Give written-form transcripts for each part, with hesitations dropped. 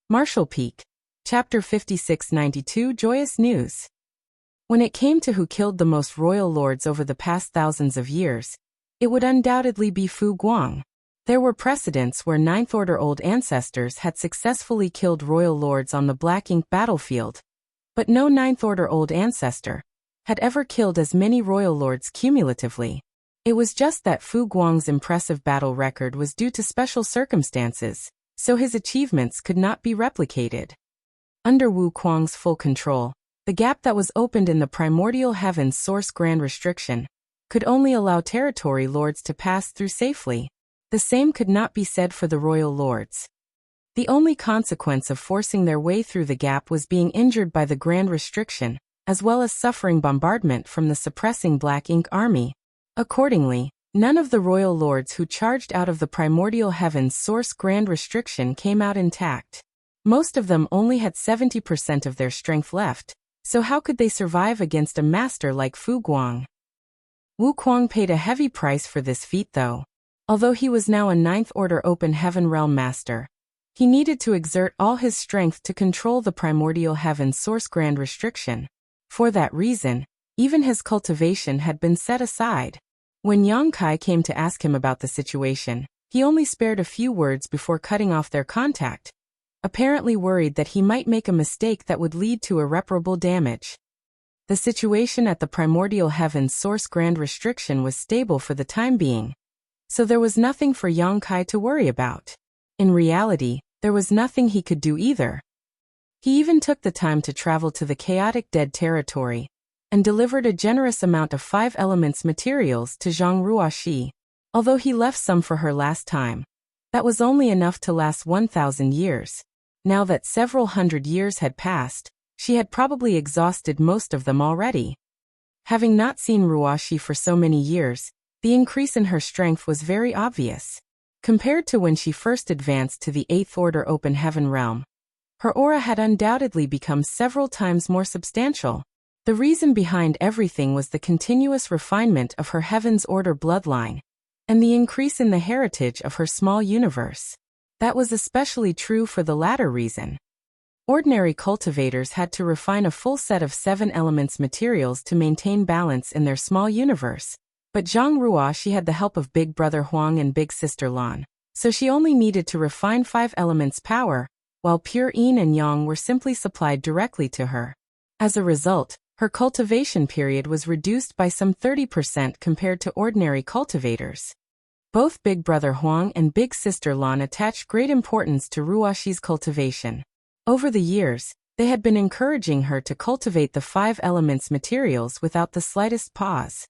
Marshall Peak. Chapter 5692 Joyous News. When it came to who killed the most royal lords over the past thousands of years, it would undoubtedly be Fu Guang. There were precedents where Ninth Order old ancestors had successfully killed royal lords on the Black Ink battlefield, but no Ninth Order old ancestor had ever killed as many royal lords cumulatively. It was just that Fu Guang's impressive battle record was due to special circumstances, so his achievements could not be replicated. Under Wu Kuang's full control, the gap that was opened in the primordial heavens source grand restriction could only allow territory lords to pass through safely. The same could not be said for the royal lords. The only consequence of forcing their way through the gap was being injured by the grand restriction, as well as suffering bombardment from the suppressing Black Ink army. Accordingly, none of the royal lords who charged out of the primordial heavens source grand restriction came out intact. Most of them only had 70% of their strength left, so how could they survive against a master like Fu Guang? Wu Kuang paid a heavy price for this feat though. Although he was now a Ninth Order Open Heaven Realm Master, he needed to exert all his strength to control the primordial heavens source grand restriction. For that reason, even his cultivation had been set aside. When Yang Kai came to ask him about the situation, he only spared a few words before cutting off their contact, apparently worried that he might make a mistake that would lead to irreparable damage. The situation at the primordial heavens source grand restriction was stable for the time being, so there was nothing for Yang Kai to worry about. In reality, there was nothing he could do either. He even took the time to travel to the chaotic dead territory and delivered a generous amount of 5 elements materials to Zhang Ruoxi. Although he left some for her last time, that was only enough to last 1,000 years. Now that several hundred years had passed, she had probably exhausted most of them already. Having not seen Ruoxi for so many years, the increase in her strength was very obvious. Compared to when she first advanced to the Eighth Order Open Heaven realm, her aura had undoubtedly become several times more substantial. The reason behind everything was the continuous refinement of her Heaven's Order bloodline, and the increase in the heritage of her small universe. That was especially true for the latter reason. Ordinary cultivators had to refine a full set of 7 elements materials to maintain balance in their small universe, but Zhang Ruoxi had the help of Big Brother Huang and Big Sister Lan, so she only needed to refine 5 elements power, while pure yin and yang were simply supplied directly to her. As a result, her cultivation period was reduced by some 30% compared to ordinary cultivators. Both Big Brother Huang and Big Sister Lan attached great importance to Ruoxi's cultivation. Over the years, they had been encouraging her to cultivate the 5 elements materials without the slightest pause.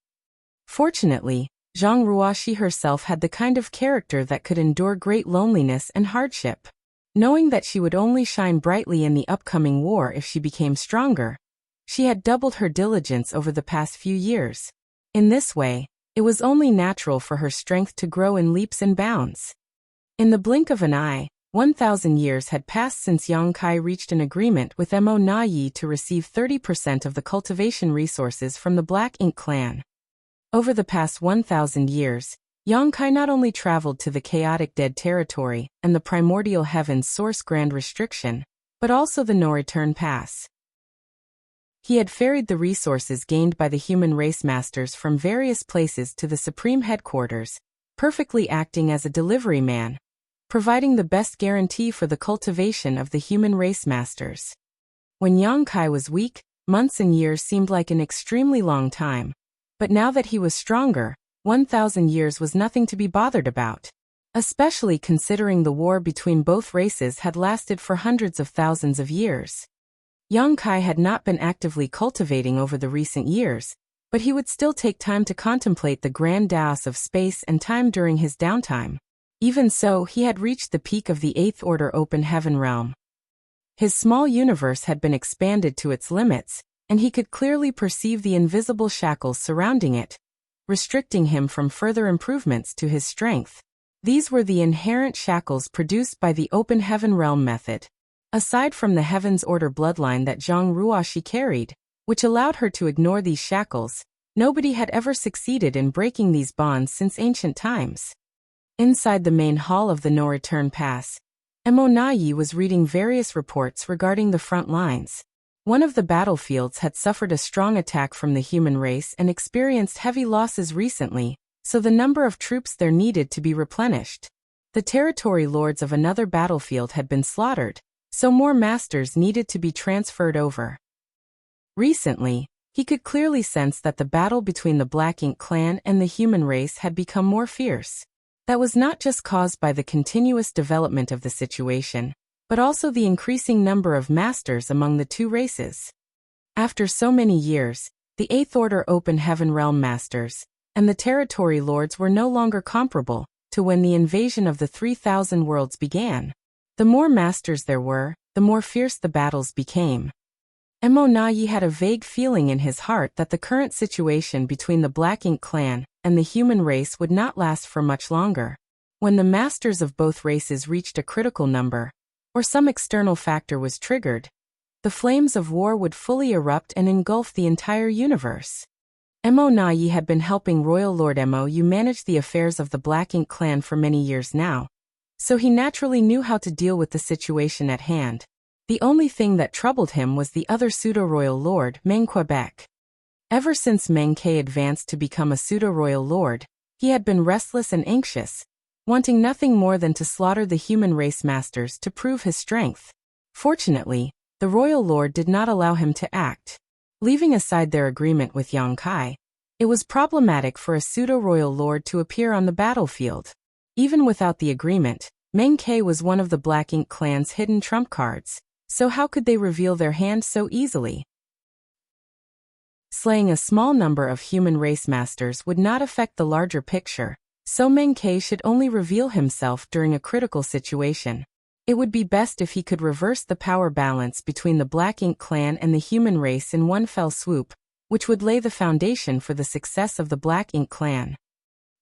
Fortunately, Zhang Ruoxi herself had the kind of character that could endure great loneliness and hardship. Knowing that she would only shine brightly in the upcoming war if she became stronger, she had doubled her diligence over the past few years. In this way, it was only natural for her strength to grow in leaps and bounds. In the blink of an eye, 1,000 years had passed since Yang Kai reached an agreement with Mo Na Yi to receive 30% of the cultivation resources from the Black Ink clan. Over the past 1,000 years, Yang Kai not only traveled to the chaotic dead territory and the primordial heavens source grand restriction, but also the no return pass. He had ferried the resources gained by the human race masters from various places to the supreme headquarters, perfectly acting as a delivery man, providing the best guarantee for the cultivation of the human race masters. When Yang Kai was weak, months and years seemed like an extremely long time, but now that he was stronger, 1,000 years was nothing to be bothered about, especially considering the war between both races had lasted for hundreds of thousands of years. Yang Kai had not been actively cultivating over the recent years, but he would still take time to contemplate the grand chaos of space and time during his downtime. Even so, he had reached the peak of the Eighth Order Open Heaven realm. His small universe had been expanded to its limits, and he could clearly perceive the invisible shackles surrounding it, restricting him from further improvements to his strength. These were the inherent shackles produced by the Open Heaven realm method. Aside from the Heaven's Order bloodline that Zhang Ruoxi carried, which allowed her to ignore these shackles, nobody had ever succeeded in breaking these bonds since ancient times. Inside the main hall of the No Return Pass, Mo Nayi was reading various reports regarding the front lines. One of the battlefields had suffered a strong attack from the human race and experienced heavy losses recently, so the number of troops there needed to be replenished. The territory lords of another battlefield had been slaughtered, so more masters needed to be transferred over. Recently, he could clearly sense that the battle between the Black Ink clan and the human race had become more fierce. That was not just caused by the continuous development of the situation, but also the increasing number of masters among the two races. After so many years, the Eighth Order Open Heaven Realm Masters and the Territory Lords were no longer comparable to when the invasion of the 3,000 worlds began. The more masters there were, the more fierce the battles became. Mo Nayi had a vague feeling in his heart that the current situation between the Black Ink clan and the human race would not last for much longer. When the masters of both races reached a critical number, or some external factor was triggered, the flames of war would fully erupt and engulf the entire universe. Mo Nayi had been helping Royal Lord Mo manage the affairs of the Black Ink clan for many years now, so he naturally knew how to deal with the situation at hand. The only thing that troubled him was the other pseudo-royal lord, Meng Quebec. Ever since Meng Ke advanced to become a pseudo-royal lord, he had been restless and anxious, wanting nothing more than to slaughter the human race masters to prove his strength. Fortunately, the royal lord did not allow him to act. Leaving aside their agreement with Yang Kai, it was problematic for a pseudo-royal lord to appear on the battlefield. Even without the agreement, Meng Ke was one of the Black Ink clan's hidden trump cards, so how could they reveal their hand so easily? Slaying a small number of human race masters would not affect the larger picture, so Meng Ke should only reveal himself during a critical situation. It would be best if he could reverse the power balance between the Black Ink clan and the human race in one fell swoop, which would lay the foundation for the success of the Black Ink clan.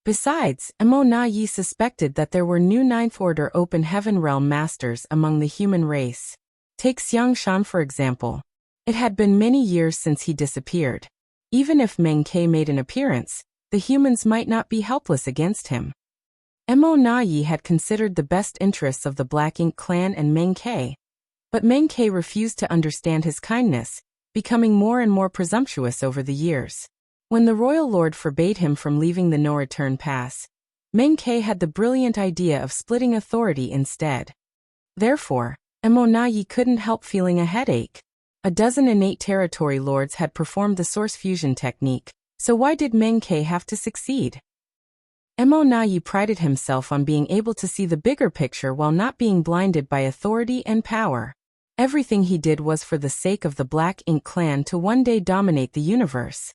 Besides, Mo Nayi suspected that there were new Ninth Order Open Heaven Realm Masters among the human race. Take Xiang Shan for example. It had been many years since he disappeared. Even if Meng Ke made an appearance, the humans might not be helpless against him. Mo Nayi had considered the best interests of the Black Ink clan and Meng Ke, but Meng Ke refused to understand his kindness, becoming more and more presumptuous over the years. When the royal lord forbade him from leaving the no-return pass, Meng Ke had the brilliant idea of splitting authority instead. Therefore, Mo Nayi couldn't help feeling a headache. A dozen innate territory lords had performed the source fusion technique, so why did Meng Ke have to succeed? Mo Nayi prided himself on being able to see the bigger picture while not being blinded by authority and power. Everything he did was for the sake of the Black Ink clan to one day dominate the universe.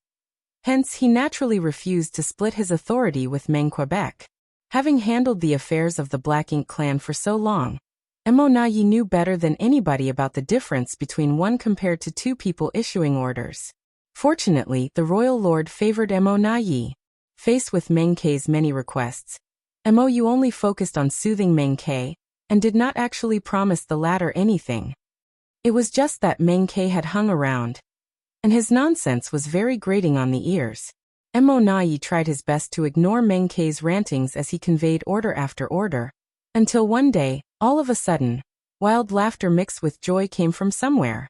Hence, he naturally refused to split his authority with Meng Quebec. Having handled the affairs of the Black Ink clan for so long, Mo Nayi knew better than anybody about the difference between one compared to two people issuing orders. Fortunately, the royal lord favored Mo Nayi. Faced with Meng Ke's many requests, Mo only focused on soothing Meng Ke, and did not actually promise the latter anything. It was just that Meng Ke had hung around, and his nonsense was very grating on the ears. Mo Nayi tried his best to ignore Meng Ke's rantings as he conveyed order after order, until one day, all of a sudden, wild laughter mixed with joy came from somewhere.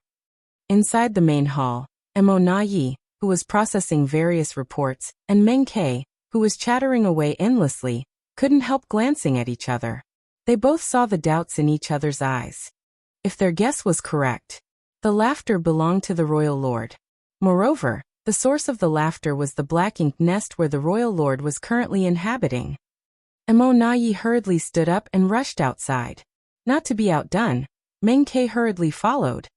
Inside the main hall, Mo Nayi, who was processing various reports, and Meng Ke, who was chattering away endlessly, couldn't help glancing at each other. They both saw the doubts in each other's eyes. If their guess was correct, the laughter belonged to the royal lord. Moreover, the source of the laughter was the Black Ink nest where the royal lord was currently inhabiting. Mo Nayi hurriedly stood up and rushed outside. Not to be outdone, Meng Ke hurriedly followed.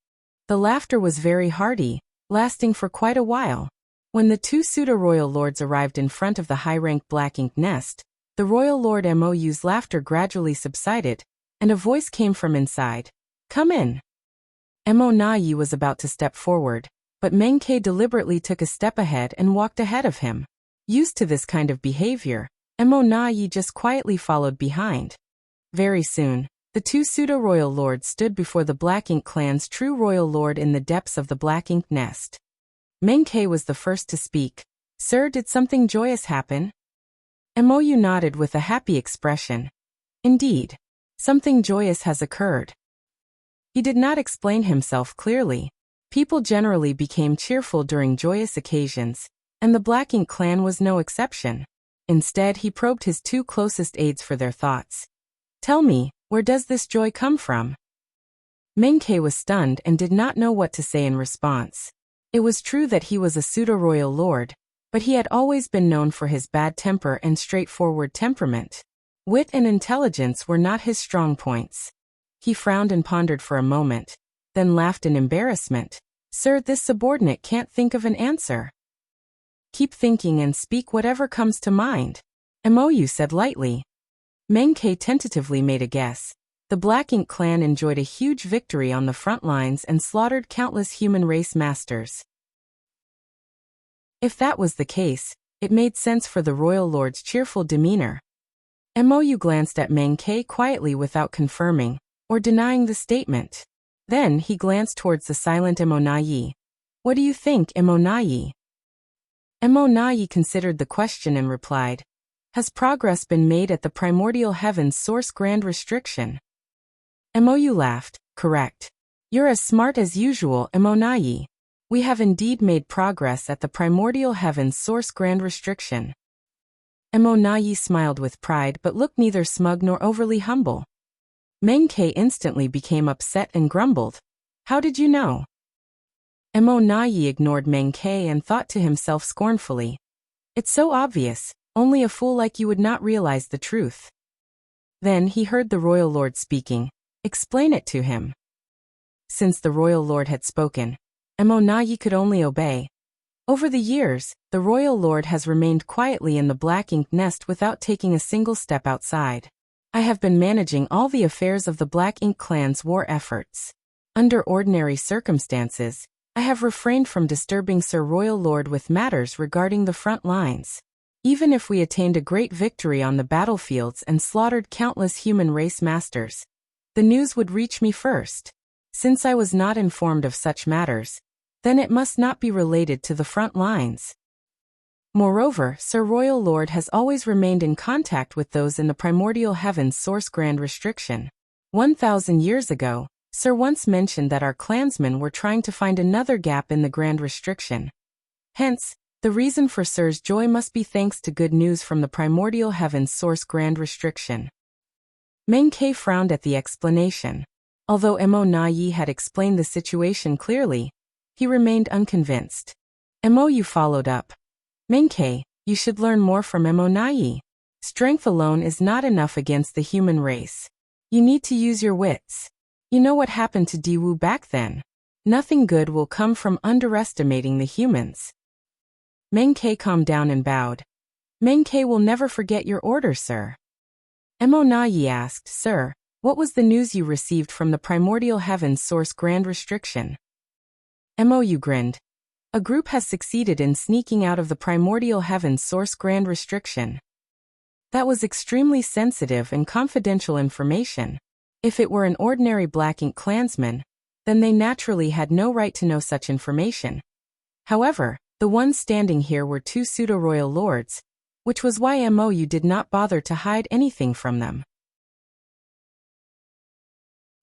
The laughter was very hearty, lasting for quite a while. When the two pseudo-royal lords arrived in front of the high-ranked Black Ink nest, the royal lord Mo's laughter gradually subsided, and a voice came from inside. "Come in." Mo Nayi was about to step forward, but Meng Ke deliberately took a step ahead and walked ahead of him. Used to this kind of behavior, Mo Nayi just quietly followed behind. Very soon, the two pseudo-royal lords stood before the Black Ink clan's true royal lord in the depths of the Black Ink nest. Meng Ke was the first to speak. "Sir, did something joyous happen?" Mo nodded with a happy expression. Indeed. Something joyous has occurred. He did not explain himself clearly. People generally became cheerful during joyous occasions, and the Black Ink clan was no exception. Instead, he probed his two closest aides for their thoughts. Tell me, where does this joy come from? Meng-Ke was stunned and did not know what to say in response. It was true that he was a pseudo-royal lord, but he had always been known for his bad temper and straightforward temperament. Wit and intelligence were not his strong points. He frowned and pondered for a moment, then laughed in embarrassment. Sir, this subordinate can't think of an answer. Keep thinking and speak whatever comes to mind. Mou said lightly. Meng-Ke tentatively made a guess. The Black Ink clan enjoyed a huge victory on the front lines and slaughtered countless human race masters. If that was the case, it made sense for the royal lord's cheerful demeanor. Mou glanced at Meng-Ke quietly without confirming or denying the statement. Then he glanced towards the silent Mou. What do you think, Mou? Mou considered the question and replied, has progress been made at the primordial heaven's source grand restriction? Mou laughed. Correct. You're as smart as usual, Mou. We have indeed made progress at the primordial heaven's source grand restriction. Mou smiled with pride but looked neither smug nor overly humble. Meng-Ke instantly became upset and grumbled. How did you know? Mou ignored Meng-Ke and thought to himself scornfully. It's so obvious, only a fool like you would not realize the truth. Then he heard the royal lord speaking. Explain it to him. Since the royal lord had spoken, Mou could only obey. Over the years, the royal lord has remained quietly in the Black Ink nest without taking a single step outside. I have been managing all the affairs of the Black Ink clan's war efforts. Under ordinary circumstances, I have refrained from disturbing Sir Royal Lord with matters regarding the front lines. Even if we attained a great victory on the battlefields and slaughtered countless human race masters, the news would reach me first. Since I was not informed of such matters, then it must not be related to the front lines. Moreover, Sir Royal Lord has always remained in contact with those in the primordial heaven's source grand restriction. 1,000 years ago, Sir once mentioned that our clansmen were trying to find another gap in the grand restriction. Hence, the reason for Sir's joy must be thanks to good news from the primordial heaven's source grand restriction. Meng-Ke frowned at the explanation. Although Mou had explained the situation clearly, he remained unconvinced. Mou followed up. Meng-Ke, you should learn more from Mou. Strength alone is not enough against the human race. You need to use your wits. You know what happened to Diwu back then. Nothing good will come from underestimating the humans. Meng-Ke calmed down and bowed. Meng-Ke will never forget your order, sir. Mou asked, Sir, what was the news you received from the primordial heaven's source grand restriction? Mou grinned. A group has succeeded in sneaking out of the primordial heaven's source grand restriction. That was extremely sensitive and confidential information. If it were an ordinary Black Ink clansman, then they naturally had no right to know such information. However, the ones standing here were two pseudo-royal lords, which was why Mou did not bother to hide anything from them.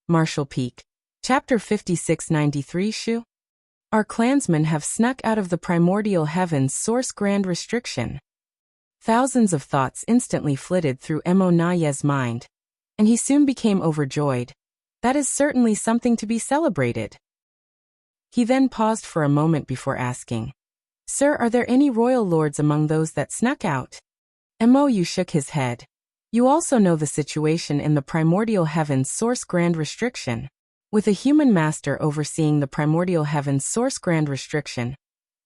Martial Peak. Chapter 5693 Shu. Our clansmen have snuck out of the primordial heaven's source grand restriction. Thousands of thoughts instantly flitted through Mou's mind, and he soon became overjoyed. That is certainly something to be celebrated. He then paused for a moment before asking, Sir, are there any royal lords among those that snuck out? Mou shook his head. You also know the situation in the primordial heaven's source grand restriction. With a human master overseeing the primordial heaven's source grand restriction,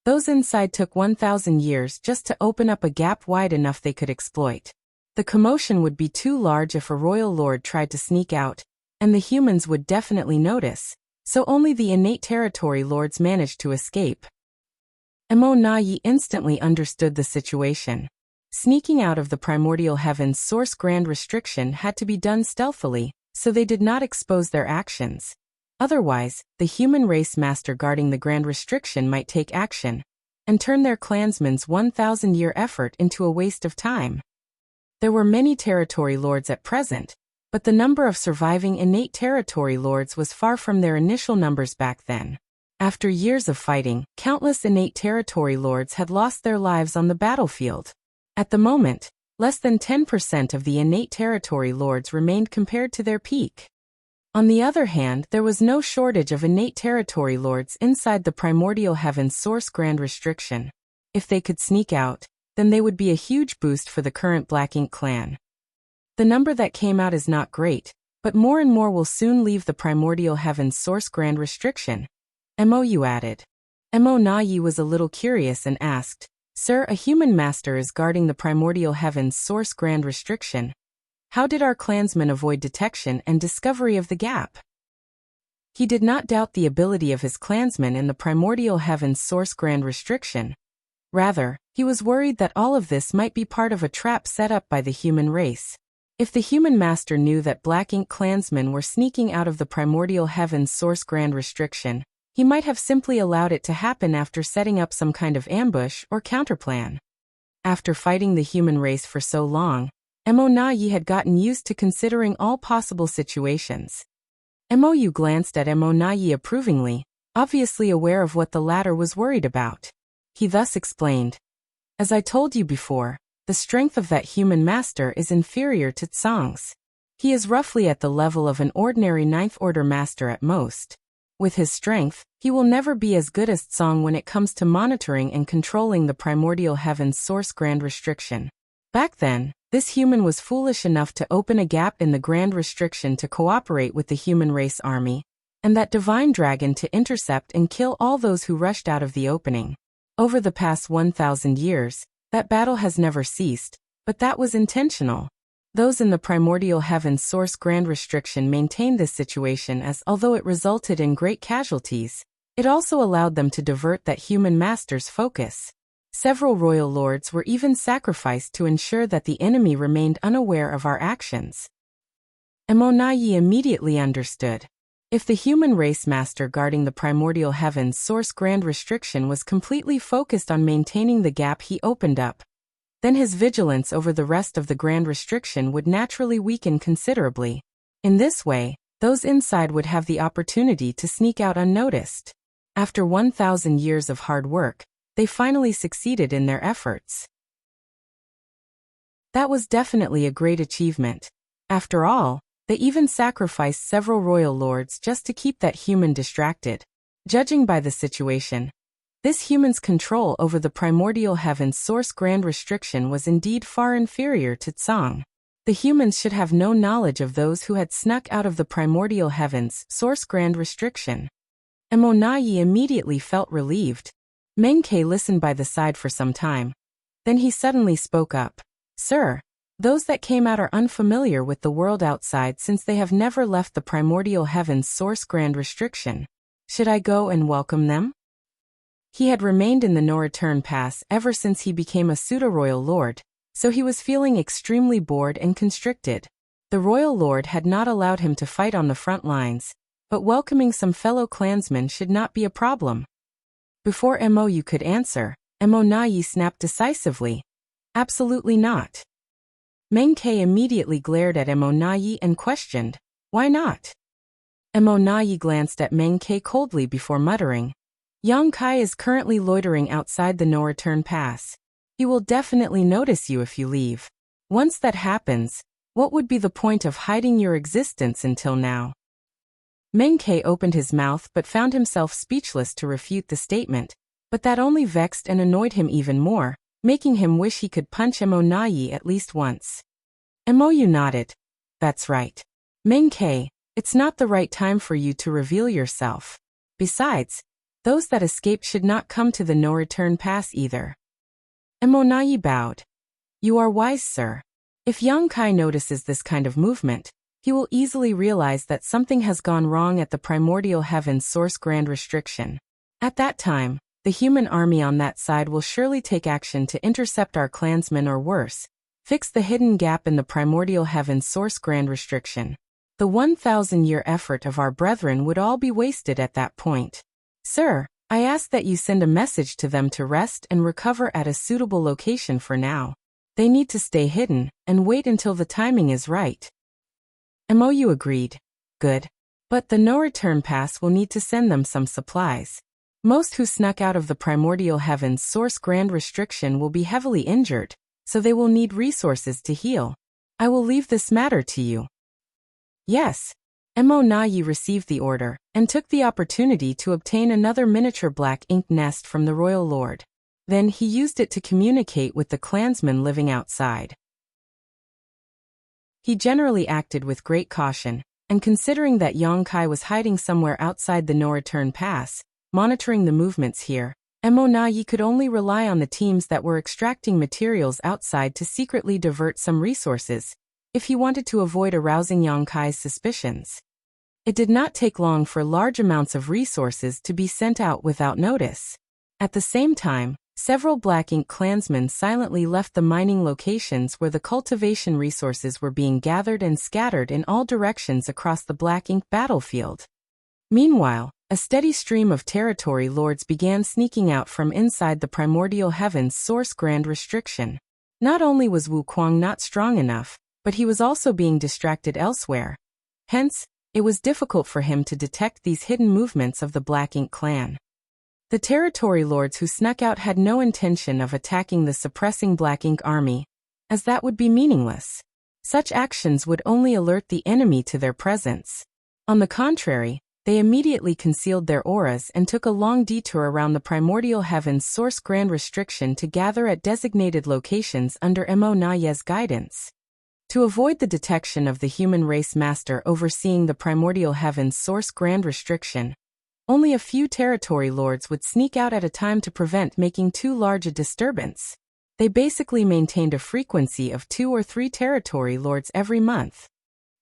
those inside took 1,000 years just to open up a gap wide enough they could exploit. The commotion would be too large if a royal lord tried to sneak out, and the humans would definitely notice, so only the innate territory lords managed to escape. Mou instantly understood the situation. Sneaking out of the primordial heaven's source grand restriction had to be done stealthily, so they did not expose their actions. Otherwise, the human race master guarding the grand restriction might take action, and turn their clansmen's 1,000-year effort into a waste of time. There were many territory lords at present, But the number of surviving innate territory lords was far from their initial numbers back then. After years of fighting, countless innate territory lords had lost their lives on the battlefield. At the moment, less than 10% of the innate territory lords remained compared to their peak. On the other hand, there was no shortage of innate territory lords inside the primordial heaven's source grand restriction. If they could sneak out, then they would be a huge boost for the current Black Ink clan. The number that came out is not great, but more and more will soon leave the primordial heaven's source grand restriction. Mou added. Mo Nayi was a little curious and asked, Sir, a human master is guarding the primordial heaven's source grand restriction. How did our clansmen avoid detection and discovery of the gap? He did not doubt the ability of his clansmen in the primordial heaven's source grand restriction. Rather, he was worried that all of this might be part of a trap set up by the human race. If the human master knew that Black Ink clansmen were sneaking out of the primordial heaven's source grand restriction, he might have simply allowed it to happen after setting up some kind of ambush or counterplan. After fighting the human race for so long, Mo Nayi had gotten used to considering all possible situations. Mou glanced at Mo Nayi approvingly, obviously aware of what the latter was worried about. He thus explained, As I told you before, the strength of that human master is inferior to Tsang's. He is roughly at the level of an ordinary ninth order master at most. With his strength, he will never be as good as Tsang when it comes to monitoring and controlling the primordial heaven's source grand restriction. Back then, this human was foolish enough to open a gap in the grand restriction to cooperate with the human race army, and that divine dragon to intercept and kill all those who rushed out of the opening. Over the past 1,000 years, that battle has never ceased, but that was intentional. Those in the primordial heaven's source grand restriction maintained this situation as although it resulted in great casualties, it also allowed them to divert that human master's focus. Several royal lords were even sacrificed to ensure that the enemy remained unaware of our actions. Mo Nayi immediately understood. If the human race master guarding the primordial heaven's source grand restriction was completely focused on maintaining the gap he opened up, then his vigilance over the rest of the grand restriction would naturally weaken considerably. In this way, those inside would have the opportunity to sneak out unnoticed. After 1,000 years of hard work, they finally succeeded in their efforts. That was definitely a great achievement. After all, they even sacrificed several royal lords just to keep that human distracted. Judging by the situation, this human's control over the primordial heaven's source grand restriction was indeed far inferior to Tsang. The humans should have no knowledge of those who had snuck out of the primordial heaven's source grand restriction. Mo Nayi immediately felt relieved. Menkei listened by the side for some time. Then he suddenly spoke up. Sir, those that came out are unfamiliar with the world outside since they have never left the primordial heaven's source grand restriction. Should I go and welcome them? He had remained in the No Return Pass ever since he became a pseudo-royal lord, so he was feeling extremely bored and constricted. The royal lord had not allowed him to fight on the front lines, but welcoming some fellow clansmen should not be a problem. Before Mou could answer, Mo Nayi snapped decisively. Absolutely not. Menkei immediately glared at Mo Nayi and questioned, why not? Mo Nayi glanced at Menkei coldly before muttering, Yang Kai is currently loitering outside the No Return Pass. He will definitely notice you if you leave. Once that happens, what would be the point of hiding your existence until now? Menkei opened his mouth but found himself speechless to refute the statement, but that only vexed and annoyed him even more, making him wish he could punch Mo Nayi at least once. Mou nodded. That's right. Menkei, it's not the right time for you to reveal yourself. Besides, those that escaped should not come to the No Return Pass either. Mo Nayi bowed. You are wise, sir. If Yang Kai notices this kind of movement, he will easily realize that something has gone wrong at the primordial heaven's source grand restriction. At that time, the human army on that side will surely take action to intercept our clansmen or worse, fix the hidden gap in the primordial heaven's source grand restriction. The 1,000-year effort of our brethren would all be wasted at that point. Sir, I ask that you send a message to them to rest and recover at a suitable location for now. They need to stay hidden and wait until the timing is right. MOU agreed. Good. But the no-return pass will need to send them some supplies. Most who snuck out of the primordial heavens source grand restriction will be heavily injured, so they will need resources to heal. I will leave this matter to you. Yes. Mo received the order, and took the opportunity to obtain another miniature black ink nest from the royal lord. Then he used it to communicate with the clansmen living outside. He generally acted with great caution, and considering that Yongkai was hiding somewhere outside the no-return pass, monitoring the movements here, Mo could only rely on the teams that were extracting materials outside to secretly divert some resources, if he wanted to avoid arousing Yongkai's suspicions. It did not take long for large amounts of resources to be sent out without notice. At the same time, several Black Ink clansmen silently left the mining locations where the cultivation resources were being gathered and scattered in all directions across the Black Ink battlefield. Meanwhile, a steady stream of territory lords began sneaking out from inside the primordial heavens source grand restriction. Not only was Wuquang not strong enough, but he was also being distracted elsewhere. Hence, it was difficult for him to detect these hidden movements of the Black Ink clan. The territory lords who snuck out had no intention of attacking the suppressing Black Ink army, as that would be meaningless. Such actions would only alert the enemy to their presence. On the contrary, they immediately concealed their auras and took a long detour around the primordial heavens source grand restriction to gather at designated locations under Mo Naye's guidance. To avoid the detection of the human race master overseeing the primordial heavens source grand restriction, only a few territory lords would sneak out at a time to prevent making too large a disturbance. They basically maintained a frequency of 2 or 3 territory lords every month.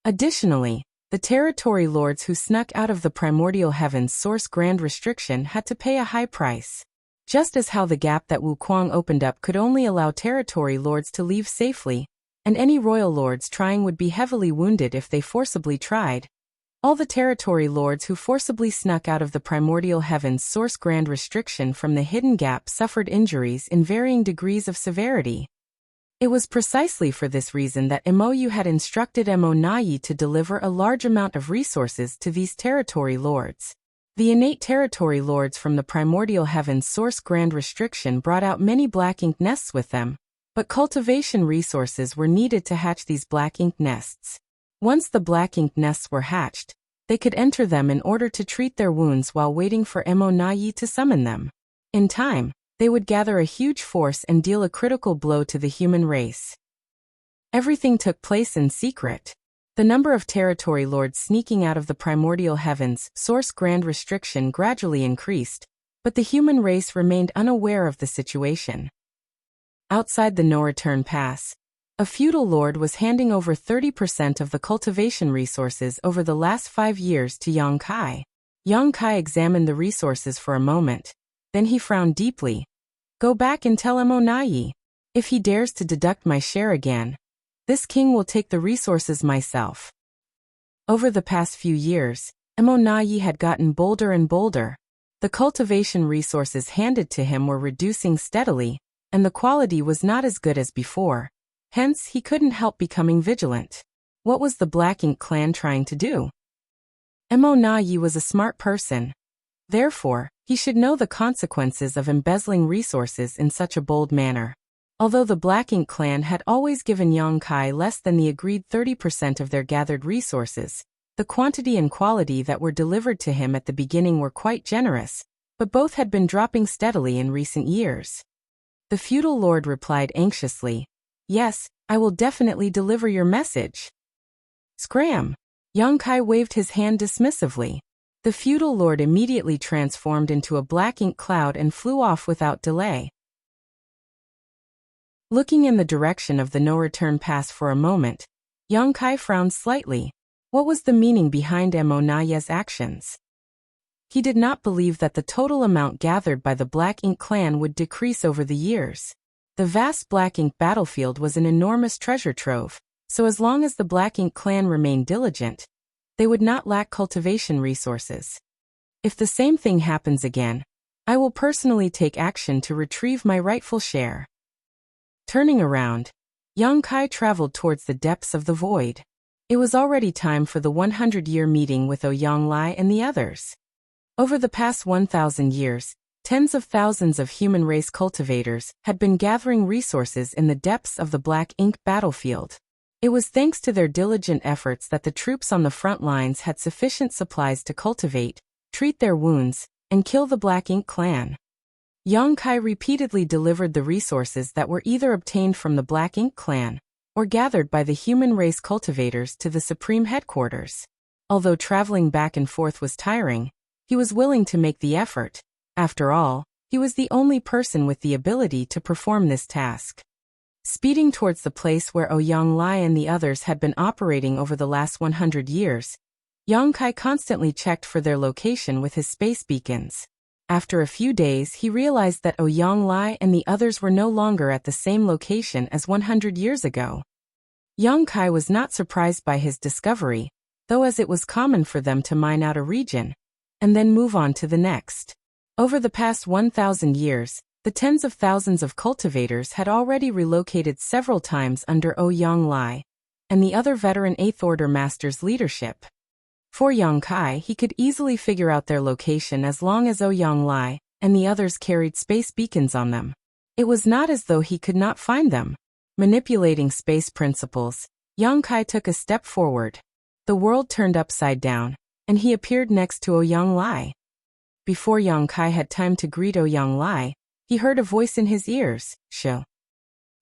Additionally, the territory lords who snuck out of the primordial heavens source grand restriction had to pay a high price. Just as how the gap that Wuquang opened up could only allow territory lords to leave safely, and any royal lords trying would be heavily wounded if they forcibly tried. All the territory lords who forcibly snuck out of the primordial heavens source grand restriction from the hidden gap suffered injuries in varying degrees of severity. It was precisely for this reason that MOU had instructed Mo Nayi to deliver a large amount of resources to these territory lords. The innate territory lords from the primordial heavens source grand restriction brought out many Black Ink nests with them, but cultivation resources were needed to hatch these Black Ink nests. Once the Black Ink nests were hatched, they could enter them in order to treat their wounds while waiting for Mo Nayi to summon them. In time, they would gather a huge force and deal a critical blow to the human race. Everything took place in secret. The number of territory lords sneaking out of the primordial heavens source grand restriction gradually increased, but the human race remained unaware of the situation. Outside the no-return pass, a feudal lord was handing over 30% of the cultivation resources over the last 5 years to Yongkai. Yongkai examined the resources for a moment. Then he frowned deeply. Go back and tell Mo Nayi. If he dares to deduct my share again, this king will take the resources myself. Over the past few years, Mo Nayi had gotten bolder and bolder. The cultivation resources handed to him were reducing steadily, and the quality was not as good as before. Hence, he couldn't help becoming vigilant. What was the Black Ink clan trying to do? Mo Nayi was a smart person. Therefore, he should know the consequences of embezzling resources in such a bold manner. Although the Black Ink clan had always given Yongkai less than the agreed 30% of their gathered resources, the quantity and quality that were delivered to him at the beginning were quite generous, but both had been dropping steadily in recent years. The feudal lord replied anxiously, "Yes, I will definitely deliver your message." Scram! Yongkai waved his hand dismissively. The feudal lord immediately transformed into a Black Ink cloud and flew off without delay. Looking in the direction of the no-return pass for a moment, Yongkai frowned slightly. What was the meaning behind Mo Naye's actions? He did not believe that the total amount gathered by the Black Ink clan would decrease over the years. The vast Black Ink battlefield was an enormous treasure trove, so as long as the Black Ink clan remained diligent, they would not lack cultivation resources. If the same thing happens again, I will personally take action to retrieve my rightful share. Turning around, Yongkai traveled towards the depths of the void. It was already time for the 100-year meeting with Ouyang and the others. Over the past 1,000 years, tens of thousands of human race cultivators had been gathering resources in the depths of the Black Ink battlefield. It was thanks to their diligent efforts that the troops on the front lines had sufficient supplies to cultivate, treat their wounds, and kill the Black Ink clan. Yang Kai repeatedly delivered the resources that were either obtained from the Black Ink clan or gathered by the human race cultivators to the supreme headquarters. Although traveling back and forth was tiring, he was willing to make the effort. After all, he was the only person with the ability to perform this task. Speeding towards the place where Ouyang and the others had been operating over the last 100 years, Yang Kai constantly checked for their location with his space beacons. After a few days, he realized that Ouyang and the others were no longer at the same location as 100 years ago. Yang Kai was not surprised by his discovery, though, as it was common for them to mine out a region and then move on to the next. Over the past 1,000 years, the tens of thousands of cultivators had already relocated several times under Ouyang and the other veteran 8th Order Master's leadership. For Yang Kai, he could easily figure out their location as long as Ouyang and the others carried space beacons on them. It was not as though he could not find them. Manipulating space principles, Yang Kai took a step forward. The world turned upside down, and he appeared next to Ouyang. Before Yang Kai had time to greet Ouyang, he heard a voice in his ears, "Shoo."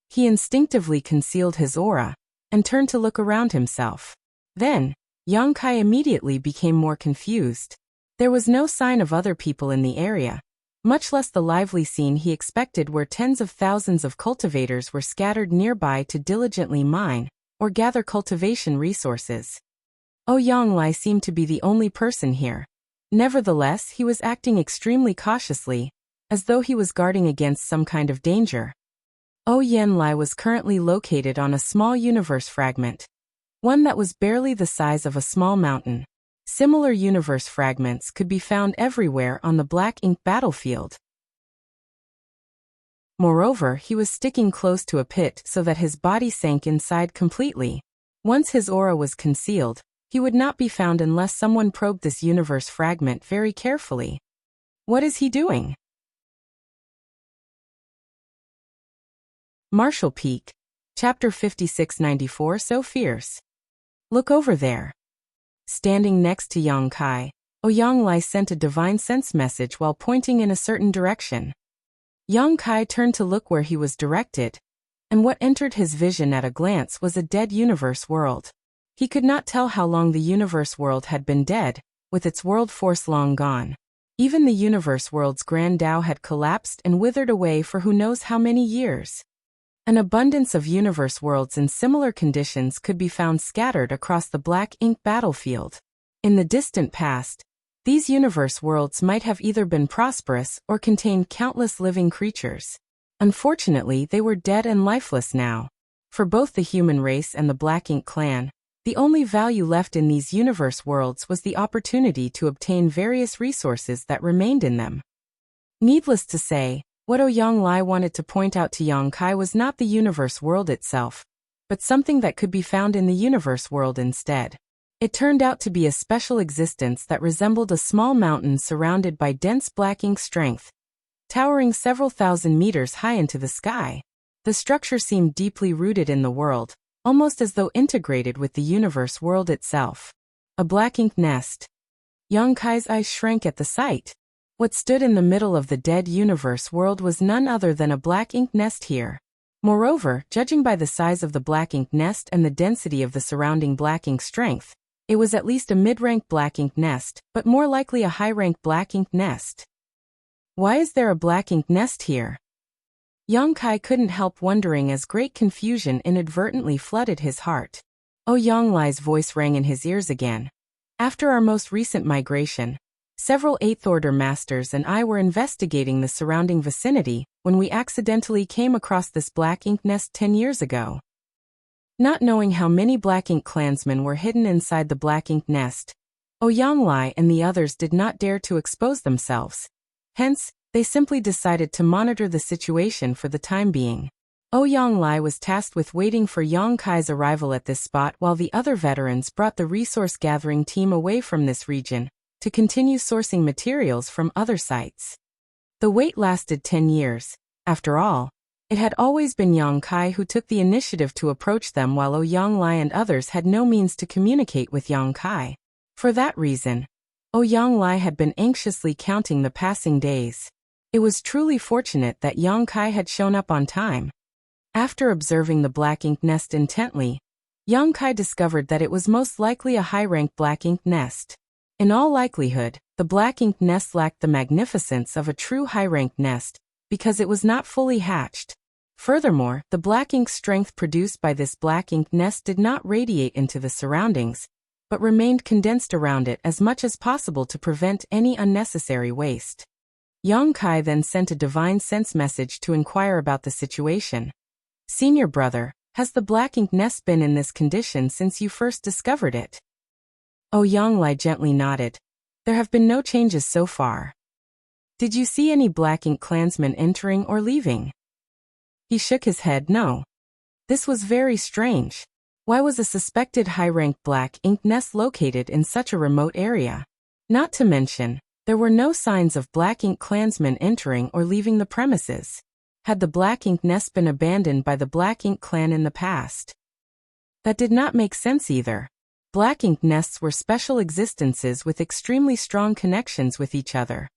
He instinctively concealed his aura and turned to look around himself. Then, Yang Kai immediately became more confused. There was no sign of other people in the area, much less the lively scene he expected where tens of thousands of cultivators were scattered nearby to diligently mine or gather cultivation resources. Ouyang seemed to be the only person here. Nevertheless, he was acting extremely cautiously, as though he was guarding against some kind of danger. Ouyang was currently located on a small universe fragment, one that was barely the size of a small mountain. Similar universe fragments could be found everywhere on the Black Ink battlefield. Moreover, he was sticking close to a pit so that his body sank inside completely. Once his aura was concealed, he would not be found unless someone probed this universe fragment very carefully. What is he doing? Martial Peak, Chapter 5694. So fierce. Look over there. Standing next to Yang Kai, Ouyang sent a divine sense message while pointing in a certain direction. Yang Kai turned to look where he was directed, and what entered his vision at a glance was a dead universe world. He could not tell how long the universe world had been dead, with its world force long gone. Even the universe world's grand Tao had collapsed and withered away for who knows how many years. An abundance of universe worlds in similar conditions could be found scattered across the Black Ink battlefield. In the distant past, these universe worlds might have either been prosperous or contained countless living creatures. Unfortunately, they were dead and lifeless now. For both the human race and the Black Ink clan, the only value left in these universe worlds was the opportunity to obtain various resources that remained in them. Needless to say, what Ouyang wanted to point out to Yang Kai was not the universe world itself, but something that could be found in the universe world instead. It turned out to be a special existence that resembled a small mountain surrounded by dense black ink strength, towering several thousand meters high into the sky. The structure seemed deeply rooted in the world, almost as though integrated with the universe world itself. A black ink nest. Yang Kai's eyes shrank at the sight. What stood in the middle of the dead universe world was none other than a black ink nest here. Moreover, judging by the size of the black ink nest and the density of the surrounding black ink strength, it was at least a mid-rank black ink nest, but more likely a high-rank black ink nest. Why is there a black ink nest here? Yang Kai couldn't help wondering as great confusion inadvertently flooded his heart. Ouyang voice rang in his ears again. After our most recent migration, several 8th Order Masters and I were investigating the surrounding vicinity when we accidentally came across this black ink nest 10 years ago. Not knowing how many black ink clansmen were hidden inside the black ink nest, Ouyang and the others did not dare to expose themselves. Hence, they simply decided to monitor the situation for the time being. Ouyang Lai was tasked with waiting for Yang Kai's arrival at this spot while the other veterans brought the resource-gathering team away from this region to continue sourcing materials from other sites. The wait lasted 10 years. After all, it had always been Yang Kai who took the initiative to approach them while Ouyang Lai and others had no means to communicate with Yang Kai. For that reason, Ouyang Lai had been anxiously counting the passing days. It was truly fortunate that Yang Kai had shown up on time. After observing the black ink nest intently, Yang Kai discovered that it was most likely a high-rank black ink nest. In all likelihood, the black ink nest lacked the magnificence of a true high-rank nest because it was not fully hatched. Furthermore, the black ink strength produced by this black ink nest did not radiate into the surroundings, but remained condensed around it as much as possible to prevent any unnecessary waste. Yang Kai then sent a divine sense message to inquire about the situation. Senior brother, has the black ink nest been in this condition since you first discovered it? Ouyang Lai gently nodded. There have been no changes so far. Did you see any black ink clansmen entering or leaving? He shook his head. No. This was very strange. Why was a suspected high-rank black ink nest located in such a remote area? Not to mention, there were no signs of black ink clansmen entering or leaving the premises. Had the black ink nest been abandoned by the black ink clan in the past? That did not make sense either. Black ink nests were special existences with extremely strong connections with each other.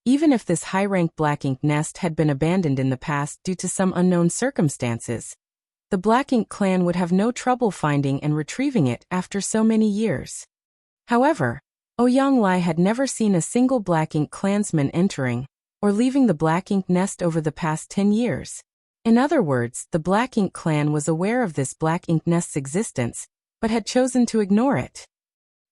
Even if this high-rank black ink nest had been abandoned in the past due to some unknown circumstances, the black ink clan would have no trouble finding and retrieving it after so many years. However, Ouyang Lai had never seen a single black ink clansman entering or leaving the black ink nest over the past 10 years. In other words, the black ink clan was aware of this black ink nest's existence, but had chosen to ignore it.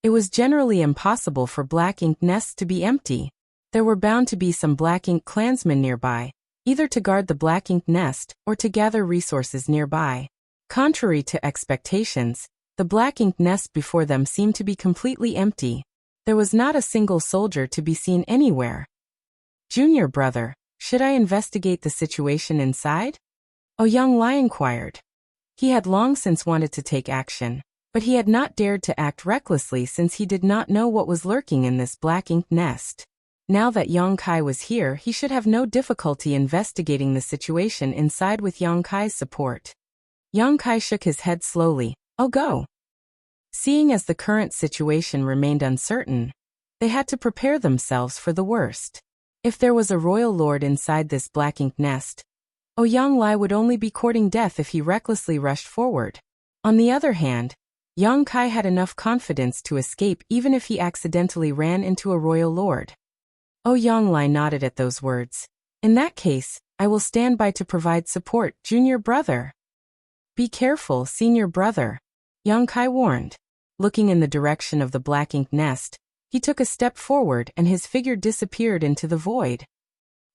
It was generally impossible for black ink nests to be empty. There were bound to be some black ink clansmen nearby, either to guard the black ink nest or to gather resources nearby. Contrary to expectations, the black ink nest before them seemed to be completely empty. There was not a single soldier to be seen anywhere. Junior brother, should I investigate the situation inside? Ouyang Lai inquired. He had long since wanted to take action, but he had not dared to act recklessly since he did not know what was lurking in this black ink nest. Now that Yang Kai was here, he should have no difficulty investigating the situation inside with Yang Kai's support. Yang Kai shook his head slowly. I'll go. Seeing as the current situation remained uncertain, they had to prepare themselves for the worst. If there was a royal lord inside this black ink nest, Ouyang Lai would only be courting death if he recklessly rushed forward. On the other hand, Yang Kai had enough confidence to escape even if he accidentally ran into a royal lord. Ouyang Lai nodded at those words. In that case, I will stand by to provide support, junior brother. Be careful, senior brother, Yang Kai warned. Looking in the direction of the black ink nest, he took a step forward and his figure disappeared into the void.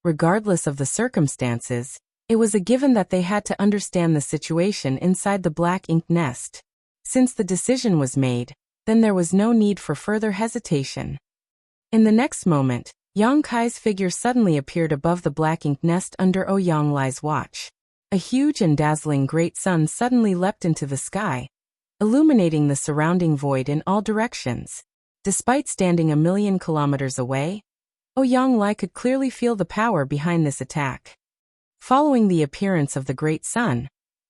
Regardless of the circumstances, it was a given that they had to understand the situation inside the black ink nest. Since the decision was made, then there was no need for further hesitation. In the next moment, Yang Kai's figure suddenly appeared above the black ink nest under Ouyang Lai's watch. A huge and dazzling great sun suddenly leapt into the sky, illuminating the surrounding void in all directions. Despite standing 1,000,000 kilometers away, Ouyang Lai could clearly feel the power behind this attack. Following the appearance of the great sun,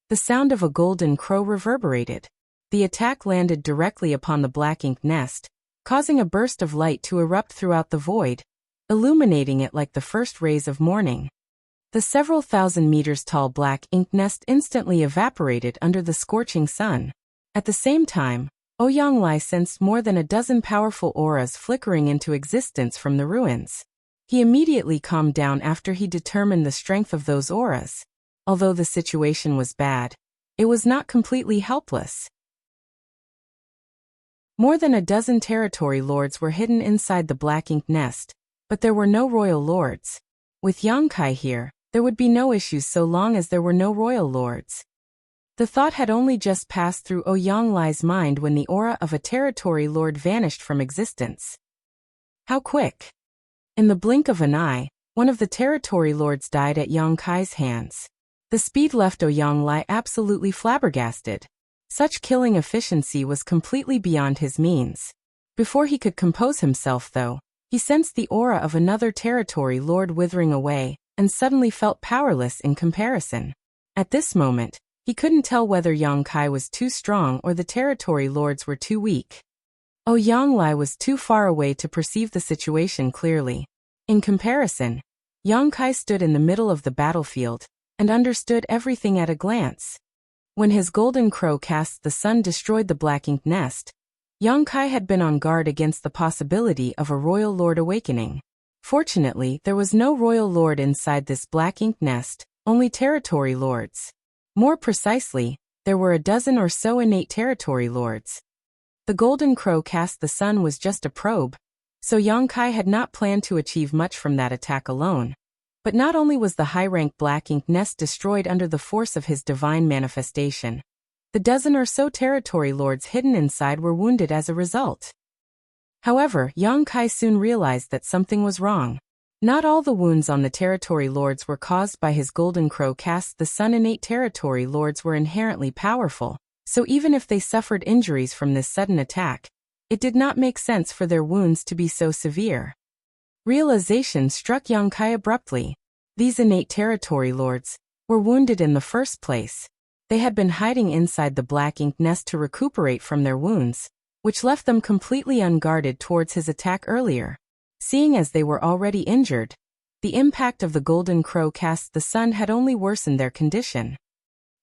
the sound of a golden crow reverberated. The attack landed directly upon the black ink nest, causing a burst of light to erupt throughout the void, illuminating it like the first rays of morning. The several thousand meters tall black ink nest instantly evaporated under the scorching sun. At the same time, Ouyang Lai sensed more than a dozen powerful auras flickering into existence from the ruins. He immediately calmed down after he determined the strength of those auras. Although the situation was bad, it was not completely helpless. More than a dozen territory lords were hidden inside the black ink nest, but there were no royal lords. With Yang Kai here, there would be no issues so long as there were no royal lords. The thought had only just passed through Ouyang Lai's mind when the aura of a territory lord vanished from existence. How quick! In the blink of an eye, one of the territory lords died at Yang Kai's hands. The speed left Ouyang Lai absolutely flabbergasted. Such killing efficiency was completely beyond his means. Before he could compose himself, though, he sensed the aura of another territory lord withering away, and suddenly felt powerless in comparison. At this moment, he couldn't tell whether Yang Kai was too strong or the territory lords were too weak. Ouyang Lai was too far away to perceive the situation clearly. In comparison, Yang Kai stood in the middle of the battlefield, and understood everything at a glance. When his golden crow cast the sun destroyed the black ink nest, Yang Kai had been on guard against the possibility of a royal lord awakening. Fortunately, there was no royal lord inside this black ink nest, only territory lords. More precisely, there were a dozen or so innate territory lords. The golden crow cast the sun was just a probe, so Yang Kai had not planned to achieve much from that attack alone. But not only was the high-rank black ink nest destroyed under the force of his divine manifestation, the dozen or so territory lords hidden inside were wounded as a result. However, Yang Kai soon realized that something was wrong. Not all the wounds on the territory lords were caused by his golden crow cast the sun. Innate territory lords were inherently powerful, so even if they suffered injuries from this sudden attack, it did not make sense for their wounds to be so severe. Realization struck Yang Kai abruptly. These innate territory lords were wounded in the first place. They had been hiding inside the black ink nest to recuperate from their wounds, which left them completely unguarded towards his attack earlier. Seeing as they were already injured, the impact of the golden crow cast the sun had only worsened their condition.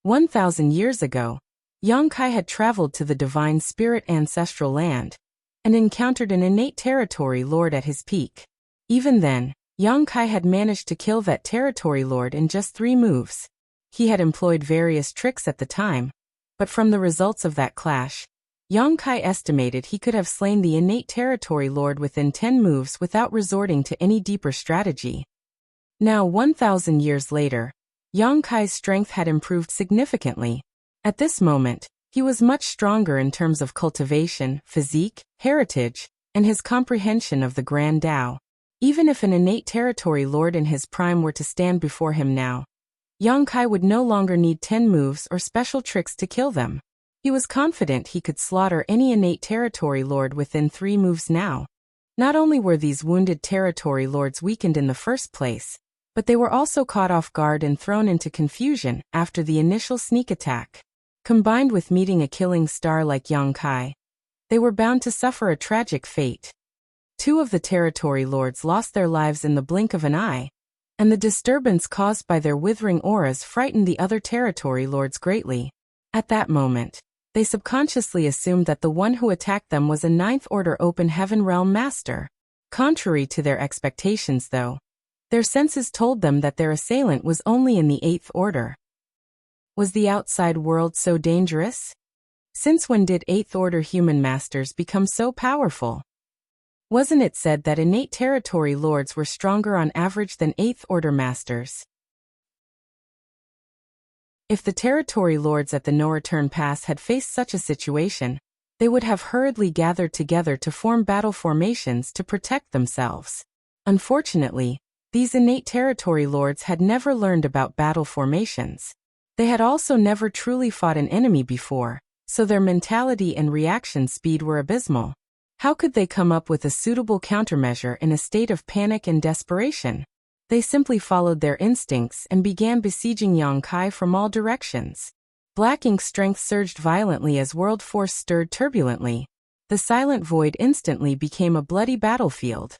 1,000 years ago, Yang Kai had traveled to the divine spirit ancestral land, and encountered an innate territory lord at his peak. Even then, Yang Kai had managed to kill that territory lord in just 3 moves. He had employed various tricks at the time, but from the results of that clash, Yang Kai estimated he could have slain the innate territory lord within 10 moves without resorting to any deeper strategy. Now 1,000 years later, Yang Kai's strength had improved significantly. At this moment, he was much stronger in terms of cultivation, physique, heritage, and his comprehension of the Grand Tao. Even if an innate territory lord in his prime were to stand before him now, Yang Kai would no longer need 10 moves or special tricks to kill them. He was confident he could slaughter any innate territory lord within 3 moves now. Not only were these wounded territory lords weakened in the first place, but they were also caught off guard and thrown into confusion after the initial sneak attack. Combined with meeting a killing star like Yang Kai, they were bound to suffer a tragic fate. 2 of the territory lords lost their lives in the blink of an eye, and the disturbance caused by their withering auras frightened the other territory lords greatly. At that moment, they subconsciously assumed that the one who attacked them was a 9th Order Open Heaven Realm Master. Contrary to their expectations, though, their senses told them that their assailant was only in the 8th Order. Was the outside world so dangerous? Since when did 8th Order human masters become so powerful? Wasn't it said that innate territory lords were stronger on average than 8th Order masters? If the territory lords at the No Return Pass had faced such a situation, they would have hurriedly gathered together to form battle formations to protect themselves. Unfortunately, these innate territory lords had never learned about battle formations. They had also never truly fought an enemy before, so their mentality and reaction speed were abysmal. How could they come up with a suitable countermeasure in a state of panic and desperation? They simply followed their instincts and began besieging Yang Kai from all directions. Black Ink's strength surged violently as world force stirred turbulently. The silent void instantly became a bloody battlefield.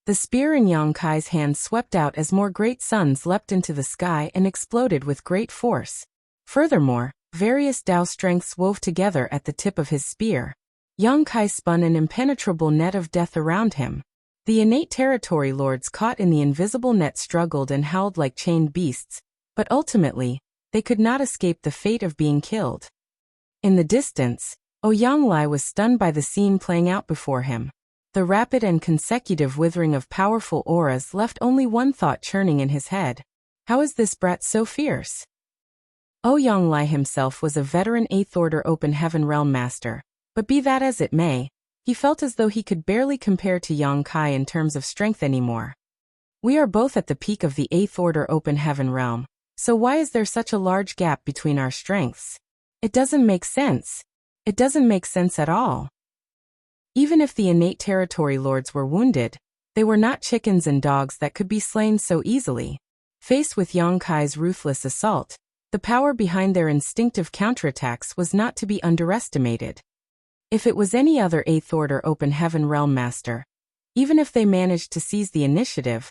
The spear in Yang Kai's hand swept out as more great suns leapt into the sky and exploded with great force. Furthermore, various Tao strengths wove together at the tip of his spear. Yang Kai spun an impenetrable net of death around him. The innate territory lords caught in the invisible net struggled and howled like chained beasts, but ultimately, they could not escape the fate of being killed. In the distance, Ouyang Lai was stunned by the scene playing out before him. The rapid and consecutive withering of powerful auras left only one thought churning in his head. How is this brat so fierce? Ouyang Lai himself was a veteran 8th Order Open Heaven Realm Master, but be that as it may, he felt as though he could barely compare to Yang Kai in terms of strength anymore. We are both at the peak of the 8th order open heaven realm, so why is there such a large gap between our strengths? It doesn't make sense. It doesn't make sense at all. Even if the innate territory lords were wounded, they were not chickens and dogs that could be slain so easily. Faced with Yang Kai's ruthless assault, the power behind their instinctive counterattacks was not to be underestimated. If it was any other 8th order open heaven realm master, even if they managed to seize the initiative,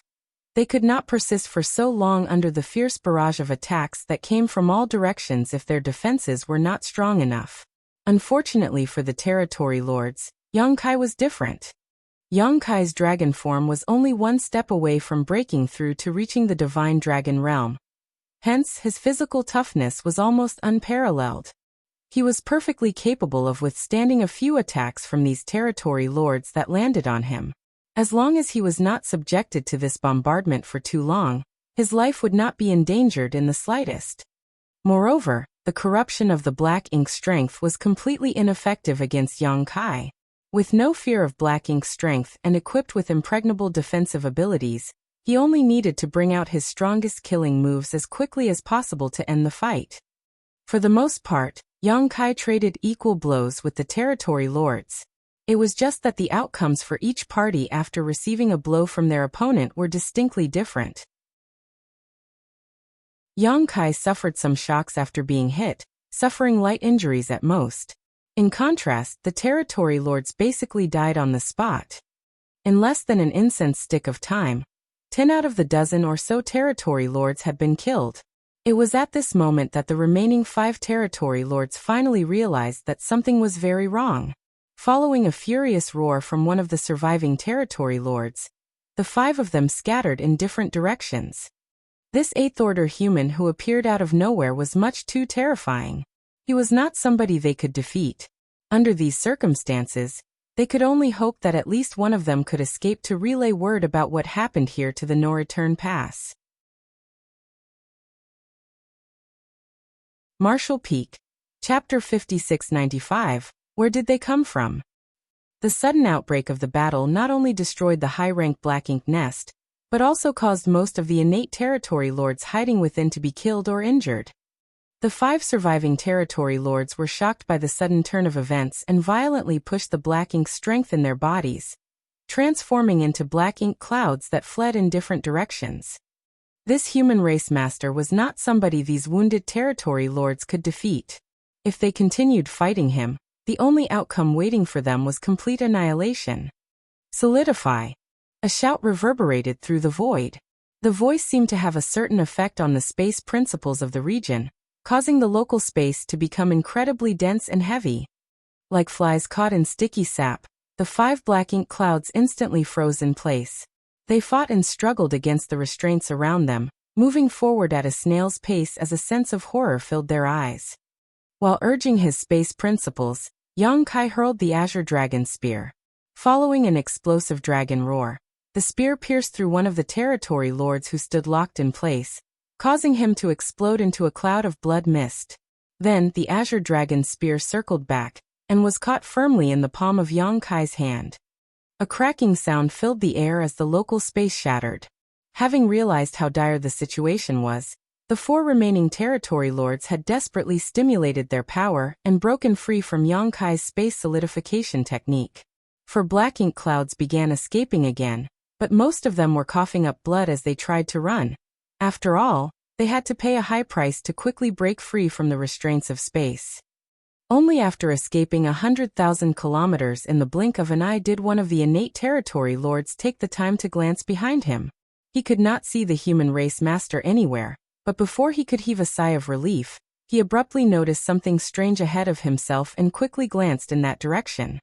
they could not persist for so long under the fierce barrage of attacks that came from all directions if their defenses were not strong enough. Unfortunately for the territory lords, Yang Kai was different. Yang Kai's dragon form was only one step away from breaking through to reaching the divine dragon realm. Hence, his physical toughness was almost unparalleled. He was perfectly capable of withstanding a few attacks from these territory lords that landed on him. As long as he was not subjected to this bombardment for too long, his life would not be endangered in the slightest. Moreover, the corruption of the black ink strength was completely ineffective against Yang Kai. With no fear of black ink strength and equipped with impregnable defensive abilities, he only needed to bring out his strongest killing moves as quickly as possible to end the fight. For the most part, Yang Kai traded equal blows with the territory lords. It was just that the outcomes for each party after receiving a blow from their opponent were distinctly different. Yang Kai suffered some shocks after being hit, suffering light injuries at most. In contrast, the territory lords basically died on the spot. In less than an incense stick of time, 10 out of the dozen or so territory lords had been killed. It was at this moment that the remaining 5 territory lords finally realized that something was very wrong. Following a furious roar from one of the surviving territory lords, the 5 of them scattered in different directions. This 8th order human who appeared out of nowhere was much too terrifying. He was not somebody they could defeat. Under these circumstances, they could only hope that at least one of them could escape to relay word about what happened here to the no-return pass. Marshall Peak. Chapter 5695. Where did they come from? The sudden outbreak of the battle not only destroyed the high-rank Black Ink nest, but also caused most of the innate territory lords hiding within to be killed or injured. The 5 surviving territory lords were shocked by the sudden turn of events and violently pushed the Black Ink strength in their bodies, transforming into Black Ink clouds that fled in different directions. This human race master was not somebody these wounded territory lords could defeat. If they continued fighting him, the only outcome waiting for them was complete annihilation. Solidify. A shout reverberated through the void. The voice seemed to have a certain effect on the space principles of the region, causing the local space to become incredibly dense and heavy. Like flies caught in sticky sap, the 5 black ink clouds instantly froze in place. They fought and struggled against the restraints around them, moving forward at a snail's pace as a sense of horror filled their eyes. While urging his space principles, Yang Kai hurled the Azure Dragon Spear. Following an explosive dragon roar, the spear pierced through one of the territory lords who stood locked in place, causing him to explode into a cloud of blood mist. Then, the Azure Dragon Spear circled back, and was caught firmly in the palm of Yang Kai's hand. A cracking sound filled the air as the local space shattered. Having realized how dire the situation was, the 4 remaining territory lords had desperately stimulated their power and broken free from Yang Kai's space solidification technique. For black ink clouds began escaping again, but most of them were coughing up blood as they tried to run. After all, they had to pay a high price to quickly break free from the restraints of space. Only after escaping 100,000 kilometers in the blink of an eye did one of the innate territory lords take the time to glance behind him. He could not see the human race master anywhere, but before he could heave a sigh of relief, he abruptly noticed something strange ahead of himself and quickly glanced in that direction.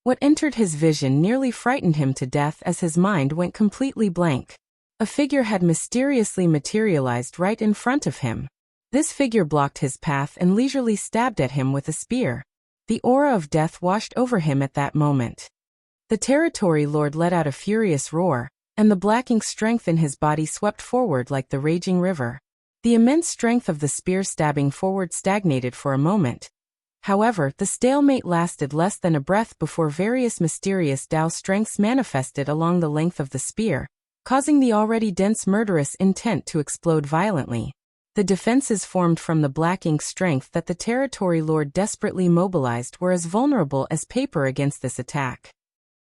What entered his vision nearly frightened him to death as his mind went completely blank. A figure had mysteriously materialized right in front of him. This figure blocked his path and leisurely stabbed at him with a spear. The aura of death washed over him at that moment. The territory lord let out a furious roar, and the black ink strength in his body swept forward like the raging river. The immense strength of the spear stabbing forward stagnated for a moment. However, the stalemate lasted less than a breath before various mysterious Dao strengths manifested along the length of the spear, causing the already dense murderous intent to explode violently. The defenses formed from the black ink strength that the territory lord desperately mobilized were as vulnerable as paper against this attack.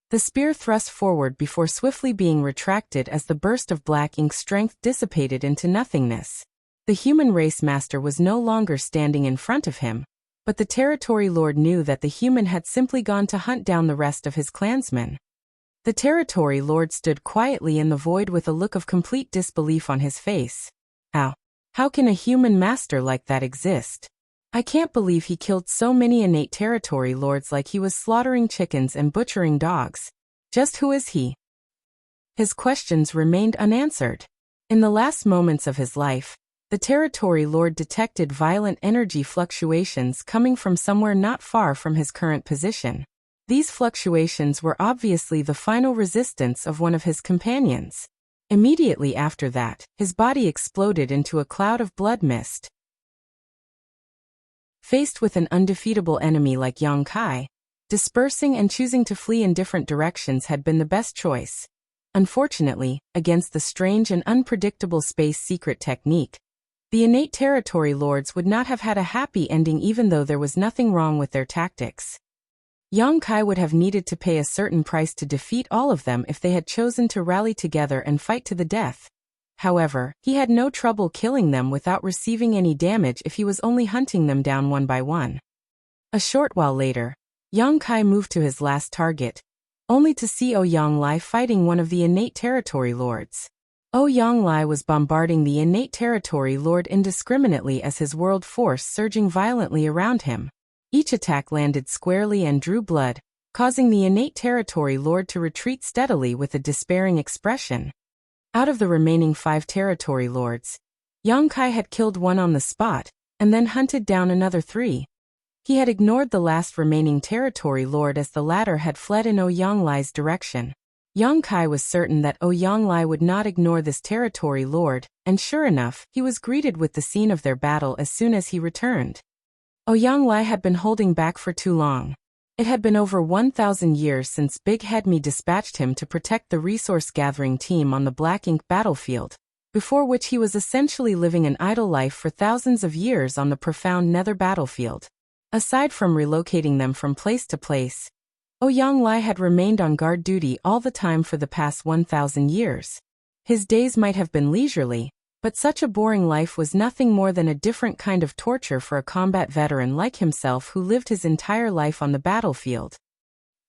The spear thrust forward before swiftly being retracted as the burst of black ink strength dissipated into nothingness. The human race master was no longer standing in front of him, but the territory lord knew that the human had simply gone to hunt down the rest of his clansmen. The territory lord stood quietly in the void with a look of complete disbelief on his face. How can a human master like that exist? I can't believe he killed so many innate territory lords like he was slaughtering chickens and butchering dogs. Just who is he? His questions remained unanswered. In the last moments of his life, the territory lord detected violent energy fluctuations coming from somewhere not far from his current position. These fluctuations were obviously the final resistance of one of his companions. Immediately after that, his body exploded into a cloud of blood mist. Faced with an undefeatable enemy like Yang Kai, dispersing and choosing to flee in different directions had been the best choice. Unfortunately, against the strange and unpredictable space secret technique, the innate territory lords would not have had a happy ending even though there was nothing wrong with their tactics. Yang Kai would have needed to pay a certain price to defeat all of them if they had chosen to rally together and fight to the death. However, he had no trouble killing them without receiving any damage if he was only hunting them down one by one. A short while later, Yang Kai moved to his last target, only to see Ouyang Lai fighting one of the innate territory lords. Ouyang Lai was bombarding the innate territory lord indiscriminately as his world force surging violently around him. Each attack landed squarely and drew blood, causing the innate territory lord to retreat steadily with a despairing expression. Out of the remaining 5 territory lords, Yang Kai had killed one on the spot, and then hunted down another 3. He had ignored the last remaining territory lord as the latter had fled in Ouyang Lai's direction. Yang Kai was certain that Ouyang Lai would not ignore this territory lord, and sure enough, he was greeted with the scene of their battle as soon as he returned. Ouyang Lai had been holding back for too long. It had been over 1,000 years since Big Head Me dispatched him to protect the resource-gathering team on the Black Ink battlefield, before which he was essentially living an idle life for thousands of years on the profound Nether battlefield. Aside from relocating them from place to place, Ouyang Lai had remained on guard duty all the time for the past 1,000 years. His days might have been leisurely, but such a boring life was nothing more than a different kind of torture for a combat veteran like himself who lived his entire life on the battlefield.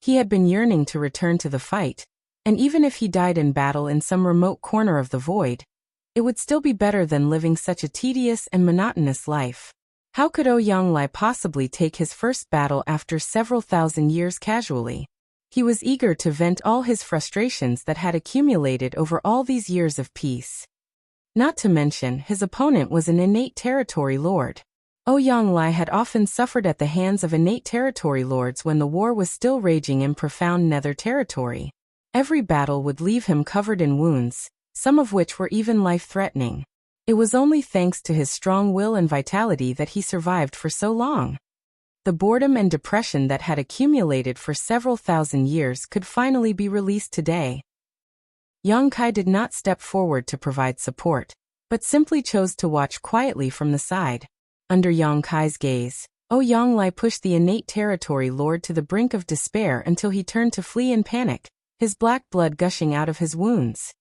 He had been yearning to return to the fight, and even if he died in battle in some remote corner of the void, it would still be better than living such a tedious and monotonous life. How could Ouyang Lai possibly take his first battle after several thousand years casually? He was eager to vent all his frustrations that had accumulated over all these years of peace. Not to mention, his opponent was an innate territory lord. Ouyang Lai had often suffered at the hands of innate territory lords when the war was still raging in profound Nether territory. Every battle would leave him covered in wounds, some of which were even life-threatening. It was only thanks to his strong will and vitality that he survived for so long. The boredom and depression that had accumulated for several thousand years could finally be released today. Yang Kai did not step forward to provide support, but simply chose to watch quietly from the side. Under Yang Kai's gaze, Ouyang Lai pushed the innate territory lord to the brink of despair until he turned to flee in panic, his black blood gushing out of his wounds.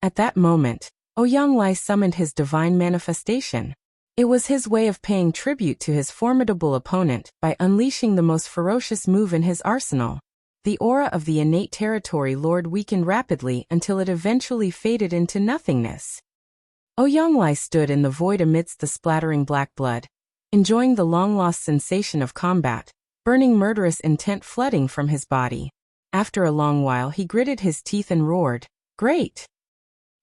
At that moment, Ouyang Lai summoned his divine manifestation. It was his way of paying tribute to his formidable opponent by unleashing the most ferocious move in his arsenal. The aura of the innate territory lord weakened rapidly until it eventually faded into nothingness. Ouyang Lai stood in the void amidst the splattering black blood, enjoying the long-lost sensation of combat, burning murderous intent flooding from his body. After a long while he gritted his teeth and roared, "Great!"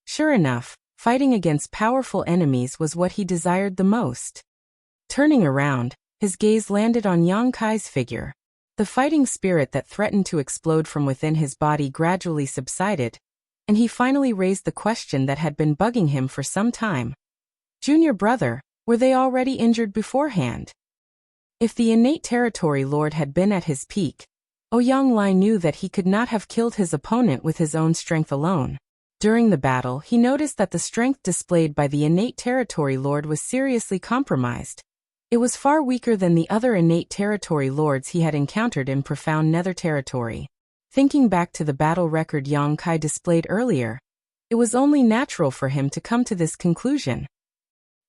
Sure enough, fighting against powerful enemies was what he desired the most. Turning around, his gaze landed on Yang Kai's figure. The fighting spirit that threatened to explode from within his body gradually subsided, and he finally raised the question that had been bugging him for some time. Junior brother, were they already injured beforehand? If the innate territory lord had been at his peak, Ouyang Lai knew that he could not have killed his opponent with his own strength alone. During the battle, he noticed that the strength displayed by the innate territory lord was seriously compromised. It was far weaker than the other innate territory lords he had encountered in profound nether territory. Thinking back to the battle record Yang Kai displayed earlier, it was only natural for him to come to this conclusion.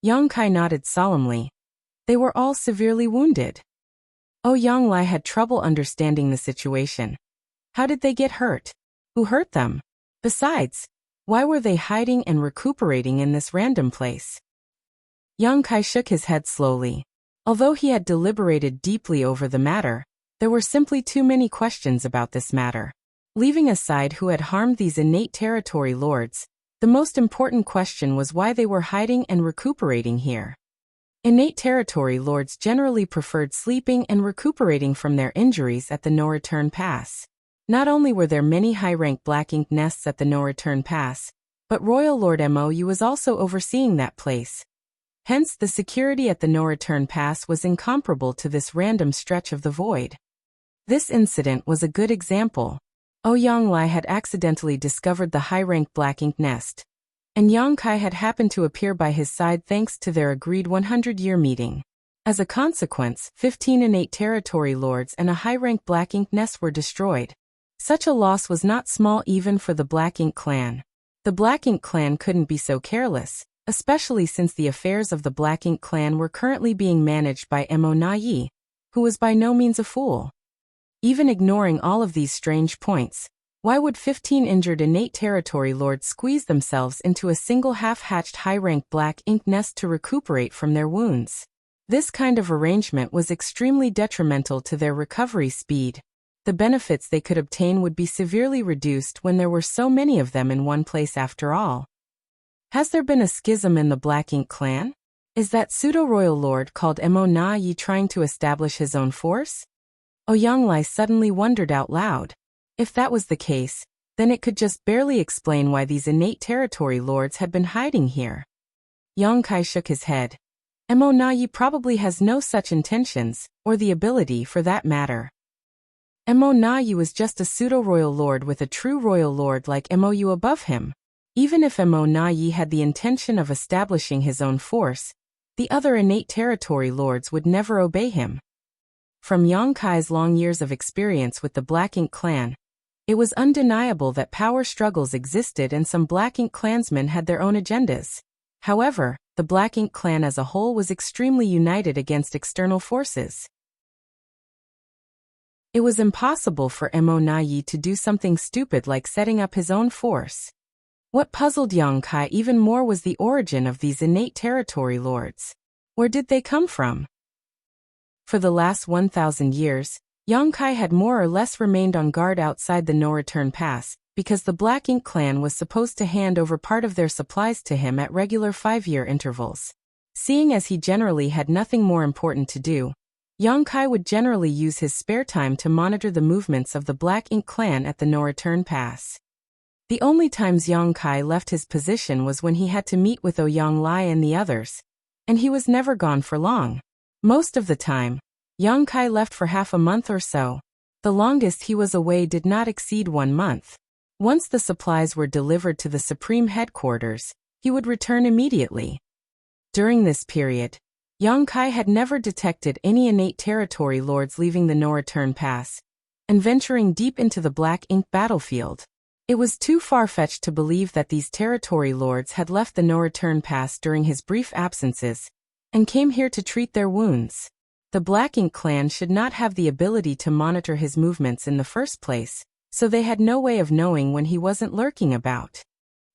Yang Kai nodded solemnly. They were all severely wounded. Ouyang Lai had trouble understanding the situation. How did they get hurt? Who hurt them? Besides, why were they hiding and recuperating in this random place? Yang Kai shook his head slowly. Although he had deliberated deeply over the matter, there were simply too many questions about this matter. Leaving aside who had harmed these innate territory lords, the most important question was why they were hiding and recuperating here. Innate territory lords generally preferred sleeping and recuperating from their injuries at the no-return pass. Not only were there many high-rank black ink nests at the no-return pass, but Royal Lord Mou was also overseeing that place. Hence, the security at the no-return pass was incomparable to this random stretch of the void. This incident was a good example. Ouyang Lai had accidentally discovered the high-rank black ink nest, and Yang Kai had happened to appear by his side thanks to their agreed 100-year meeting. As a consequence, 15 innate territory lords and a high-rank black ink nest were destroyed. Such a loss was not small even for the Black Ink clan. The Black Ink clan couldn't be so careless, especially since the affairs of the Black Ink clan were currently being managed by Mo Na Yi, who was by no means a fool. Even ignoring all of these strange points, why would 15 injured innate territory lords squeeze themselves into a single half-hatched high-rank black ink nest to recuperate from their wounds? This kind of arrangement was extremely detrimental to their recovery speed. The benefits they could obtain would be severely reduced when there were so many of them in one place after all. Has there been a schism in the Black Ink clan? Is that pseudo-royal lord called Mo Na Yi trying to establish his own force? Ouyang Lai suddenly wondered out loud. If that was the case, then it could just barely explain why these innate territory lords had been hiding here. Yang Kai shook his head. Mo Na Yi probably has no such intentions, or the ability for that matter. Mo Na Yi was just a pseudo-royal lord with a true royal lord like Mou above him. Even if Mo Na Yi had the intention of establishing his own force, the other innate territory lords would never obey him. From Yang Kai's long years of experience with the Black Ink clan, it was undeniable that power struggles existed and some Black Ink clansmen had their own agendas. However, the Black Ink clan as a whole was extremely united against external forces. It was impossible for Mo Na Yi to do something stupid like setting up his own force. What puzzled Yang Kai even more was the origin of these innate territory lords. Where did they come from? For the last 1,000 years, Yang Kai had more or less remained on guard outside the no-return pass, because the Black Ink clan was supposed to hand over part of their supplies to him at regular 5-year intervals. Seeing as he generally had nothing more important to do, Yang Kai would generally use his spare time to monitor the movements of the Black Ink clan at the no-return pass. The only times Yang Kai left his position was when he had to meet with Ouyang Lai and the others, and he was never gone for long. Most of the time, Yang Kai left for half a month or so. The longest he was away did not exceed 1 month. Once the supplies were delivered to the Supreme Headquarters, he would return immediately. During this period, Yang Kai had never detected any innate territory lords leaving the no-return pass and venturing deep into the Black Ink battlefield. It was too far-fetched to believe that these territory lords had left the no-return pass during his brief absences and came here to treat their wounds. The Black Ink clan should not have the ability to monitor his movements in the first place, so they had no way of knowing when he wasn't lurking about.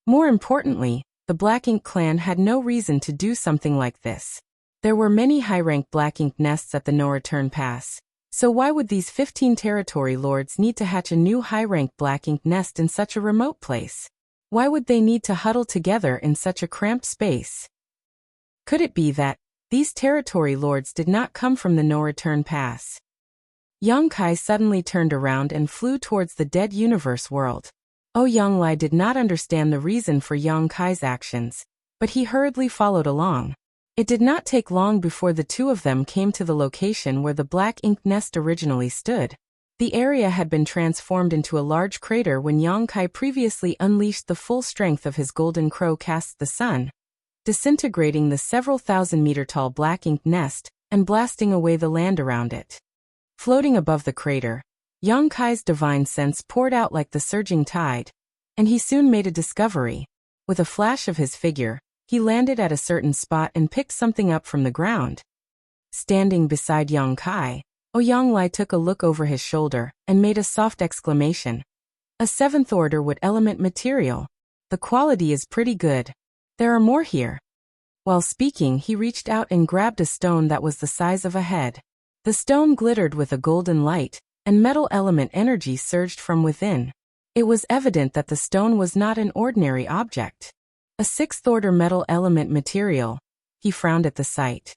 More importantly, the Black Ink clan had no reason to do something like this. There were many high-rank Black Ink nests at the no-return pass, so why would these 15 territory lords need to hatch a new high-rank Black Ink nest in such a remote place? Why would they need to huddle together in such a cramped space? Could it be that these territory lords did not come from the no-return pass? Yang Kai suddenly turned around and flew towards the dead universe world. Ouyang Lai did not understand the reason for Yang Kai's actions, but he hurriedly followed along. It did not take long before the two of them came to the location where the Black Ink nest originally stood. The area had been transformed into a large crater when Yang Kai previously unleashed the full strength of his golden crow cast the sun, disintegrating the several thousand-meter-tall black ink nest and blasting away the land around it. Floating above the crater, Yang Kai's divine sense poured out like the surging tide, and he soon made a discovery. With a flash of his figure, he landed at a certain spot and picked something up from the ground. Standing beside Yang Kai, Ouyang Lai took a look over his shoulder and made a soft exclamation. A 7th order wood element material. The quality is pretty good. There are more here. While speaking, he reached out and grabbed a stone that was the size of a head. The stone glittered with a golden light, and metal element energy surged from within. It was evident that the stone was not an ordinary object. A 6th order metal element material. He frowned at the sight.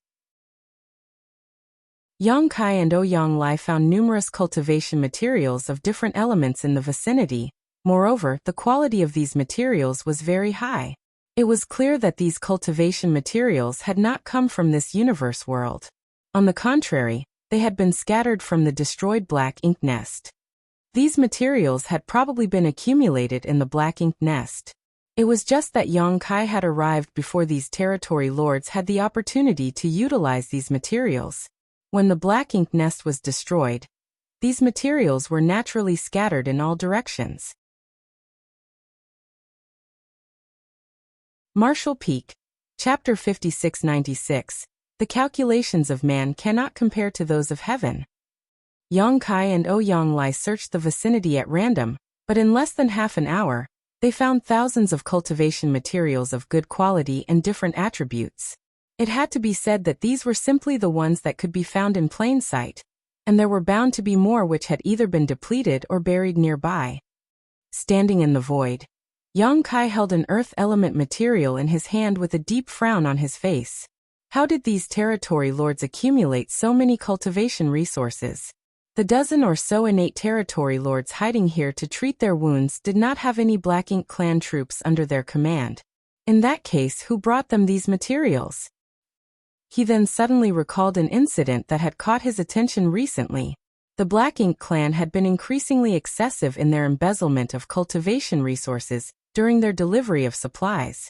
Yang Kai and Ouyang Lai found numerous cultivation materials of different elements in the vicinity. Moreover, the quality of these materials was very high. It was clear that these cultivation materials had not come from this universe world. On the contrary, they had been scattered from the destroyed black ink nest. These materials had probably been accumulated in the black ink nest. It was just that Yang Kai had arrived before these territory lords had the opportunity to utilize these materials. When the black ink nest was destroyed, these materials were naturally scattered in all directions. Martial Peak, Chapter 5696. The calculations of man cannot compare to those of heaven. Yang Kai and Ouyang Lai searched the vicinity at random, but in less than half an hour, they found thousands of cultivation materials of good quality and different attributes. It had to be said that these were simply the ones that could be found in plain sight, and there were bound to be more which had either been depleted or buried nearby. Standing in the void, Yang Kai held an earth element material in his hand with a deep frown on his face. How did these territory lords accumulate so many cultivation resources? The dozen or so innate territory lords hiding here to treat their wounds did not have any Black Ink clan troops under their command. In that case, who brought them these materials? He then suddenly recalled an incident that had caught his attention recently. The Black Ink clan had been increasingly excessive in their embezzlement of cultivation resources during their delivery of supplies.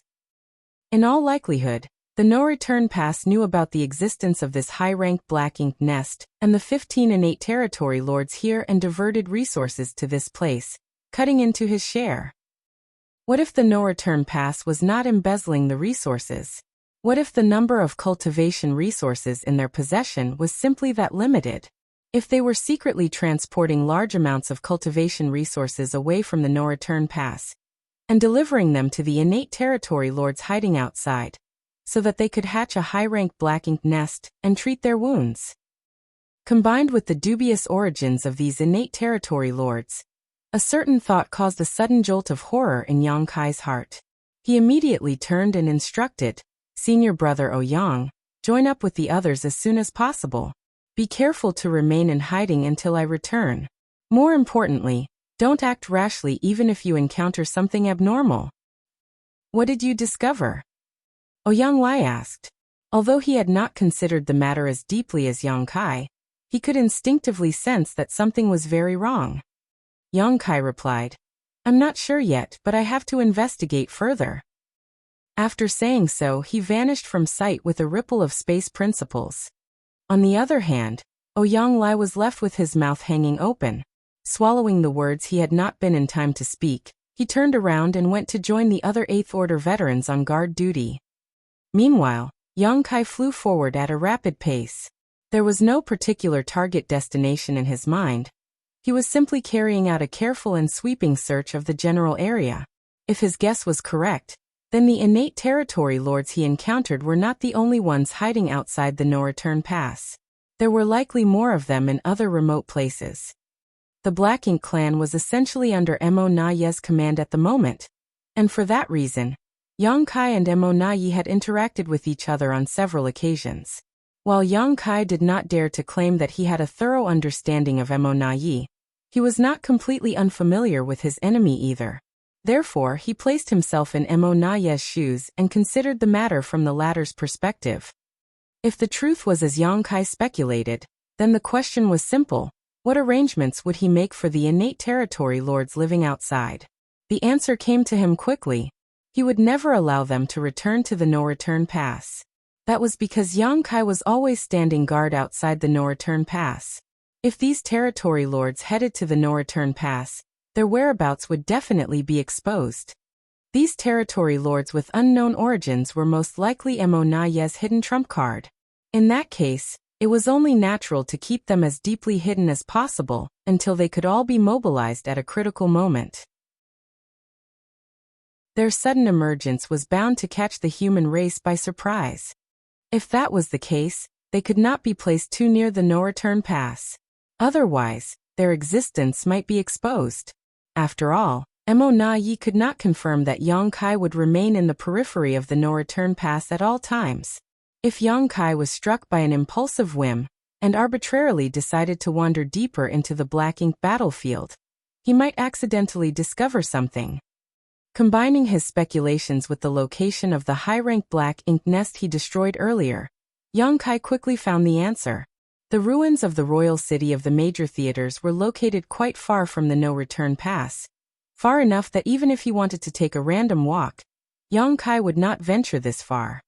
In all likelihood, the No-Return Pass knew about the existence of this high-rank Black Ink nest and the 15 innate territory lords here and diverted resources to this place, cutting into his share. What if the No-Return Pass was not embezzling the resources? What if the number of cultivation resources in their possession was simply that limited? If they were secretly transporting large amounts of cultivation resources away from the No-Return Pass and delivering them to the innate territory lords hiding outside, so that they could hatch a high-rank Black Ink nest and treat their wounds. Combined with the dubious origins of these innate territory lords, a certain thought caused a sudden jolt of horror in Yang Kai's heart. He immediately turned and instructed, "Senior brother Ouyang, join up with the others as soon as possible. Be careful to remain in hiding until I return. More importantly, don't act rashly even if you encounter something abnormal." "What did you discover?" Ouyang Lai asked. Although he had not considered the matter as deeply as Yang Kai, he could instinctively sense that something was very wrong. Yang Kai replied, "I'm not sure yet, but I have to investigate further." After saying so, he vanished from sight with a ripple of space principles. On the other hand, Ouyang Lai was left with his mouth hanging open. Swallowing the words he had not been in time to speak, he turned around and went to join the other 8th Order veterans on guard duty. Meanwhile, Yang Kai flew forward at a rapid pace. There was no particular target destination in his mind. He was simply carrying out a careful and sweeping search of the general area. If his guess was correct, then the innate territory lords he encountered were not the only ones hiding outside the No-Return Pass. There were likely more of them in other remote places. The Black Ink clan was essentially under Mo Na-Ye's command at the moment, and for that reason, Yang Kai and Mo Na-Ye had interacted with each other on several occasions. While Yang Kai did not dare to claim that he had a thorough understanding of Mo Na-Ye, he was not completely unfamiliar with his enemy either. Therefore, he placed himself in Mo Na-Ye's shoes and considered the matter from the latter's perspective. If the truth was as Yang Kai speculated, then the question was simple: What arrangements would he make for the innate territory lords living outside? The answer came to him quickly. He would never allow them to return to the no-return pass. That was because Yang Kai was always standing guard outside the no-return pass. If these territory lords headed to the no-return pass, their whereabouts would definitely be exposed. These territory lords with unknown origins were most likely Mo Na Ye's hidden trump card. In that case, it was only natural to keep them as deeply hidden as possible until they could all be mobilized at a critical moment. Their sudden emergence was bound to catch the human race by surprise. If that was the case, they could not be placed too near the no-return pass. Otherwise, their existence might be exposed. After all, Mo Na Ye could not confirm that Yang Kai would remain in the periphery of the no-return pass at all times. If Yang Kai was struck by an impulsive whim and arbitrarily decided to wander deeper into the black ink battlefield, he might accidentally discover something. Combining his speculations with the location of the high-rank black ink nest he destroyed earlier, Yang Kai quickly found the answer. The ruins of the royal city of the major theaters were located quite far from the no-return pass, far enough that even if he wanted to take a random walk, Yang Kai would not venture this far.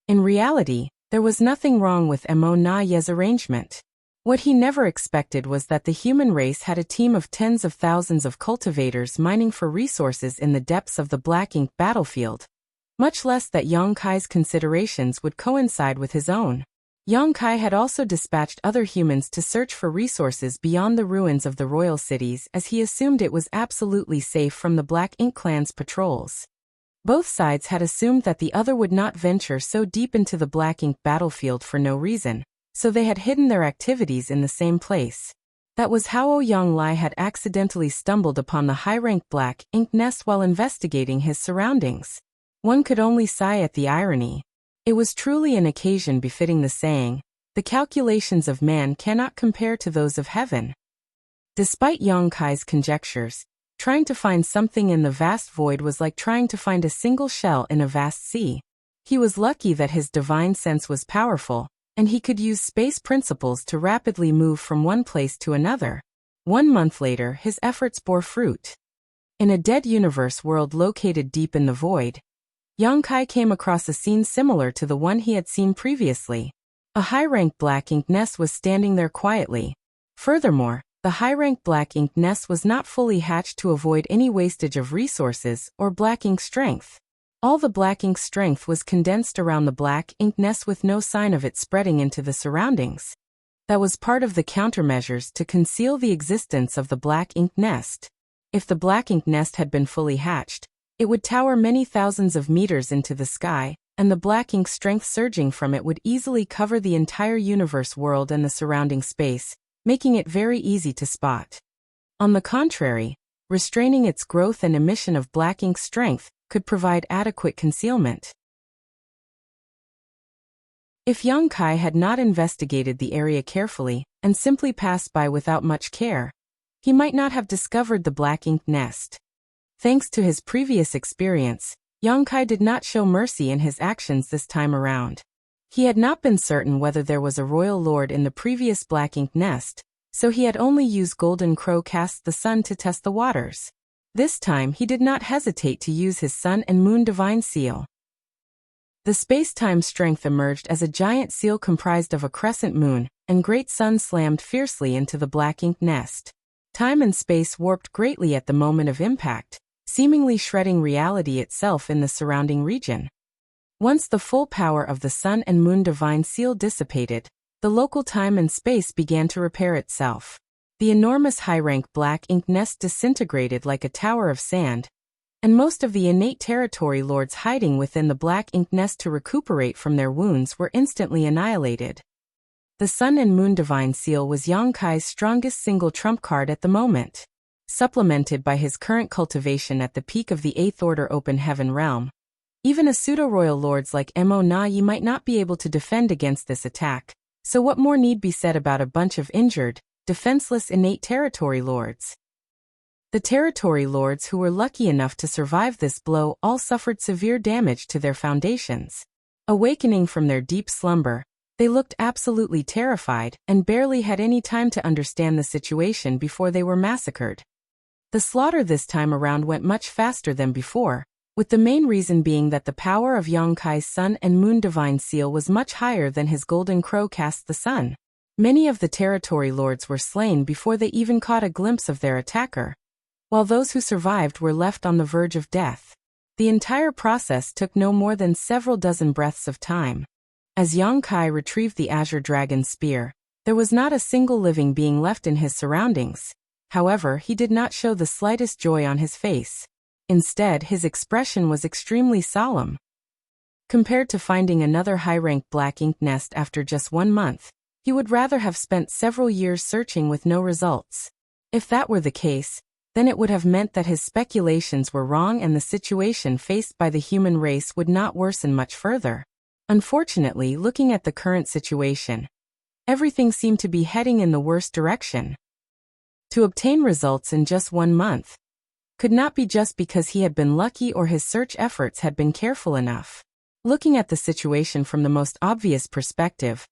In reality, there was nothing wrong with Mo Na Ye's arrangement. What he never expected was that the human race had a team of tens of thousands of cultivators mining for resources in the depths of the black ink battlefield, much less that Yang Kai's considerations would coincide with his own. Yang Kai had also dispatched other humans to search for resources beyond the ruins of the royal cities as he assumed it was absolutely safe from the Black Ink clan's patrols. Both sides had assumed that the other would not venture so deep into the Black Ink battlefield for no reason, so they had hidden their activities in the same place. That was how Ouyang Lai had accidentally stumbled upon the high-rank Black Ink nest while investigating his surroundings. One could only sigh at the irony. It was truly an occasion befitting the saying, "The calculations of man cannot compare to those of heaven." Despite Yang Kai's conjectures, trying to find something in the vast void was like trying to find a single shell in a vast sea. He was lucky that his divine sense was powerful, and he could use space principles to rapidly move from one place to another. 1 month later, his efforts bore fruit. In a dead universe world located deep in the void, Yang Kai came across a scene similar to the one he had seen previously. A high-rank Black Ink nest was standing there quietly. Furthermore, the high-rank Black Ink nest was not fully hatched to avoid any wastage of resources or Black Ink strength. All the Black Ink strength was condensed around the Black Ink nest with no sign of it spreading into the surroundings. That was part of the countermeasures to conceal the existence of the Black Ink nest. If the Black Ink nest had been fully hatched, it would tower many thousands of meters into the sky, and the Black Ink strength surging from it would easily cover the entire universe world and the surrounding space, making it very easy to spot. On the contrary, restraining its growth and emission of Black Ink strength could provide adequate concealment. If Yang Kai had not investigated the area carefully and simply passed by without much care, he might not have discovered the Black Ink nest. Thanks to his previous experience, Yang Kai did not show mercy in his actions this time around. He had not been certain whether there was a royal lord in the previous Black Ink nest, so he had only used Golden Crow cast the sun to test the waters. This time he did not hesitate to use his Sun and Moon Divine Seal. The space-time strength emerged as a giant seal comprised of a crescent moon and great sun slammed fiercely into the Black Ink nest. Time and space warped greatly at the moment of impact, seemingly shredding reality itself in the surrounding region. Once the full power of the Sun and Moon Divine Seal dissipated, the local time and space began to repair itself. The enormous high-rank Black Ink nest disintegrated like a tower of sand, and most of the innate territory lords hiding within the Black Ink nest to recuperate from their wounds were instantly annihilated. The Sun and Moon Divine Seal was Yang Kai's strongest single trump card at the moment. Supplemented by his current cultivation at the peak of the 8th Order Open Heaven realm, even a pseudo-royal lords like Mo Na Ye might not be able to defend against this attack, so what more need be said about a bunch of injured, defenseless innate territory lords? The territory lords who were lucky enough to survive this blow all suffered severe damage to their foundations. Awakening from their deep slumber, They looked absolutely terrified and barely had any time to understand the situation before they were massacred. The slaughter this time around went much faster than before, with the main reason being that the power of Yang Kai's sun and moon divine seal was much higher than his golden crow cast the sun. Many of the territory lords were slain before they even caught a glimpse of their attacker, while those who survived were left on the verge of death. The entire process took no more than several dozen breaths of time. As Yang Kai retrieved the azure dragon spear, there was not a single living being left in his surroundings. However, he did not show the slightest joy on his face. Instead, his expression was extremely solemn. Compared to finding another high-rank black ink nest after just 1 month, he would rather have spent several years searching with no results. If that were the case, then it would have meant that his speculations were wrong and the situation faced by the human race would not worsen much further. Unfortunately, looking at the current situation, everything seemed to be heading in the worst direction. To obtain results in just 1 month could not be just because he had been lucky or his search efforts had been careful enough. Looking at the situation from the most obvious perspective,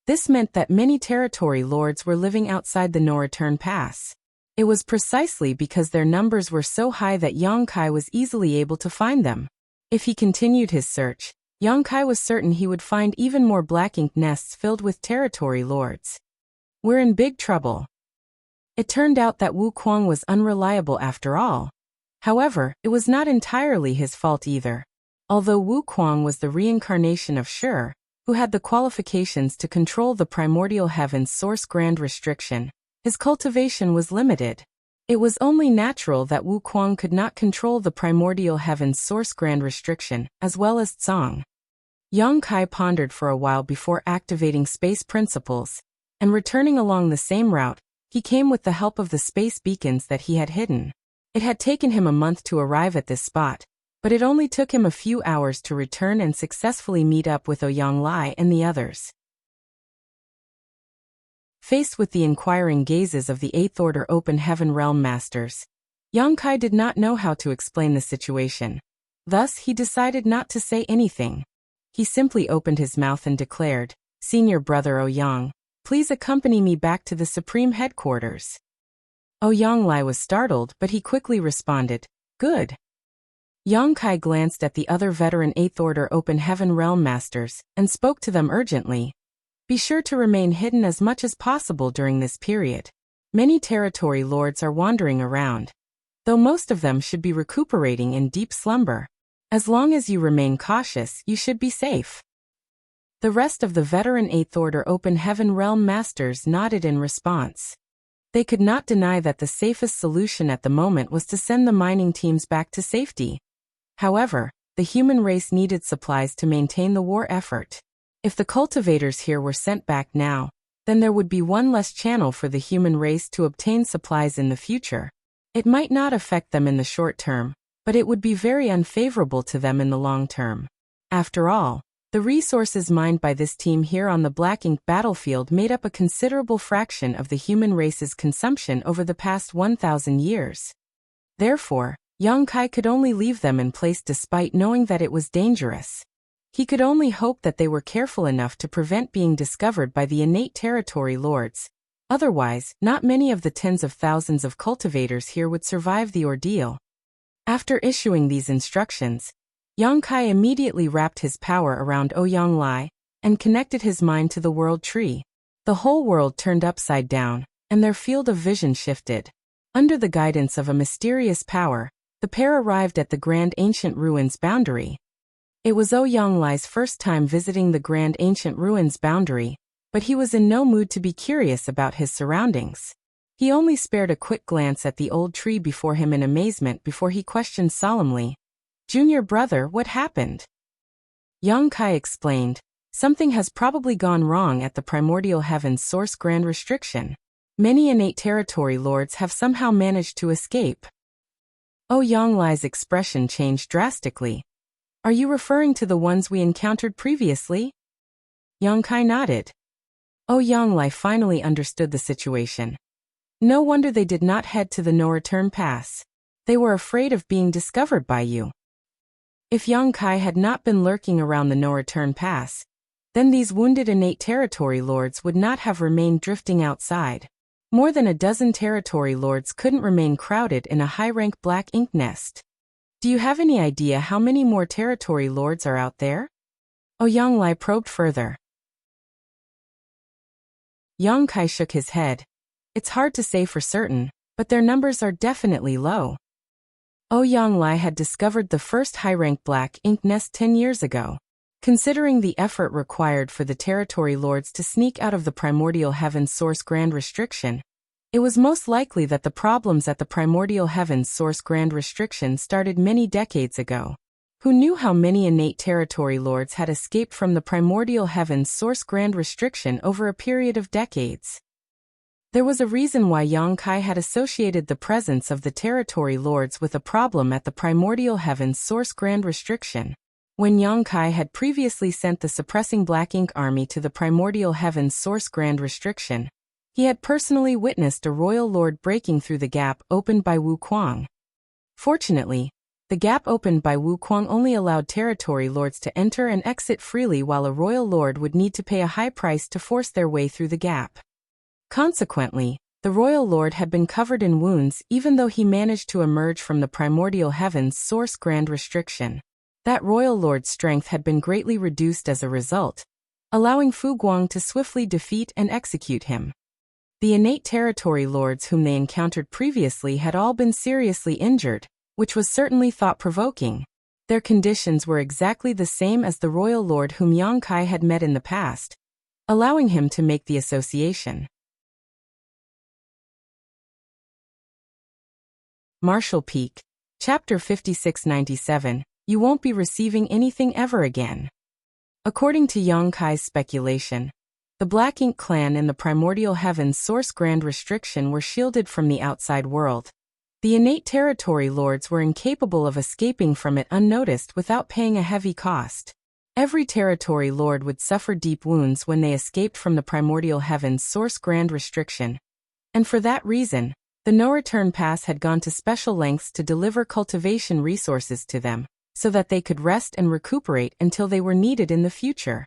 this meant that many territory lords were living outside the no-return pass. It was precisely because their numbers were so high that Yang Kai was easily able to find them. If he continued his search, Yang Kai was certain he would find even more black ink nests filled with territory lords. We're in big trouble. It turned out that Wu Kuang was unreliable after all. However, it was not entirely his fault either. Although Wu Kuang was the reincarnation of Shi, who had the qualifications to control the primordial heaven's source grand restriction, his cultivation was limited. It was only natural that Wu Kuang could not control the primordial heaven's source grand restriction, as well as Zong. Yang Kai pondered for a while before activating space principles, and returning along the same route, he came with the help of the space beacons that he had hidden. It had taken him a month to arrive at this spot, but it only took him a few hours to return and successfully meet up with Ouyang Lai and the others. Faced with the inquiring gazes of the Eighth Order Open Heaven Realm Masters, Yang Kai did not know how to explain the situation. Thus, he decided not to say anything. He simply opened his mouth and declared, "Senior Brother Ouyang, please accompany me back to the Supreme Headquarters." Ouyang Lai was startled, but he quickly responded, "Good." Yang Kai glanced at the other veteran Eighth Order Open Heaven Realm Masters and spoke to them urgently. Be sure to remain hidden as much as possible during this period. Many territory lords are wandering around, though most of them should be recuperating in deep slumber. As long as you remain cautious, you should be safe. The rest of the veteran Eighth Order Open Heaven Realm Masters nodded in response. They could not deny that the safest solution at the moment was to send the mining teams back to safety. However, the human race needed supplies to maintain the war effort. If the cultivators here were sent back now, then there would be one less channel for the human race to obtain supplies in the future. It might not affect them in the short term, but it would be very unfavorable to them in the long term. After all, the resources mined by this team here on the Black Ink battlefield made up a considerable fraction of the human race's consumption over the past 1,000 years. Therefore, Yang Kai could only leave them in place despite knowing that it was dangerous. He could only hope that they were careful enough to prevent being discovered by the innate territory lords. Otherwise, not many of the tens of thousands of cultivators here would survive the ordeal. After issuing these instructions, Yang Kai immediately wrapped his power around Ouyang Lai and connected his mind to the world tree. The whole world turned upside down, and their field of vision shifted. Under the guidance of a mysterious power, the pair arrived at the Grand Ancient Ruins boundary. It was Ouyang Lai's first time visiting the Grand Ancient Ruins boundary, but he was in no mood to be curious about his surroundings. He only spared a quick glance at the old tree before him in amazement before he questioned solemnly, "Junior brother, what happened?" Yang Kai explained, "Something has probably gone wrong at the primordial heaven's source grand restriction. Many innate territory lords have somehow managed to escape." Ouyang Lai's expression changed drastically. "Are you referring to the ones we encountered previously?" Yang Kai nodded. Ouyang Lai finally understood the situation. No wonder they did not head to the no-return pass. They were afraid of being discovered by you. If Yang Kai had not been lurking around the no-return pass, then these wounded innate territory lords would not have remained drifting outside. More than a dozen territory lords couldn't remain crowded in a high-rank black ink nest. Do you have any idea how many more territory lords are out there? Ouyang Lai probed further. Yang Kai shook his head. It's hard to say for certain, but their numbers are definitely low. Ouyang Lai had discovered the first high-rank black ink nest 10 years ago. Considering the effort required for the territory lords to sneak out of the primordial heaven's source grand restriction, it was most likely that the problems at the primordial heaven's source grand restriction started many decades ago. Who knew how many innate territory lords had escaped from the primordial heaven's source grand restriction over a period of decades? There was a reason why Yang Kai had associated the presence of the territory lords with a problem at the primordial heaven's source grand restriction. When Yang Kai had previously sent the suppressing Black Ink army to the primordial heaven's source grand restriction, he had personally witnessed a royal lord breaking through the gap opened by Wu Kuang. Fortunately, the gap opened by Wu Kuang only allowed territory lords to enter and exit freely, while a royal lord would need to pay a high price to force their way through the gap. Consequently, the royal lord had been covered in wounds even though he managed to emerge from the primordial heaven's source grand restriction. That royal lord's strength had been greatly reduced as a result, allowing Fu Guang to swiftly defeat and execute him. The innate territory lords whom they encountered previously had all been seriously injured, which was certainly thought-provoking. Their conditions were exactly the same as the royal lord whom Yang Kai had met in the past, allowing him to make the association. Martial Peak. Chapter 5697. You won't be receiving anything ever again. According to Yang Kai's speculation, the Black Ink clan and the primordial heaven's source grand restriction were shielded from the outside world. The innate territory lords were incapable of escaping from it unnoticed without paying a heavy cost. Every territory lord would suffer deep wounds when they escaped from the primordial heaven's source grand restriction. And for that reason, the no-return pass had gone to special lengths to deliver cultivation resources to them, so that they could rest and recuperate until they were needed in the future.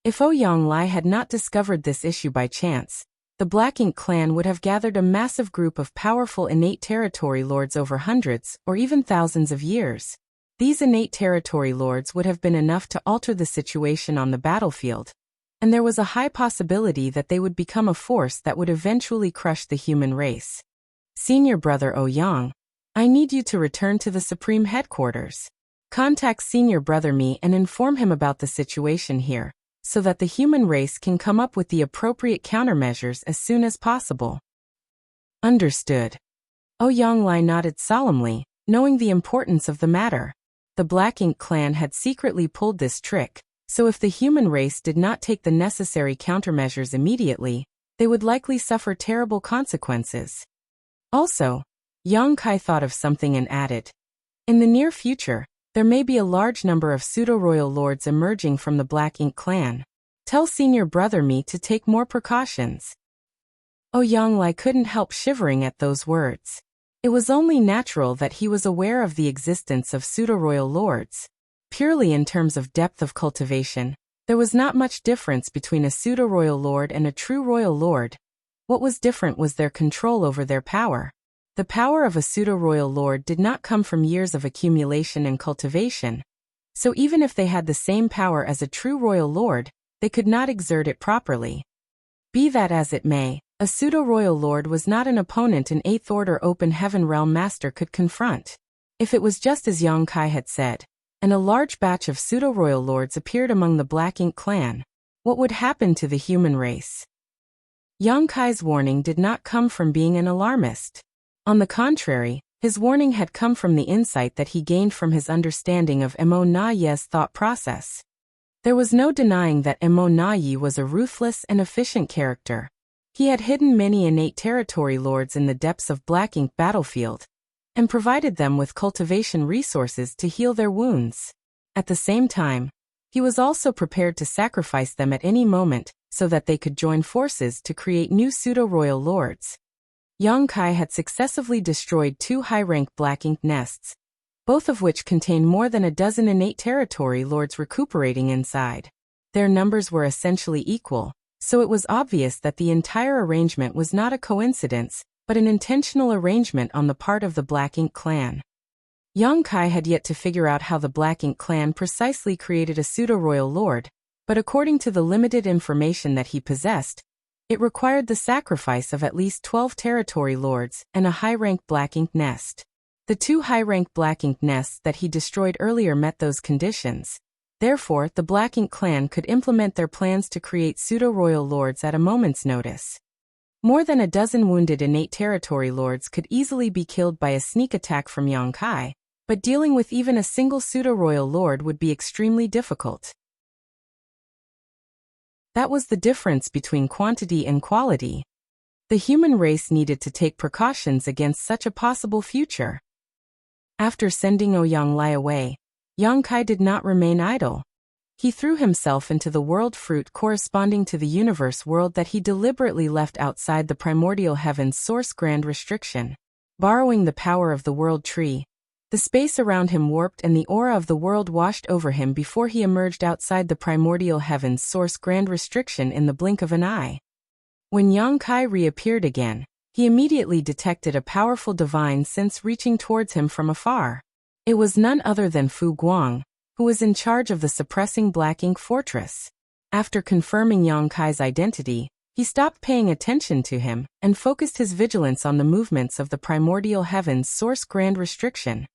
If Ouyang Lai had not discovered this issue by chance, the Black Ink clan would have gathered a massive group of powerful innate territory lords over hundreds or even thousands of years. These innate territory lords would have been enough to alter the situation on the battlefield, and there was a high possibility that they would become a force that would eventually crush the human race. Senior Brother Ouyang, I need you to return to the Supreme Headquarters. Contact Senior Brother Me and inform him about the situation here, so that the human race can come up with the appropriate countermeasures as soon as possible. Understood. Ouyang Lai nodded solemnly, knowing the importance of the matter. The Black Ink clan had secretly pulled this trick, so if the human race did not take the necessary countermeasures immediately, they would likely suffer terrible consequences. Also, Yang Kai thought of something and added, in the near future, there may be a large number of pseudo-royal lords emerging from the Black Ink clan. Tell Senior Brother Me to take more precautions. Ouyang Lai couldn't help shivering at those words. It was only natural that he was aware of the existence of pseudo-royal lords. Purely in terms of depth of cultivation, there was not much difference between a pseudo-royal lord and a true royal lord. What was different was their control over their power. The power of a pseudo-royal lord did not come from years of accumulation and cultivation, so even if they had the same power as a true royal lord, they could not exert it properly. Be that as it may, a pseudo-royal lord was not an opponent an Eighth Order Open Heaven Realm Master could confront. If it was just as Yang Kai had said, and a large batch of pseudo-royal lords appeared among the Black Ink clan, what would happen to the human race? Yang Kai's warning did not come from being an alarmist. On the contrary, his warning had come from the insight that he gained from his understanding of Mo Na Ye's thought process. There was no denying that Mo Na Ye was a ruthless and efficient character. He had hidden many innate territory lords in the depths of Black Ink battlefield, and provided them with cultivation resources to heal their wounds. At the same time, he was also prepared to sacrifice them at any moment, so that they could join forces to create new pseudo-royal lords. Yang Kai had successively destroyed 2 high-rank Black Ink nests, both of which contained more than a dozen innate territory lords recuperating inside. Their numbers were essentially equal, so it was obvious that the entire arrangement was not a coincidence, but an intentional arrangement on the part of the Black Ink clan. Yang Kai had yet to figure out how the Black Ink clan precisely created a pseudo-royal lord, but according to the limited information that he possessed, it required the sacrifice of at least 12 territory lords and a high-rank Black Ink nest. The 2 high-rank Black Ink nests that he destroyed earlier met those conditions. Therefore, the Black Ink clan could implement their plans to create pseudo-royal lords at a moment's notice. More than a dozen wounded innate territory lords could easily be killed by a sneak attack from Yang Kai, but dealing with even a single pseudo-royal lord would be extremely difficult. That was the difference between quantity and quality. The human race needed to take precautions against such a possible future. After sending Ouyang Lai away, Yang Kai did not remain idle. He threw himself into the world fruit corresponding to the universe world that he deliberately left outside the primordial heaven's source grand restriction. Borrowing the power of the world tree, the space around him warped and the aura of the world washed over him before he emerged outside the primordial heaven's source grand restriction in the blink of an eye. When Yang Kai reappeared again, he immediately detected a powerful divine sense reaching towards him from afar. It was none other than Fu Guang, who was in charge of the suppressing Black Ink fortress. After confirming Yang Kai's identity, he stopped paying attention to him and focused his vigilance on the movements of the primordial heaven's source grand restriction.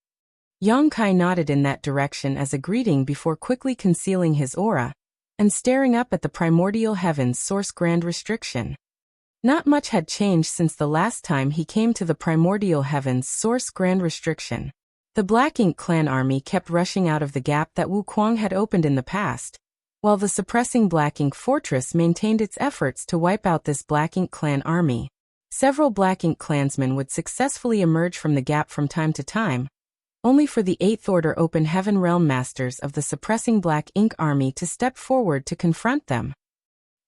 Yang Kai nodded in that direction as a greeting before quickly concealing his aura and staring up at the primordial heaven's source grand restriction. Not much had changed since the last time he came to the primordial heaven's source grand restriction. The Black Ink clan army kept rushing out of the gap that Wuquang had opened in the past, while the suppressing Black Ink fortress maintained its efforts to wipe out this Black Ink clan army. Several Black Ink clansmen would successfully emerge from the gap from time to time, only for the 8th Order Open Heaven Realm Masters of the suppressing Black Ink army to step forward to confront them.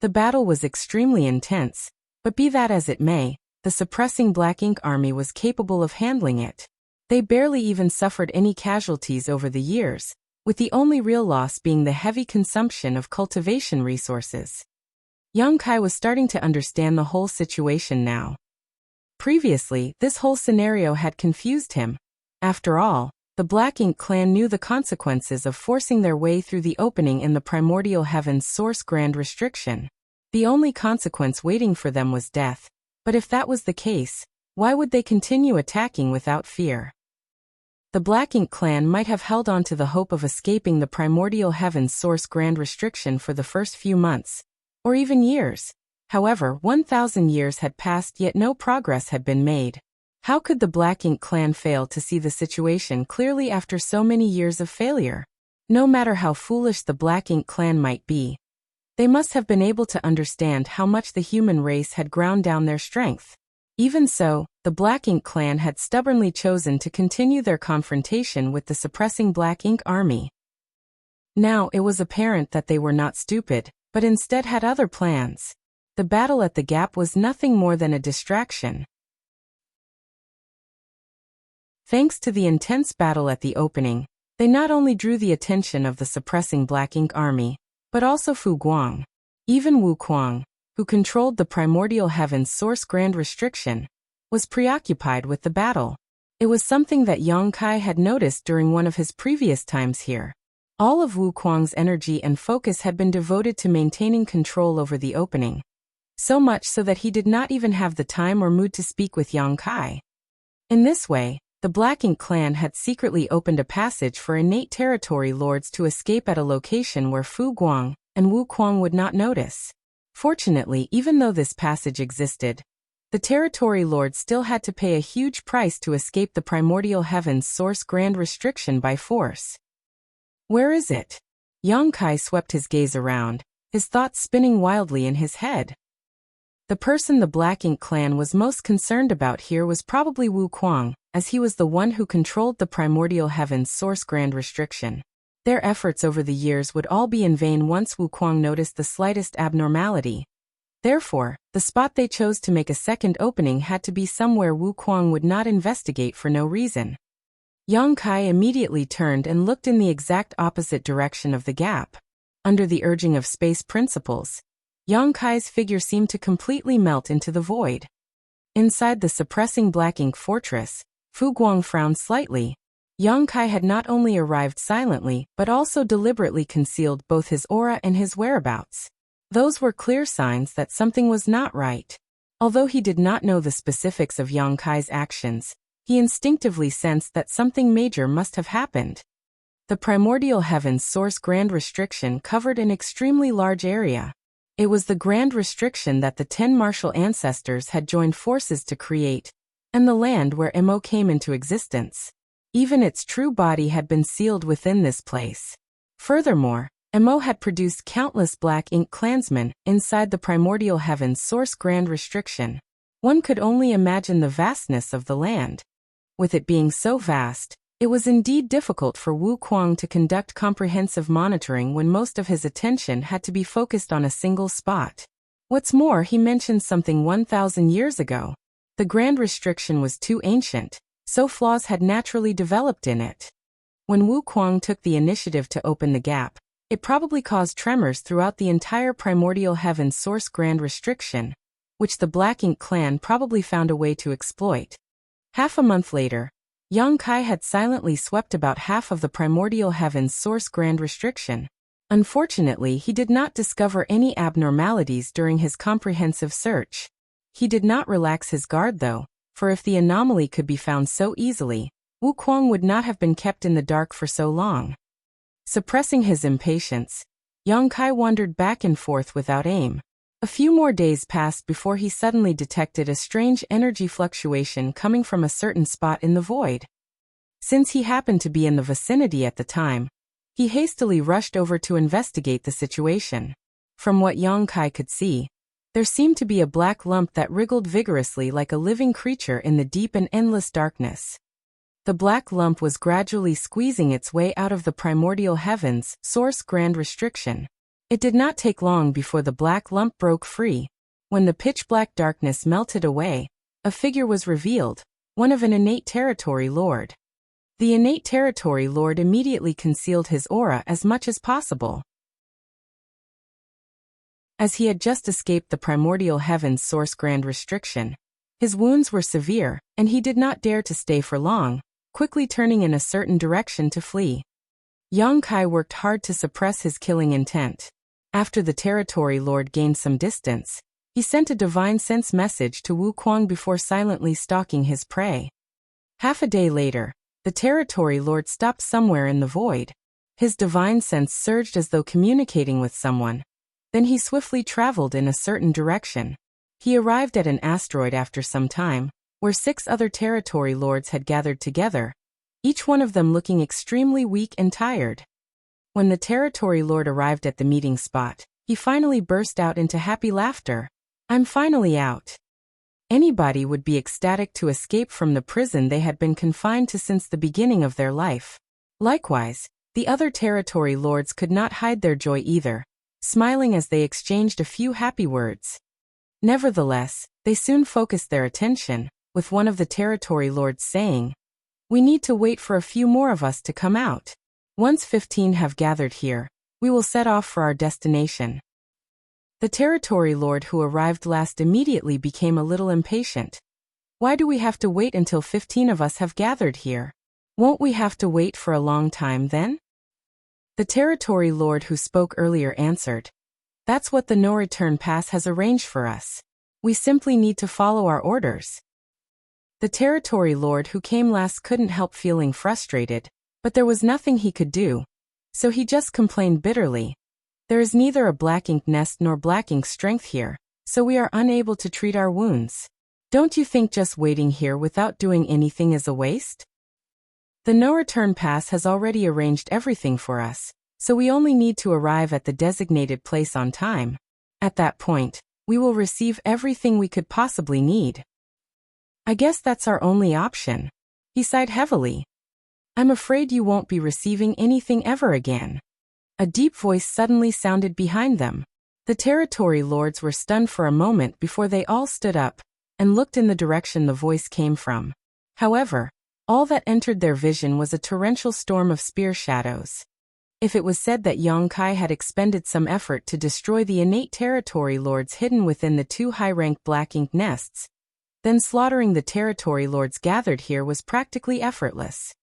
The battle was extremely intense, but be that as it may, the suppressing Black Ink army was capable of handling it. They barely even suffered any casualties over the years, with the only real loss being the heavy consumption of cultivation resources. Yang Kai was starting to understand the whole situation now. Previously, this whole scenario had confused him. After all, the Black Ink clan knew the consequences of forcing their way through the opening in the primordial heaven's source grand restriction. The only consequence waiting for them was death, but if that was the case, why would they continue attacking without fear? The Black Ink clan might have held on to the hope of escaping the primordial heaven's source grand restriction for the first few months, or even years. However, 1,000 years had passed yet no progress had been made. How could the Black Ink clan fail to see the situation clearly after so many years of failure? No matter how foolish the Black Ink clan might be, they must have been able to understand how much the human race had ground down their strength. Even so, the Black Ink clan had stubbornly chosen to continue their confrontation with the suppressing Black Ink army. Now it was apparent that they were not stupid, but instead had other plans. The battle at the gap was nothing more than a distraction. Thanks to the intense battle at the opening, they not only drew the attention of the suppressing Black Ink army, but also Fu Guang. Even Wuquang, who controlled the primordial heaven's source grand restriction, was preoccupied with the battle. It was something that Yang Kai had noticed during one of his previous times here. All of Wuquang's energy and focus had been devoted to maintaining control over the opening, so much so that he did not even have the time or mood to speak with Yang Kai. In this way, the Black Ink clan had secretly opened a passage for innate territory lords to escape at a location where Fu Guang and Wuquang would not notice. Fortunately, even though this passage existed, the territory lords still had to pay a huge price to escape the primordial heaven's source grand restriction by force. Where is it? Yang Kai swept his gaze around, his thoughts spinning wildly in his head. The person the Black Ink clan was most concerned about here was probably Wuquang, as he was the one who controlled the primordial heaven's source grand restriction. Their efforts over the years would all be in vain once Wuquang noticed the slightest abnormality. Therefore, the spot they chose to make a second opening had to be somewhere Wuquang would not investigate for no reason. Yang Kai immediately turned and looked in the exact opposite direction of the gap. Under the urging of space principles, Yang Kai's figure seemed to completely melt into the void. Inside the suppressing black ink fortress, Fu Guang frowned slightly. Yang Kai had not only arrived silently but also deliberately concealed both his aura and his whereabouts. Those were clear signs that something was not right. Although he did not know the specifics of Yang Kai's actions, he instinctively sensed that something major must have happened. The primordial heaven's source grand restriction covered an extremely large area. It was the grand restriction that the 10 martial ancestors had joined forces to create, and the land where Mo came into existence. Even its true body had been sealed within this place. Furthermore, Mo had produced countless black ink clansmen inside the primordial heaven's source grand restriction. One could only imagine the vastness of the land. With it being so vast, it was indeed difficult for Wu Kuang to conduct comprehensive monitoring when most of his attention had to be focused on a single spot. What's more, he mentioned something 1,000 years ago. The grand restriction was too ancient, so flaws had naturally developed in it. When Wu Kuang took the initiative to open the gap, it probably caused tremors throughout the entire primordial heaven source grand restriction, which the Black Ink clan probably found a way to exploit. Half a month later, Yang Kai had silently swept about half of the primordial heaven's source grand restriction. Unfortunately, he did not discover any abnormalities during his comprehensive search. He did not relax his guard though, for if the anomaly could be found so easily, Wu Kuang would not have been kept in the dark for so long. Suppressing his impatience, Yang Kai wandered back and forth without aim. A few more days passed before he suddenly detected a strange energy fluctuation coming from a certain spot in the void. Since he happened to be in the vicinity at the time, he hastily rushed over to investigate the situation. From what Yang Kai could see, there seemed to be a black lump that wriggled vigorously like a living creature in the deep and endless darkness. The black lump was gradually squeezing its way out of the primordial heavens source grand restriction. It did not take long before the black lump broke free. When the pitch-black darkness melted away, a figure was revealed, one of an innate territory lord. The innate territory lord immediately concealed his aura as much as possible. As he had just escaped the primordial heaven's source grand restriction, his wounds were severe, and he did not dare to stay for long, quickly turning in a certain direction to flee. Yang Kai worked hard to suppress his killing intent. After the territory lord gained some distance, he sent a divine sense message to Wu Kuang before silently stalking his prey. Half a day later, the territory lord stopped somewhere in the void. His divine sense surged as though communicating with someone. Then he swiftly traveled in a certain direction. He arrived at an asteroid after some time, where 6 other territory lords had gathered together, each one of them looking extremely weak and tired. When the territory lord arrived at the meeting spot, he finally burst out into happy laughter. "I'm finally out." Anybody would be ecstatic to escape from the prison they had been confined to since the beginning of their life. Likewise, the other territory lords could not hide their joy either, smiling as they exchanged a few happy words. Nevertheless, they soon focused their attention, with one of the territory lords saying, "We need to wait for a few more of us to come out. Once 15 have gathered here, we will set off for our destination." The territory lord who arrived last immediately became a little impatient. "Why do we have to wait until 15 of us have gathered here? Won't we have to wait for a long time then?" The territory lord who spoke earlier answered, "That's what the no-return pass has arranged for us. We simply need to follow our orders." The territory lord who came last couldn't help feeling frustrated, but there was nothing he could do, so he just complained bitterly. "There is neither a black ink nest nor black ink strength here, so we are unable to treat our wounds. Don't you think just waiting here without doing anything is a waste? The no-return pass has already arranged everything for us, so we only need to arrive at the designated place on time. At that point, we will receive everything we could possibly need. I guess that's our only option." He sighed heavily. "I'm afraid you won't be receiving anything ever again." A deep voice suddenly sounded behind them. The territory lords were stunned for a moment before they all stood up and looked in the direction the voice came from. However, all that entered their vision was a torrential storm of spear shadows. If it was said that Yongkai had expended some effort to destroy the innate territory lords hidden within the 2 high-ranked black ink nests, then slaughtering the territory lords gathered here was practically effortless.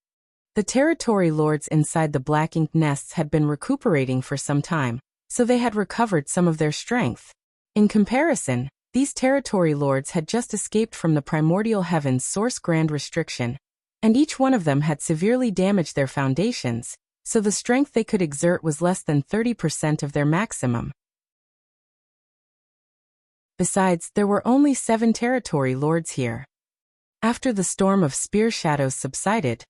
The territory lords inside the black ink nests had been recuperating for some time, so they had recovered some of their strength. In comparison, these territory lords had just escaped from the primordial heaven's source grand restriction, and each one of them had severely damaged their foundations, so the strength they could exert was less than 30% of their maximum. Besides, there were only 7 territory lords here. After the storm of spear shadows subsided,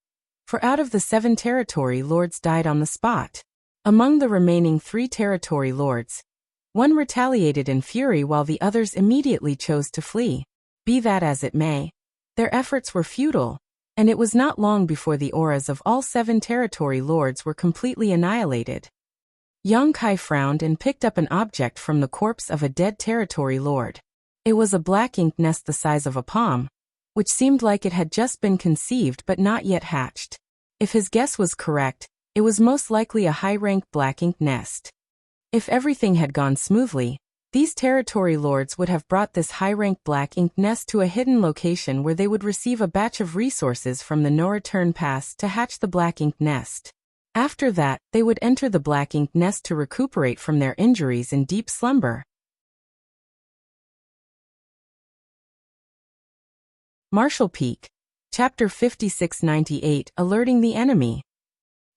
4 out of the 7 territory lords died on the spot. Among the remaining 3 territory lords, 1 retaliated in fury while the others immediately chose to flee. Be that as it may, their efforts were futile, and it was not long before the auras of all 7 territory lords were completely annihilated. Yongkai frowned and picked up an object from the corpse of a dead territory lord. It was a black ink nest the size of a palm, which seemed like it had just been conceived but not yet hatched. If his guess was correct, it was most likely a high-ranked black ink nest. If everything had gone smoothly, these territory lords would have brought this high-ranked black ink nest to a hidden location where they would receive a batch of resources from the no-return pass to hatch the black ink nest. After that, they would enter the black ink nest to recuperate from their injuries in deep slumber. Marshall Peak. Chapter 5698, Alerting the Enemy.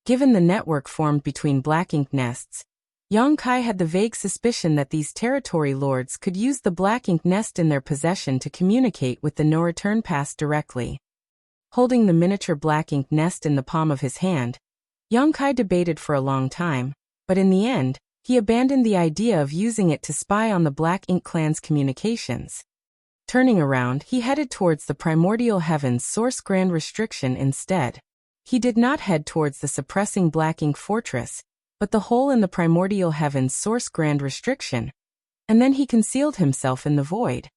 Given the network formed between black ink nests, Yongkai had the vague suspicion that these territory lords could use the black ink nest in their possession to communicate with the no-return pass directly. Holding the miniature black ink nest in the palm of his hand, Yongkai debated for a long time, but in the end, he abandoned the idea of using it to spy on the Black Ink clan's communications. Turning around, he headed towards the primordial heaven's source grand restriction instead. He did not head towards the suppressing Black Ink fortress, but the hole in the primordial heaven's source grand restriction, and then he concealed himself in the void.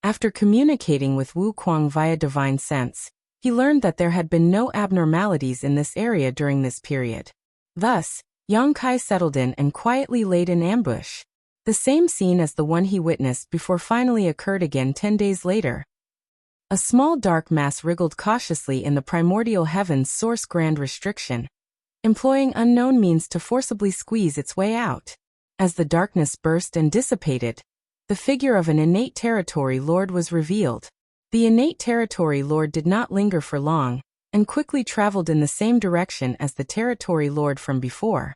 After communicating with Wu Kuang via divine sense, he learned that there had been no abnormalities in this area during this period. Thus, Yongkai settled in and quietly laid in ambush. The same scene as the one he witnessed before finally occurred again 10 days later. A small dark mass wriggled cautiously in the primordial heaven's source grand restriction, employing unknown means to forcibly squeeze its way out. As the darkness burst and dissipated, the figure of an innate territory lord was revealed. The innate territory lord did not linger for long, and quickly traveled in the same direction as the territory lord from before.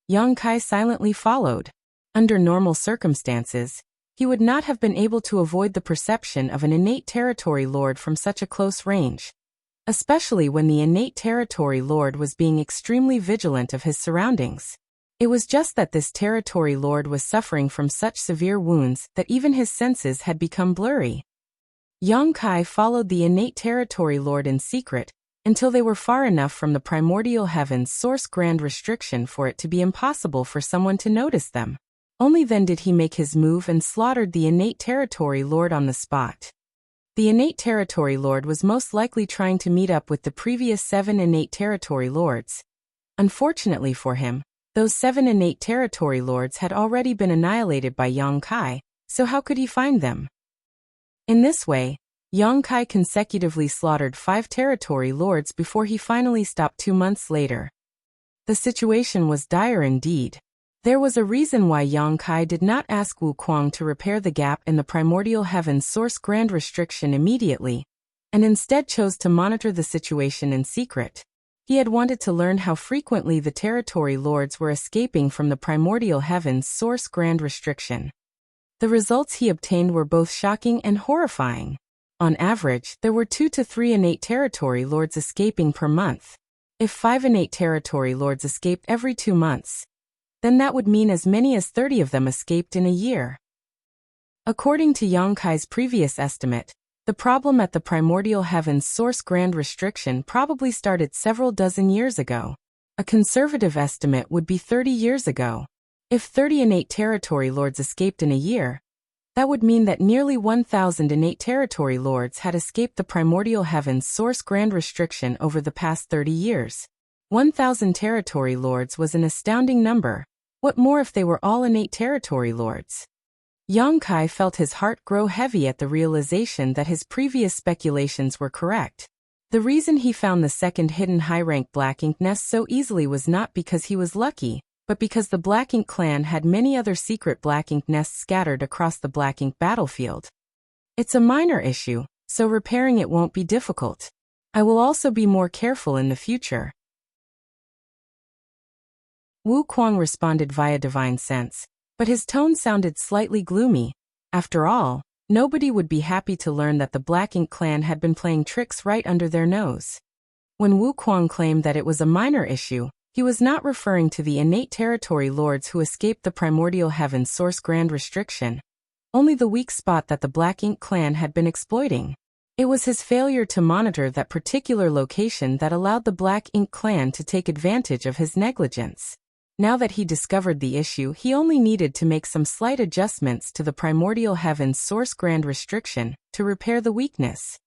Yongkai silently followed. Under normal circumstances, he would not have been able to avoid the perception of an innate territory lord from such a close range, especially when the innate territory lord was being extremely vigilant of his surroundings. It was just that this territory lord was suffering from such severe wounds that even his senses had become blurry. Yongkai followed the innate territory lord in secret, until they were far enough from the primordial heaven's source grand restriction for it to be impossible for someone to notice them. Only then did he make his move and slaughtered the innate territory lord on the spot. The innate territory lord was most likely trying to meet up with the previous 7 innate territory lords. Unfortunately for him, those 7 innate territory lords had already been annihilated by Yongkai, so how could he find them? In this way, Yongkai consecutively slaughtered 5 territory lords before he finally stopped 2 months later. The situation was dire indeed. There was a reason why Yongkai did not ask Wu Kuang to repair the gap in the primordial heaven's source grand restriction immediately, and instead chose to monitor the situation in secret. He had wanted to learn how frequently the territory lords were escaping from the primordial heaven's source grand restriction. The results he obtained were both shocking and horrifying. On average, there were 2 to 3 innate territory lords escaping per month. If 5 innate territory lords escaped every 2 months, then that would mean as many as 30 of them escaped in a year. According to Yongkai's previous estimate, the problem at the primordial heaven's source grand restriction probably started several dozen years ago. A conservative estimate would be 30 years ago. If 30 innate territory lords escaped in a year, that would mean that nearly 1,000 innate territory lords had escaped the primordial heaven's source grand restriction over the past 30 years. 1,000 territory lords was an astounding number. What more if they were all innate territory lords? Yang Kai felt his heart grow heavy at the realization that his previous speculations were correct. The reason he found the second hidden high-rank Black Ink nest so easily was not because he was lucky, but because the Black Ink clan had many other secret Black Ink nests scattered across the Black Ink battlefield. It's a minor issue, so repairing it won't be difficult. I will also be more careful in the future. Wu Kuang responded via divine sense, but his tone sounded slightly gloomy. After all, nobody would be happy to learn that the Black Ink clan had been playing tricks right under their nose. When Wu Kuang claimed that it was a minor issue, he was not referring to the innate territory lords who escaped the primordial heaven's source grand restriction, only the weak spot that the Black Ink clan had been exploiting. It was his failure to monitor that particular location that allowed the Black Ink clan to take advantage of his negligence. Now that he discovered the issue, he only needed to make some slight adjustments to the primordial heaven's source grand restriction to repair the weakness.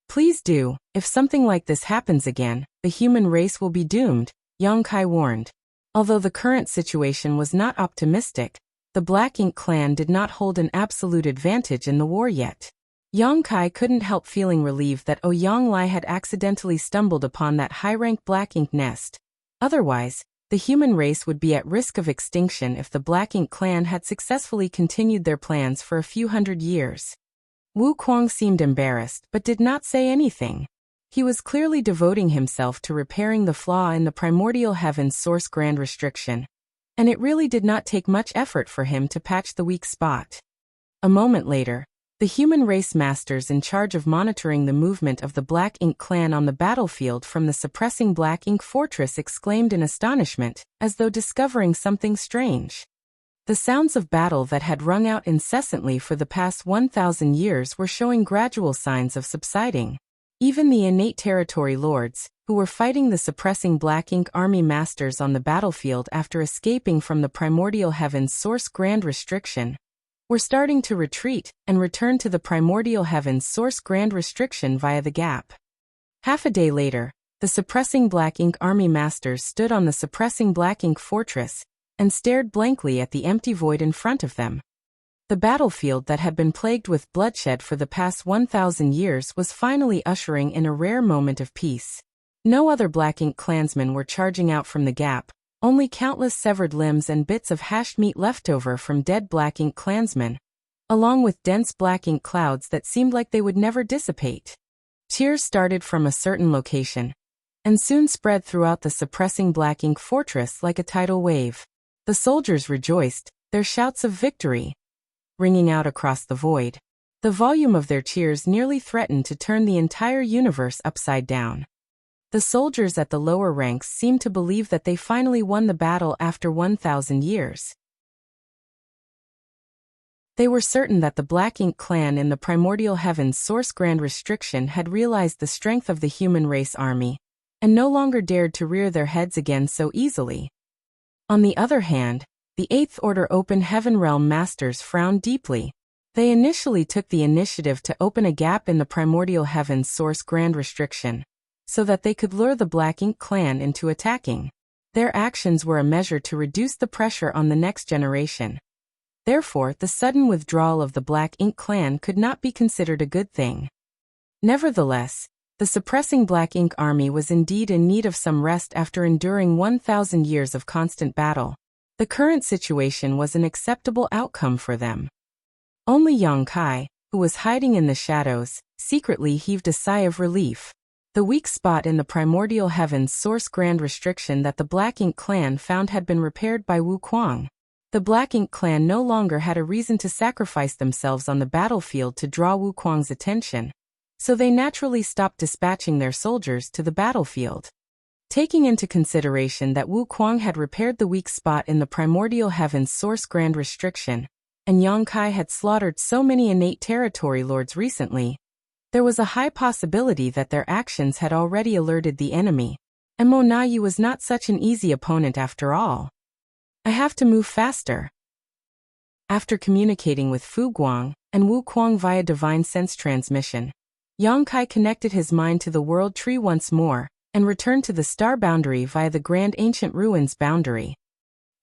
Please do. If something like this happens again, the human race will be doomed, Yang Kai warned. Although the current situation was not optimistic, the Black Ink clan did not hold an absolute advantage in the war yet. Yang Kai couldn't help feeling relieved that Ouyang Lai had accidentally stumbled upon that high-rank Black Ink nest. Otherwise, the human race would be at risk of extinction if the Black Ink clan had successfully continued their plans for a few hundred years. Wu Kuang seemed embarrassed but did not say anything. He was clearly devoting himself to repairing the flaw in the primordial heaven's source grand restriction, and it really did not take much effort for him to patch the weak spot. A moment later, the human race masters in charge of monitoring the movement of the Black Ink clan on the battlefield from the suppressing Black Ink fortress exclaimed in astonishment, as though discovering something strange. The sounds of battle that had rung out incessantly for the past 1,000 years were showing gradual signs of subsiding. Even the innate territory lords, who were fighting the suppressing Black Ink army masters on the battlefield after escaping from the primordial heaven's source grand restriction, were starting to retreat and return to the primordial heaven's source grand restriction via the gap. Half a day later, the suppressing Black Ink army masters stood on the suppressing Black Ink fortress and stared blankly at the empty void in front of them. The battlefield that had been plagued with bloodshed for the past 1,000 years was finally ushering in a rare moment of peace. No other Black Ink clansmen were charging out from the gap, only countless severed limbs and bits of hashed meat left over from dead Black Ink clansmen, along with dense Black Ink clouds that seemed like they would never dissipate. Cheers started from a certain location, and soon spread throughout the suppressing Black Ink fortress like a tidal wave. The soldiers rejoiced, their shouts of victory ringing out across the void. The volume of their cheers nearly threatened to turn the entire universe upside down. The soldiers at the lower ranks seemed to believe that they finally won the battle after 1,000 years. They were certain that the Black Ink clan in the primordial heaven's source grand restriction had realized the strength of the human race army, and no longer dared to rear their heads again so easily. On the other hand, the Eighth Order Open Heaven Realm Masters frowned deeply. They initially took the initiative to open a gap in the primordial heaven's source grand restriction, so that they could lure the Black Ink clan into attacking. Their actions were a measure to reduce the pressure on the next generation. Therefore, the sudden withdrawal of the Black Ink clan could not be considered a good thing. Nevertheless, the suppressing Black Ink army was indeed in need of some rest after enduring 1,000 years of constant battle. The current situation was an acceptable outcome for them. Only Yang Kai, who was hiding in the shadows, secretly heaved a sigh of relief. The weak spot in the primordial heaven's source grand restriction that the Black Ink clan found had been repaired by Wu Kuang. The Black Ink clan no longer had a reason to sacrifice themselves on the battlefield to draw Wu Kuang's attention, so they naturally stopped dispatching their soldiers to the battlefield. Taking into consideration that Wu Kuang had repaired the weak spot in the primordial heaven's source grand restriction, and Yang Kai had slaughtered so many innate territory lords recently, there was a high possibility that their actions had already alerted the enemy, and Mo Nayi was not such an easy opponent after all. I have to move faster. After communicating with Fu Guang and Wu Kuang via divine sense transmission, Yang Kai connected his mind to the world tree once more, and returned to the star boundary via the Grand Ancient Ruins boundary.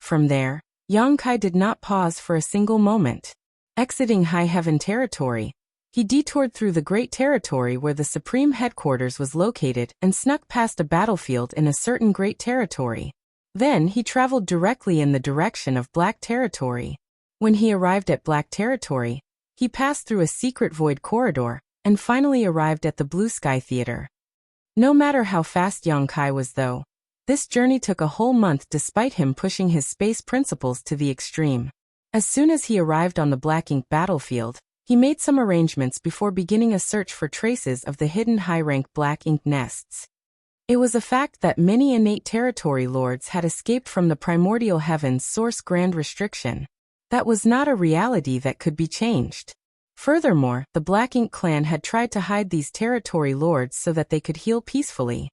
From there, Yang Kai did not pause for a single moment. Exiting High Heaven territory, he detoured through the Great Territory where the Supreme Headquarters was located and snuck past a battlefield in a certain Great Territory. Then he traveled directly in the direction of Black Territory. When he arrived at Black Territory, he passed through a secret void corridor and finally arrived at the Blue Sky Theater. No matter how fast Yang Kai was though, this journey took a whole month despite him pushing his space principles to the extreme. As soon as he arrived on the Black Ink battlefield, he made some arrangements before beginning a search for traces of the hidden high-rank Black Ink nests. It was a fact that many innate territory lords had escaped from the primordial heaven's source grand restriction. That was not a reality that could be changed. Furthermore, the Black Ink clan had tried to hide these territory lords so that they could heal peacefully.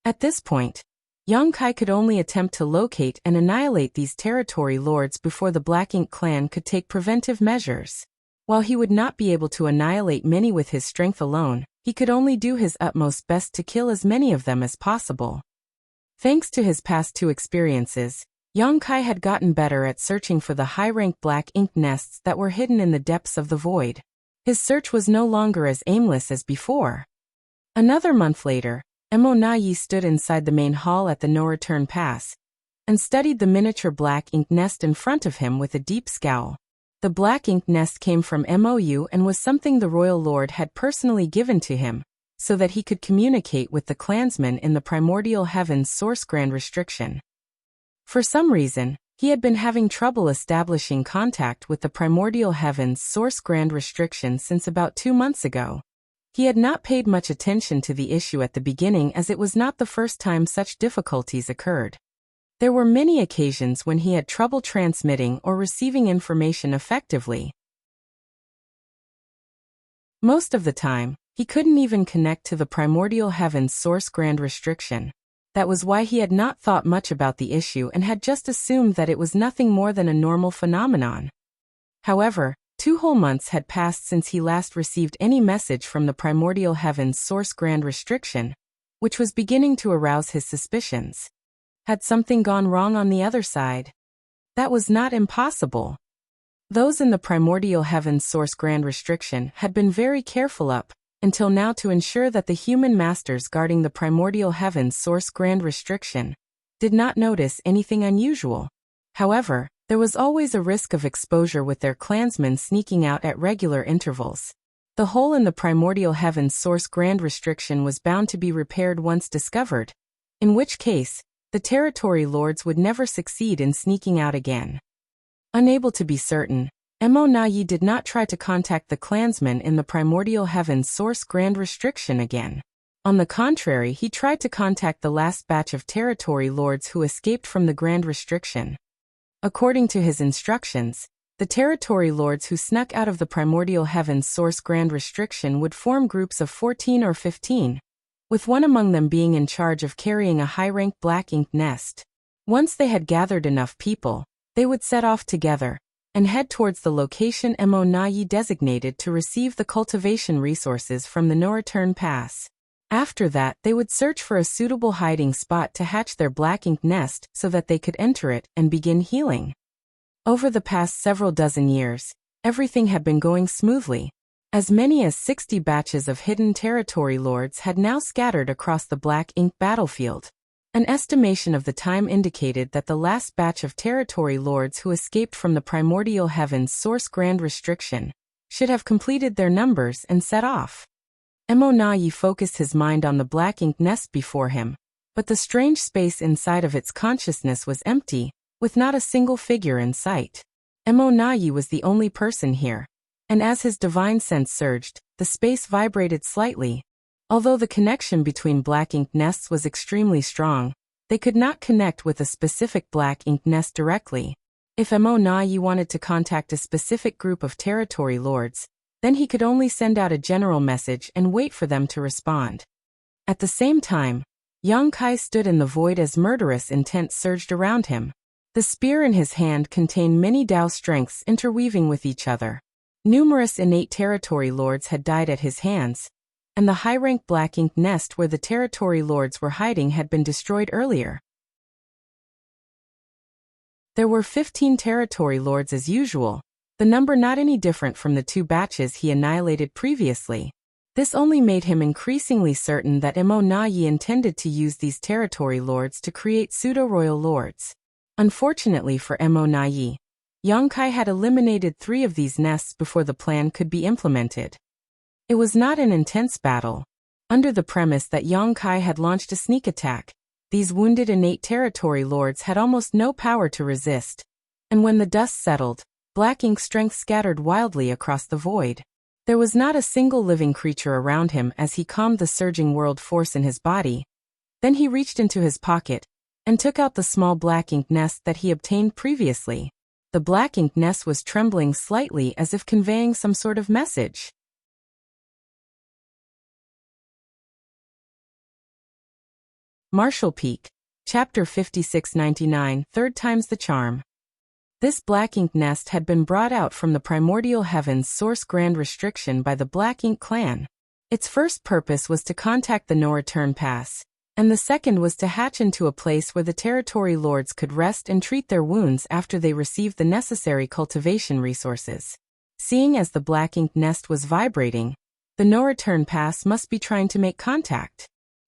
At this point, Yang Kai could only attempt to locate and annihilate these territory lords before the Black Ink clan could take preventive measures. While he would not be able to annihilate many with his strength alone, he could only do his utmost best to kill as many of them as possible. Thanks to his past two experiences, Yang Kai had gotten better at searching for the high-rank Black Ink nests that were hidden in the depths of the void. His search was no longer as aimless as before. Another month later, Mo Na Yi stood inside the main hall at the No Return Pass and studied the miniature Black Ink nest in front of him with a deep scowl. The Black Ink nest came from Mou and was something the Royal Lord had personally given to him, so that he could communicate with the clansmen in the primordial heaven's source grand restriction. For some reason, he had been having trouble establishing contact with the primordial heaven's source grand restriction since about 2 months ago. He had not paid much attention to the issue at the beginning as it was not the first time such difficulties occurred. There were many occasions when he had trouble transmitting or receiving information effectively. Most of the time, he couldn't even connect to the primordial heaven's source grand restriction. That was why he had not thought much about the issue and had just assumed that it was nothing more than a normal phenomenon. However, 2 whole months had passed since he last received any message from the primordial heaven's source grand restriction, which was beginning to arouse his suspicions. Had something gone wrong on the other side? That was not impossible. Those in the primordial heaven's source grand restriction had been very careful up until now to ensure that the human masters guarding the primordial heaven's source grand restriction did not notice anything unusual. However, there was always a risk of exposure with their clansmen sneaking out at regular intervals. The hole in the primordial heaven's source grand restriction was bound to be repaired once discovered, in which case, the territory lords would never succeed in sneaking out again. Unable to be certain, Mo Na Yi did not try to contact the clansmen in the primordial heaven's source grand restriction again. On the contrary, he tried to contact the last batch of territory lords who escaped from the grand restriction. According to his instructions, the territory lords who snuck out of the primordial heaven's source grand restriction would form groups of 14 or 15. With one among them being in charge of carrying a high-rank Black Ink nest. Once they had gathered enough people, they would set off together and head towards the location Mo Na Yi designated to receive the cultivation resources from the No Return Pass. After that, they would search for a suitable hiding spot to hatch their Black Ink nest so that they could enter it and begin healing. Over the past several dozen years, everything had been going smoothly. As many as 60 batches of hidden territory lords had now scattered across the Black Ink battlefield. An estimation of the time indicated that the last batch of territory lords who escaped from the primordial heaven's source grand restriction should have completed their numbers and set off. Mo Na Yi focused his mind on the Black Ink nest before him, but the strange space inside of its consciousness was empty, with not a single figure in sight. Mo Na Yi was the only person here. And as his divine sense surged, the space vibrated slightly. Although the connection between Black Ink nests was extremely strong, they could not connect with a specific Black Ink nest directly. If Mo Na Yi wanted to contact a specific group of territory lords, then he could only send out a general message and wait for them to respond. At the same time, Yang Kai stood in the void as murderous intent surged around him. The spear in his hand contained many Dao strengths interweaving with each other. Numerous innate territory lords had died at his hands, and the high-rank black ink nest where the territory lords were hiding had been destroyed earlier. There were 15 territory lords as usual, the number not any different from the 2 batches he annihilated previously. This only made him increasingly certain that Mo Na Yi intended to use these territory lords to create pseudo-royal lords. Unfortunately for Mo Na Yi, Yang Kai had eliminated 3 of these nests before the plan could be implemented. It was not an intense battle. Under the premise that Yang Kai had launched a sneak attack, these wounded innate territory lords had almost no power to resist, and when the dust settled, black ink strength scattered wildly across the void. There was not a single living creature around him as he calmed the surging world force in his body. Then he reached into his pocket and took out the small black ink nest that he obtained previously. The black ink nest was trembling slightly as if conveying some sort of message. Martial Peak, Chapter 5699, Third Time's the Charm. This black ink nest had been brought out from the primordial heavens source grand restriction by the Black Ink clan. Its first purpose was to contact the no-return pass, and the second was to hatch into a place where the territory lords could rest and treat their wounds after they received the necessary cultivation resources. Seeing as the black ink nest was vibrating, the no-return pass must be trying to make contact.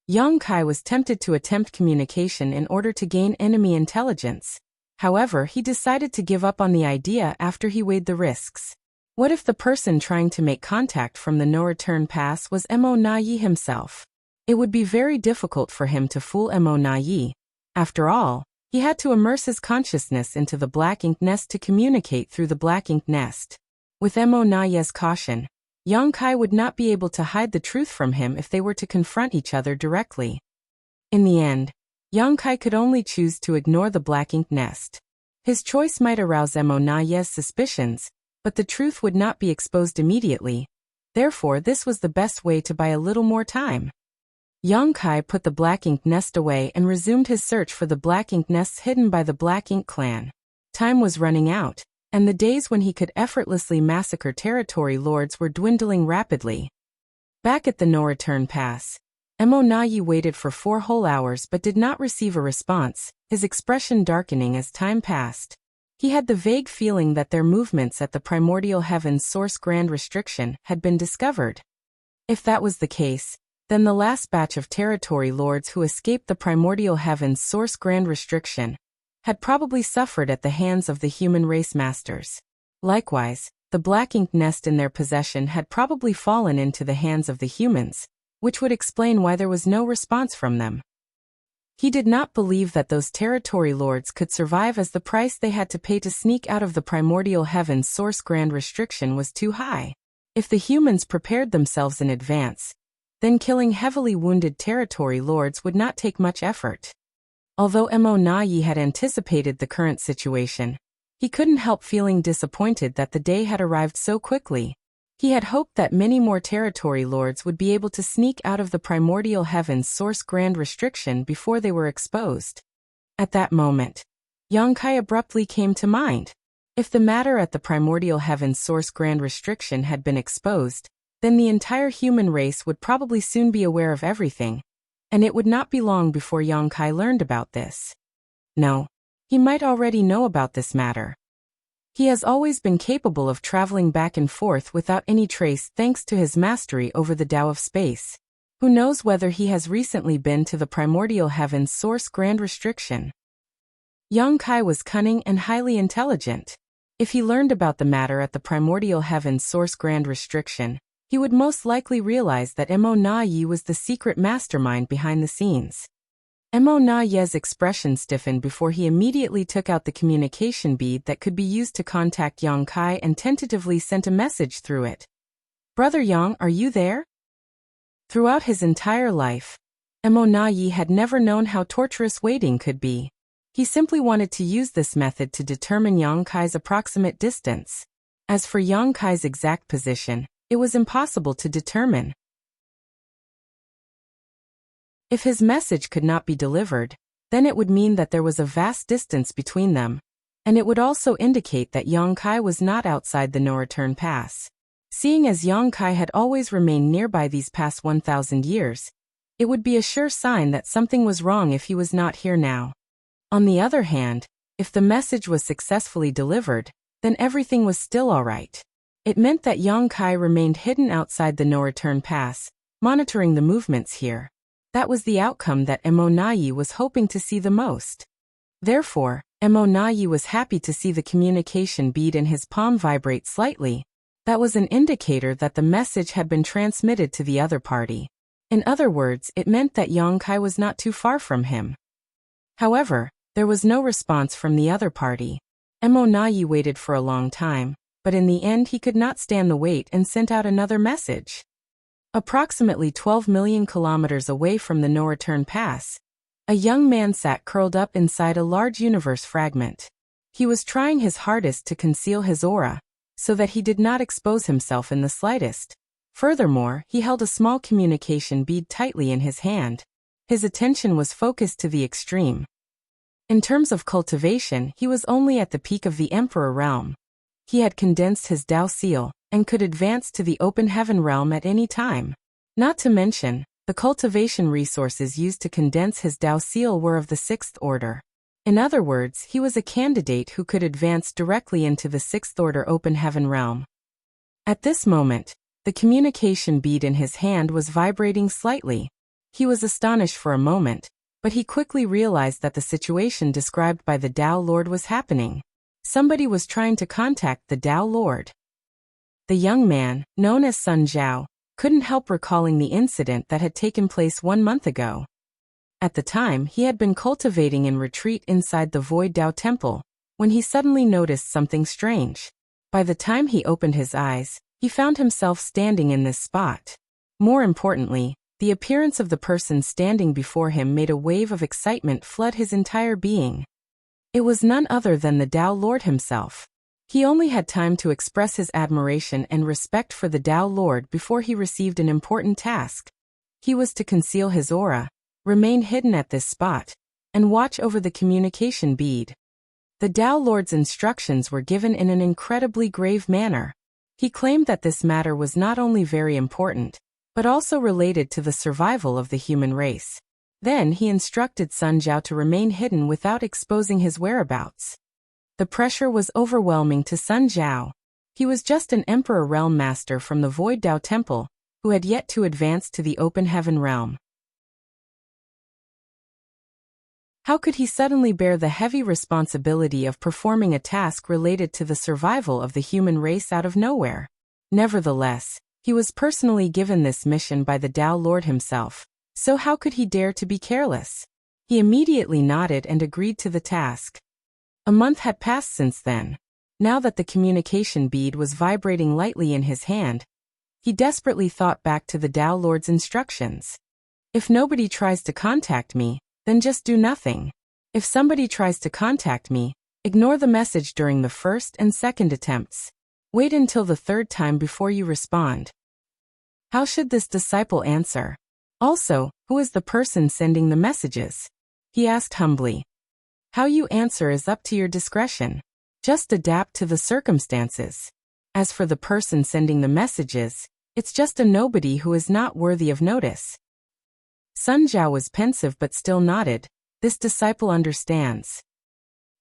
Yang Kai was tempted to attempt communication in order to gain enemy intelligence. However, he decided to give up on the idea after he weighed the risks. What if the person trying to make contact from the no-return pass was Mo Na Yi himself? It would be very difficult for him to fool Mo Na Yi. After all, he had to immerse his consciousness into the black ink nest to communicate through the black ink nest. With Mo Na Yi's caution, Yang Kai would not be able to hide the truth from him if they were to confront each other directly. In the end, Yang Kai could only choose to ignore the black ink nest. His choice might arouse Mo Na Yi's suspicions, but the truth would not be exposed immediately. Therefore, this was the best way to buy a little more time. Yang Kai put the black ink nest away and resumed his search for the black ink nests hidden by the Black Ink clan. Time was running out, and the days when he could effortlessly massacre territory lords were dwindling rapidly. Back at the no-return pass, Mo Na Yi waited for 4 whole hours but did not receive a response, his expression darkening as time passed. He had the vague feeling that their movements at the primordial heavens source grand restriction had been discovered. If that was the case, then the last batch of territory lords who escaped the primordial heavens source grand restriction had probably suffered at the hands of the human race masters. Likewise, the black ink nest in their possession had probably fallen into the hands of the humans, which would explain why there was no response from them. He did not believe that those territory lords could survive as the price they had to pay to sneak out of the primordial heavens source grand restriction was too high. If the humans prepared themselves in advance, then killing heavily wounded territory lords would not take much effort. Although Mo Na Yi had anticipated the current situation, he couldn't help feeling disappointed that the day had arrived so quickly. He had hoped that many more territory lords would be able to sneak out of the primordial heavens source grand restriction before they were exposed. At that moment, Yang Kai abruptly came to mind. If the matter at the primordial heavens source grand restriction had been exposed, then the entire human race would probably soon be aware of everything, and it would not be long before Yang Kai learned about this. No, he might already know about this matter. He has always been capable of traveling back and forth without any trace thanks to his mastery over the Tao of space. Who knows whether he has recently been to the primordial heavens source grand restriction? Yang Kai was cunning and highly intelligent. If he learned about the matter at the primordial heavens source grand restriction, he would most likely realize that Mo Na Yi was the secret mastermind behind the scenes. Mo Na Yi's expression stiffened before he immediately took out the communication bead that could be used to contact Yang Kai and tentatively sent a message through it. "Brother Yang, are you there?" Throughout his entire life, Mo Na Yi had never known how torturous waiting could be. He simply wanted to use this method to determine Yang Kai's approximate distance. As for Yang Kai's exact position, it was impossible to determine. If his message could not be delivered, then it would mean that there was a vast distance between them, and it would also indicate that Yang Kai was not outside the no-return pass. Seeing as Yang Kai had always remained nearby these past 1,000 years, it would be a sure sign that something was wrong if he was not here now. On the other hand, if the message was successfully delivered, then everything was still alright. It meant that Yang Kai remained hidden outside the no-return pass, monitoring the movements here. That was the outcome that Emonayi was hoping to see the most. Therefore, Emonayi was happy to see the communication bead in his palm vibrate slightly. That was an indicator that the message had been transmitted to the other party. In other words, it meant that Yang Kai was not too far from him. However, there was no response from the other party. Emonayi waited for a long time, but in the end he could not stand the wait and sent out another message. Approximately 12 million kilometers away from the no-return pass, a young man sat curled up inside a large universe fragment. He was trying his hardest to conceal his aura, so that he did not expose himself in the slightest. Furthermore, he held a small communication bead tightly in his hand. His attention was focused to the extreme. In terms of cultivation, he was only at the peak of the Emperor realm. He had condensed his Dao seal, and could advance to the open heaven realm at any time. Not to mention, the cultivation resources used to condense his Dao seal were of the 6th order. In other words, he was a candidate who could advance directly into the 6th order open heaven realm. At this moment, the communication bead in his hand was vibrating slightly. He was astonished for a moment, but he quickly realized that the situation described by the Dao Lord was happening. Somebody was trying to contact the Dao Lord. The young man, known as Sun Zhao, couldn't help recalling the incident that had taken place 1 month ago. At the time, he had been cultivating in retreat inside the Void Dao Temple, when he suddenly noticed something strange. By the time he opened his eyes, he found himself standing in this spot. More importantly, the appearance of the person standing before him made a wave of excitement flood his entire being. It was none other than the Dao Lord himself. He only had time to express his admiration and respect for the Dao Lord before he received an important task. He was to conceal his aura, remain hidden at this spot, and watch over the communication bead. The Dao Lord's instructions were given in an incredibly grave manner. He claimed that this matter was not only very important, but also related to the survival of the human race. Then he instructed Sun Zhao to remain hidden without exposing his whereabouts. The pressure was overwhelming to Sun Zhao. He was just an Emperor Realm Master from the Void Dao Temple, who had yet to advance to the Open Heaven Realm. How could he suddenly bear the heavy responsibility of performing a task related to the survival of the human race out of nowhere? Nevertheless, he was personally given this mission by the Dao Lord himself, so how could he dare to be careless? He immediately nodded and agreed to the task. A month had passed since then. Now that the communication bead was vibrating lightly in his hand, he desperately thought back to the Dao Lord's instructions. If nobody tries to contact me, then just do nothing. If somebody tries to contact me, ignore the message during the first and second attempts. Wait until the third time before you respond. How should this disciple answer? Also, who is the person sending the messages? He asked humbly. How you answer is up to your discretion. Just adapt to the circumstances. As for the person sending the messages, it's just a nobody who is not worthy of notice. Sun Zhao was pensive but still nodded. This disciple understands.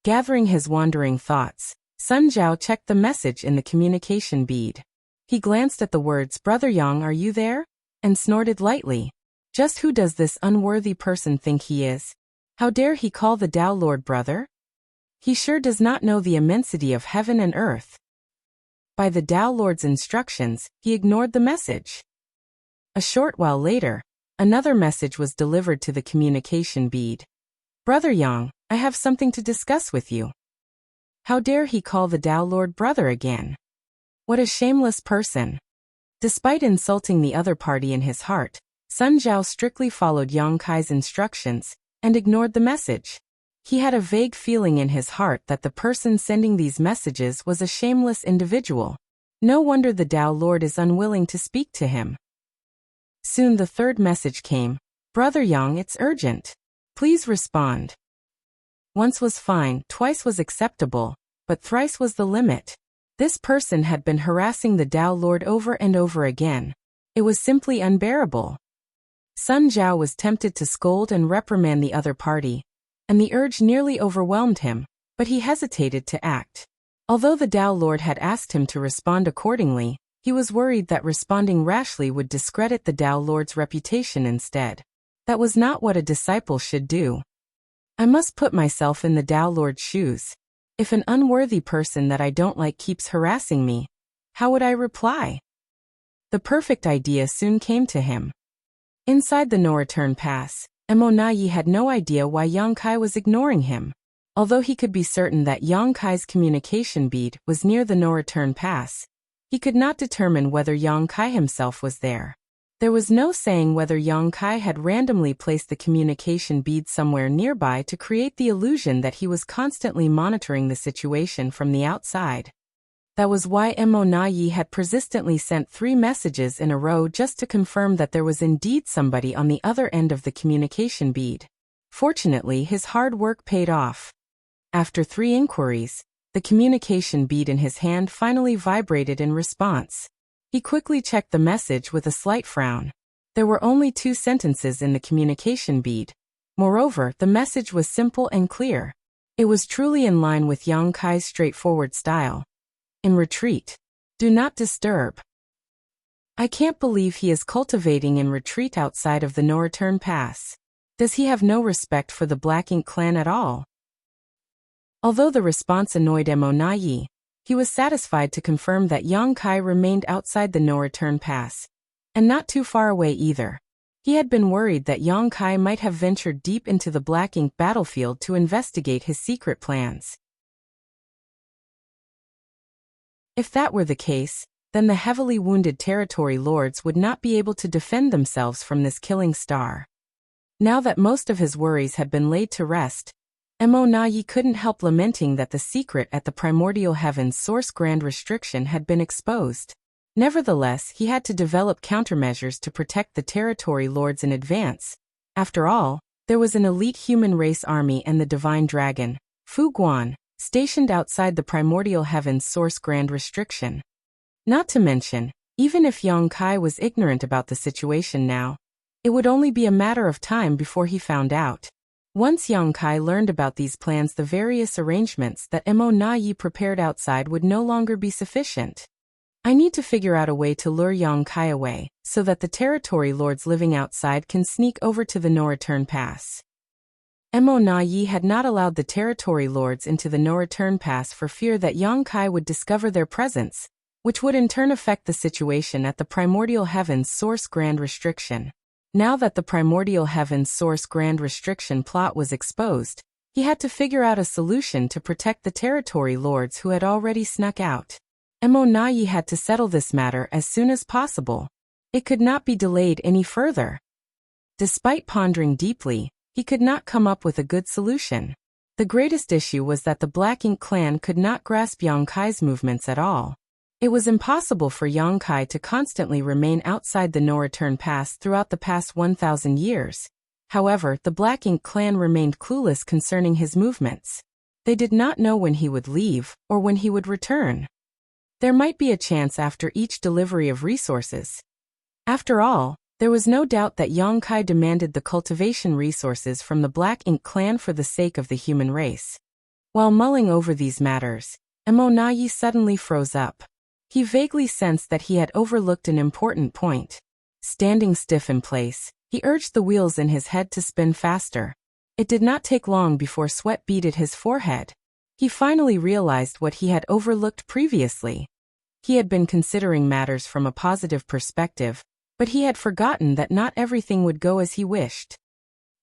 Gathering his wandering thoughts, Sun Zhao checked the message in the communication bead. He glanced at the words, "Brother Yang, are you there?" and snorted lightly. Just who does this unworthy person think he is? How dare he call the Dao Lord brother? He sure does not know the immensity of heaven and earth. By the Dao Lord's instructions, he ignored the message. A short while later, another message was delivered to the communication bead. Brother Yang, I have something to discuss with you. How dare he call the Dao Lord brother again? What a shameless person. Despite insulting the other party in his heart, Sun Zhao strictly followed Yang Kai's instructions and ignored the message. He had a vague feeling in his heart that the person sending these messages was a shameless individual. No wonder the Dao Lord is unwilling to speak to him. Soon the third message came. Brother Yang, it's urgent. Please respond. Once was fine, twice was acceptable, but thrice was the limit. This person had been harassing the Tao Lord over and over again. It was simply unbearable. Sun Zhao was tempted to scold and reprimand the other party, and the urge nearly overwhelmed him, but he hesitated to act. Although the Tao Lord had asked him to respond accordingly, he was worried that responding rashly would discredit the Tao Lord's reputation instead. That was not what a disciple should do. I must put myself in the Tao Lord's shoes. If an unworthy person that I don't like keeps harassing me, how would I reply? The perfect idea soon came to him. Inside the no-return pass, Emonayi had no idea why Yang Kai was ignoring him. Although he could be certain that Yang Kai's communication bead was near the no-return pass, he could not determine whether Yang Kai himself was there. There was no saying whether Yang Kai had randomly placed the communication bead somewhere nearby to create the illusion that he was constantly monitoring the situation from the outside. That was why Emonayi had persistently sent 3 messages in a row just to confirm that there was indeed somebody on the other end of the communication bead. Fortunately, his hard work paid off. After 3 inquiries, the communication bead in his hand finally vibrated in response. He quickly checked the message with a slight frown. There were only 2 sentences in the communication bead. Moreover, the message was simple and clear. It was truly in line with Yang Kai's straightforward style. In retreat. Do not disturb. I can't believe he is cultivating in retreat outside of the no-return pass. Does he have no respect for the Black Ink clan at all? Although the response annoyed Emonayi, he was satisfied to confirm that Yang Kai remained outside the no-return pass, and not too far away either. He had been worried that Yang Kai might have ventured deep into the Black Ink battlefield to investigate his secret plans. If that were the case, then the heavily wounded territory lords would not be able to defend themselves from this killing star. Now that most of his worries had been laid to rest, Emonayi couldn't help lamenting that the secret at the primordial heaven's source grand restriction had been exposed. Nevertheless, he had to develop countermeasures to protect the territory lords in advance. After all, there was an elite human race army and the divine dragon, Fu Guan, stationed outside the primordial heaven's source grand restriction. Not to mention, even if Yang Kai was ignorant about the situation now, it would only be a matter of time before he found out. Once Yang Kai learned about these plans, the various arrangements that Emonayi prepared outside would no longer be sufficient. I need to figure out a way to lure Yang Kai away, so that the territory lords living outside can sneak over to the no-return pass. Emonayi had not allowed the territory lords into the no-return pass for fear that Yang Kai would discover their presence, which would in turn affect the situation at the primordial heaven's source grand restriction. Now that the primordial heaven's source grand restriction plot was exposed, he had to figure out a solution to protect the territory lords who had already snuck out. Emonayi had to settle this matter as soon as possible. It could not be delayed any further. Despite pondering deeply, he could not come up with a good solution. The greatest issue was that the Black Ink clan could not grasp Yang Kai's movements at all. It was impossible for Yang Kai to constantly remain outside the no-return pass throughout the past 1,000 years. However, the Black Ink clan remained clueless concerning his movements. They did not know when he would leave, or when he would return. There might be a chance after each delivery of resources. After all, there was no doubt that Yang Kai demanded the cultivation resources from the Black Ink clan for the sake of the human race. While mulling over these matters, Emonayi suddenly froze up. He vaguely sensed that he had overlooked an important point. Standing stiff in place, he urged the wheels in his head to spin faster. It did not take long before sweat beaded his forehead. He finally realized what he had overlooked previously. He had been considering matters from a positive perspective, but he had forgotten that not everything would go as he wished.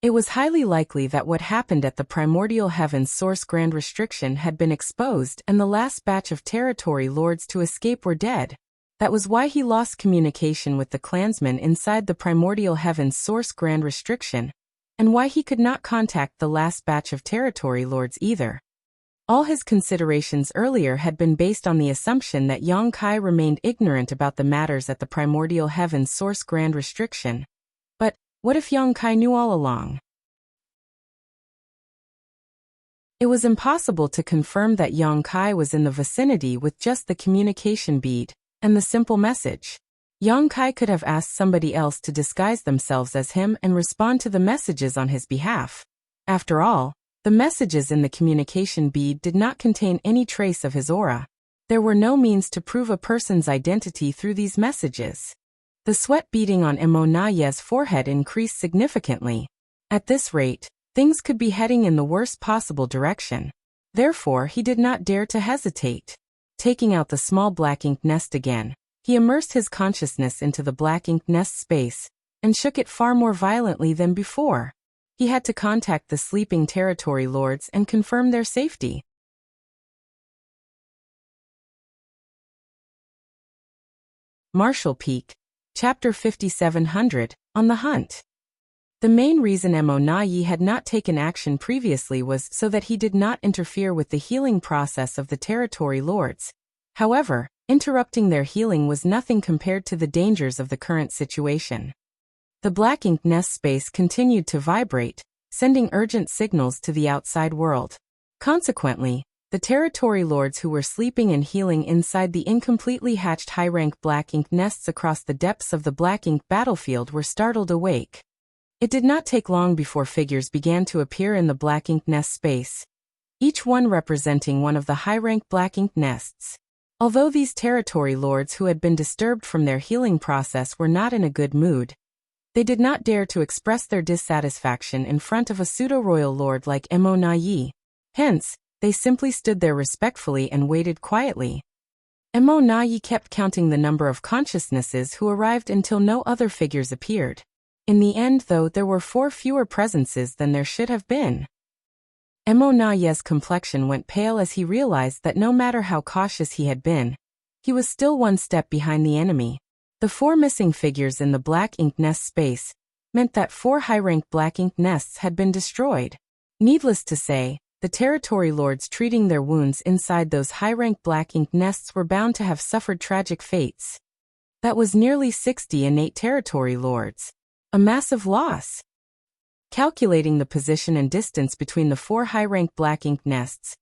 It was highly likely that what happened at the primordial heaven's source grand restriction had been exposed and the last batch of territory lords to escape were dead. That was why he lost communication with the clansmen inside the primordial heaven's source grand restriction, and why he could not contact the last batch of territory lords either. All his considerations earlier had been based on the assumption that Yang Kai remained ignorant about the matters at the primordial heaven's source grand restriction. But what if Yang Kai knew all along? It was impossible to confirm that Yang Kai was in the vicinity with just the communication bead and the simple message. Yang Kai could have asked somebody else to disguise themselves as him and respond to the messages on his behalf. After all, the messages in the communication bead did not contain any trace of his aura. There were no means to prove a person's identity through these messages. The sweat beading on Emo Naye's forehead increased significantly. At this rate, things could be heading in the worst possible direction. Therefore, he did not dare to hesitate. Taking out the small black ink nest again, he immersed his consciousness into the black ink nest space and shook it far more violently than before. He had to contact the sleeping territory lords and confirm their safety. Marshall Peak, Chapter 5700, On the Hunt. The main reason Emo Nayi had not taken action previously was so that he did not interfere with the healing process of the territory lords. However, interrupting their healing was nothing compared to the dangers of the current situation. The black ink nest space continued to vibrate, sending urgent signals to the outside world. Consequently, the territory lords who were sleeping and healing inside the incompletely hatched high-rank black ink nests across the depths of the black ink battlefield were startled awake. It did not take long before figures began to appear in the black ink nest space, each one representing one of the high-rank black ink nests. Although these territory lords who had been disturbed from their healing process were not in a good mood, they did not dare to express their dissatisfaction in front of a pseudo-royal lord like Emo Nayi. Hence, they simply stood there respectfully and waited quietly. Emo Nayi kept counting the number of consciousnesses who arrived until no other figures appeared. In the end, though, there were 4 fewer presences than there should have been. Emo Naye's complexion went pale as he realized that no matter how cautious he had been, he was still one step behind the enemy. The 4 missing figures in the black ink nest space meant that 4 high-rank black ink nests had been destroyed. Needless to say, the territory lords treating their wounds inside those high-rank black ink nests were bound to have suffered tragic fates. That was nearly 60 innate territory lords. A massive loss. Calculating the position and distance between the 4 high-rank black ink nests,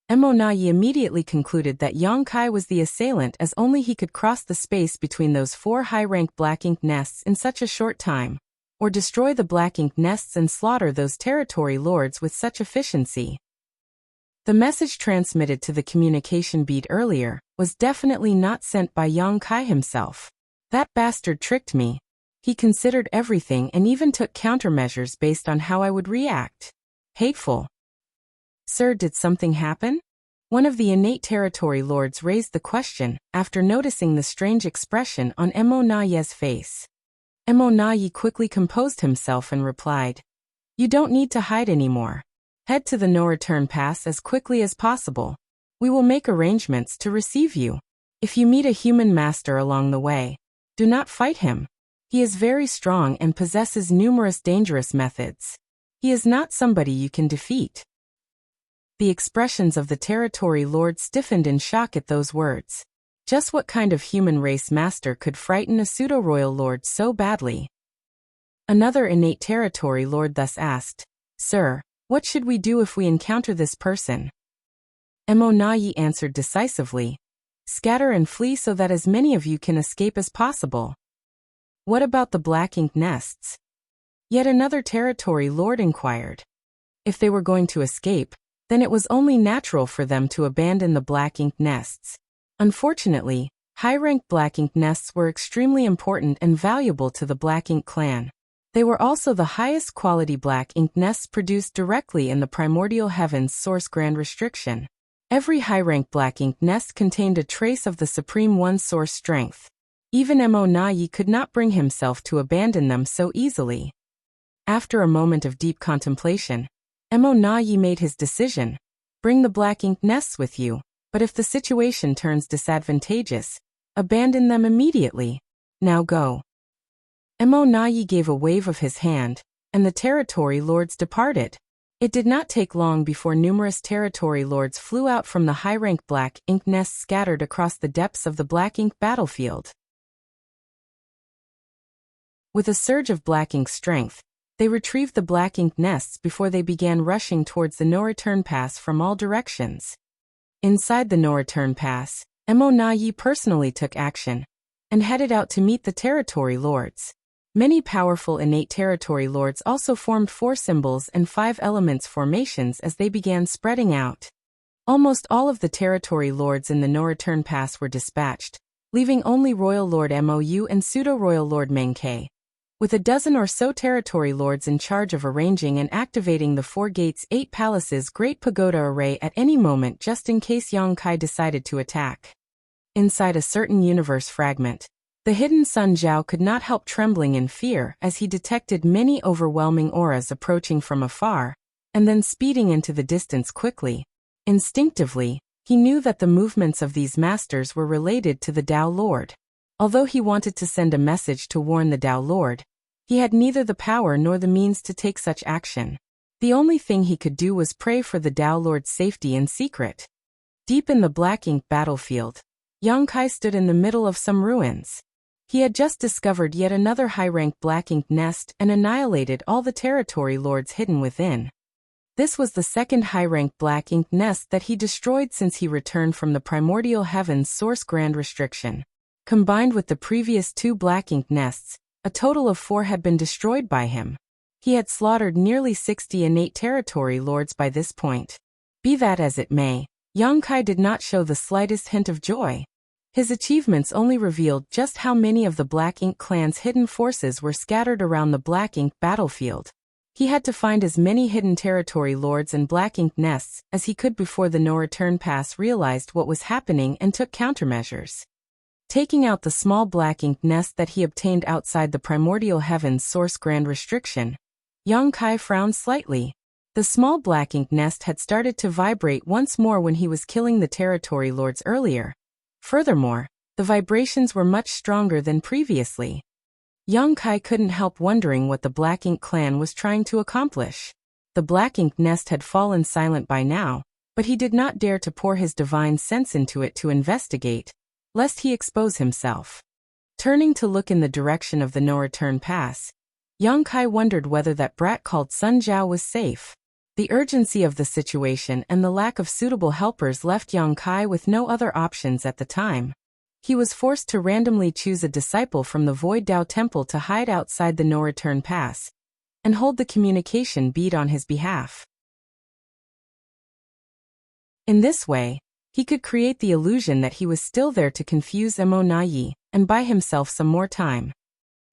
Emo Nayi immediately concluded that Yang Kai was the assailant, as only he could cross the space between those 4 high-rank black ink nests in such a short time, or destroy the black ink nests and slaughter those territory lords with such efficiency. The message transmitted to the communication bead earlier was definitely not sent by Yang Kai himself. That bastard tricked me. He considered everything and even took countermeasures based on how I would react. Hateful. Sir, did something happen? One of the innate territory lords raised the question after noticing the strange expression on Emo Naye's face. Emo Nayi quickly composed himself and replied, "You don't need to hide anymore. Head to the no-return pass as quickly as possible. We will make arrangements to receive you. If you meet a human master along the way, do not fight him. He is very strong and possesses numerous dangerous methods. He is not somebody you can defeat." The expressions of the territory lord stiffened in shock at those words. Just what kind of human race master could frighten a pseudo-royal lord so badly? Another innate territory lord thus asked, "Sir, what should we do if we encounter this person?" Emo Nayi answered decisively, "Scatter and flee so that as many of you can escape as possible." "What about the black ink nests?" Yet another territory lord inquired. If they were going to escape, then it was only natural for them to abandon the black ink nests. Unfortunately, high-rank black ink nests were extremely important and valuable to the black ink clan. They were also the highest quality black ink nests produced directly in the primordial heavens source grand restriction. Every high-rank black ink nest contained a trace of the Supreme One's source strength. Even Emo Nayi could not bring himself to abandon them so easily. After a moment of deep contemplation, Emo Nayi made his decision. Bring the black ink nests with you, but if the situation turns disadvantageous, abandon them immediately. Now go. Emo Nayi gave a wave of his hand, and the territory lords departed. It did not take long before numerous territory lords flew out from the high-rank black ink nests scattered across the depths of the black ink battlefield. With a surge of black ink strength, They retrieved the black ink nests before they began rushing towards the no-return pass from all directions. Inside the no-return pass, Mo Na Yi personally took action and headed out to meet the territory lords. Many powerful innate territory lords also formed 4 symbols and 5 elements formations as they began spreading out. Almost all of the territory lords in the no-return pass were dispatched, leaving only Royal Lord Mou and Pseudo-Royal Lord Meng Ke, with a dozen or so territory lords in charge of arranging and activating the 4 gates 8 palaces Great Pagoda array at any moment just in case Yang Kai decided to attack. Inside a certain universe fragment, the hidden Sun Zhao could not help trembling in fear as he detected many overwhelming auras approaching from afar, and then speeding into the distance quickly. Instinctively, he knew that the movements of these masters were related to the Dao Lord. Although he wanted to send a message to warn the Dao Lord, he had neither the power nor the means to take such action. The only thing he could do was pray for the Dao Lord's safety in secret. Deep in the black ink battlefield, Yang Kai stood in the middle of some ruins. He had just discovered yet another high-rank black ink nest and annihilated all the territory lords hidden within. This was the second high-rank black ink nest that he destroyed since he returned from the primordial heavens source grand restriction. Combined with the previous 2 black ink nests, a total of 4 had been destroyed by him. He had slaughtered nearly 60 innate territory lords by this point. Be that as it may, Yang Kai did not show the slightest hint of joy. His achievements only revealed just how many of the Black Ink clan's hidden forces were scattered around the Black Ink battlefield. He had to find as many hidden territory lords and Black Ink nests as he could before the no-return pass realized what was happening and took countermeasures. Taking out the small black ink nest that he obtained outside the primordial heavens source grand restriction, Yang Kai frowned slightly. The small black ink nest had started to vibrate once more when he was killing the territory lords earlier. Furthermore, the vibrations were much stronger than previously. Yang Kai couldn't help wondering what the Black Ink clan was trying to accomplish. The black ink nest had fallen silent by now, but he did not dare to pour his divine sense into it to investigate, lest he expose himself. Turning to look in the direction of the no-return pass, Yang Kai wondered whether that brat called Sun Zhao was safe. The urgency of the situation and the lack of suitable helpers left Yang Kai with no other options at the time. He was forced to randomly choose a disciple from the Void Dao Temple to hide outside the no-return pass and hold the communication bead on his behalf. In this way, he could create the illusion that he was still there to confuse Mo Na Yi and buy himself some more time.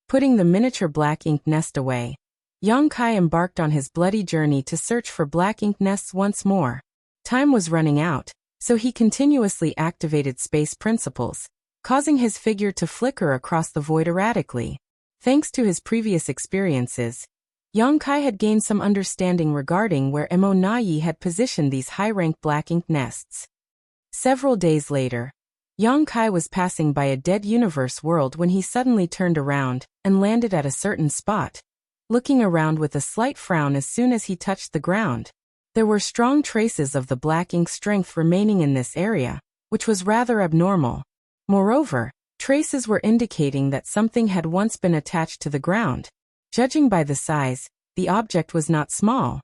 Putting the miniature black ink nest away, Yang Kai embarked on his bloody journey to search for black ink nests once more. Time was running out, so he continuously activated space principles, causing his figure to flicker across the void erratically. Thanks to his previous experiences, Yang Kai had gained some understanding regarding where Mo Na Yi had positioned these high-rank black ink nests. Several days later, Yang Kai was passing by a dead universe world when he suddenly turned around and landed at a certain spot, looking around with a slight frown as soon as he touched the ground. There were strong traces of the black ink strength remaining in this area, which was rather abnormal. Moreover, traces were indicating that something had once been attached to the ground. Judging by the size, the object was not small.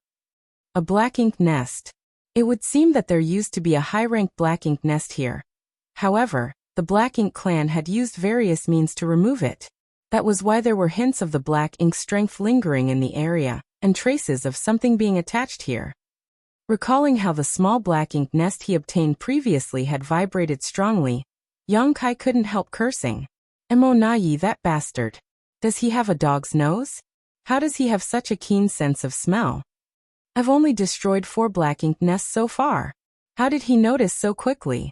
A black ink nest. It would seem that there used to be a high-rank black ink nest here. However, the Black Ink clan had used various means to remove it. That was why there were hints of the black ink strength lingering in the area, and traces of something being attached here. Recalling how the small black ink nest he obtained previously had vibrated strongly, Yang Kai couldn't help cursing. Mo Na Yi, that bastard. Does he have a dog's nose? How does he have such a keen sense of smell? I've only destroyed 4 black ink nests so far. How did he notice so quickly?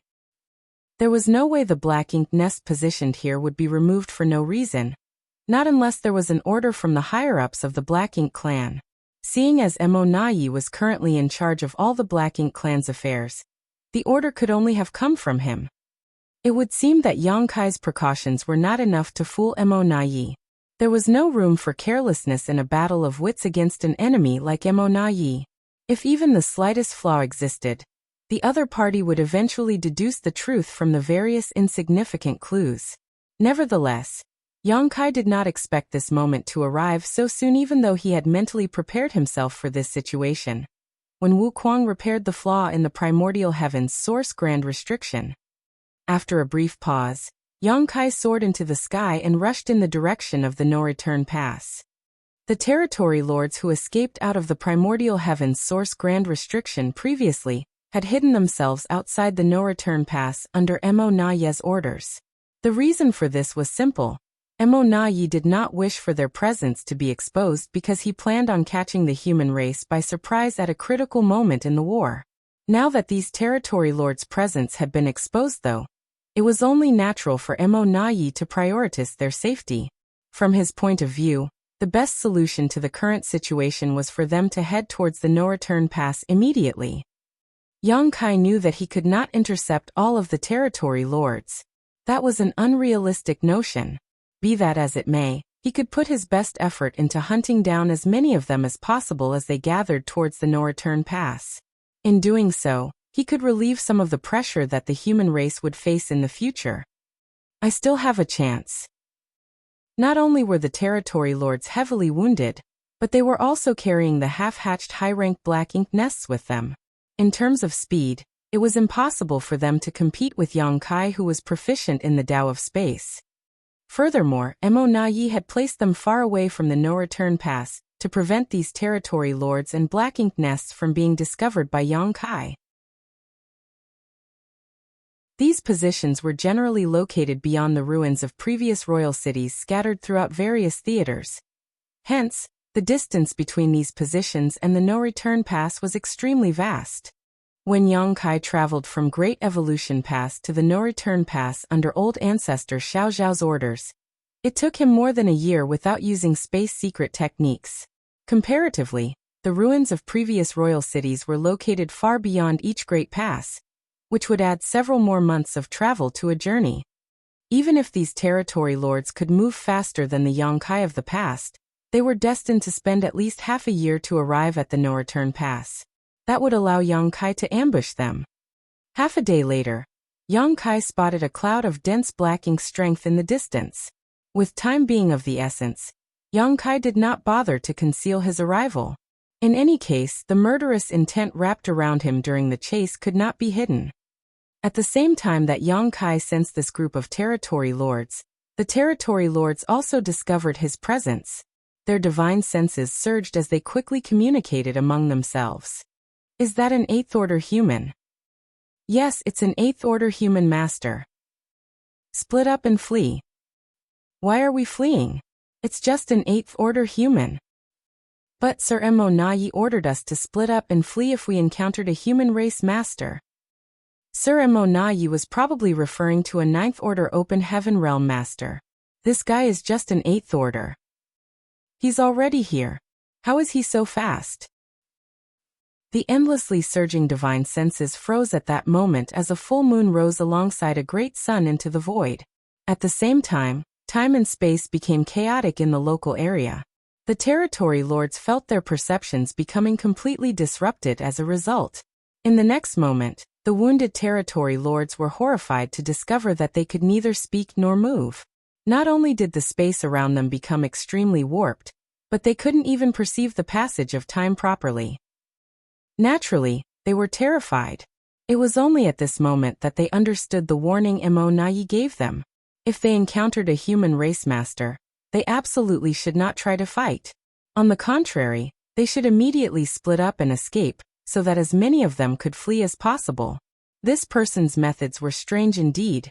There was no way the black ink nest positioned here would be removed for no reason. Not unless there was an order from the higher-ups of the Black Ink clan. Seeing as Mo Na Yi was currently in charge of all the Black Ink clan's affairs, the order could only have come from him. It would seem that Yang Kai's precautions were not enough to fool Mo Na Yi. There was no room for carelessness in a battle of wits against an enemy like Mo Na Yi. If even the slightest flaw existed, the other party would eventually deduce the truth from the various insignificant clues. Nevertheless, Yang Kai did not expect this moment to arrive so soon, even though he had mentally prepared himself for this situation. When Wu Kuang repaired the flaw in the primordial heaven's source grand restriction. After a brief pause, Yang Kai soared into the sky and rushed in the direction of the no-return pass. The territory lords who escaped out of the primordial heaven's source grand restriction previously had hidden themselves outside the no-return pass under Mo Na Ye's orders. The reason for this was simple. Mo Na Ye did not wish for their presence to be exposed because he planned on catching the human race by surprise at a critical moment in the war. Now that these territory lords' presence had been exposed though, it was only natural for Mo Na Ye to prioritize their safety. From his point of view, the best solution to the current situation was for them to head towards the no-return pass immediately. Yang Kai knew that he could not intercept all of the territory lords. That was an unrealistic notion. Be that as it may, he could put his best effort into hunting down as many of them as possible as they gathered towards the no-return pass. In doing so, he could relieve some of the pressure that the human race would face in the future. I still have a chance. Not only were the territory lords heavily wounded, but they were also carrying the half-hatched high-rank black ink nests with them. In terms of speed, it was impossible for them to compete with Yang Kai, who was proficient in the Tao of space. Furthermore, Mo Na Ye had placed them far away from the no-return pass to prevent these territory lords and black ink nests from being discovered by Yang Kai. These positions were generally located beyond the ruins of previous royal cities scattered throughout various theaters. Hence, the distance between these positions and the no-return pass was extremely vast. When Yang Kai traveled from Great Evolution Pass to the no-return pass under Old Ancestor Xiao Zhao's orders, it took him more than a year without using space secret techniques. Comparatively, the ruins of previous royal cities were located far beyond each great pass, which would add several more months of travel to a journey. Even if these territory lords could move faster than the Yang Kai of the past, they were destined to spend at least half a year to arrive at the no-return pass. That would allow Yang Kai to ambush them. Half a day later, Yang Kai spotted a cloud of dense black ink strength in the distance. With time being of the essence, Yang Kai did not bother to conceal his arrival. In any case, the murderous intent wrapped around him during the chase could not be hidden. At the same time that Yang Kai sensed this group of territory lords, the territory lords also discovered his presence. Their divine senses surged as they quickly communicated among themselves. Is that an 8th order human? Yes, it's an 8th order human, master. Split up and flee. Why are we fleeing? It's just an 8th order human. But Sir Mo Na Ye ordered us to split up and flee if we encountered a human race, master. Sir Mo Na Ye was probably referring to a 9th order open heaven realm, master. This guy is just an 8th order. He's already here. How is he so fast? The endlessly surging divine senses froze at that moment as a full moon rose alongside a great sun into the void. At the same time, time and space became chaotic in the local area. The territory lords felt their perceptions becoming completely disrupted as a result. In the next moment, the wounded territory lords were horrified to discover that they could neither speak nor move. Not only did the space around them become extremely warped, but they couldn't even perceive the passage of time properly. Naturally, they were terrified. It was only at this moment that they understood the warning Mo Na Ye gave them. If they encountered a human race master, they absolutely should not try to fight. On the contrary, they should immediately split up and escape, so that as many of them could flee as possible. This person's methods were strange indeed,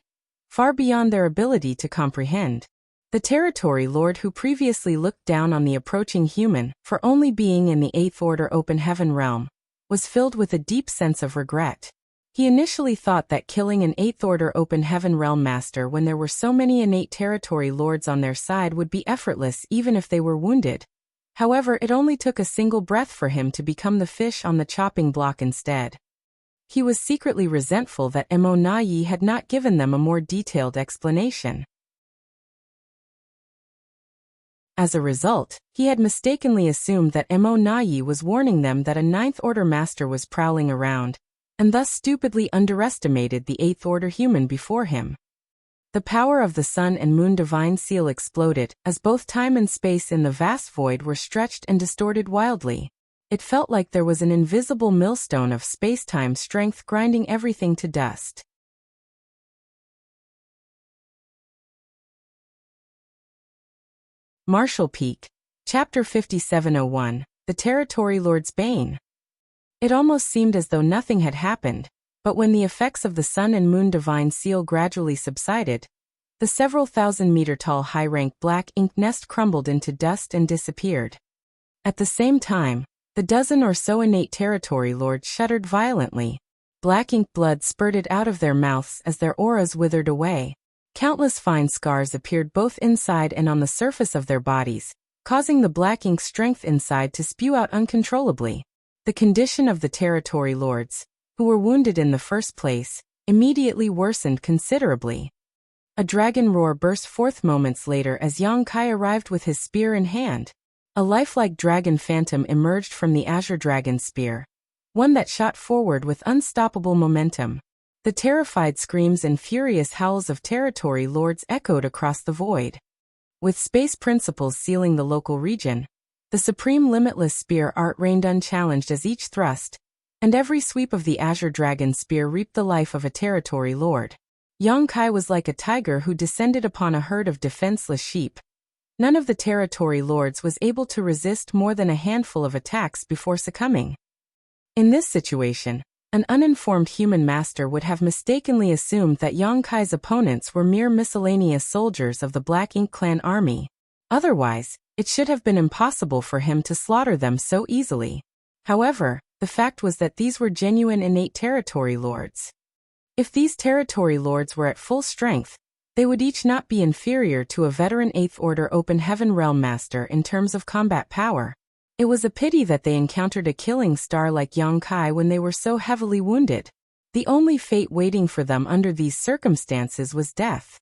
far beyond their ability to comprehend. The territory lord who previously looked down on the approaching human for only being in the 8th order open heaven realm, was filled with a deep sense of regret. He initially thought that killing an 8th order open heaven realm master when there were so many innate territory lords on their side would be effortless even if they were wounded. However, it only took a single breath for him to become the fish on the chopping block instead. He was secretly resentful that Mo Na Ye had not given them a more detailed explanation. As a result, he had mistakenly assumed that Mo Na Ye was warning them that a 9th order master was prowling around, and thus stupidly underestimated the 8th order human before him. The power of the Sun and Moon Divine Seal exploded, as both time and space in the vast void were stretched and distorted wildly. It felt like there was an invisible millstone of space-time strength grinding everything to dust. Marshall Peak. Chapter 5701, The Territory Lord's Bane. It almost seemed as though nothing had happened, but when the effects of the Sun and Moon Divine Seal gradually subsided, the several thousand-meter-tall high-rank black ink nest crumbled into dust and disappeared. At the same time, the dozen or so innate territory lords shuddered violently. Black ink blood spurted out of their mouths as their auras withered away. Countless fine scars appeared both inside and on the surface of their bodies, causing the black ink strength inside to spew out uncontrollably. The condition of the territory lords, who were wounded in the first place, immediately worsened considerably. A dragon roar burst forth moments later as Yang Kai arrived with his spear in hand. A lifelike dragon phantom emerged from the azure dragon spear, one that shot forward with unstoppable momentum. The terrified screams and furious howls of territory lords echoed across the void. With space principles sealing the local region, the supreme limitless spear art reigned unchallenged as each thrust, and every sweep of the azure dragon spear reaped the life of a territory lord. Yang Kai was like a tiger who descended upon a herd of defenseless sheep. None of the territory lords was able to resist more than a handful of attacks before succumbing. In this situation, an uninformed human master would have mistakenly assumed that Yang Kai's opponents were mere miscellaneous soldiers of the Black Ink Clan army. Otherwise, it should have been impossible for him to slaughter them so easily. However, the fact was that these were genuine innate territory lords. If these territory lords were at full strength, they would each not be inferior to a veteran 8th Order Open Heaven Realm Master in terms of combat power. It was a pity that they encountered a killing star like Yang Kai when they were so heavily wounded. The only fate waiting for them under these circumstances was death.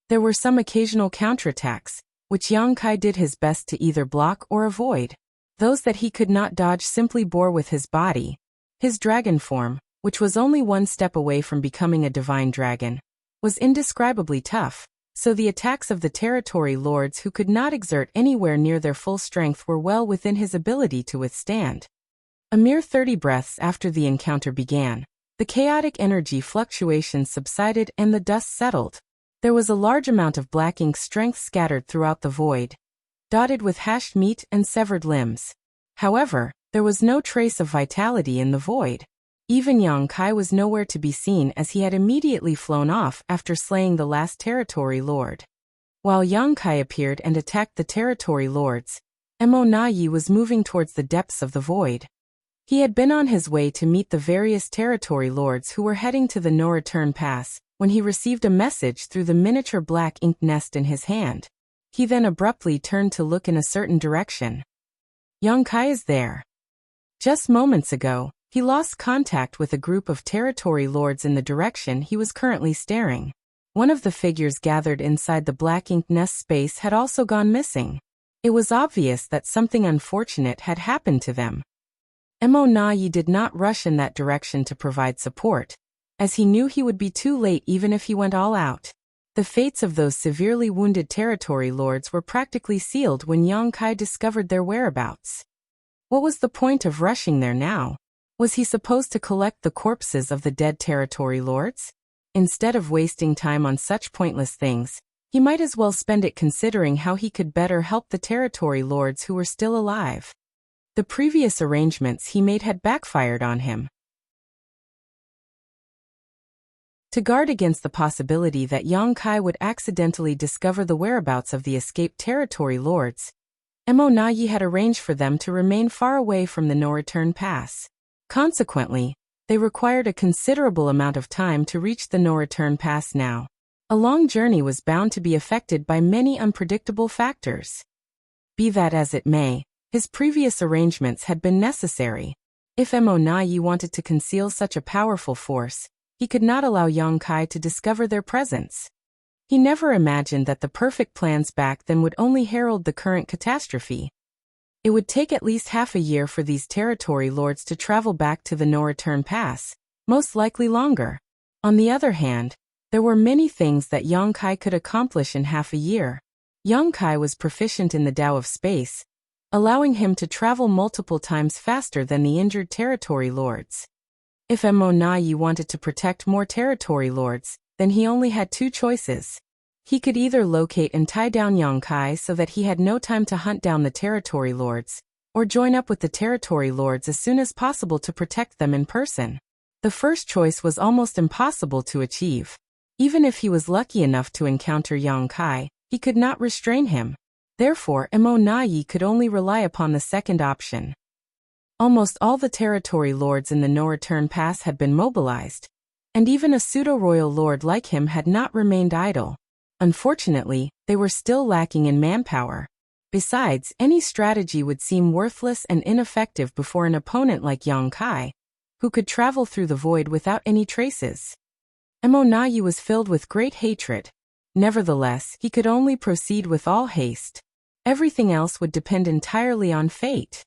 There were some occasional counterattacks, which Yang Kai did his best to either block or avoid. Those that he could not dodge simply bore with his body. His dragon form, which was only one step away from becoming a divine dragon, was indescribably tough, so the attacks of the territory lords who could not exert anywhere near their full strength were well within his ability to withstand. A mere 30 breaths after the encounter began, the chaotic energy fluctuations subsided and the dust settled. There was a large amount of black ink strength scattered throughout the void, dotted with hashed meat and severed limbs. However, there was no trace of vitality in the void. Even Yang Kai was nowhere to be seen as he had immediately flown off after slaying the last territory lord. While Yang Kai appeared and attacked the territory lords, Mo Na Yi was moving towards the depths of the void. He had been on his way to meet the various territory lords who were heading to the no-return pass, when he received a message through the miniature black ink nest in his hand. He then abruptly turned to look in a certain direction. Yang Kai is there. Just moments ago, he lost contact with a group of territory lords in the direction he was currently staring. One of the figures gathered inside the black ink nest space had also gone missing. It was obvious that something unfortunate had happened to them. Mo Na Yi did not rush in that direction to provide support, as he knew he would be too late even if he went all out. The fates of those severely wounded territory lords were practically sealed when Yang Kai discovered their whereabouts. What was the point of rushing there now? Was he supposed to collect the corpses of the dead territory lords? Instead of wasting time on such pointless things, he might as well spend it considering how he could better help the territory lords who were still alive. The previous arrangements he made had backfired on him. To guard against the possibility that Yang Kai would accidentally discover the whereabouts of the escaped territory lords, Mo Na Yi had arranged for them to remain far away from the no-return pass. Consequently, they required a considerable amount of time to reach the no-return pass now. A long journey was bound to be affected by many unpredictable factors. Be that as it may, his previous arrangements had been necessary. If Mo Na Yi wanted to conceal such a powerful force, he could not allow Yang Kai to discover their presence. He never imagined that the perfect plans back then would only herald the current catastrophe. It would take at least half a year for these territory lords to travel back to the no-return pass, most likely longer. On the other hand, There were many things that Yang Kai could accomplish in half a year. Yang Kai was proficient in the Tao of space, allowing him to travel multiple times faster than the injured territory lords. If Mo Nai wanted to protect more territory lords, then he only had two choices. He could either locate and tie down Yang Kai so that he had no time to hunt down the territory lords, or join up with the territory lords as soon as possible to protect them in person. The first choice was almost impossible to achieve. Even if he was lucky enough to encounter Yang Kai, he could not restrain him. Therefore, Mo Nai could only rely upon the second option. Almost all the territory lords in the No Return Pass had been mobilized, and even a pseudo-royal lord like him had not remained idle. Unfortunately, they were still lacking in manpower. Besides, any strategy would seem worthless and ineffective before an opponent like Yang Kai, who could travel through the void without any traces. Mo Nai was filled with great hatred. Nevertheless, he could only proceed with all haste. Everything else would depend entirely on fate.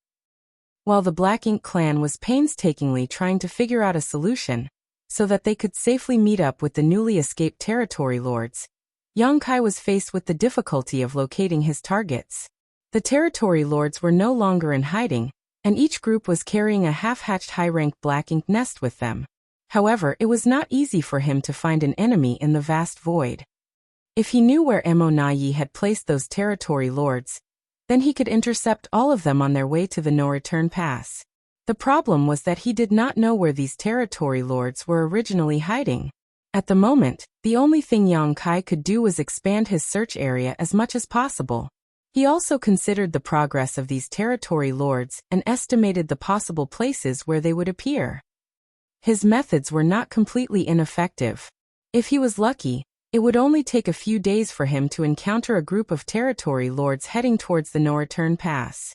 While the Black Ink clan was painstakingly trying to figure out a solution, so that they could safely meet up with the newly escaped territory lords, Yang Kai was faced with the difficulty of locating his targets. The territory lords were no longer in hiding, and each group was carrying a half-hatched high-ranked Black Ink nest with them. However, it was not easy for him to find an enemy in the vast void. If he knew where Mo Nai had placed those territory lords, then he could intercept all of them on their way to the No Return Pass. The problem was that he did not know where these territory lords were originally hiding. At the moment, the only thing Yang Kai could do was expand his search area as much as possible. He also considered the progress of these territory lords and estimated the possible places where they would appear. His methods were not completely ineffective. If he was lucky, it would only take a few days for him to encounter a group of territory lords heading towards the No Return Pass.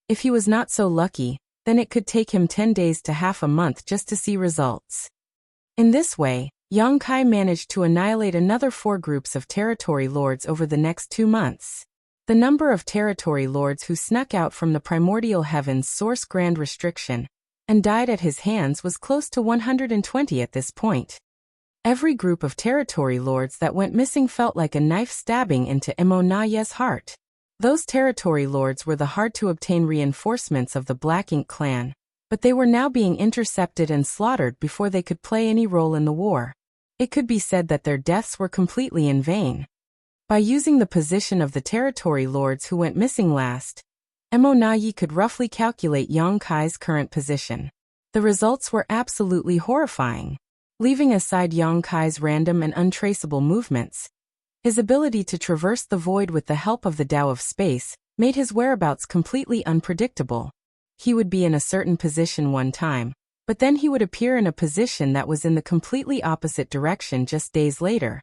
If he was not so lucky, then it could take him 10 days to half a month just to see results. In this way, Yang Kai managed to annihilate another 4 groups of territory lords over the next 2 months. The number of territory lords who snuck out from the primordial heaven's source grand restriction and died at his hands was close to 120 at this point. Every group of territory lords that went missing felt like a knife stabbing into Mo Nai's heart. Those territory lords were the hard-to-obtain reinforcements of the Black Ink clan, but they were now being intercepted and slaughtered before they could play any role in the war. It could be said that their deaths were completely in vain. By using the position of the territory lords who went missing last, Mo Nai could roughly calculate Yang Kai's current position. The results were absolutely horrifying. Leaving aside Yang Kai's random and untraceable movements, his ability to traverse the void with the help of the Tao of space made his whereabouts completely unpredictable. He would be in a certain position one time, but then he would appear in a position that was in the completely opposite direction just days later.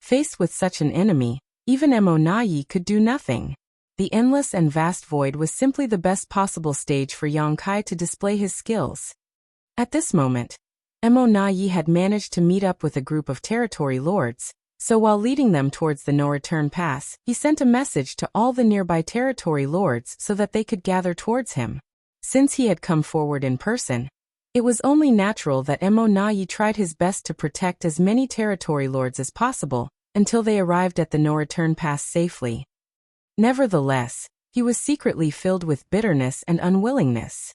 Faced with such an enemy, even Mo Nai could do nothing. The endless and vast void was simply the best possible stage for Yang Kai to display his skills. At this moment, Mo Nai had managed to meet up with a group of territory lords, so while leading them towards the No Return Pass, he sent a message to all the nearby territory lords so that they could gather towards him. Since he had come forward in person, it was only natural that Mo Nai tried his best to protect as many territory lords as possible, until they arrived at the No Return Pass safely. Nevertheless, he was secretly filled with bitterness and unwillingness.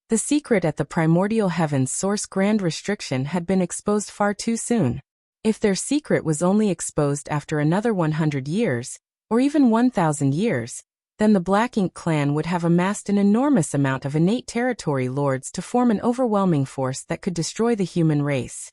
The secret at the primordial heaven's source grand restriction had been exposed far too soon. If their secret was only exposed after another 100 years, or even 1,000 years, then the Black Ink clan would have amassed an enormous amount of innate territory lords to form an overwhelming force that could destroy the human race.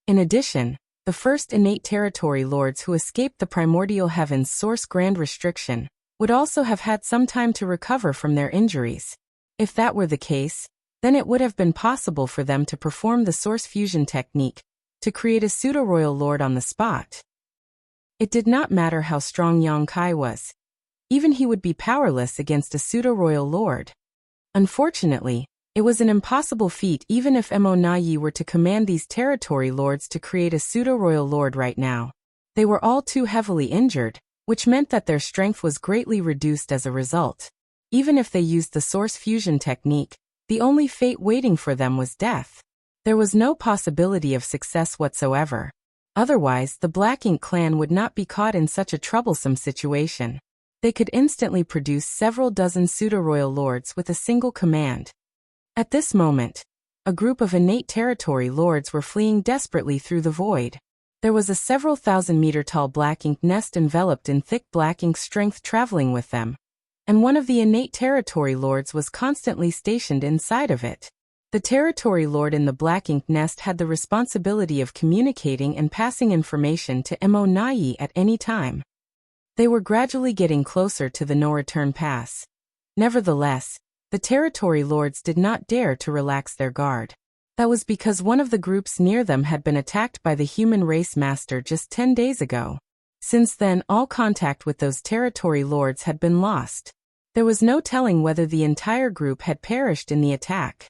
In addition, the first innate territory lords who escaped the primordial heaven's source grand restriction would also have had some time to recover from their injuries. If that were the case, then it would have been possible for them to perform the source fusion technique to create a pseudo-royal lord on the spot. It did not matter how strong Yang Kai was. Even he would be powerless against a pseudo-royal lord. Unfortunately, it was an impossible feat even if Mo Nai were to command these territory lords to create a pseudo-royal lord right now. They were all too heavily injured, which meant that their strength was greatly reduced as a result. Even if they used the source fusion technique, the only fate waiting for them was death. There was no possibility of success whatsoever. Otherwise, the Black Ink clan would not be caught in such a troublesome situation. They could instantly produce several dozen pseudo-royal lords with a single command. At this moment, a group of innate territory lords were fleeing desperately through the void. There was a several thousand-meter-tall black ink nest enveloped in thick black ink strength traveling with them, and one of the innate territory lords was constantly stationed inside of it. The territory lord in the black ink nest had the responsibility of communicating and passing information to Mo Nai at any time. They were gradually getting closer to the no-return pass. Nevertheless, the territory lords did not dare to relax their guard. That was because one of the groups near them had been attacked by the human race master just 10 days ago. Since then, all contact with those territory lords had been lost. There was no telling whether the entire group had perished in the attack.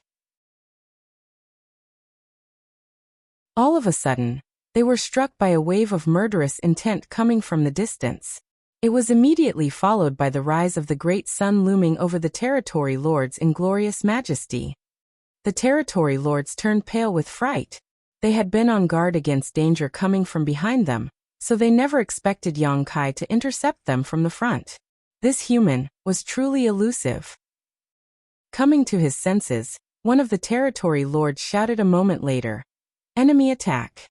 All of a sudden, they were struck by a wave of murderous intent coming from the distance. It was immediately followed by the rise of the great sun looming over the territory lords in glorious majesty. The territory lords turned pale with fright. They had been on guard against danger coming from behind them, so they never expected Yang Kai to intercept them from the front. This human was truly elusive. Coming to his senses, one of the territory lords shouted a moment later, "Enemy attack!"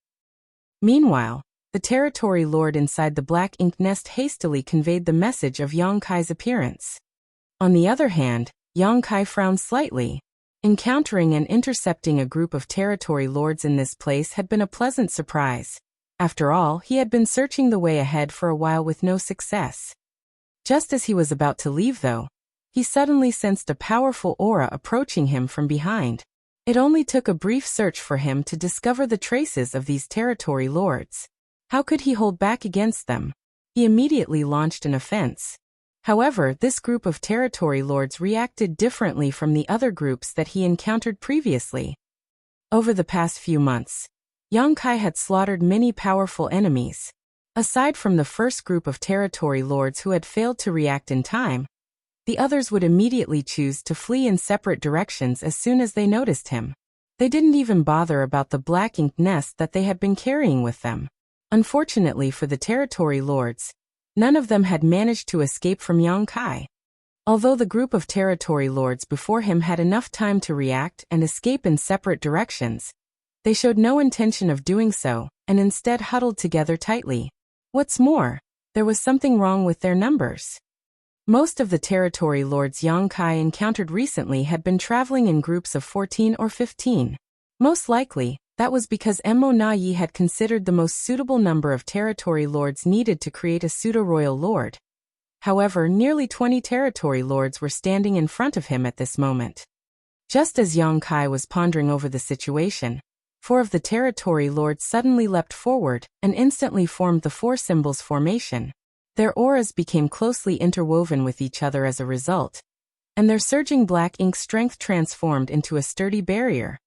Meanwhile, the territory lord inside the black ink nest hastily conveyed the message of Yang Kai's appearance. On the other hand, Yang Kai frowned slightly. Encountering and intercepting a group of territory lords in this place had been a pleasant surprise. After all, he had been searching the way ahead for a while with no success. Just as he was about to leave, though, he suddenly sensed a powerful aura approaching him from behind. It only took a brief search for him to discover the traces of these territory lords. How could he hold back against them? He immediately launched an offense. However, this group of territory lords reacted differently from the other groups that he encountered previously. Over the past few months, Yang Kai had slaughtered many powerful enemies. Aside from the first group of territory lords who had failed to react in time, the others would immediately choose to flee in separate directions as soon as they noticed him. They didn't even bother about the black ink nest that they had been carrying with them. Unfortunately for the territory lords, none of them had managed to escape from Yang Kai. Although the group of territory lords before him had enough time to react and escape in separate directions, they showed no intention of doing so, and instead huddled together tightly. What's more, there was something wrong with their numbers. Most of the territory lords Yang Kai encountered recently had been traveling in groups of 14 or 15. Most likely, that was because Mo Nai had considered the most suitable number of territory lords needed to create a pseudo-royal lord. However, nearly 20 territory lords were standing in front of him at this moment. Just as Yang Kai was pondering over the situation, 4 of the territory lords suddenly leapt forward and instantly formed the 4 symbols formation. Their auras became closely interwoven with each other as a result, and their surging black ink strength transformed into a sturdy barrier.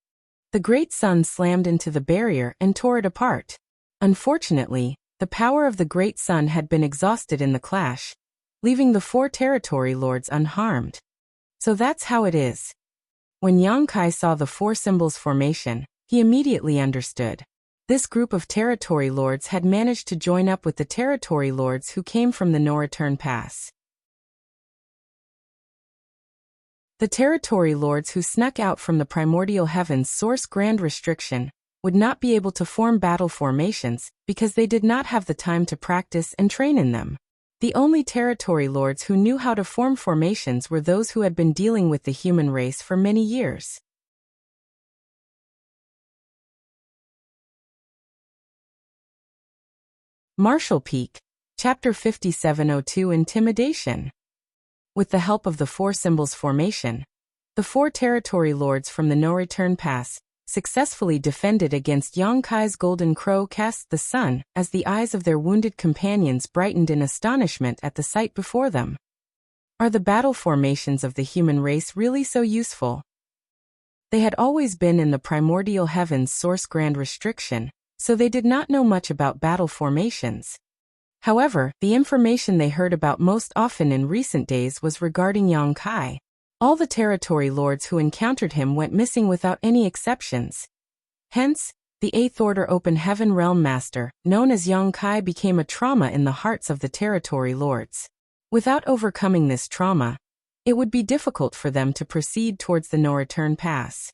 The great sun slammed into the barrier and tore it apart. Unfortunately, the power of the great sun had been exhausted in the clash, leaving the 4 territory lords unharmed. So that's how it is. When Yang Kai saw the 4 symbols formation, he immediately understood. This group of territory lords had managed to join up with the territory lords who came from the no-return pass. The territory lords who snuck out from the primordial heavens source grand restriction would not be able to form battle formations because they did not have the time to practice and train in them. The only territory lords who knew how to form formations were those who had been dealing with the human race for many years. Martial Peak, Chapter 5702 Intimidation. With the help of the 4 symbols formation, the 4 territory lords from the no-return pass successfully defended against Yang Kai's golden crow cast the sun as the eyes of their wounded companions brightened in astonishment at the sight before them. Are the battle formations of the human race really so useful? They had always been in the primordial heavens source grand restriction, so they did not know much about battle formations. However, the information they heard about most often in recent days was regarding Yang Kai. All the territory lords who encountered him went missing without any exceptions. Hence, the Eighth Order Open Heaven Realm Master, known as Yong-kai, became a trauma in the hearts of the territory lords. Without overcoming this trauma, it would be difficult for them to proceed towards the no-return pass.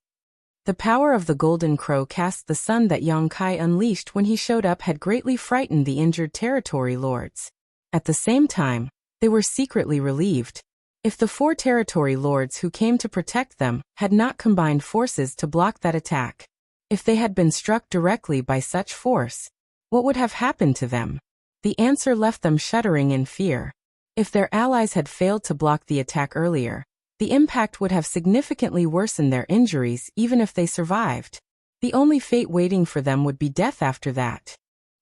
The power of the Golden Crow cast the sun that Yong-kai unleashed when he showed up had greatly frightened the injured territory lords. At the same time, they were secretly relieved. If the 4 territory lords who came to protect them had not combined forces to block that attack, if they had been struck directly by such force, what would have happened to them? The answer left them shuddering in fear. If their allies had failed to block the attack earlier, the impact would have significantly worsened their injuries even if they survived. The only fate waiting for them would be death after that.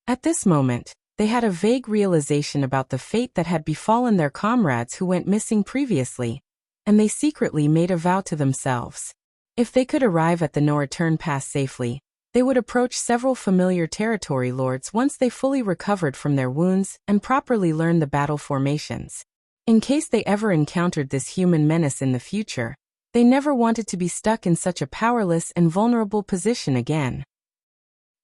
At this moment, they had a vague realization about the fate that had befallen their comrades who went missing previously, and they secretly made a vow to themselves. If they could arrive at the no-return pass safely, they would approach several familiar territory lords once they fully recovered from their wounds and properly learned the battle formations. In case they ever encountered this human menace in the future, they never wanted to be stuck in such a powerless and vulnerable position again.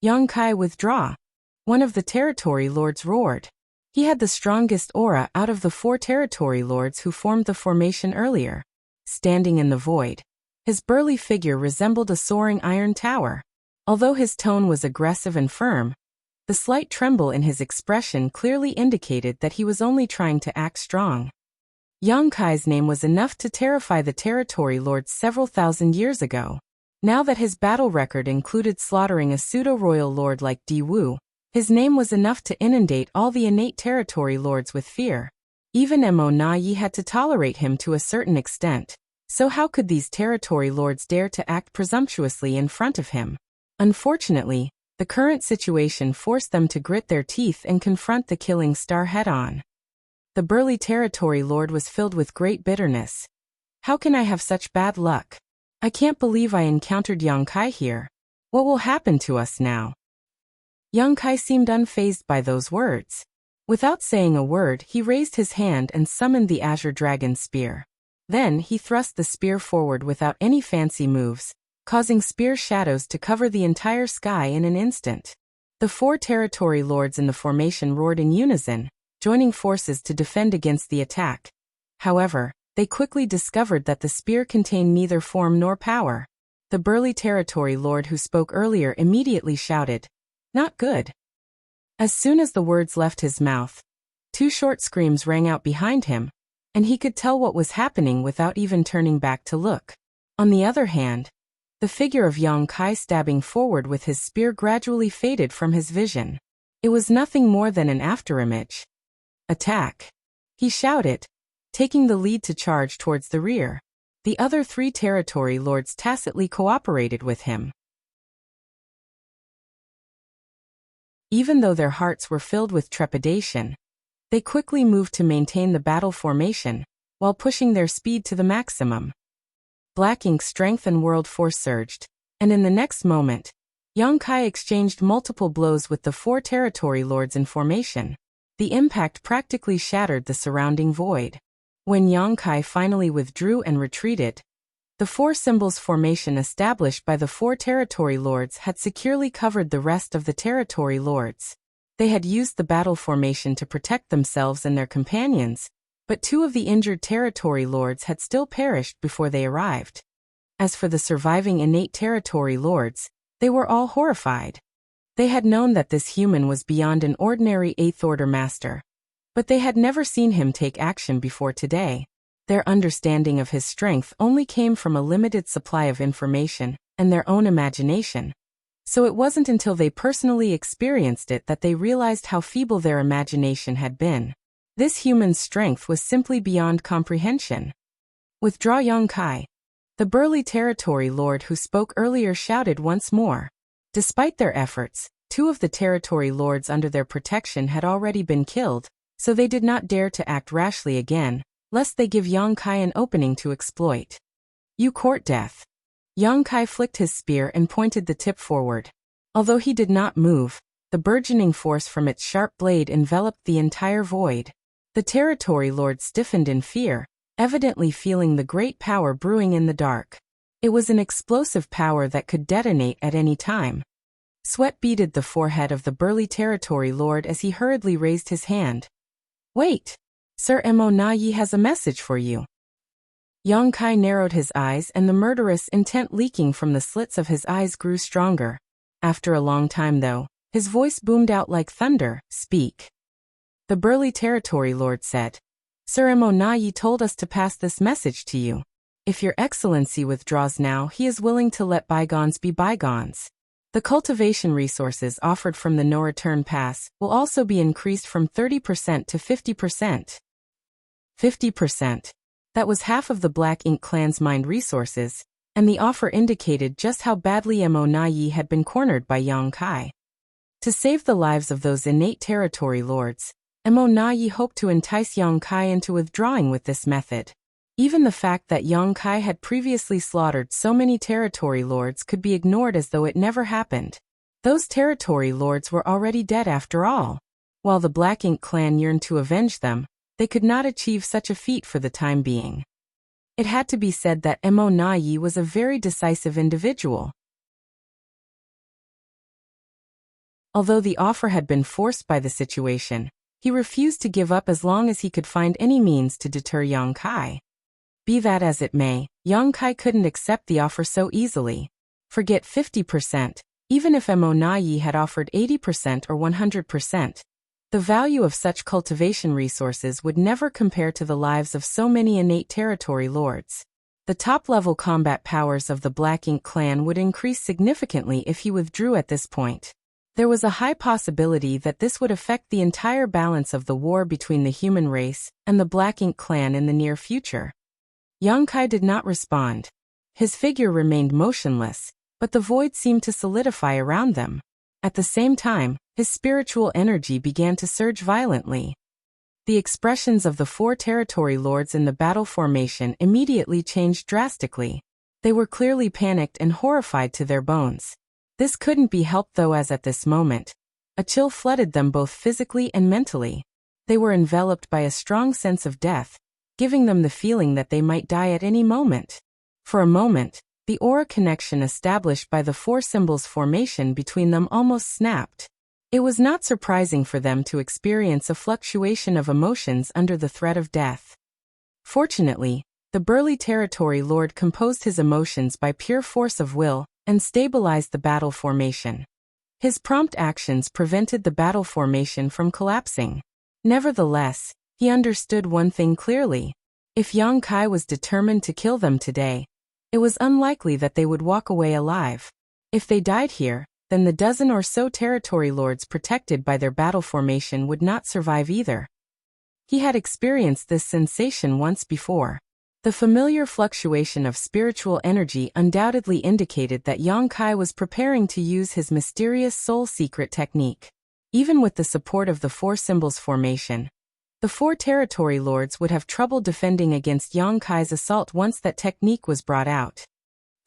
Yong-kai, withdraw! One of the territory lords roared. He had the strongest aura out of the 4 territory lords who formed the formation earlier. Standing in the void, his burly figure resembled a soaring iron tower. Although his tone was aggressive and firm, the slight tremble in his expression clearly indicated that he was only trying to act strong. Yong-kai's name was enough to terrify the territory lords several thousand years ago. Now that his battle record included slaughtering a pseudo-royal lord like Di Wu, his name was enough to inundate all the innate territory lords with fear. Even Mo Na Yi had to tolerate him to a certain extent, so how could these territory lords dare to act presumptuously in front of him? Unfortunately, the current situation forced them to grit their teeth and confront the killing star head-on. The burly territory lord was filled with great bitterness. How can I have such bad luck? I can't believe I encountered Yong-kai here. What will happen to us now? Yong-kai seemed unfazed by those words. Without saying a word, he raised his hand and summoned the Azure Dragon Spear. Then he thrust the spear forward without any fancy moves, causing spear shadows to cover the entire sky in an instant. The 4 territory lords in the formation roared in unison, joining forces to defend against the attack. However, they quickly discovered that the spear contained neither form nor power. The burly territory lord who spoke earlier immediately shouted, "Not good." As soon as the words left his mouth, 2 short screams rang out behind him, and he could tell what was happening without even turning back to look. On the other hand, the figure of Yong-kai stabbing forward with his spear gradually faded from his vision. It was nothing more than an afterimage. "Attack!" he shouted, taking the lead to charge towards the rear. The other 3 territory lords tacitly cooperated with him. Even though their hearts were filled with trepidation, they quickly moved to maintain the battle formation, while pushing their speed to the maximum. Black Ink's strength and world force surged, and in the next moment, Yong-kai exchanged multiple blows with the 4 territory lords in formation. The impact practically shattered the surrounding void. When Yong-kai finally withdrew and retreated, the 4 symbols formation established by the 4 territory lords had securely covered the rest of the territory lords. They had used the battle formation to protect themselves and their companions, but 2 of the injured territory lords had still perished before they arrived. As for the surviving innate territory lords, they were all horrified. They had known that this human was beyond an ordinary 8th Order master, but they had never seen him take action before today. Their understanding of his strength only came from a limited supply of information and their own imagination. So it wasn't until they personally experienced it that they realized how feeble their imagination had been. This human's strength was simply beyond comprehension. "Withdraw, Yong-kai!" The burly territory lord who spoke earlier shouted once more. Despite their efforts, 2 of the territory lords under their protection had already been killed, so they did not dare to act rashly again, lest they give Yong-kai an opening to exploit. "You court death." Yong-kai flicked his spear and pointed the tip forward. Although he did not move, the burgeoning force from its sharp blade enveloped the entire void. The territory lord stiffened in fear, evidently feeling the great power brewing in the dark. It was an explosive power that could detonate at any time. Sweat beaded the forehead of the burly territory lord as he hurriedly raised his hand. "Wait! Sir Mo Na Yi has a message for you." Yang Kai narrowed his eyes and the murderous intent leaking from the slits of his eyes grew stronger. After a long time though, his voice boomed out like thunder, "Speak." The burly territory lord said, "Sir Mo Na Yi told us to pass this message to you. If your excellency withdraws now, he is willing to let bygones be bygones. The cultivation resources offered from the no-return pass will also be increased from 30% to 50%. 50%. That was half of the Black Ink clan's mined resources, and the offer indicated just how badly Mo Na Yi had been cornered by Yang Kai. To save the lives of those innate territory lords, Mo Na Yi hoped to entice Yang Kai into withdrawing with this method. Even the fact that Yang Kai had previously slaughtered so many territory lords could be ignored as though it never happened. Those territory lords were already dead after all. While the Black Ink clan yearned to avenge them, they could not achieve such a feat for the time being. It had to be said that Mo Na Yi was a very decisive individual. Although the offer had been forced by the situation, he refused to give up as long as he could find any means to deter Yang Kai. Be that as it may, Yang Kai couldn't accept the offer so easily. Forget 50%, even if Mo Na Yi had offered 80% or 100%. The value of such cultivation resources would never compare to the lives of so many innate territory lords. The top-level combat powers of the Black Ink clan would increase significantly if he withdrew at this point. There was a high possibility that this would affect the entire balance of the war between the human race and the Black Ink clan in the near future. Yang Kai did not respond. His figure remained motionless, but the void seemed to solidify around them. At the same time, his spiritual energy began to surge violently. The expressions of the four territory lords in the battle formation immediately changed drastically. They were clearly panicked and horrified to their bones. This couldn't be helped though, as at this moment, a chill flooded them both physically and mentally. They were enveloped by a strong sense of death, giving them the feeling that they might die at any moment. For a moment, the aura connection established by the four symbols formation between them almost snapped. It was not surprising for them to experience a fluctuation of emotions under the threat of death. Fortunately, the burly territory lord composed his emotions by pure force of will and stabilized the battle formation. His prompt actions prevented the battle formation from collapsing. Nevertheless, he understood one thing clearly. If Yang Kai was determined to kill them today, it was unlikely that they would walk away alive. If they died here, then the dozen or so territory lords protected by their battle formation would not survive either. He had experienced this sensation once before. The familiar fluctuation of spiritual energy undoubtedly indicated that Yang Kai was preparing to use his mysterious soul secret technique. Even with the support of the four symbols formation, the four territory lords would have trouble defending against Yang Kai's assault once that technique was brought out.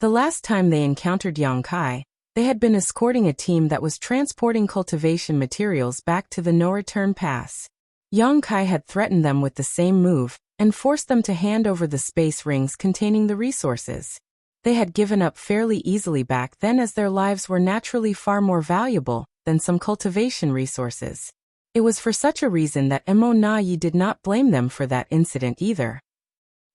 The last time they encountered Yang Kai, they had been escorting a team that was transporting cultivation materials back to the no-return pass. Yang Kai had threatened them with the same move and forced them to hand over the space rings containing the resources. They had given up fairly easily back then, as their lives were naturally far more valuable than some cultivation resources. It was for such a reason that Mo Na Yi did not blame them for that incident either.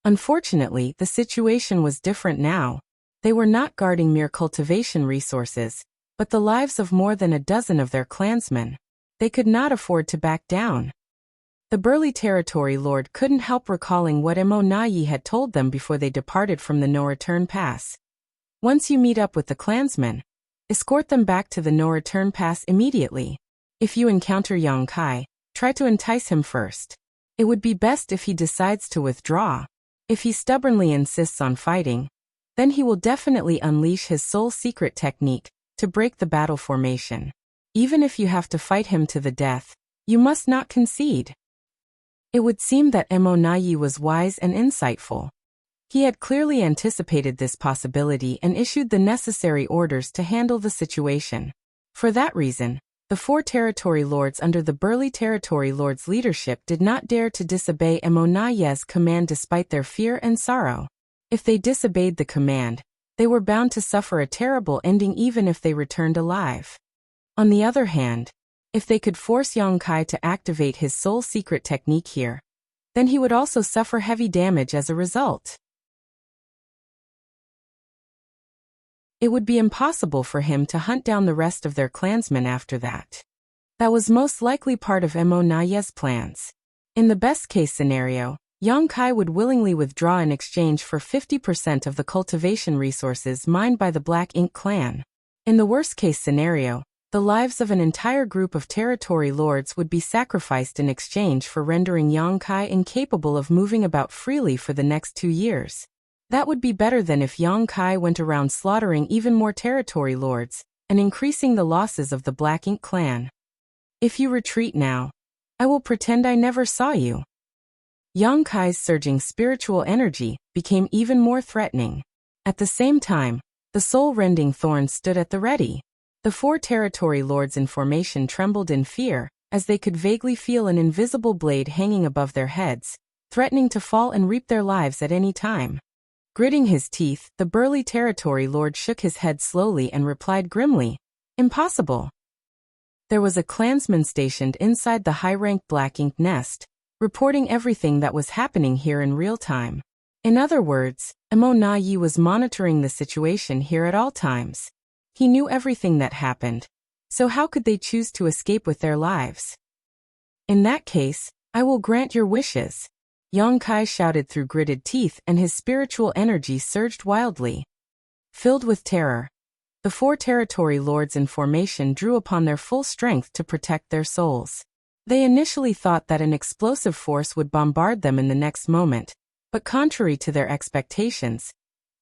Unfortunately, the situation was different now. They were not guarding mere cultivation resources, but the lives of more than a dozen of their clansmen. They could not afford to back down. The burly territory lord couldn't help recalling what Mo Na Yi had told them before they departed from the no-return pass. Once you meet up with the clansmen, escort them back to the no-return pass immediately. If you encounter Yang Kai, try to entice him first. It would be best if he decides to withdraw. If he stubbornly insists on fighting, then he will definitely unleash his soul secret technique to break the battle formation. Even if you have to fight him to the death, you must not concede. It would seem that Mo Na Yi was wise and insightful. He had clearly anticipated this possibility and issued the necessary orders to handle the situation. For that reason, the four territory lords under the burly territory lord's leadership did not dare to disobey Mo Na Yi's command despite their fear and sorrow. If they disobeyed the command, They were bound to suffer a terrible ending even if they returned alive. On the other hand, if they could force Yongkai to activate his sole secret technique here, then he would also suffer heavy damage as a result. It would be impossible for him to hunt down the rest of their clansmen after that. That was most likely part of Mo Naye's plans. In the best-case scenario, Yongkai would willingly withdraw in exchange for 50% of the cultivation resources mined by the Black Ink clan. In the worst-case scenario, the lives of an entire group of territory lords would be sacrificed in exchange for rendering Yongkai incapable of moving about freely for the next 2 years. That would be better than if Yongkai went around slaughtering even more territory lords and increasing the losses of the Black Ink clan. If you retreat now, I will pretend I never saw you. Yongkai's surging spiritual energy became even more threatening. At the same time, the soul-rending thorns stood at the ready. The 4 territory lords in formation trembled in fear, as they could vaguely feel an invisible blade hanging above their heads, threatening to fall and reap their lives at any time. Gritting his teeth, the burly territory lord shook his head slowly and replied grimly, "Impossible." There was a clansman stationed inside the high-ranked Black Ink nest, reporting everything that was happening here in real time. In other words, Mo Naye was monitoring the situation here at all times. He knew everything that happened, so how could they choose to escape with their lives? In that case, I will grant your wishes. Yongkai shouted through gritted teeth, and his spiritual energy surged wildly. Filled with terror, the 4 territory lords in formation drew upon their full strength to protect their souls. They initially thought that an explosive force would bombard them in the next moment, but contrary to their expectations,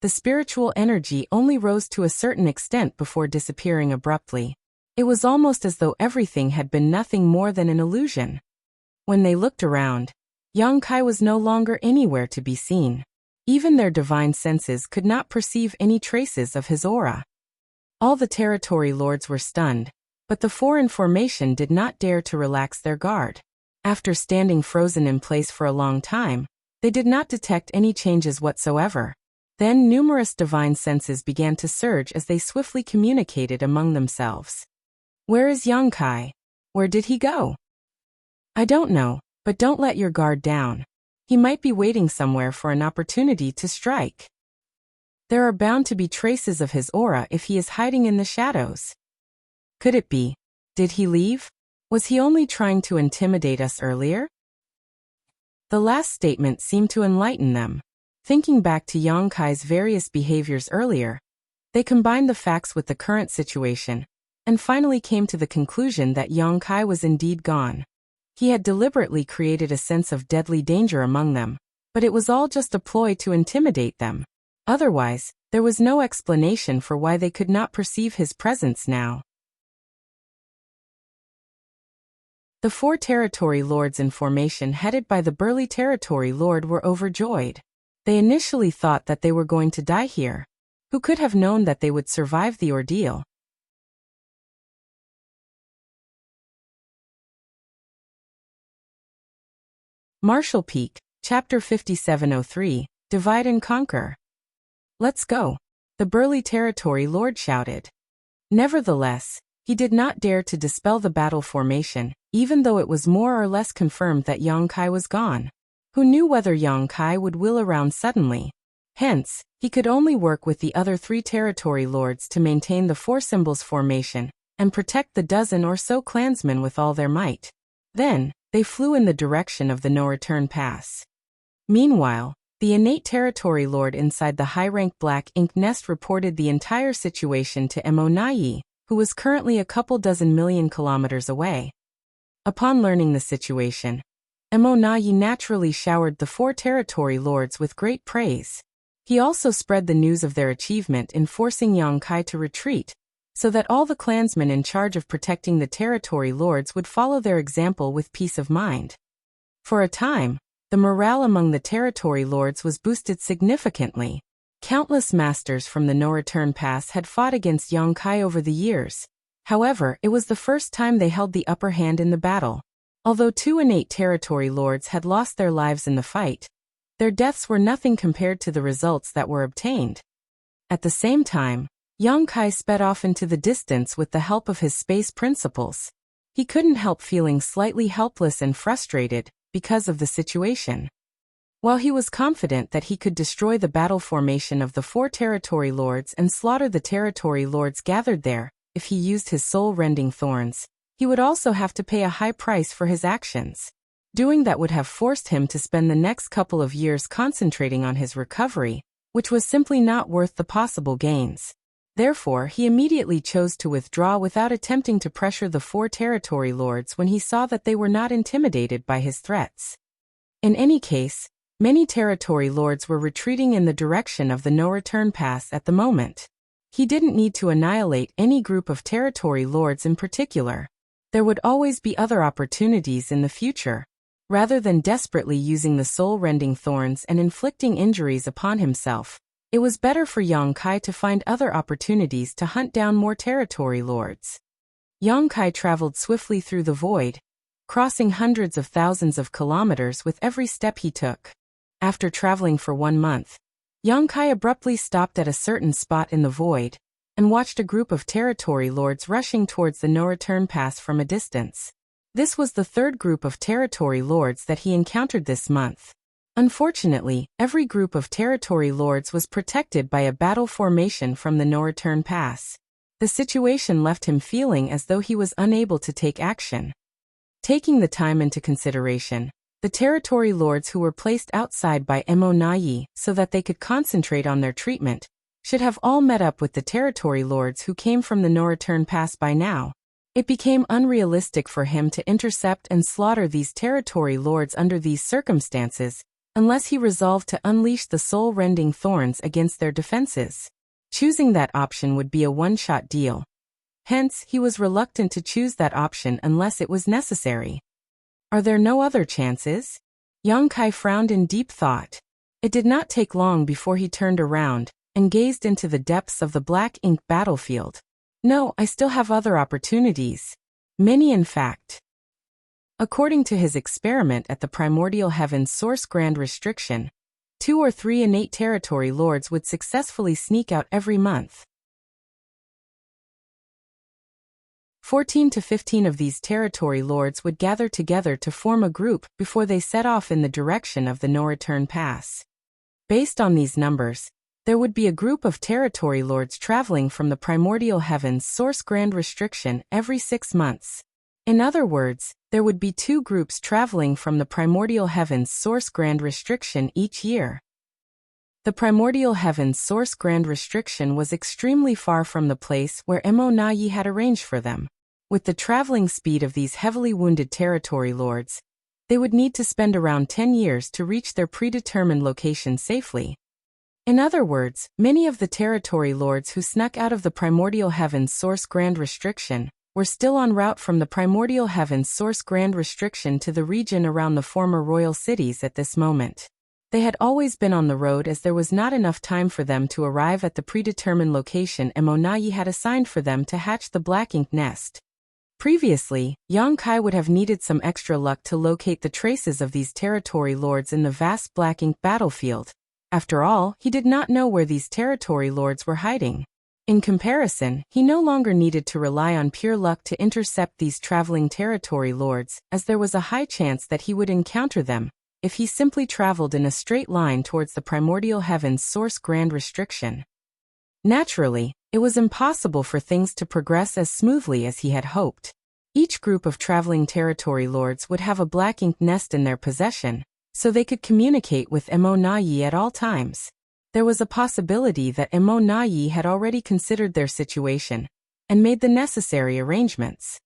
the spiritual energy only rose to a certain extent before disappearing abruptly. It was almost as though everything had been nothing more than an illusion. When they looked around, Yongkai was no longer anywhere to be seen. Even their divine senses could not perceive any traces of his aura. All the territory lords were stunned, but the 4 in formation did not dare to relax their guard. After standing frozen in place for a long time, they did not detect any changes whatsoever. Then numerous divine senses began to surge as they swiftly communicated among themselves. "Where is Yongkai? Where did he go?" "I don't know, but don't let your guard down. He might be waiting somewhere for an opportunity to strike. There are bound to be traces of his aura if he is hiding in the shadows. Could it be? Did he leave? Was he only trying to intimidate us earlier?" The last statement seemed to enlighten them. Thinking back to Yongkai's various behaviors earlier, they combined the facts with the current situation, and finally came to the conclusion that Yongkai was indeed gone. He had deliberately created a sense of deadly danger among them, but it was all just a ploy to intimidate them. Otherwise, there was no explanation for why they could not perceive his presence now. The 4 territory lords in formation headed by the burly territory lord were overjoyed. They initially thought that they were going to die here. Who could have known that they would survive the ordeal? Marshall Peak, Chapter 5703, Divide and Conquer. "Let's go," the burly territory lord shouted. Nevertheless, he did not dare to dispel the battle formation, even though it was more or less confirmed that Yongkai was gone. Who knew whether Yongkai would wheel around suddenly? Hence, he could only work with the other 3 territory lords to maintain the 4 symbols formation and protect the dozen or so clansmen with all their might. Then, they flew in the direction of the no-return pass. Meanwhile, the innate territory lord inside the high-ranked Black Ink nest reported the entire situation to Mo Naye, who was currently a couple dozen million kilometers away. Upon learning the situation, Mo Naye naturally showered the 4 territory lords with great praise. He also spread the news of their achievement in forcing Yongkai to retreat, so that all the clansmen in charge of protecting the territory lords would follow their example with peace of mind. For a time, the morale among the territory lords was boosted significantly. Countless masters from the no-return pass had fought against Yongkai over the years. However, it was the first time they held the upper hand in the battle. Although 2 innate territory lords had lost their lives in the fight, their deaths were nothing compared to the results that were obtained. At the same time, Yang Kai sped off into the distance with the help of his space principles. He couldn't help feeling slightly helpless and frustrated because of the situation. While he was confident that he could destroy the battle formation of the 4 territory lords and slaughter the territory lords gathered there, if he used his soul-rending thorns, he would also have to pay a high price for his actions. Doing that would have forced him to spend the next couple of years concentrating on his recovery, which was simply not worth the possible gains. Therefore, he immediately chose to withdraw without attempting to pressure the 4 territory lords when he saw that they were not intimidated by his threats. In any case, many territory lords were retreating in the direction of the no-return pass at the moment. He didn't need to annihilate any group of territory lords in particular. There would always be other opportunities in the future. Rather than desperately using the soul-rending thorns and inflicting injuries upon himself, it was better for Yang Kai to find other opportunities to hunt down more territory lords. Yang Kai traveled swiftly through the void, crossing hundreds of thousands of kilometers with every step he took. After traveling for 1 month, Yang Kai abruptly stopped at a certain spot in the void and watched a group of territory lords rushing towards the no-return pass from a distance. This was the 3rd group of territory lords that he encountered this month. Unfortunately, every group of territory lords was protected by a battle formation from the no-return pass. The situation left him feeling as though he was unable to take action. Taking the time into consideration, the territory lords who were placed outside by Mo Nai so that they could concentrate on their treatment should have all met up with the territory lords who came from the no-return pass by now. It became unrealistic for him to intercept and slaughter these territory lords under these circumstances, unless he resolved to unleash the soul-rending thorns against their defenses. Choosing that option would be a one-shot deal. Hence, he was reluctant to choose that option unless it was necessary. Are there no other chances? Yang Kai frowned in deep thought. It did not take long before he turned around and gazed into the depths of the black ink battlefield. No, I still have other opportunities. Many, in fact. According to his experiment at the Primordial Heaven's Source Grand Restriction, 2 or 3 innate territory lords would successfully sneak out every month. 14 to 15 of these territory lords would gather together to form a group before they set off in the direction of the no-return pass. Based on these numbers, there would be a group of territory lords traveling from the Primordial Heaven's Source Grand Restriction every 6 months. In other words, there would be 2 groups traveling from the Primordial Heaven's Source Grand Restriction each year. The Primordial Heaven's Source Grand Restriction was extremely far from the place where Mo Nai had arranged for them. With the traveling speed of these heavily wounded territory lords, they would need to spend around 10 years to reach their predetermined location safely. In other words, many of the territory lords who snuck out of the Primordial Heaven's Source Grand Restriction were still en route from the Primordial Heaven's Source Grand Restriction to the region around the former royal cities at this moment. They had always been on the road as there was not enough time for them to arrive at the predetermined location Mo Nai had assigned for them to hatch the black ink nest. Previously, Yang Kai would have needed some extra luck to locate the traces of these territory lords in the vast black ink battlefield. After all, he did not know where these territory lords were hiding. In comparison, he no longer needed to rely on pure luck to intercept these traveling territory lords, as there was a high chance that he would encounter them if he simply traveled in a straight line towards the Primordial Heaven's Source Grand Restriction. Naturally, it was impossible for things to progress as smoothly as he had hoped. Each group of traveling territory lords would have a black ink nest in their possession, so they could communicate with Mo Nai at all times. There was a possibility that Mo Nai had already considered their situation and made the necessary arrangements.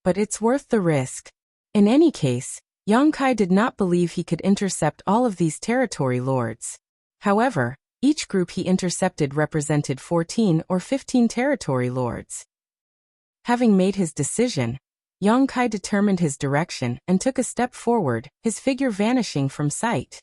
But it's worth the risk. In any case, Yang Kai did not believe he could intercept all of these territory lords. However, each group he intercepted represented 14 or 15 territory lords. Having made his decision, Yang Kai determined his direction and took a step forward, his figure vanishing from sight.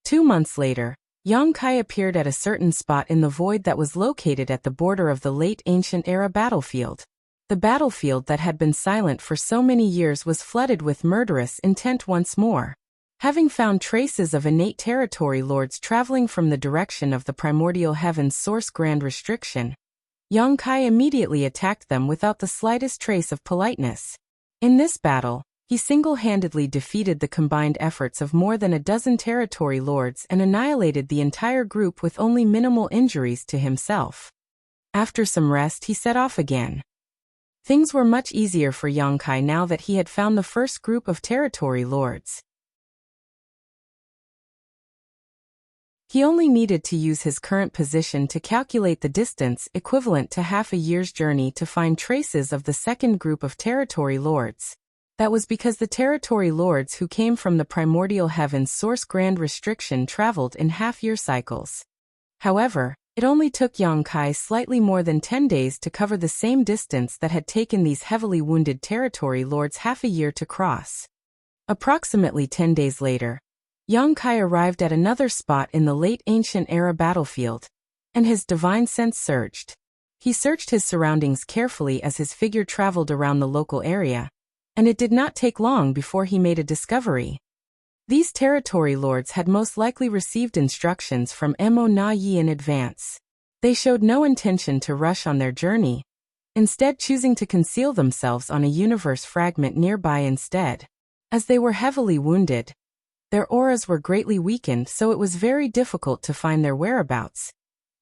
2 months later, Yang Kai appeared at a certain spot in the void that was located at the border of the late ancient era battlefield. The battlefield that had been silent for so many years was flooded with murderous intent once more. Having found traces of innate territory lords traveling from the direction of the primordial heaven's source grand restriction, Yang Kai immediately attacked them without the slightest trace of politeness. In this battle, he single-handedly defeated the combined efforts of more than a dozen territory lords and annihilated the entire group with only minimal injuries to himself. After some rest, he set off again. Things were much easier for Yang Kai now that he had found the first group of territory lords. He only needed to use his current position to calculate the distance equivalent to half a year's journey to find traces of the second group of territory lords. That was because the territory lords who came from the primordial heaven's source grand restriction traveled in half-year cycles. However, it only took Yang Kai slightly more than 10 days to cover the same distance that had taken these heavily wounded territory lords half a year to cross. Approximately 10 days later, Yang Kai arrived at another spot in the late ancient era battlefield, and his divine sense surged. He searched his surroundings carefully as his figure traveled around the local area, and it did not take long before he made a discovery. These territory lords had most likely received instructions from Mo Na Yi in advance. They showed no intention to rush on their journey, instead choosing to conceal themselves on a universe fragment nearby instead. As they were heavily wounded, their auras were greatly weakened, so it was very difficult to find their whereabouts,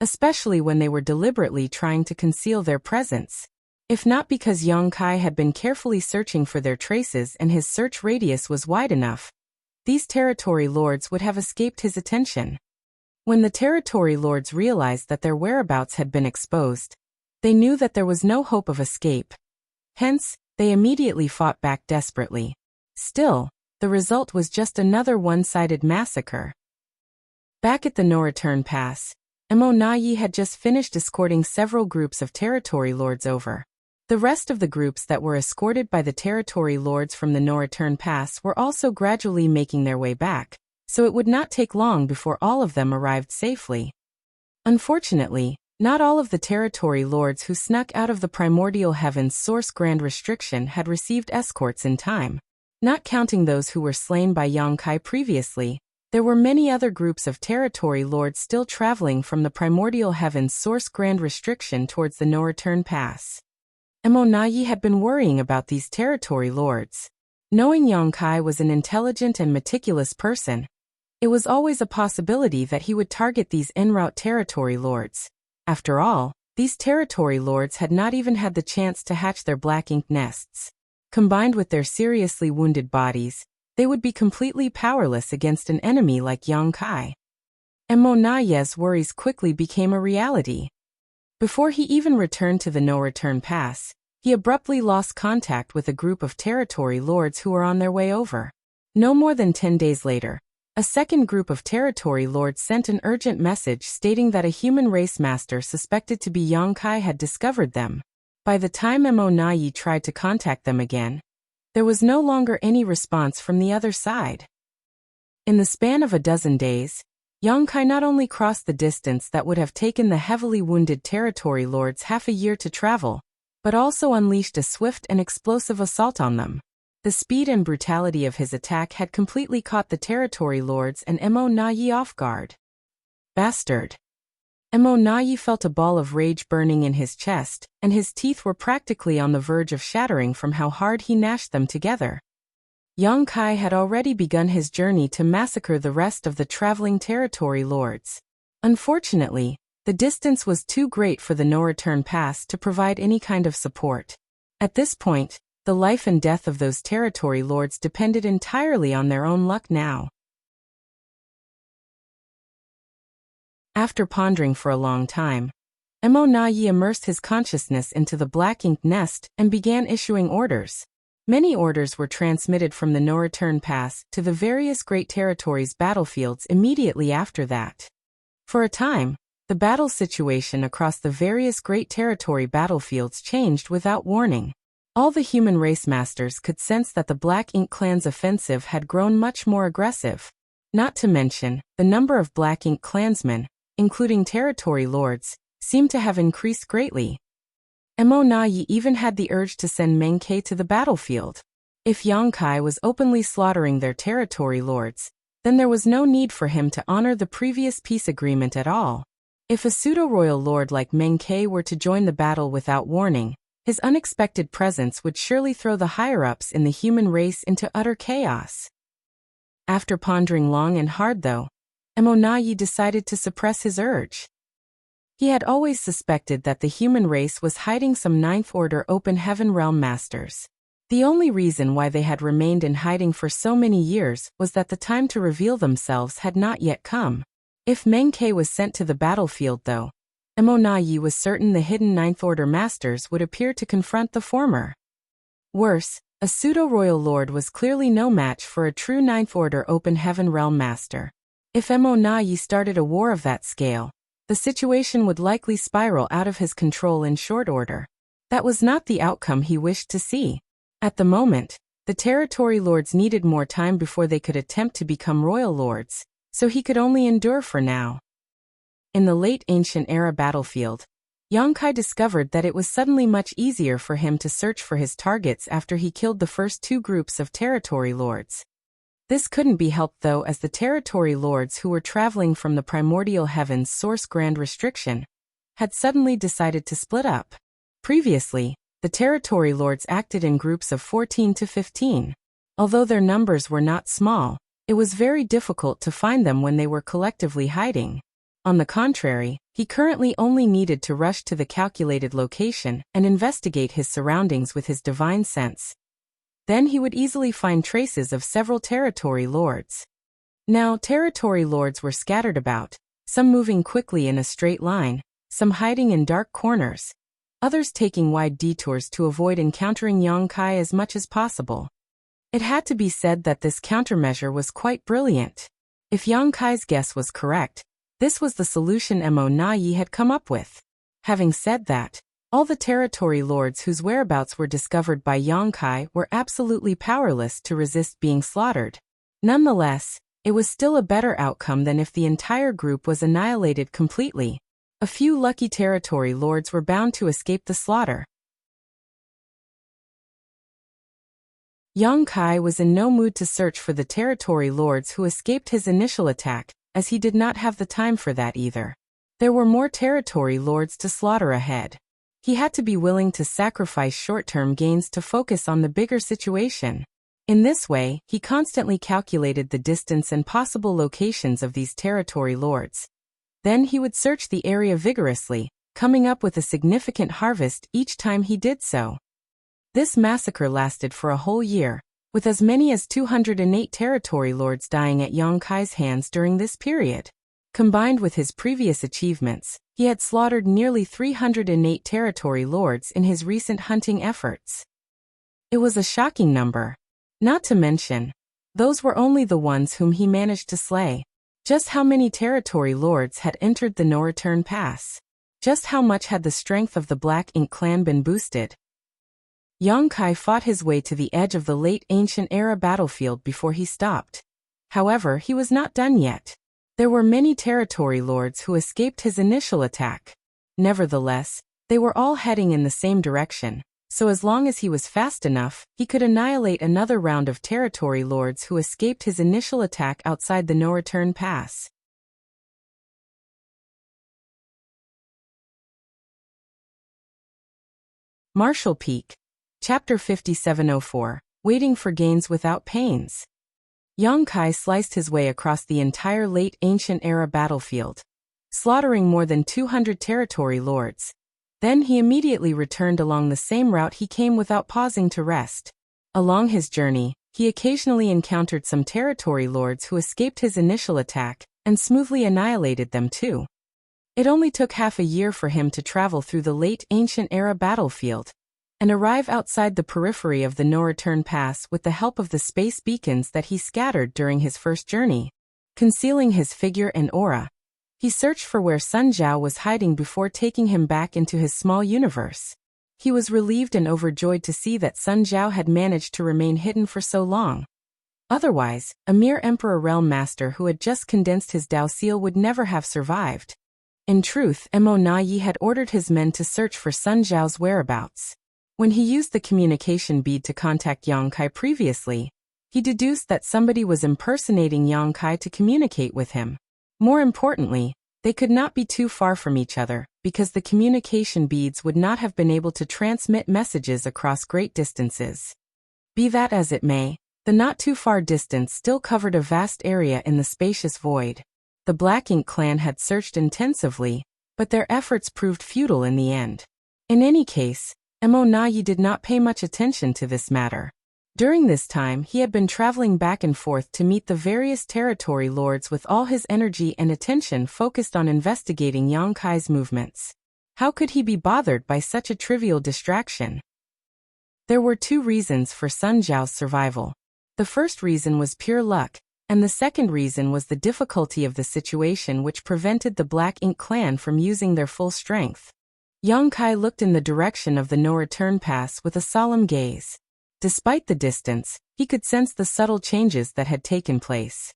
especially when they were deliberately trying to conceal their presence. If not because Yang Kai had been carefully searching for their traces and his search radius was wide enough, these territory lords would have escaped his attention. When the territory lords realized that their whereabouts had been exposed, they knew that there was no hope of escape. Hence, they immediately fought back desperately. Still, the result was just another one-sided massacre. Back at the No Return Pass, Mo Na Yi had just finished escorting several groups of territory lords over. The rest of the groups that were escorted by the territory lords from the No Return Pass were also gradually making their way back, so it would not take long before all of them arrived safely. Unfortunately, not all of the territory lords who snuck out of the primordial heaven's source grand restriction had received escorts in time. Not counting those who were slain by Yang Kai previously, there were many other groups of territory lords still traveling from the primordial heaven's source grand restriction towards the No Return Pass. Mo Na Yi had been worrying about these territory lords. Knowing Yang Kai was an intelligent and meticulous person, it was always a possibility that he would target these en route territory lords. After all, these territory lords had not even had the chance to hatch their black ink nests. Combined with their seriously wounded bodies, they would be completely powerless against an enemy like Yang Kai. Mo Na Yi's worries quickly became a reality. Before he even returned to the No Return Pass, he abruptly lost contact with a group of territory lords who were on their way over. No more than 10 days later, a second group of territory lords sent an urgent message stating that a human race master suspected to be Yang Kai had discovered them. By the time Mo Na Yi tried to contact them again, there was no longer any response from the other side. In the span of a dozen days, Yang Kai not only crossed the distance that would have taken the heavily wounded territory lords half a year to travel, but also unleashed a swift and explosive assault on them. The speed and brutality of his attack had completely caught the territory lords and Mo Na Yi off guard. Bastard! Mo Na Yi felt a ball of rage burning in his chest, and his teeth were practically on the verge of shattering from how hard he gnashed them together. Yang Kai had already begun his journey to massacre the rest of the traveling territory lords. Unfortunately, the distance was too great for the No Return Pass to provide any kind of support. At this point, the life and death of those territory lords depended entirely on their own luck now. After pondering for a long time, Mo Na Yi immersed his consciousness into the black ink nest and began issuing orders. Many orders were transmitted from the No Return Pass to the various great territories' battlefields immediately after that. For a time, the battle situation across the various great territory battlefields changed without warning. All the human race masters could sense that the Black Ink clan's offensive had grown much more aggressive. Not to mention, the number of Black Ink clansmen, including territory lords, seemed to have increased greatly. Mo Na Yi even had the urge to send Meng Ke to the battlefield. If Yongkai was openly slaughtering their territory lords, then there was no need for him to honor the previous peace agreement at all. If a pseudo-royal lord like Meng Ke were to join the battle without warning, his unexpected presence would surely throw the higher-ups in the human race into utter chaos. After pondering long and hard though, Emonayi decided to suppress his urge. He had always suspected that the human race was hiding some Ninth Order Open Heaven Realm Masters. The only reason why they had remained in hiding for so many years was that the time to reveal themselves had not yet come. If Meng Ke was sent to the battlefield though, Emonayi was certain the hidden Ninth Order Masters would appear to confront the former. Worse, a pseudo-royal lord was clearly no match for a true Ninth Order Open Heaven Realm Master. If Emonayi started a war of that scale, the situation would likely spiral out of his control in short order. That was not the outcome he wished to see. At the moment, the territory lords needed more time before they could attempt to become royal lords, so he could only endure for now. In the late ancient era battlefield, Yongkai discovered that it was suddenly much easier for him to search for his targets after he killed the first two groups of territory lords. This couldn't be helped though, as the territory lords who were traveling from the primordial heavens source grand restriction had suddenly decided to split up. Previously, the territory lords acted in groups of 14 to 15. Although their numbers were not small, it was very difficult to find them when they were collectively hiding. On the contrary, he currently only needed to rush to the calculated location and investigate his surroundings with his divine sense. Then he would easily find traces of several territory lords. Now, territory lords were scattered about, some moving quickly in a straight line, some hiding in dark corners, others taking wide detours to avoid encountering Yongkai as much as possible. It had to be said that this countermeasure was quite brilliant. If Yongkai's guess was correct, this was the solution Emonayi had come up with. Having said that, all the territory lords whose whereabouts were discovered by Yongkai were absolutely powerless to resist being slaughtered. Nonetheless, it was still a better outcome than if the entire group was annihilated completely. A few lucky territory lords were bound to escape the slaughter. Yongkai was in no mood to search for the territory lords who escaped his initial attack, as he did not have the time for that either. There were more territory lords to slaughter ahead. He had to be willing to sacrifice short-term gains to focus on the bigger situation. In this way, he constantly calculated the distance and possible locations of these territory lords. Then he would search the area vigorously, coming up with a significant harvest each time he did so. This massacre lasted for a whole year, with as many as 208 territory lords dying at Yongkai's hands during this period. Combined with his previous achievements, he had slaughtered nearly 308 territory lords in his recent hunting efforts. It was a shocking number. Not to mention, those were only the ones whom he managed to slay. Just how many territory lords had entered the no-return pass? Just how much had the strength of the Black Ink clan been boosted? Yongkai fought his way to the edge of the late ancient era battlefield before he stopped. However, he was not done yet. There were many territory lords who escaped his initial attack. Nevertheless, they were all heading in the same direction, so as long as he was fast enough, he could annihilate another round of territory lords who escaped his initial attack outside the no-return pass. Martial Peak. Chapter 5704, Waiting for Gains Without Pains. Yongkai sliced his way across the entire late ancient era battlefield, slaughtering more than 200 territory lords. Then he immediately returned along the same route he came without pausing to rest. Along his journey, he occasionally encountered some territory lords who escaped his initial attack, and smoothly annihilated them too. It only took half a year for him to travel through the late ancient era battlefield, and arrive outside the periphery of the no-return pass with the help of the space beacons that he scattered during his first journey. Concealing his figure and aura, he searched for where Sun Zhao was hiding before taking him back into his small universe. He was relieved and overjoyed to see that Sun Zhao had managed to remain hidden for so long. Otherwise, a mere Emperor Realm Master who had just condensed his Dao Seal would never have survived. In truth, Emonayi had ordered his men to search for Sun Zhao's whereabouts. When he used the communication bead to contact Yang Kai previously, he deduced that somebody was impersonating Yang Kai to communicate with him. More importantly, they could not be too far from each other, because the communication beads would not have been able to transmit messages across great distances. Be that as it may, the not-too-far distance still covered a vast area in the spacious void. The Black Ink clan had searched intensively, but their efforts proved futile in the end. In any case, Mo Nayi did not pay much attention to this matter. During this time he had been traveling back and forth to meet the various territory lords with all his energy and attention focused on investigating Yang Kai's movements. How could he be bothered by such a trivial distraction? There were two reasons for Sun Zhao's survival. The first reason was pure luck, and the second reason was the difficulty of the situation which prevented the Black Ink clan from using their full strength. Yang Kai looked in the direction of the no-return pass with a solemn gaze. Despite the distance, he could sense the subtle changes that had taken place.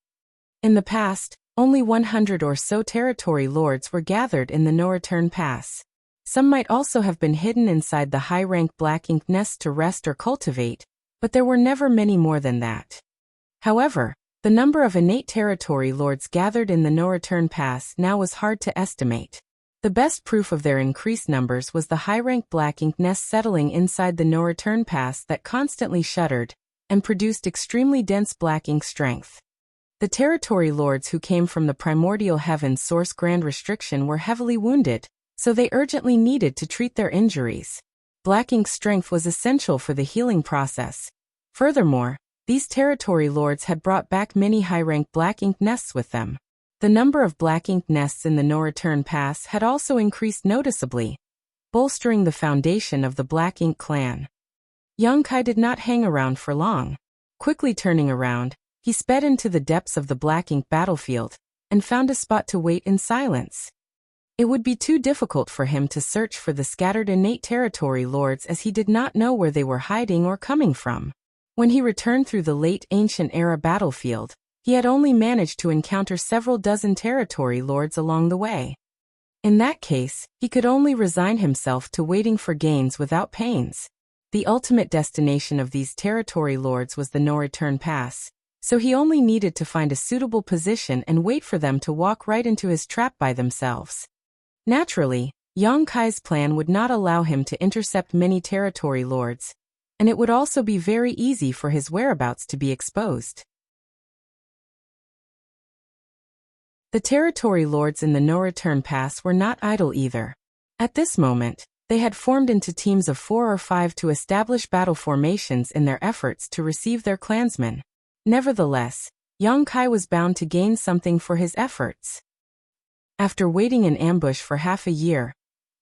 In the past, only 100 or so territory lords were gathered in the no-return pass. Some might also have been hidden inside the high-rank Black Ink nest to rest or cultivate, but there were never many more than that. However, the number of innate territory lords gathered in the no-return pass now was hard to estimate. The best proof of their increased numbers was the high-rank Black Ink nest settling inside the no-return pass that constantly shuddered and produced extremely dense Black Ink strength. The territory lords who came from the primordial heaven's source grand restriction were heavily wounded, so they urgently needed to treat their injuries. Black Ink strength was essential for the healing process. Furthermore, these territory lords had brought back many high-rank Black Ink nests with them. The number of Black Ink nests in the no-return pass had also increased noticeably, bolstering the foundation of the Black Ink clan. Yang Kai did not hang around for long. Quickly turning around, he sped into the depths of the Black Ink battlefield and found a spot to wait in silence. It would be too difficult for him to search for the scattered innate territory lords as he did not know where they were hiding or coming from. When he returned through the late ancient era battlefield, he had only managed to encounter several dozen territory lords along the way. In that case, he could only resign himself to waiting for gains without pains. The ultimate destination of these territory lords was the no-return pass, so he only needed to find a suitable position and wait for them to walk right into his trap by themselves. Naturally, Yang Kai's plan would not allow him to intercept many territory lords, and it would also be very easy for his whereabouts to be exposed. The territory lords in the no-return pass were not idle either. At this moment, they had formed into teams of 4 or 5 to establish battle formations in their efforts to receive their clansmen. Nevertheless, Yang Kai was bound to gain something for his efforts. After waiting in ambush for half a year,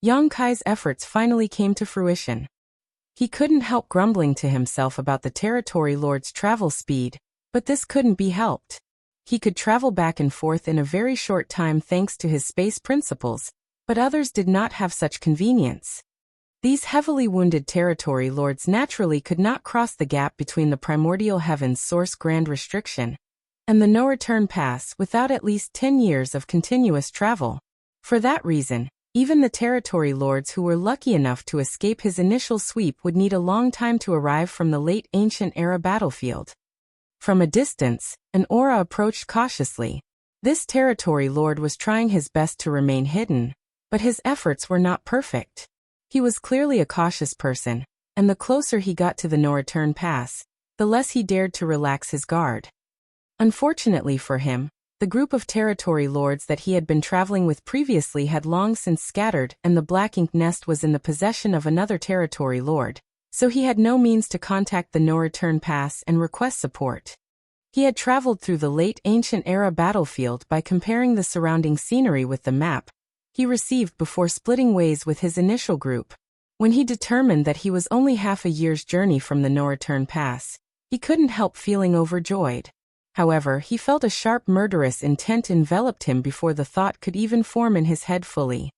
Yang Kai's efforts finally came to fruition. He couldn't help grumbling to himself about the territory lord's travel speed, but this couldn't be helped. He could travel back and forth in a very short time thanks to his space principles, but others did not have such convenience. These heavily wounded territory lords naturally could not cross the gap between the primordial heaven's source grand restriction and the no-return pass without at least 10 years of continuous travel. For that reason, even the territory lords who were lucky enough to escape his initial sweep would need a long time to arrive from the late ancient era battlefield. From a distance, an aura approached cautiously. This territory lord was trying his best to remain hidden, but his efforts were not perfect. He was clearly a cautious person, and the closer he got to the no-return pass, the less he dared to relax his guard. Unfortunately for him, the group of territory lords that he had been traveling with previously had long since scattered, and the Black Ink nest was in the possession of another territory lord, so he had no means to contact the no-return pass and request support. He had traveled through the late ancient era battlefield by comparing the surrounding scenery with the map he received before splitting ways with his initial group. When he determined that he was only half a year's journey from the no-return pass, he couldn't help feeling overjoyed. However, he felt a sharp murderous intent enveloped him before the thought could even form in his head fully.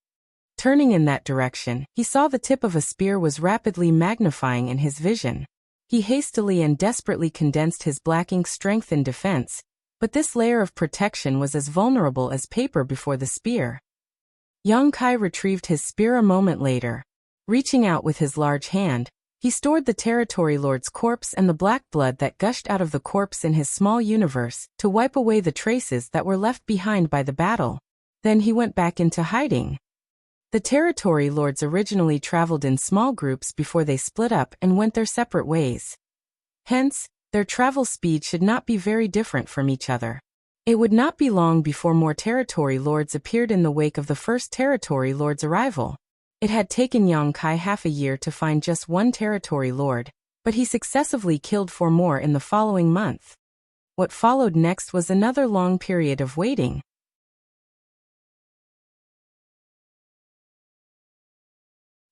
Turning in that direction, he saw the tip of a spear was rapidly magnifying in his vision. He hastily and desperately condensed his Black Ink strength in defense, but this layer of protection was as vulnerable as paper before the spear. Yang Kai retrieved his spear a moment later. Reaching out with his large hand, He stored the territory lord's corpse and the black blood that gushed out of the corpse in his small universe to wipe away the traces that were left behind by the battle. Then he went back into hiding. The territory lords originally traveled in small groups before they split up and went their separate ways. Hence, their travel speed should not be very different from each other. It would not be long before more territory lords appeared in the wake of the first territory lord's arrival. It had taken Yang Kai half a year to find just one territory lord, but he successively killed 4 more in the following month. What followed next was another long period of waiting.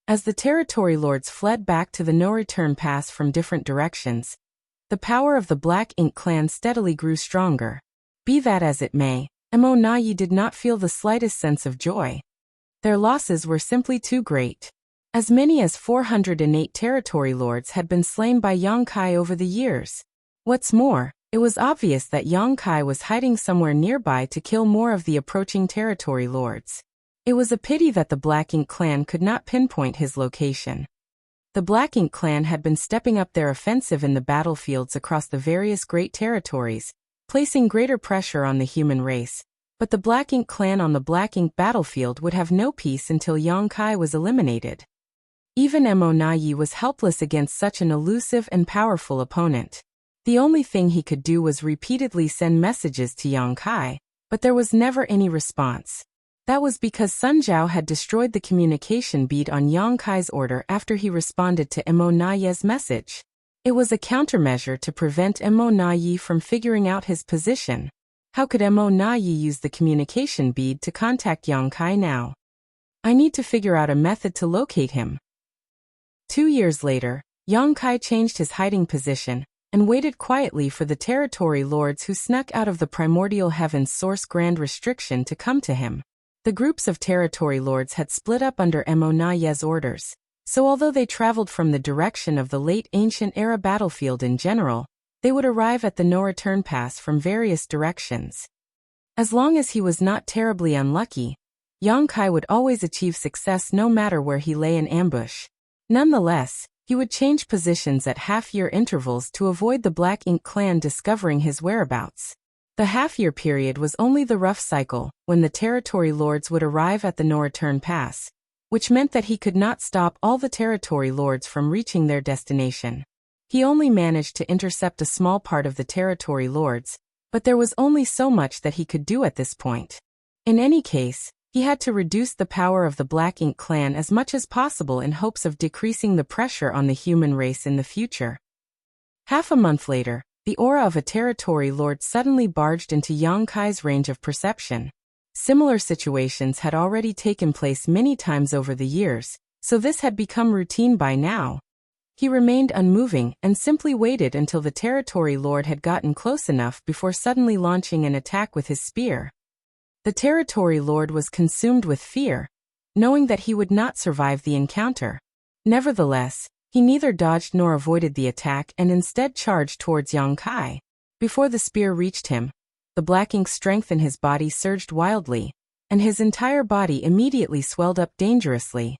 As the territory lords fled back to the no-return pass from different directions, the power of the Black Ink clan steadily grew stronger. Be that as it may, Mo Nayi did not feel the slightest sense of joy. Their losses were simply too great. As many as 408 territory lords had been slain by Yang Kai over the years. What's more, it was obvious that Yang Kai was hiding somewhere nearby to kill more of the approaching territory lords. It was a pity that the Black Ink clan could not pinpoint his location. The Black Ink clan had been stepping up their offensive in the battlefields across the various great territories, placing greater pressure on the human race, but the Black Ink clan on the Black Ink battlefield would have no peace until Yang Kai was eliminated. Even Mo Nayi was helpless against such an elusive and powerful opponent. The only thing he could do was repeatedly send messages to Yang Kai, but there was never any response. That was because Sun Jiao had destroyed the communication bead on Yang Kai's order after he responded to Mo Nayi's message. It was a countermeasure to prevent Mo Nayi from figuring out his position. How could Mo Nayi use the communication bead to contact Yang Kai now? I need to figure out a method to locate him. 2 years later, Yang Kai changed his hiding position and waited quietly for the territory lords who snuck out of the primordial heaven's source grand restriction to come to him. The groups of territory lords had split up under Mo Nayi's orders, so although they traveled from the direction of the late ancient era battlefield in general, they would arrive at the no-return pass from various directions. As long as he was not terribly unlucky, Yang Kai would always achieve success no matter where he lay in ambush. Nonetheless, he would change positions at half-year intervals to avoid the Black Ink clan discovering his whereabouts. The half-year period was only the rough cycle, when the territory lords would arrive at the no-return pass, which meant that he could not stop all the territory lords from reaching their destination. He only managed to intercept a small part of the territory lords, but there was only so much that he could do at this point. In any case, he had to reduce the power of the Black Ink clan as much as possible in hopes of decreasing the pressure on the human race in the future. Half a month later, the aura of a territory lord suddenly barged into Yang Kai's range of perception. Similar situations had already taken place many times over the years, so this had become routine by now. He remained unmoving and simply waited until the territory lord had gotten close enough before suddenly launching an attack with his spear. The territory lord was consumed with fear, knowing that he would not survive the encounter. Nevertheless, he neither dodged nor avoided the attack and instead charged towards Yang Kai. Before the spear reached him, the Black Ink strength in his body surged wildly, and his entire body immediately swelled up dangerously.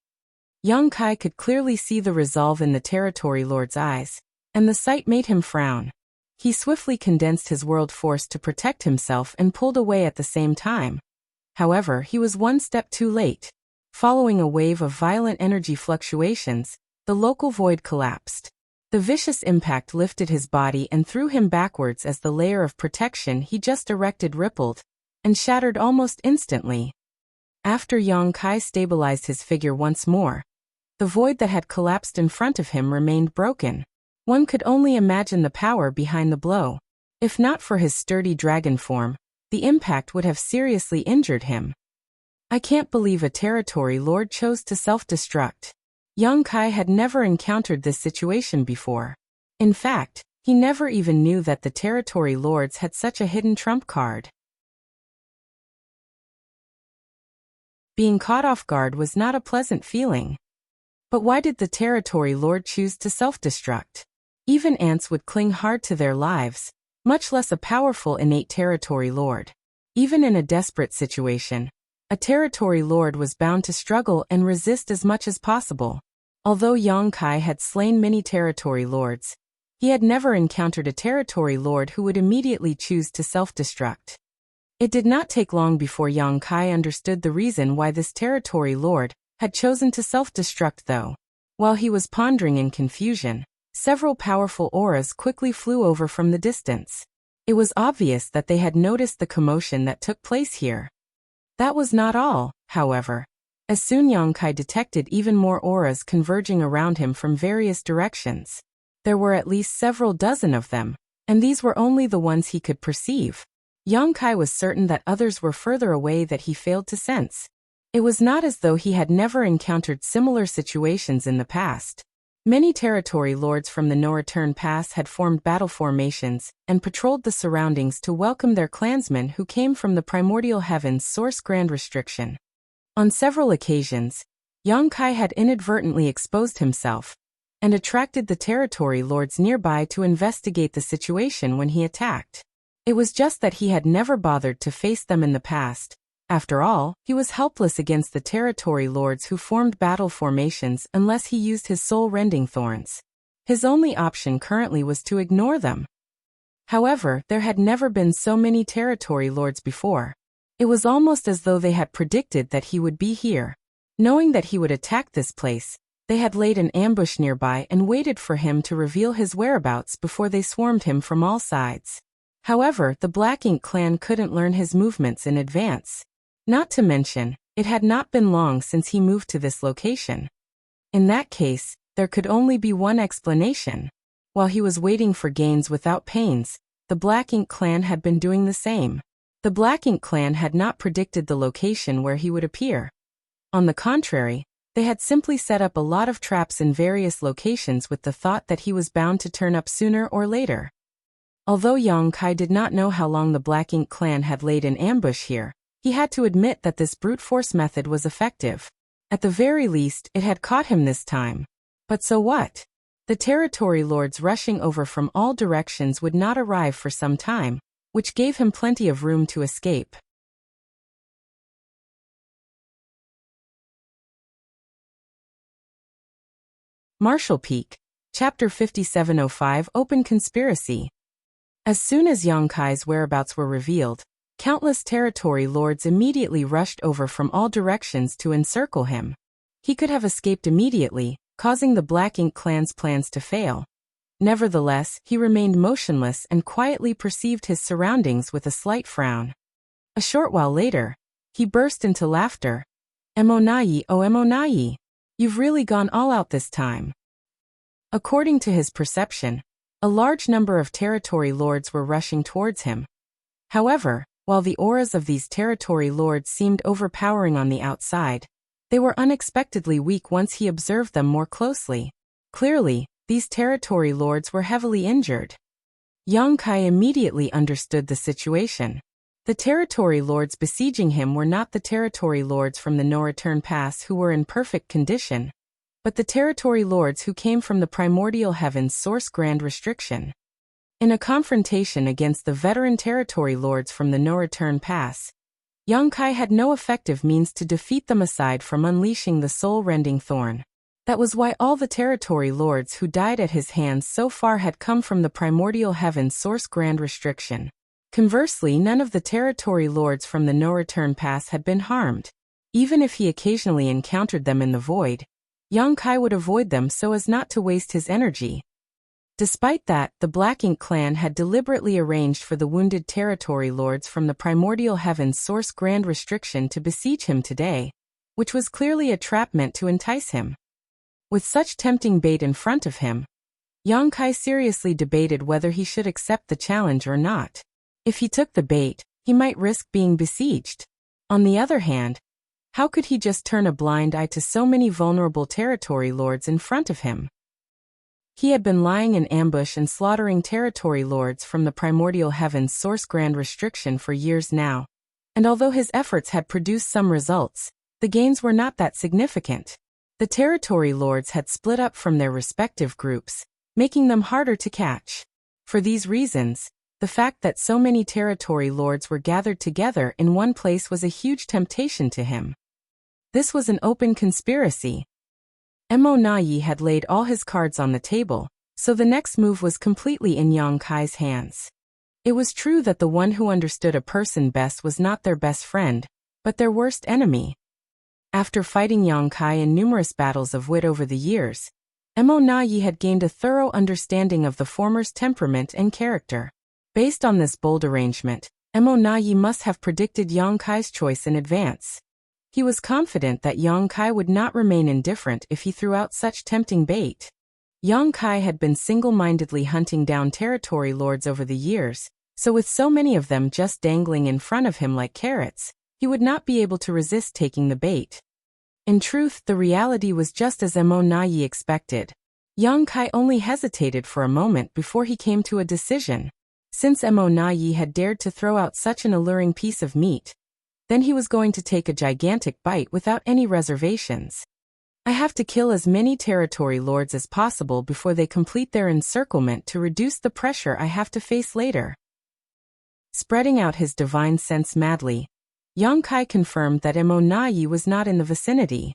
Yang Kai could clearly see the resolve in the territory lord's eyes, and the sight made him frown. He swiftly condensed his world force to protect himself and pulled away at the same time. However, he was one step too late. Following a wave of violent energy fluctuations, the local void collapsed. The vicious impact lifted his body and threw him backwards as the layer of protection he just erected rippled and shattered almost instantly. After Yang Kai stabilized his figure once more, the void that had collapsed in front of him remained broken. One could only imagine the power behind the blow. If not for his sturdy dragon form, the impact would have seriously injured him. I can't believe a territory lord chose to self-destruct. Yang Kai had never encountered this situation before. In fact, he never even knew that the territory lords had such a hidden trump card. Being caught off guard was not a pleasant feeling. But why did the territory lord choose to self-destruct? Even ants would cling hard to their lives, much less a powerful innate territory lord. Even in a desperate situation, a territory lord was bound to struggle and resist as much as possible. Although Yang Kai had slain many territory lords, he had never encountered a territory lord who would immediately choose to self-destruct. It did not take long before Yang Kai understood the reason why this territory lord had chosen to self-destruct though. While he was pondering in confusion, several powerful auras quickly flew over from the distance. It was obvious that they had noticed the commotion that took place here. That was not all, however. As soon Yang Kai detected even more auras converging around him from various directions. There were at least several dozen of them, and these were only the ones he could perceive. Yang Kai was certain that others were further away that he failed to sense. It was not as though he had never encountered similar situations in the past. Many territory lords from the No Return Pass had formed battle formations and patrolled the surroundings to welcome their clansmen who came from the primordial heavens source grand restriction. On several occasions, Yang Kai had inadvertently exposed himself and attracted the territory lords nearby to investigate the situation when he attacked. It was just that he had never bothered to face them in the past. After all, he was helpless against the territory lords who formed battle formations unless he used his soul-rending thorns. His only option currently was to ignore them. However, there had never been so many territory lords before. It was almost as though they had predicted that he would be here. Knowing that he would attack this place, they had laid an ambush nearby and waited for him to reveal his whereabouts before they swarmed him from all sides. However, the Black Ink clan couldn't learn his movements in advance. Not to mention, it had not been long since he moved to this location. In that case, there could only be one explanation. While he was waiting for gains without pains, the Black Ink clan had been doing the same. The Black Ink clan had not predicted the location where he would appear. On the contrary, they had simply set up a lot of traps in various locations with the thought that he was bound to turn up sooner or later. Although Yang Kai did not know how long the Black Ink clan had laid an ambush here, he had to admit that this brute force method was effective. At the very least, it had caught him this time. But so what? The territory lords rushing over from all directions would not arrive for some time, which gave him plenty of room to escape. Marshall Peak, Chapter 5705 Open Conspiracy. As soon as Yang Kai's whereabouts were revealed, countless territory lords immediately rushed over from all directions to encircle him. He could have escaped immediately, causing the Black Ink clan's plans to fail. Nevertheless, he remained motionless and quietly perceived his surroundings with a slight frown. A short while later, he burst into laughter. "Emonai, oh Emonai! You've really gone all out this time." According to his perception, a large number of territory lords were rushing towards him. However, while the auras of these territory lords seemed overpowering on the outside, they were unexpectedly weak once he observed them more closely. Clearly, these territory lords were heavily injured. Yang Kai immediately understood the situation. The territory lords besieging him were not the territory lords from the No Return Pass who were in perfect condition, but the territory lords who came from the primordial heavens source grand restriction. In a confrontation against the veteran territory lords from the No Return Pass, Yang Kai had no effective means to defeat them aside from unleashing the soul-rending thorn. That was why all the territory lords who died at his hands so far had come from the primordial heavens source grand restriction. Conversely, none of the territory lords from the No Return Pass had been harmed. Even if he occasionally encountered them in the void, Yang Kai would avoid them so as not to waste his energy. Despite that, the Black Ink clan had deliberately arranged for the wounded territory lords from the primordial heavens source grand restriction to besiege him today, which was clearly a trap meant to entice him. With such tempting bait in front of him, Yang Kai seriously debated whether he should accept the challenge or not. If he took the bait, he might risk being besieged. On the other hand, how could he just turn a blind eye to so many vulnerable territory lords in front of him? He had been lying in ambush and slaughtering territory lords from the primordial heavens source grand restriction for years now, and although his efforts had produced some results, the gains were not that significant. The territory lords had split up from their respective groups, making them harder to catch. For these reasons, the fact that so many territory lords were gathered together in one place was a huge temptation to him. This was an open conspiracy. Mo Nayi had laid all his cards on the table, so the next move was completely in Yang Kai's hands. It was true that the one who understood a person best was not their best friend, but their worst enemy. After fighting Yang Kai in numerous battles of wit over the years, Mo Nayi had gained a thorough understanding of the former's temperament and character. Based on this bold arrangement, Mo Nayi must have predicted Yang Kai's choice in advance. He was confident that Yang Kai would not remain indifferent if he threw out such tempting bait. Yang Kai had been single-mindedly hunting down territory lords over the years, so with so many of them just dangling in front of him like carrots, he would not be able to resist taking the bait. In truth, the reality was just as Mo Nayi expected. Yang Kai only hesitated for a moment before he came to a decision. Since Mo Nayi had dared to throw out such an alluring piece of meat, then he was going to take a gigantic bite without any reservations. I have to kill as many territory lords as possible before they complete their encirclement to reduce the pressure I have to face later. Spreading out his divine sense madly, Yang Kai confirmed that Mo Nayi was not in the vicinity.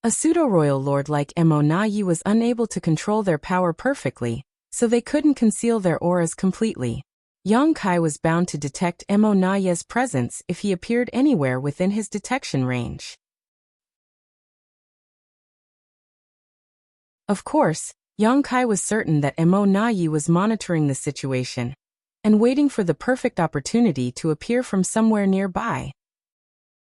A pseudo-royal lord like Mo Nayi was unable to control their power perfectly, so they couldn't conceal their auras completely. Yang Kai was bound to detect Mo Nayi's presence if he appeared anywhere within his detection range. Of course, Yang Kai was certain that Mo Nayi was monitoring the situation and waiting for the perfect opportunity to appear from somewhere nearby.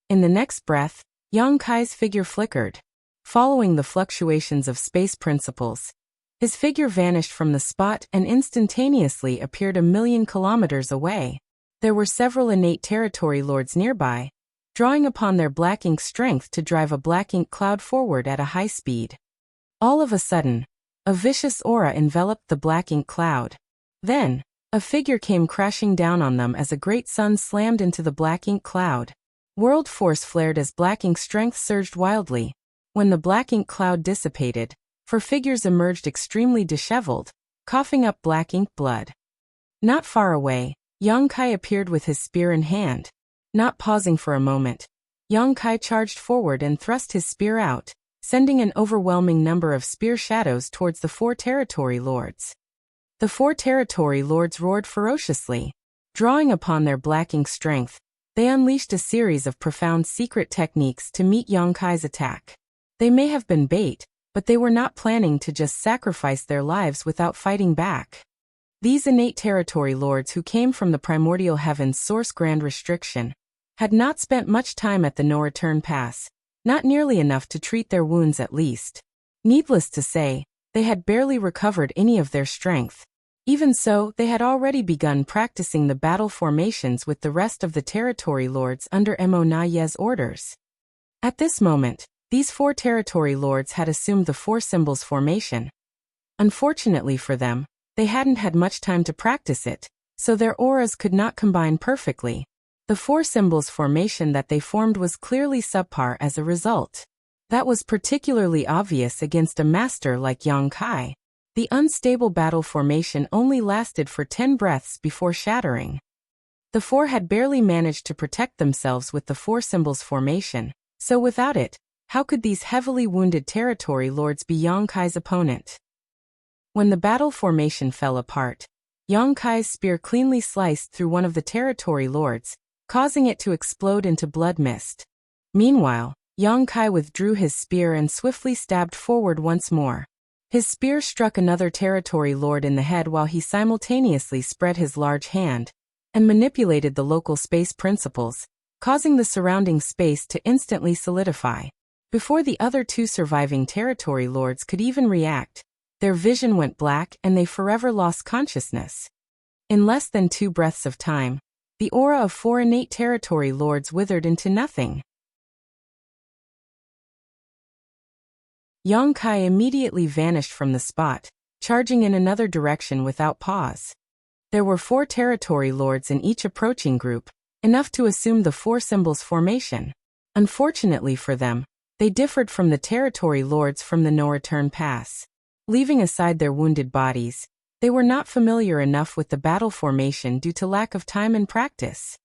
In the next breath, Yang Kai's figure flickered. Following the fluctuations of space principles, his figure vanished from the spot and instantaneously appeared 1,000,000 kilometers away. There were several innate territory lords nearby, drawing upon their black ink strength to drive a black ink cloud forward at a high speed. All of a sudden, a vicious aura enveloped the black ink cloud. Then, a figure came crashing down on them as a great sun slammed into the black ink cloud. World force flared as black ink strength surged wildly. When the black ink cloud dissipated, four figures emerged extremely disheveled, coughing up black ink blood. Not far away, Yang Kai appeared with his spear in hand. Not pausing for a moment, Yang Kai charged forward and thrust his spear out, sending an overwhelming number of spear shadows towards the 4 territory lords. The 4 territory lords roared ferociously. Drawing upon their black ink strength, they unleashed a series of profound secret techniques to meet Yang Kai's attack. They may have been bait, but they were not planning to just sacrifice their lives without fighting back. These innate territory lords who came from the primordial heaven's source grand restriction had not spent much time at the no-return pass, not nearly enough to treat their wounds at least. Needless to say, they had barely recovered any of their strength. Even so, they had already begun practicing the battle formations with the rest of the territory lords under Mo Nayi's orders. At this moment, these 4 territory lords had assumed the 4 symbols formation. Unfortunately for them, they hadn't had much time to practice it, so their auras could not combine perfectly. The 4 symbols formation that they formed was clearly subpar as a result. That was particularly obvious against a master like Yang Kai. The unstable battle formation only lasted for 10 breaths before shattering. The 4 had barely managed to protect themselves with the 4 symbols formation, so without it, how could these heavily wounded territory lords be Yang Kai's opponent? When the battle formation fell apart, Yang Kai's spear cleanly sliced through one of the territory lords, causing it to explode into blood mist. Meanwhile, Yang Kai withdrew his spear and swiftly stabbed forward once more. His spear struck another territory lord in the head while he simultaneously spread his large hand and manipulated the local space principles, causing the surrounding space to instantly solidify. Before the other 2 surviving territory lords could even react, their vision went black and they forever lost consciousness. In less than 2 breaths of time, the aura of 4 innate territory lords withered into nothing. Yang Kai immediately vanished from the spot, charging in another direction without pause. There were 4 territory lords in each approaching group, enough to assume the 4 symbols formation. Unfortunately for them, they differed from the territory lords from the no-return pass. Leaving aside their wounded bodies, they were not familiar enough with the battle formation due to lack of time and practice.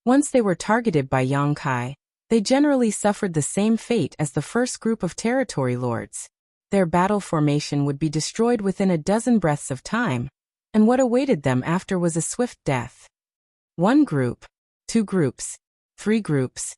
Once they were targeted by Yang Kai, they generally suffered the same fate as the first group of territory lords. their battle formation would be destroyed within a dozen breaths of time, and what awaited them after was a swift death. 1 group, 2 groups, 3 groups.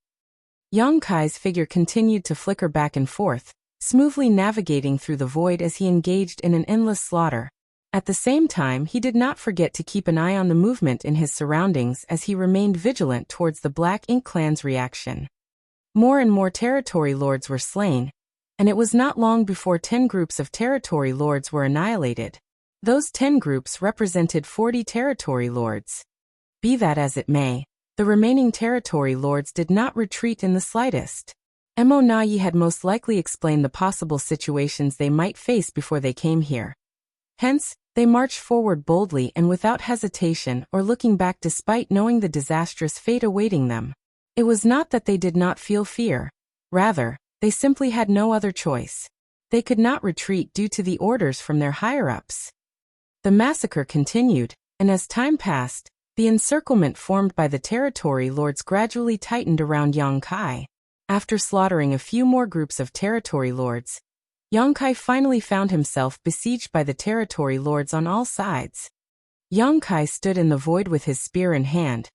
Yang Kai's figure continued to flicker back and forth, smoothly navigating through the void as he engaged in an endless slaughter. At the same time, he did not forget to keep an eye on the movement in his surroundings as he remained vigilant towards the Black Ink clan's reaction. More and more territory lords were slain, and it was not long before 10 groups of territory lords were annihilated. Those 10 groups represented 40 territory lords. Be that as it may, the remaining territory lords did not retreat in the slightest. Mo Nayi had most likely explained the possible situations they might face before they came here. Hence, they marched forward boldly and without hesitation or looking back despite knowing the disastrous fate awaiting them. It was not that they did not feel fear. Rather, they simply had no other choice. They could not retreat due to the orders from their higher-ups. The massacre continued, and as time passed, the encirclement formed by the territory lords gradually tightened around Yang Kai. After slaughtering a few more groups of territory lords, Yang Kai finally found himself besieged by the territory lords on all sides. Yang Kai stood in the void with his spear in hand.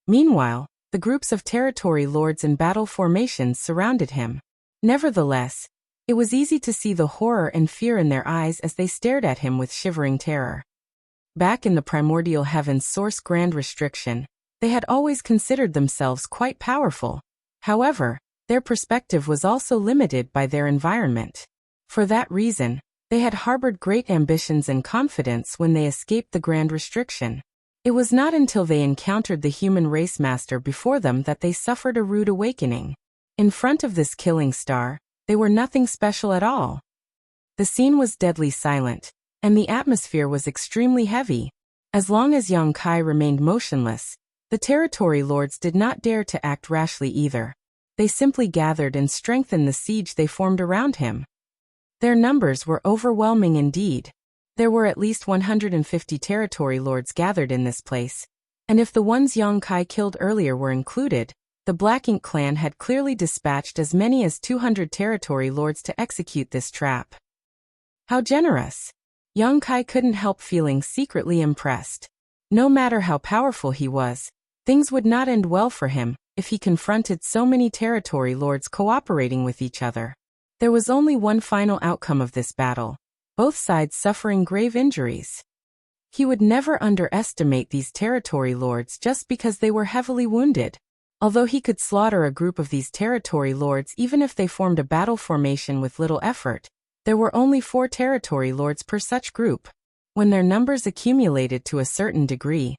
Meanwhile, the groups of territory lords in battle formations surrounded him. Nevertheless, it was easy to see the horror and fear in their eyes as they stared at him with shivering terror. Back in the primordial heaven's source grand restriction, they had always considered themselves quite powerful. However, their perspective was also limited by their environment. For that reason, they had harbored great ambitions and confidence when they escaped the grand restriction. It was not until they encountered the human race master before them that they suffered a rude awakening. In front of this killing star, they were nothing special at all. The scene was deadly silent, and the atmosphere was extremely heavy. As long as Yang Kai remained motionless, the territory lords did not dare to act rashly either. They simply gathered and strengthened the siege they formed around him. Their numbers were overwhelming indeed. There were at least 150 territory lords gathered in this place, and if the ones Yang Kai killed earlier were included, the Black Ink clan had clearly dispatched as many as 200 territory lords to execute this trap. How generous! Yang Kai couldn't help feeling secretly impressed. No matter how powerful he was, things would not end well for him if he confronted so many territory lords cooperating with each other. There was only one final outcome of this battle, both sides suffering grave injuries. He would never underestimate these territory lords just because they were heavily wounded. Although he could slaughter a group of these territory lords even if they formed a battle formation with little effort, there were only 4 territory lords per such group. When their numbers accumulated to a certain degree,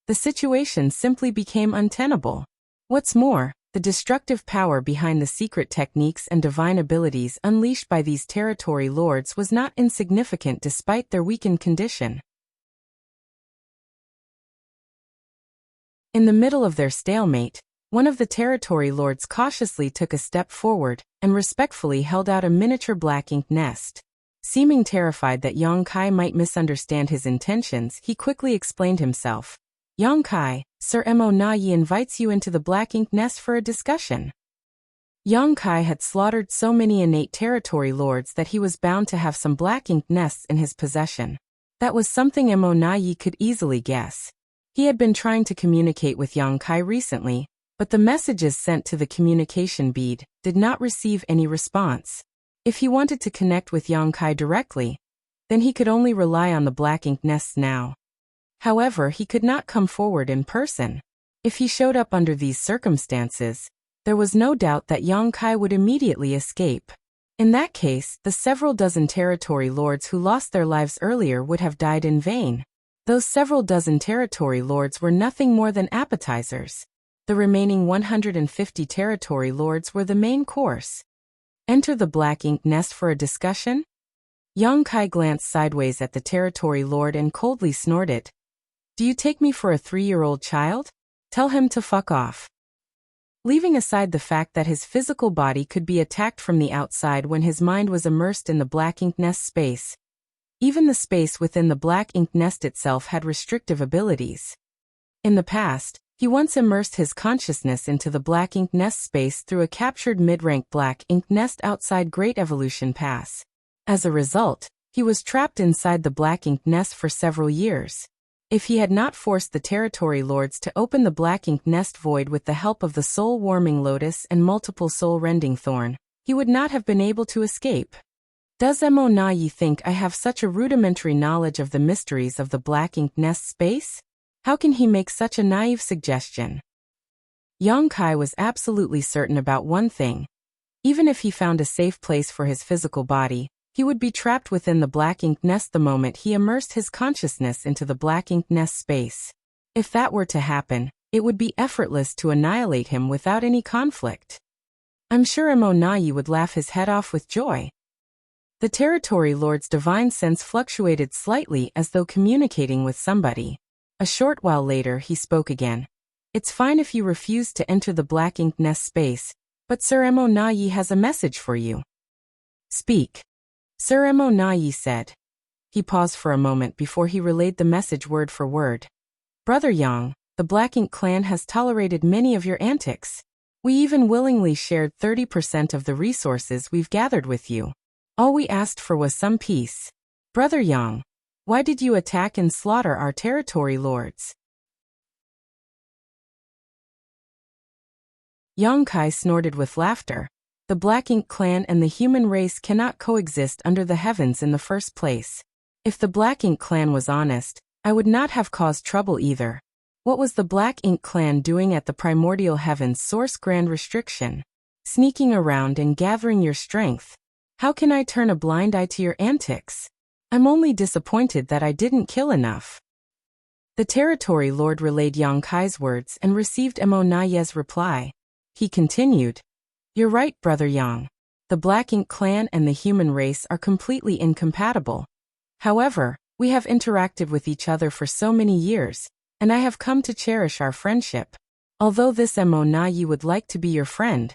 the situation simply became untenable. What's more, the destructive power behind the secret techniques and divine abilities unleashed by these territory lords was not insignificant despite their weakened condition. In the middle of their stalemate, one of the territory lords cautiously took a step forward and respectfully held out a miniature black ink nest. Seeming terrified that Yang Kai might misunderstand his intentions, he quickly explained himself. Yang Kai, Sir Mo Nayi invites you into the Black Ink nest for a discussion. Yang Kai had slaughtered so many innate territory lords that he was bound to have some Black Ink nests in his possession. That was something Mo Nayi could easily guess. He had been trying to communicate with Yang Kai recently, but the messages sent to the communication bead did not receive any response. If he wanted to connect with Yang Kai directly, then he could only rely on the Black Ink nests now. However, he could not come forward in person. If he showed up under these circumstances, there was no doubt that Yang Kai would immediately escape. In that case, the several dozen territory lords who lost their lives earlier would have died in vain. Those several dozen territory lords were nothing more than appetizers. The remaining 150 territory lords were the main course. Enter the Black Ink nest for a discussion? Yang Kai glanced sideways at the territory lord and coldly snorted. Do you take me for a 3-year-old child? Tell him to fuck off. Leaving aside the fact that his physical body could be attacked from the outside when his mind was immersed in the Black Ink nest space, even the space within the Black Ink nest itself had restrictive abilities. In the past, he once immersed his consciousness into the Black Ink nest space through a captured mid-rank Black Ink nest outside Great Evolution Pass. As a result, he was trapped inside the black ink nest for several years. If he had not forced the territory lords to open the black ink nest void with the help of the soul-warming lotus and multiple soul-rending thorn, he would not have been able to escape. Does Mo Na Yi think I have such a rudimentary knowledge of the mysteries of the black ink nest space? How can he make such a naive suggestion? Yang Kai was absolutely certain about one thing. Even if he found a safe place for his physical body, he would be trapped within the black ink nest the moment he immersed his consciousness into the black ink nest space. If that were to happen, it would be effortless to annihilate him without any conflict. I'm sure Mo Na Yi would laugh his head off with joy. The territory lord's divine sense fluctuated slightly as though communicating with somebody. A short while later he spoke again. It's fine if you refuse to enter the black ink nest space, but Sir Mo Na Yi has a message for you. Speak. Sir Mo Na Yi said. He paused for a moment before he relayed the message word for word. Brother Yang, the Black Ink clan has tolerated many of your antics. We even willingly shared 30% of the resources we've gathered with you. All we asked for was some peace. Brother Yang, why did you attack and slaughter our territory lords? Yang Kai snorted with laughter. The Black Ink clan and the human race cannot coexist under the heavens in the first place. If the Black Ink clan was honest, I would not have caused trouble either. What was the Black Ink clan doing at the primordial heavens source grand restriction? Sneaking around and gathering your strength. How can I turn a blind eye to your antics? I'm only disappointed that I didn't kill enough. The territory lord relayed Yang Kai's words and received Mo Na Yi's reply. He continued. You're right, Brother Yang. The Black Ink clan and the human race are completely incompatible. However, we have interacted with each other for so many years, and I have come to cherish our friendship. Although this Mo Na Yi would like to be your friend,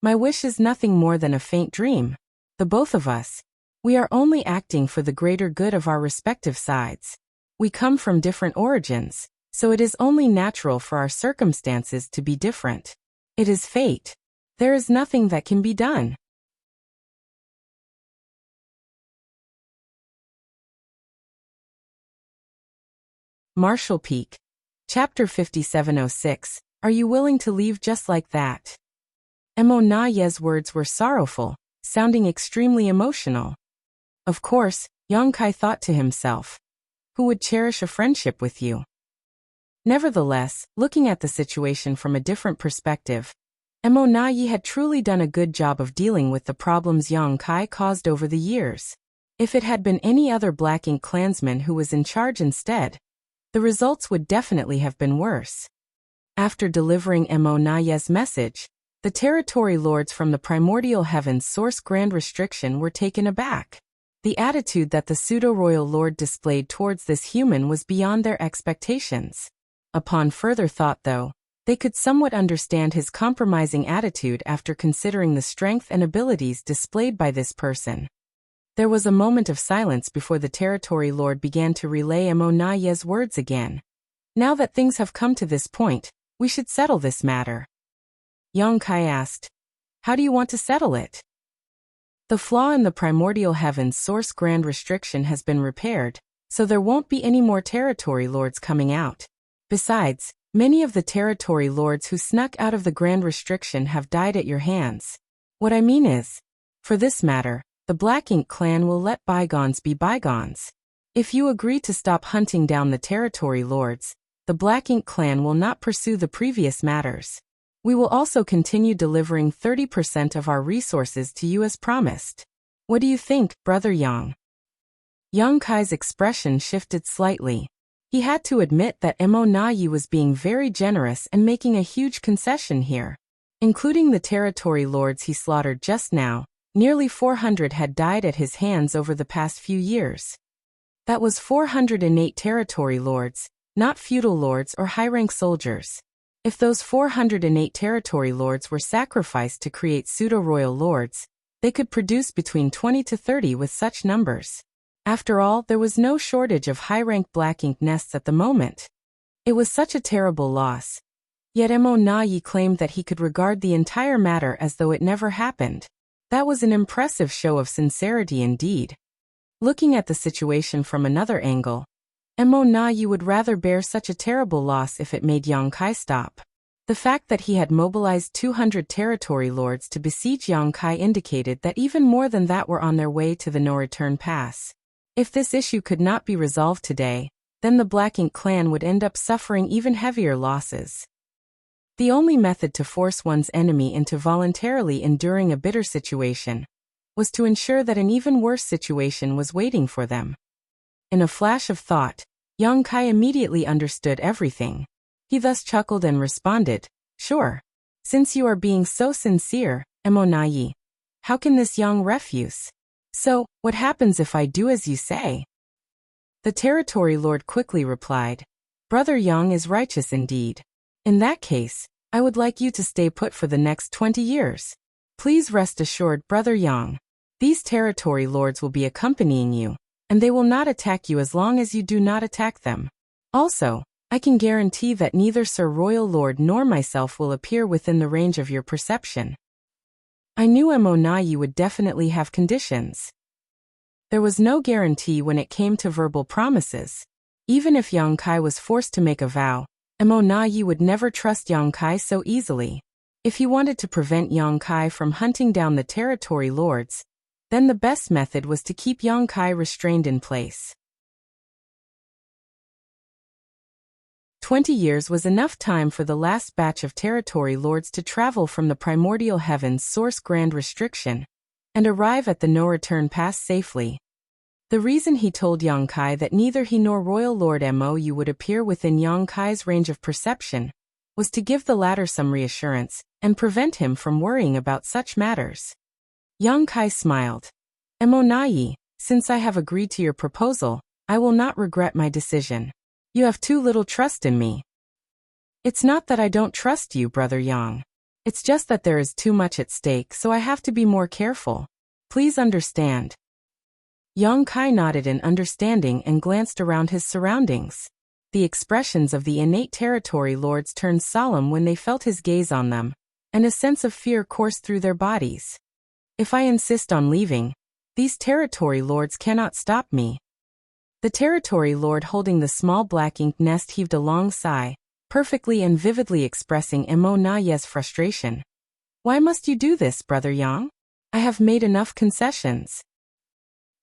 my wish is nothing more than a faint dream. The both of us, we are only acting for the greater good of our respective sides. We come from different origins, so it is only natural for our circumstances to be different. It is fate. There is nothing that can be done. Marshall Peak. Chapter 5706. Are you willing to leave just like that? Mo Na Yi's words were sorrowful, sounding extremely emotional. Of course, Yang Kai thought to himself. Who would cherish a friendship with you? Nevertheless, looking at the situation from a different perspective, Mo Na Yi had truly done a good job of dealing with the problems Yang Kai caused over the years. If it had been any other Black Ink clansman who was in charge instead, the results would definitely have been worse. After delivering Mo Na Yi's message, the territory lords from the primordial heavens source grand restriction were taken aback. The attitude that the pseudo-royal lord displayed towards this human was beyond their expectations. Upon further thought though, they could somewhat understand his compromising attitude after considering the strength and abilities displayed by this person. There was a moment of silence before the territory lord began to relay Mo Na Yi's words again. Now that things have come to this point, we should settle this matter. Yang Kai asked. How do you want to settle it? The flaw in the primordial heavens source grand restriction has been repaired, so there won't be any more territory lords coming out. Besides, many of the territory lords who snuck out of the grand restriction have died at your hands. What I mean is, for this matter, the Black Ink clan will let bygones be bygones. If you agree to stop hunting down the territory lords, the Black Ink clan will not pursue the previous matters. We will also continue delivering 30% of our resources to you as promised. What do you think, Brother Yang? Yang Kai's expression shifted slightly. He had to admit that Mo Na Yi was being very generous and making a huge concession here. Including the territory lords he slaughtered just now, nearly 400 had died at his hands over the past few years. That was 408 territory lords, not feudal lords or high-rank soldiers. If those 408 territory lords were sacrificed to create pseudo-royal lords, they could produce between 20 to 30 with such numbers. After all, there was no shortage of high-rank Black Ink nests at the moment. It was such a terrible loss. Yet Mo Na Yi claimed that he could regard the entire matter as though it never happened. That was an impressive show of sincerity indeed. Looking at the situation from another angle, Mo would rather bear such a terrible loss if it made Yang Kai stop. The fact that he had mobilized 200 territory lords to besiege Yang Kai indicated that even more than that were on their way to the no-return pass. If this issue could not be resolved today, then the Black Ink clan would end up suffering even heavier losses. The only method to force one's enemy into voluntarily enduring a bitter situation was to ensure that an even worse situation was waiting for them. In a flash of thought, Yang Kai immediately understood everything. He thus chuckled and responded, "Sure. Since you are being so sincere, Mo, how can this Yang refuse? So, what happens if I do as you say?" The territory lord quickly replied, "Brother Yang is righteous indeed. In that case, I would like you to stay put for the next 20 years. Please rest assured, Brother Yang. These territory lords will be accompanying you, and they will not attack you as long as you do not attack them. Also, I can guarantee that neither Sir Royal Lord nor myself will appear within the range of your perception." I knew Mo would definitely have conditions. There was no guarantee when it came to verbal promises. Even if Yang Kai was forced to make a vow, Mo would never trust Yang Kai so easily. If he wanted to prevent Yang Kai from hunting down the territory lords, then the best method was to keep Yang Kai restrained in place. 20 years was enough time for the last batch of territory lords to travel from the primordial heavens source grand restriction and arrive at the no-return pass safely. The reason he told Yang Kai that neither he nor Royal Lord Mo would appear within Yang Kai's range of perception was to give the latter some reassurance and prevent him from worrying about such matters. Yang Kai smiled. "Mo, since I have agreed to your proposal, I will not regret my decision. You have too little trust in me." "It's not that I don't trust you, Brother Yang. It's just that there is too much at stake, so I have to be more careful. Please understand." Yang Kai nodded in understanding and glanced around his surroundings. The expressions of the innate territory lords turned solemn when they felt his gaze on them, and a sense of fear coursed through their bodies. "If I insist on leaving, these territory lords cannot stop me." The territory lord holding the small black ink nest heaved a long sigh, perfectly and vividly expressing Mo's frustration. "Why must you do this, Brother Yang? I have made enough concessions."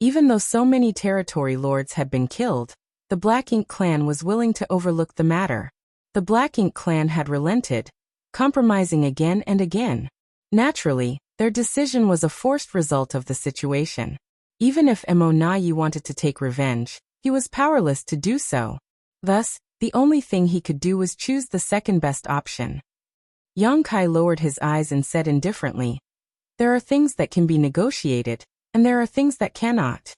Even though so many territory lords had been killed, the Black Ink clan was willing to overlook the matter. The Black Ink clan had relented, compromising again and again. Naturally, their decision was a forced result of the situation. Even if Mo wanted to take revenge, he was powerless to do so. Thus, the only thing he could do was choose the second best option. Yang Kai lowered his eyes and said indifferently, "There are things that can be negotiated, and there are things that cannot."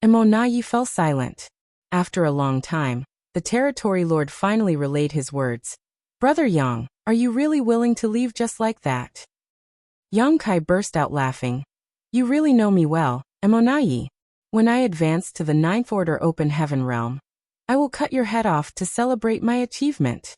Mo fell silent. After a long time, the territory lord finally relayed his words. "Brother Yang, are you really willing to leave just like that?" Yang Kai burst out laughing. "You really know me well, Mo. When I advance to the Ninth Order Open Heaven realm, I will cut your head off to celebrate my achievement."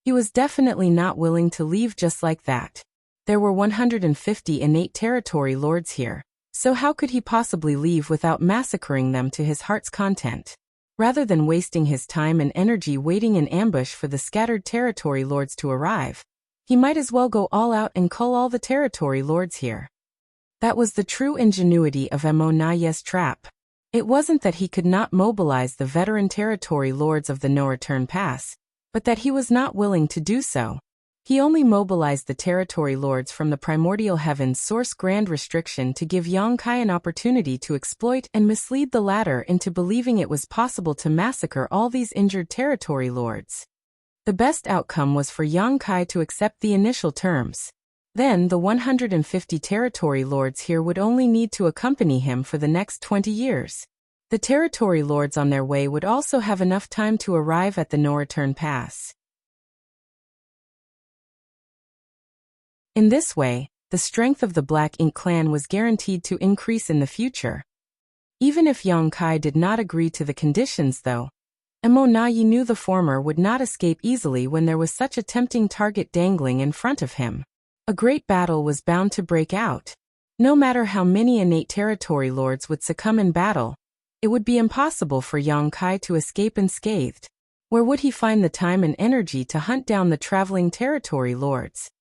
He was definitely not willing to leave just like that. There were 150 innate territory lords here, so how could he possibly leave without massacring them to his heart's content? Rather than wasting his time and energy waiting in ambush for the scattered territory lords to arrive, he might as well go all out and cull all the territory lords here. That was the true ingenuity of Mo's trap. It wasn't that he could not mobilize the veteran territory lords of the no-return pass, but that he was not willing to do so. He only mobilized the territory lords from the primordial heavens source grand restriction to give Yang Kai an opportunity to exploit and mislead the latter into believing it was possible to massacre all these injured territory lords. The best outcome was for Yang Kai to accept the initial terms. Then the 150 territory lords here would only need to accompany him for the next 20 years. The territory lords on their way would also have enough time to arrive at the no-return pass. In this way, the strength of the Black Ink clan was guaranteed to increase in the future. Even if Yang Kai did not agree to the conditions though, Mo knew the former would not escape easily when there was such a tempting target dangling in front of him. A great battle was bound to break out. No matter how many innate territory lords would succumb in battle, it would be impossible for Yang Kai to escape unscathed. Where would he find the time and energy to hunt down the traveling territory lords?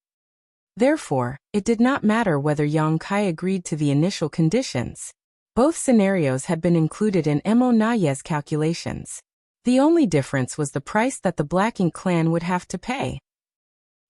Therefore, it did not matter whether Yang Kai agreed to the initial conditions. Both scenarios had been included in Mo Naye's calculations. The only difference was the price that the Black Ink clan would have to pay.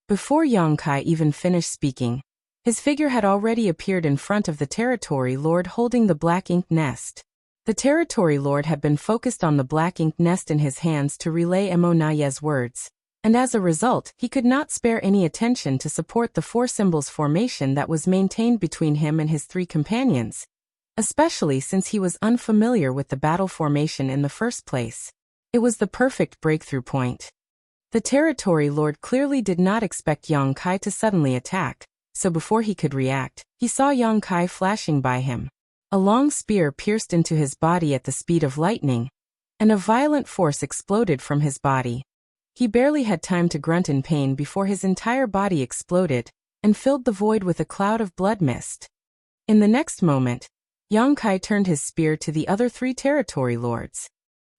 Before Yang Kai even finished speaking, his figure had already appeared in front of the territory lord holding the Black Ink nest. The territory lord had been focused on the Black Ink nest in his hands to relay Mo Naye's words, and as a result, he could not spare any attention to support the four symbols formation that was maintained between him and his three companions, especially since he was unfamiliar with the battle formation in the first place. It was the perfect breakthrough point. The territory lord clearly did not expect Yang Kai to suddenly attack, so before he could react, he saw Yang Kai flashing by him. A long spear pierced into his body at the speed of lightning, and a violent force exploded from his body. He barely had time to grunt in pain before his entire body exploded and filled the void with a cloud of blood mist. In the next moment, Yang Kai turned his spear to the other three territory lords.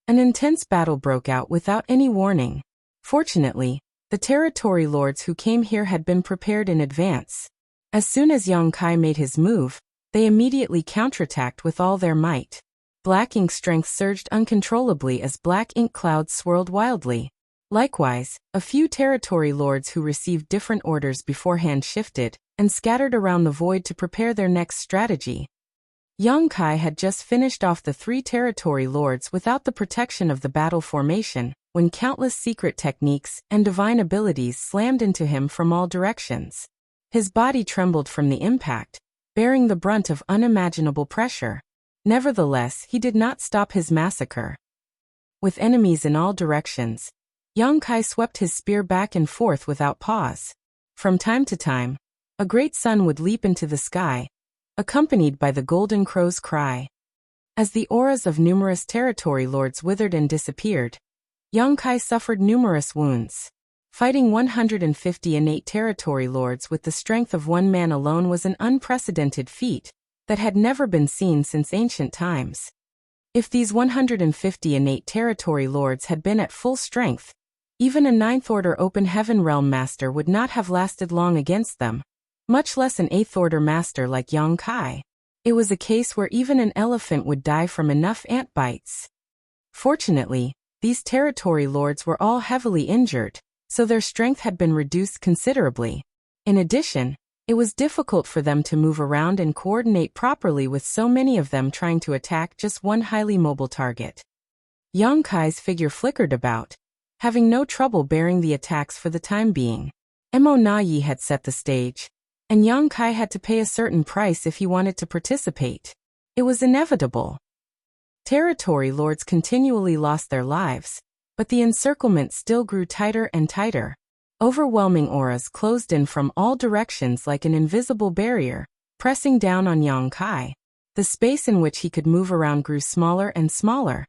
An intense battle broke out without any warning. Fortunately, the territory lords who came here had been prepared in advance. As soon as Yang Kai made his move, they immediately counterattacked with all their might. Black Ink strength surged uncontrollably as Black Ink clouds swirled wildly. Likewise, a few territory lords who received different orders beforehand shifted and scattered around the void to prepare their next strategy. Yang Kai had just finished off the three territory lords without the protection of the battle formation, when countless secret techniques and divine abilities slammed into him from all directions. His body trembled from the impact, bearing the brunt of unimaginable pressure. Nevertheless, he did not stop his massacre. With enemies in all directions, Yang Kai swept his spear back and forth without pause. From time to time, a great sun would leap into the sky, accompanied by the golden crow's cry. As the auras of numerous territory lords withered and disappeared, Yang Kai suffered numerous wounds. Fighting 150 innate territory lords with the strength of one man alone was an unprecedented feat that had never been seen since ancient times. If these 150 innate territory lords had been at full strength, even a ninth-order open heaven realm master would not have lasted long against them, much less an eighth-order master like Yang Kai. It was a case where even an elephant would die from enough ant bites. Fortunately, these territory lords were all heavily injured, so their strength had been reduced considerably. In addition, it was difficult for them to move around and coordinate properly with so many of them trying to attack just one highly mobile target. Yang Kai's figure flickered about, having no trouble bearing the attacks for the time being. Mo Nayi had set the stage, and Yang Kai had to pay a certain price if he wanted to participate. It was inevitable. Territory lords continually lost their lives, but the encirclement still grew tighter and tighter. Overwhelming auras closed in from all directions like an invisible barrier, pressing down on Yang Kai. The space in which he could move around grew smaller and smaller.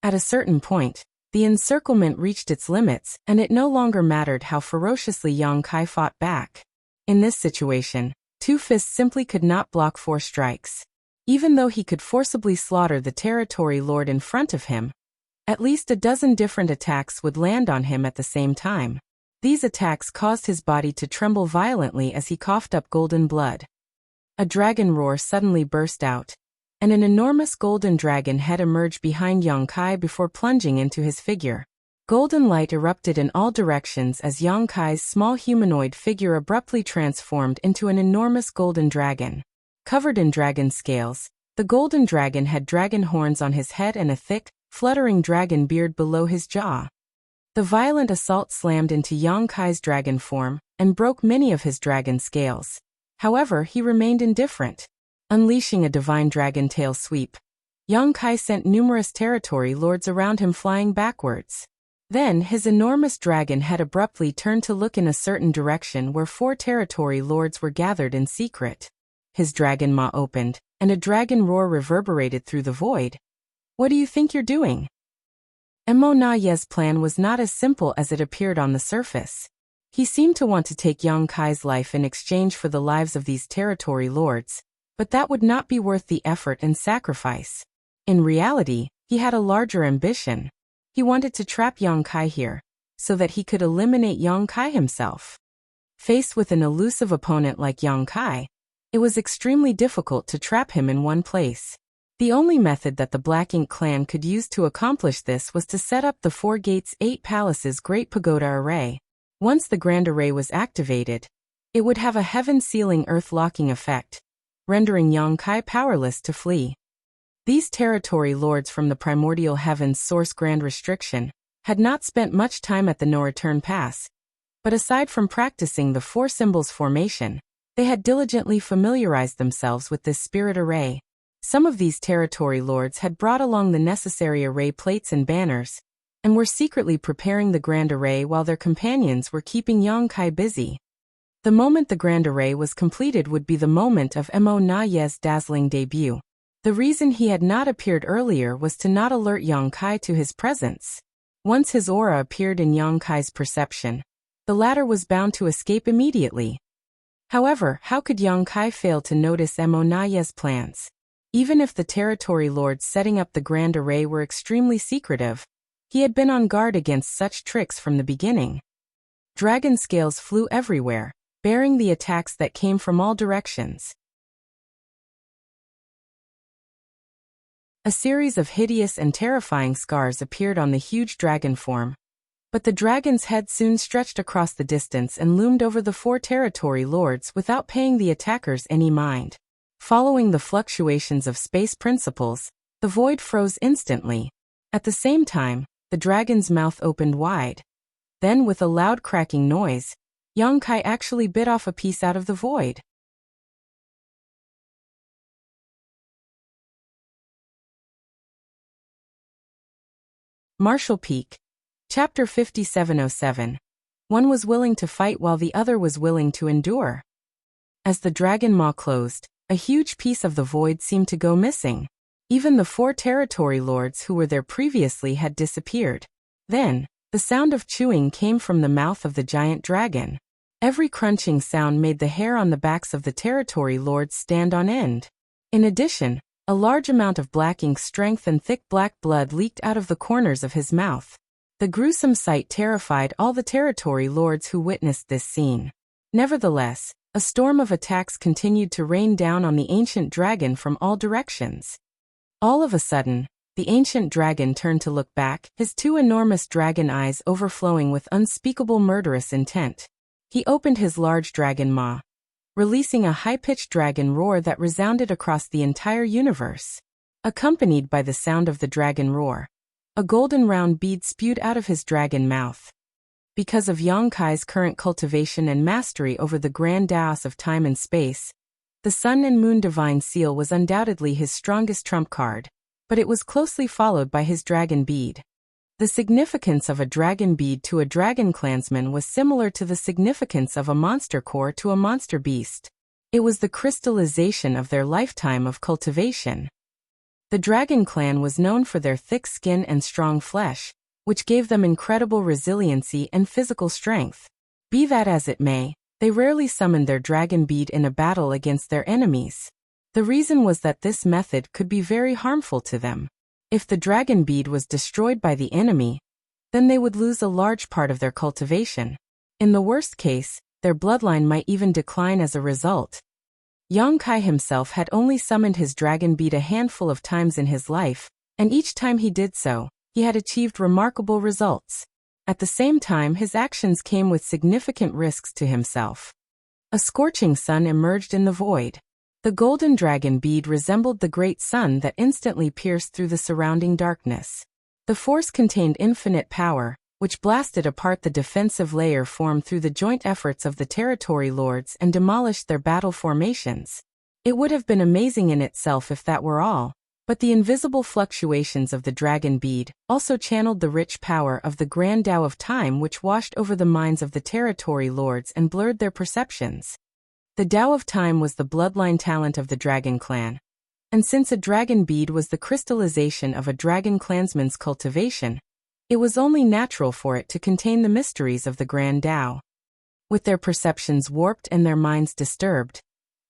At a certain point, the encirclement reached its limits, and it no longer mattered how ferociously Yang Kai fought back. In this situation, two fists simply could not block four strikes. Even though he could forcibly slaughter the territory lord in front of him, at least a dozen different attacks would land on him at the same time. These attacks caused his body to tremble violently as he coughed up golden blood. A dragon roar suddenly burst out, and an enormous golden dragon head emerged behind Yang Kai before plunging into his figure. Golden light erupted in all directions as Yang Kai's small humanoid figure abruptly transformed into an enormous golden dragon. Covered in dragon scales, the golden dragon had dragon horns on his head and a thick, fluttering dragon beard below his jaw. The violent assault slammed into Yang Kai's dragon form and broke many of his dragon scales. However, he remained indifferent. Unleashing a divine dragon tail sweep, Yang Kai sent numerous territory lords around him flying backwards. Then his enormous dragon head abruptly turned to look in a certain direction where four territory lords were gathered in secret. His dragon maw opened, and a dragon roar reverberated through the void. "What do you think you're doing?" Mo Na Ye's plan was not as simple as it appeared on the surface. He seemed to want to take Yang Kai's life in exchange for the lives of these territory lords, but that would not be worth the effort and sacrifice. In reality, he had a larger ambition. He wanted to trap Yang Kai here, so that he could eliminate Yang Kai himself. Faced with an elusive opponent like Yang Kai, it was extremely difficult to trap him in one place. The only method that the Black Ink clan could use to accomplish this was to set up the 4 Gates 8 Palaces Great Pagoda Array. Once the Grand Array was activated, it would have a heaven-sealing earth-locking effect, rendering Yang Kai powerless to flee. These territory lords from the primordial heavens source Grand Restriction had not spent much time at the No-Return Pass, but aside from practicing the 4 symbols formation, they had diligently familiarized themselves with this spirit array. Some of these territory lords had brought along the necessary array plates and banners, and were secretly preparing the Grand Array while their companions were keeping Yang Kai busy. The moment the Grand Array was completed would be the moment of Mo Na Ye's dazzling debut. The reason he had not appeared earlier was to not alert Yang Kai to his presence. Once his aura appeared in Yang Kai's perception, the latter was bound to escape immediately. However, how could Yang Kai fail to notice Mo Na Ye's plans? Even if the territory lords setting up the Grand Array were extremely secretive, he had been on guard against such tricks from the beginning. Dragon scales flew everywhere, bearing the attacks that came from all directions. A series of hideous and terrifying scars appeared on the huge dragon form, but the dragon's head soon stretched across the distance and loomed over the 4 territory lords without paying the attackers any mind. Following the fluctuations of space principles, the void froze instantly. At the same time, the dragon's mouth opened wide. Then, with a loud cracking noise, Yang Kai actually bit off a piece out of the void. Martial Peak. Chapter 5707. One was willing to fight while the other was willing to endure. As the dragon maw closed, a huge piece of the void seemed to go missing. Even the 4 territory lords who were there previously had disappeared. Then, the sound of chewing came from the mouth of the giant dragon. Every crunching sound made the hair on the backs of the territory lords stand on end. In addition, a large amount of black ink strength and thick black blood leaked out of the corners of his mouth. The gruesome sight terrified all the territory lords who witnessed this scene. Nevertheless, a storm of attacks continued to rain down on the ancient dragon from all directions. All of a sudden, the ancient dragon turned to look back, his 2 enormous dragon eyes overflowing with unspeakable murderous intent. He opened his large dragon maw, releasing a high-pitched dragon roar that resounded across the entire universe. Accompanied by the sound of the dragon roar, a golden round bead spewed out of his dragon mouth. Because of Yang Kai's current cultivation and mastery over the grand Daos of time and space, the Sun and Moon Divine Seal was undoubtedly his strongest trump card, but it was closely followed by his dragon bead. The significance of a dragon bead to a dragon clansman was similar to the significance of a monster core to a monster beast. It was the crystallization of their lifetime of cultivation. The dragon clan was known for their thick skin and strong flesh, which gave them incredible resiliency and physical strength. Be that as it may, they rarely summoned their dragon bead in a battle against their enemies. The reason was that this method could be very harmful to them. If the dragon bead was destroyed by the enemy, then they would lose a large part of their cultivation. In the worst case, their bloodline might even decline as a result. Yang Kai himself had only summoned his dragon bead a handful of times in his life, and each time he did so, he had achieved remarkable results. At the same time, his actions came with significant risks to himself. A scorching sun emerged in the void. The golden dragon bead resembled the great sun that instantly pierced through the surrounding darkness. The force contained infinite power, which blasted apart the defensive layer formed through the joint efforts of the territory lords and demolished their battle formations. It would have been amazing in itself if that were all. But the invisible fluctuations of the dragon bead also channeled the rich power of the grand Tao of time which washed over the minds of the territory lords and blurred their perceptions. The Tao of time was the bloodline talent of the dragon clan. And since a dragon bead was the crystallization of a dragon clansman's cultivation, It was only natural for it to contain the mysteries of the Grand Tao. With their perceptions warped and their minds disturbed,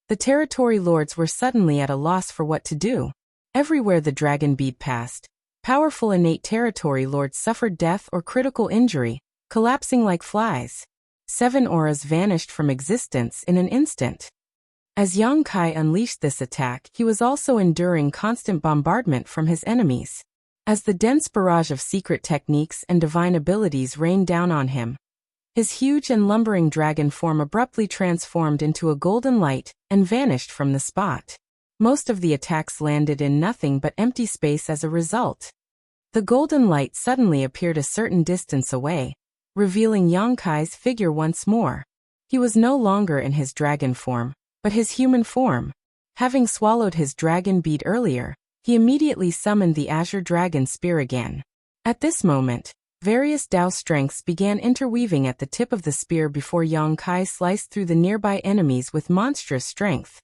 the territory lords were suddenly at a loss for what to do. Everywhere the dragon bead passed, powerful innate territory lords suffered death or critical injury, collapsing like flies. 7 auras vanished from existence in an instant. As Yang Kai unleashed this attack, he was also enduring constant bombardment from his enemies. As the dense barrage of secret techniques and divine abilities rained down on him, his huge and lumbering dragon form abruptly transformed into a golden light and vanished from the spot. Most of the attacks landed in nothing but empty space as a result. The golden light suddenly appeared a certain distance away, revealing Yang Kai's figure once more. He was no longer in his dragon form, but his human form. Having swallowed his dragon bead earlier, he immediately summoned the Azure Dragon Spear again. At this moment, various Tao strengths began interweaving at the tip of the spear before Yang Kai sliced through the nearby enemies with monstrous strength.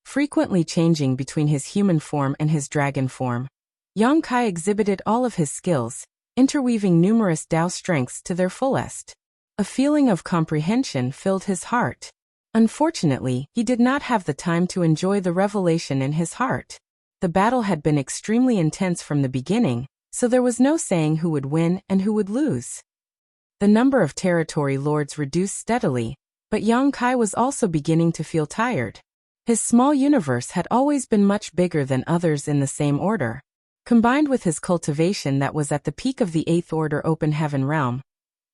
Frequently changing between his human form and his dragon form, Yang Kai exhibited all of his skills, interweaving numerous Tao strengths to their fullest. A feeling of comprehension filled his heart. Unfortunately, he did not have the time to enjoy the revelation in his heart. The battle had been extremely intense from the beginning, so there was no saying who would win and who would lose. The number of territory lords reduced steadily, but Yang Kai was also beginning to feel tired. His small universe had always been much bigger than others in the same order. Combined with his cultivation that was at the peak of the 8th Order Open Heaven realm,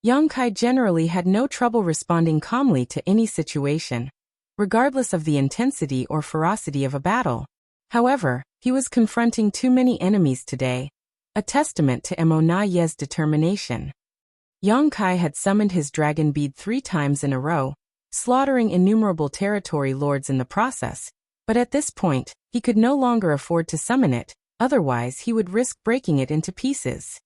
Yang Kai generally had no trouble responding calmly to any situation, regardless of the intensity or ferocity of a battle. However, he was confronting too many enemies today, a testament to Mo Na Ye's determination. Yang Kai had summoned his dragon bead 3 times in a row, slaughtering innumerable territory lords in the process, but at this point, he could no longer afford to summon it, otherwise he would risk breaking it into pieces.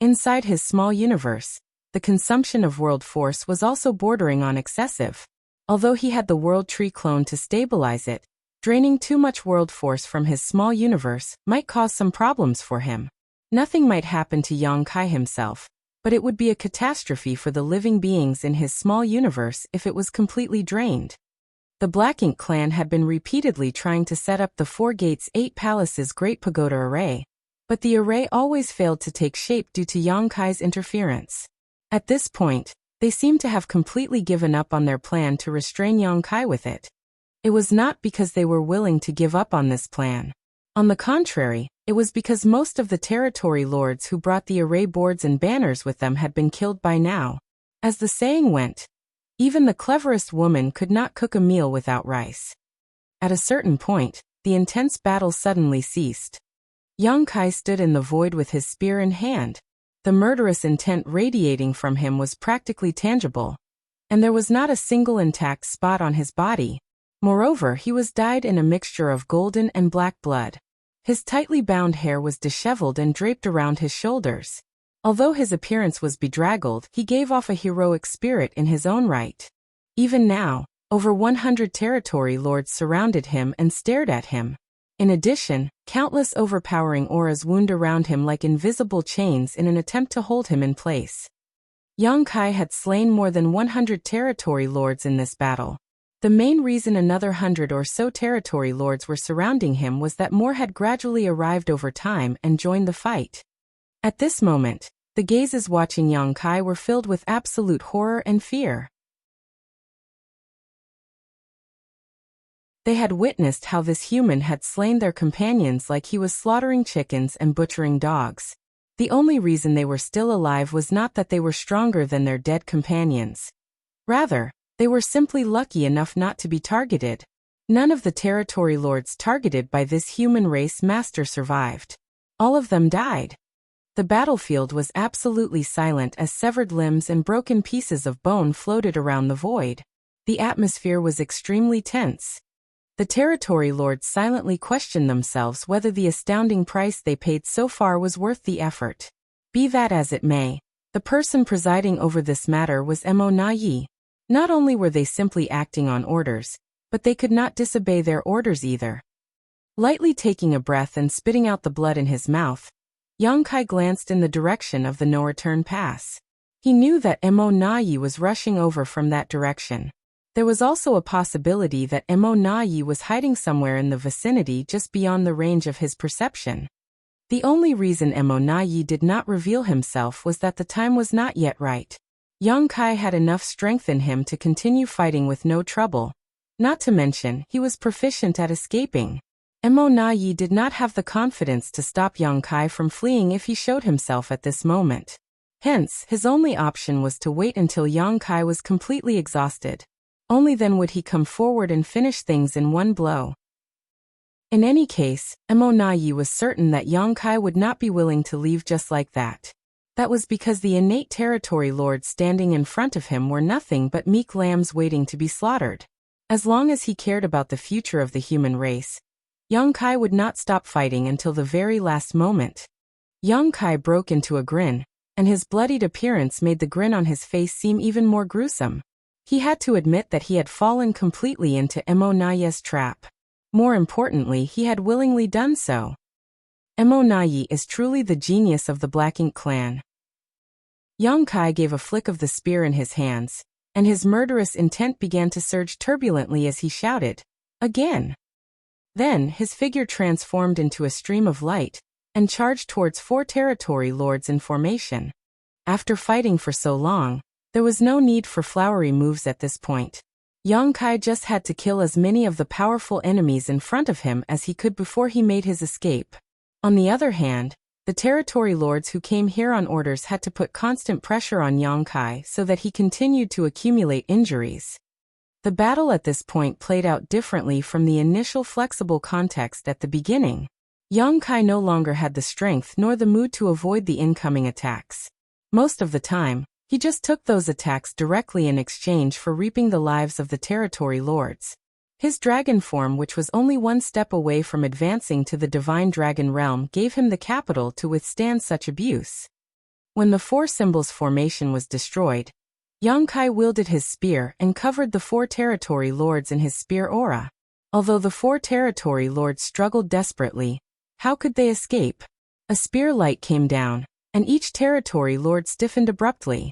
Inside his small universe, the consumption of world force was also bordering on excessive. Although he had the world tree clone to stabilize it, draining too much world force from his small universe might cause some problems for him. Nothing might happen to Yang Kai himself, but it would be a catastrophe for the living beings in his small universe if it was completely drained. The Black Ink clan had been repeatedly trying to set up the 4 Gates 8 Palaces Great Pagoda Array, but the array always failed to take shape due to Yang Kai's interference. At this point, they seemed to have completely given up on their plan to restrain Yang Kai with it. It was not because they were willing to give up on this plan. On the contrary, it was because most of the territory lords who brought the array boards and banners with them had been killed by now. As the saying went, even the cleverest woman could not cook a meal without rice. At a certain point, the intense battle suddenly ceased. Yang Kai stood in the void with his spear in hand. The murderous intent radiating from him was practically tangible, and there was not a single intact spot on his body. Moreover, he was dyed in a mixture of golden and black blood. His tightly bound hair was disheveled and draped around his shoulders. Although his appearance was bedraggled, he gave off a heroic spirit in his own right. Even now, over 100 territory lords surrounded him and stared at him. In addition, countless overpowering auras wound around him like invisible chains in an attempt to hold him in place. Yang Kai had slain more than 100 territory lords in this battle. The main reason another 100 or so territory lords were surrounding him was that more had gradually arrived over time and joined the fight. At this moment, the gazes watching Yang Kai were filled with absolute horror and fear. They had witnessed how this human had slain their companions like he was slaughtering chickens and butchering dogs. The only reason they were still alive was not that they were stronger than their dead companions. Rather, they were simply lucky enough not to be targeted. None of the territory lords targeted by this human race master survived. All of them died. The battlefield was absolutely silent as severed limbs and broken pieces of bone floated around the void. The atmosphere was extremely tense. The territory lords silently questioned themselves whether the astounding price they paid so far was worth the effort. Be that as it may, the person presiding over this matter was Mo Na Ye. Not only were they simply acting on orders, but they could not disobey their orders either. Lightly taking a breath and spitting out the blood in his mouth, Yang Kai glanced in the direction of the no-return pass. He knew that Mo Na Yi was rushing over from that direction. There was also a possibility that Mo Na Yi was hiding somewhere in the vicinity just beyond the range of his perception. The only reason Mo Na Yi did not reveal himself was that the time was not yet right. Yang Kai had enough strength in him to continue fighting with no trouble. Not to mention, he was proficient at escaping. Mo Na Yi did not have the confidence to stop Yang Kai from fleeing if he showed himself at this moment. Hence, his only option was to wait until Yang Kai was completely exhausted. Only then would he come forward and finish things in one blow. In any case, Mo Na Yi was certain that Yang Kai would not be willing to leave just like that. That was because the innate territory lords standing in front of him were nothing but meek lambs waiting to be slaughtered. As long as he cared about the future of the human race, Yang Kai would not stop fighting until the very last moment. Yang Kai broke into a grin, and his bloodied appearance made the grin on his face seem even more gruesome. He had to admit that he had fallen completely into Mo Na Yi's trap. More importantly, he had willingly done so. Mo Na Yi is truly the genius of the Black Ink clan. Yang Kai gave a flick of the spear in his hands, and his murderous intent began to surge turbulently as he shouted, "Again!" Then, his figure transformed into a stream of light, and charged towards 4 territory lords in formation. After fighting for so long, there was no need for flowery moves at this point. Yang Kai just had to kill as many of the powerful enemies in front of him as he could before he made his escape. On the other hand, the territory lords who came here on orders had to put constant pressure on Yang Kai so that he continued to accumulate injuries. The battle at this point played out differently from the initial flexible context at the beginning. Yang Kai no longer had the strength nor the mood to avoid the incoming attacks. Most of the time, he just took those attacks directly in exchange for reaping the lives of the territory lords. His dragon form, which was only one step away from advancing to the divine dragon realm, gave him the capital to withstand such abuse. When the 4 symbols formation was destroyed, Yang Kai wielded his spear and covered the 4 territory lords in his spear aura. Although the 4 territory lords struggled desperately, how could they escape? A spear light came down, and each territory lord stiffened abruptly.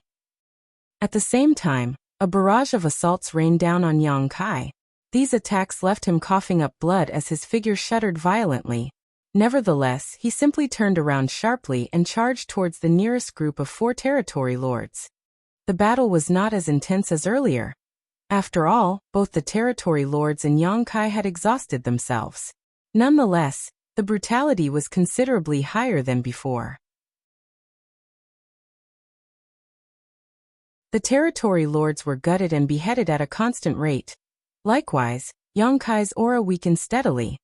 At the same time, a barrage of assaults rained down on Yang Kai. These attacks left him coughing up blood as his figure shuddered violently. Nevertheless, he simply turned around sharply and charged towards the nearest group of 4 territory lords. The battle was not as intense as earlier. After all, both the territory lords and Yang Kai had exhausted themselves. Nonetheless, the brutality was considerably higher than before. The territory lords were gutted and beheaded at a constant rate. Likewise, Yang Kai's aura weakened steadily.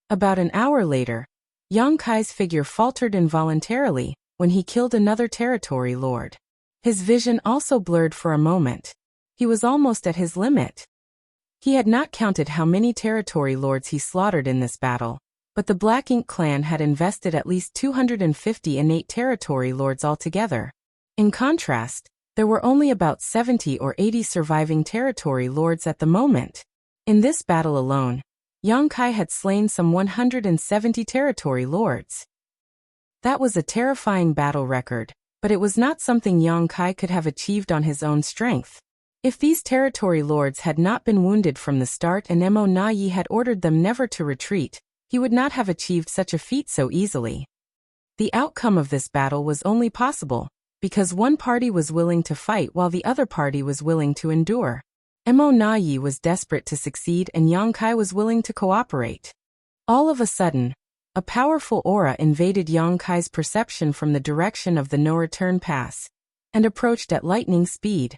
About an hour later, Yang Kai's figure faltered involuntarily when he killed another territory lord. His vision also blurred for a moment. He was almost at his limit. He had not counted how many territory lords he slaughtered in this battle, but the Black Ink clan had invested at least 250 innate territory lords altogether. In contrast, there were only about 70 or 80 surviving territory lords at the moment. In this battle alone, Yang Kai had slain some 170 territory lords. That was a terrifying battle record, but it was not something Yang Kai could have achieved on his own strength. If these territory lords had not been wounded from the start and Mo Na Yi had ordered them never to retreat, he would not have achieved such a feat so easily. The outcome of this battle was only possible because one party was willing to fight while the other party was willing to endure. Mo Na Yi was desperate to succeed and Yang Kai was willing to cooperate. All of a sudden, a powerful aura invaded Yang Kai's perception from the direction of the no-return pass, and approached at lightning speed.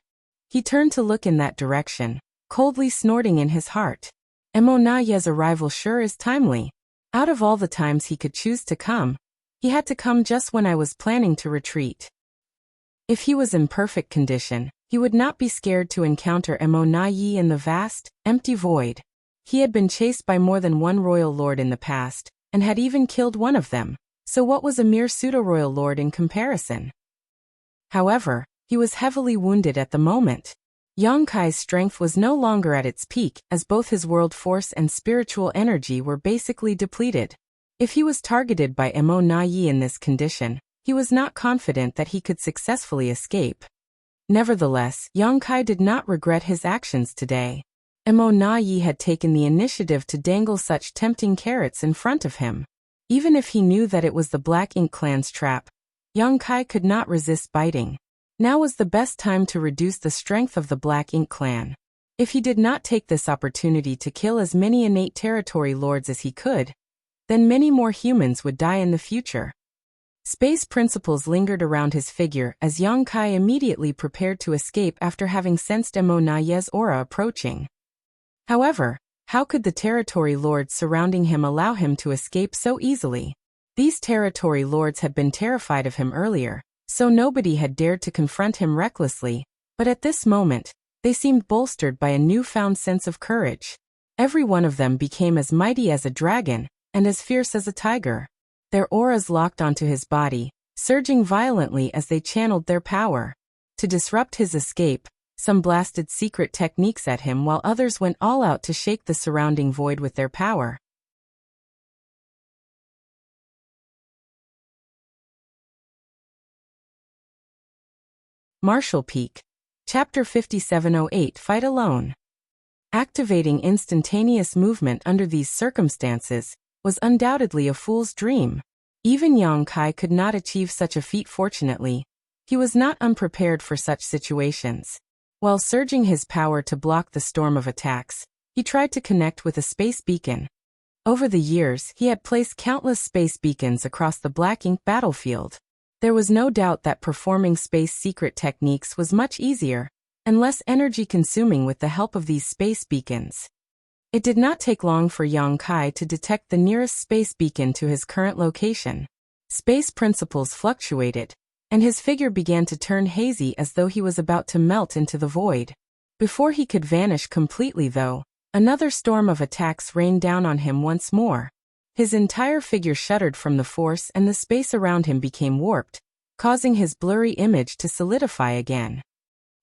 He turned to look in that direction, coldly snorting in his heart. Mo Na Yi's arrival sure is timely. Out of all the times he could choose to come, he had to come just when I was planning to retreat. If he was in perfect condition, he would not be scared to encounter Mo Na Yi in the vast, empty void. He had been chased by more than one royal lord in the past, and had even killed one of them, so what was a mere pseudo-royal lord in comparison? However, he was heavily wounded at the moment. Yang Kai's strength was no longer at its peak, as both his world force and spiritual energy were basically depleted. If he was targeted by Mo Na Yi in this condition, he was not confident that he could successfully escape. Nevertheless, Yang Kai did not regret his actions today. Mo Na Yi had taken the initiative to dangle such tempting carrots in front of him. Even if he knew that it was the Black Ink clan's trap, Yang Kai could not resist biting. Now was the best time to reduce the strength of the Black Ink clan. If he did not take this opportunity to kill as many innate territory lords as he could, then many more humans would die in the future. Space principles lingered around his figure as Yang Kai immediately prepared to escape after having sensed Mo Na Yi's aura approaching. However, how could the territory lords surrounding him allow him to escape so easily? These territory lords had been terrified of him earlier, so nobody had dared to confront him recklessly, but at this moment, they seemed bolstered by a newfound sense of courage. Every one of them became as mighty as a dragon, and as fierce as a tiger. Their auras locked onto his body, surging violently as they channeled their power. To disrupt his escape, some blasted secret techniques at him while others went all out to shake the surrounding void with their power. Martial Peak. Chapter 5708 Fight Alone. Activating instantaneous movement under these circumstances was undoubtedly a fool's dream. Even Yang Kai could not achieve such a feat fortunately. He was not unprepared for such situations. While surging his power to block the storm of attacks, he tried to connect with a space beacon. Over the years, he had placed countless space beacons across the Black Ink battlefield. There was no doubt that performing space secret techniques was much easier, and less energy-consuming with the help of these space beacons. It did not take long for Yang Kai to detect the nearest space beacon to his current location. Space principles fluctuated, and his figure began to turn hazy as though he was about to melt into the void. Before he could vanish completely though, another storm of attacks rained down on him once more. His entire figure shuddered from the force and the space around him became warped, causing his blurry image to solidify again.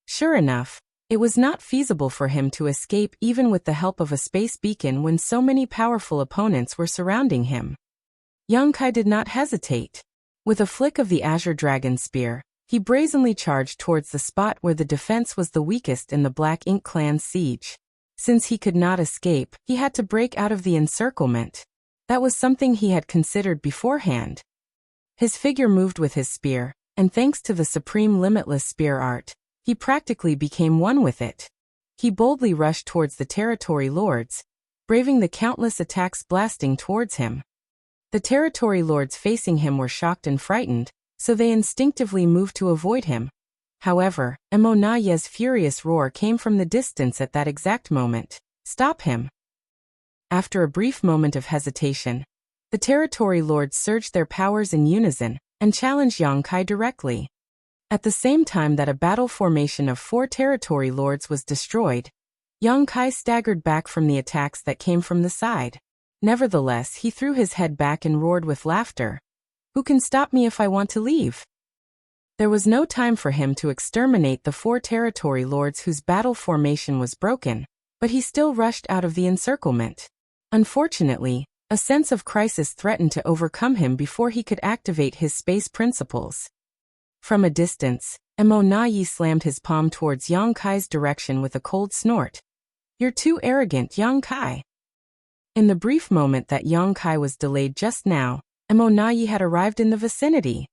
Sure enough, it was not feasible for him to escape even with the help of a space beacon when so many powerful opponents were surrounding him. Yang Kai did not hesitate. With a flick of the Azure Dragon Spear, he brazenly charged towards the spot where the defense was the weakest in the Black Ink clan's siege. Since he could not escape, he had to break out of the encirclement. That was something he had considered beforehand. His figure moved with his spear, and thanks to the supreme limitless spear art, he practically became one with it. He boldly rushed towards the territory lords, braving the countless attacks blasting towards him. The territory lords facing him were shocked and frightened, so they instinctively moved to avoid him. However, Mo Na Yi's furious roar came from the distance at that exact moment. Stop him! After a brief moment of hesitation, the territory lords surged their powers in unison and challenged Yang Kai directly. At the same time that a battle formation of 4 territory lords was destroyed, Yang Kai staggered back from the attacks that came from the side. Nevertheless, he threw his head back and roared with laughter. Who can stop me if I want to leave? There was no time for him to exterminate the 4 territory lords whose battle formation was broken, but he still rushed out of the encirclement. Unfortunately, a sense of crisis threatened to overcome him before he could activate his space principles. From a distance, Mo Na Yi slammed his palm towards Yang Kai's direction with a cold snort. You're too arrogant, Yang Kai. In the brief moment that Yang Kai was delayed just now, Mo Na Yi had arrived in the vicinity.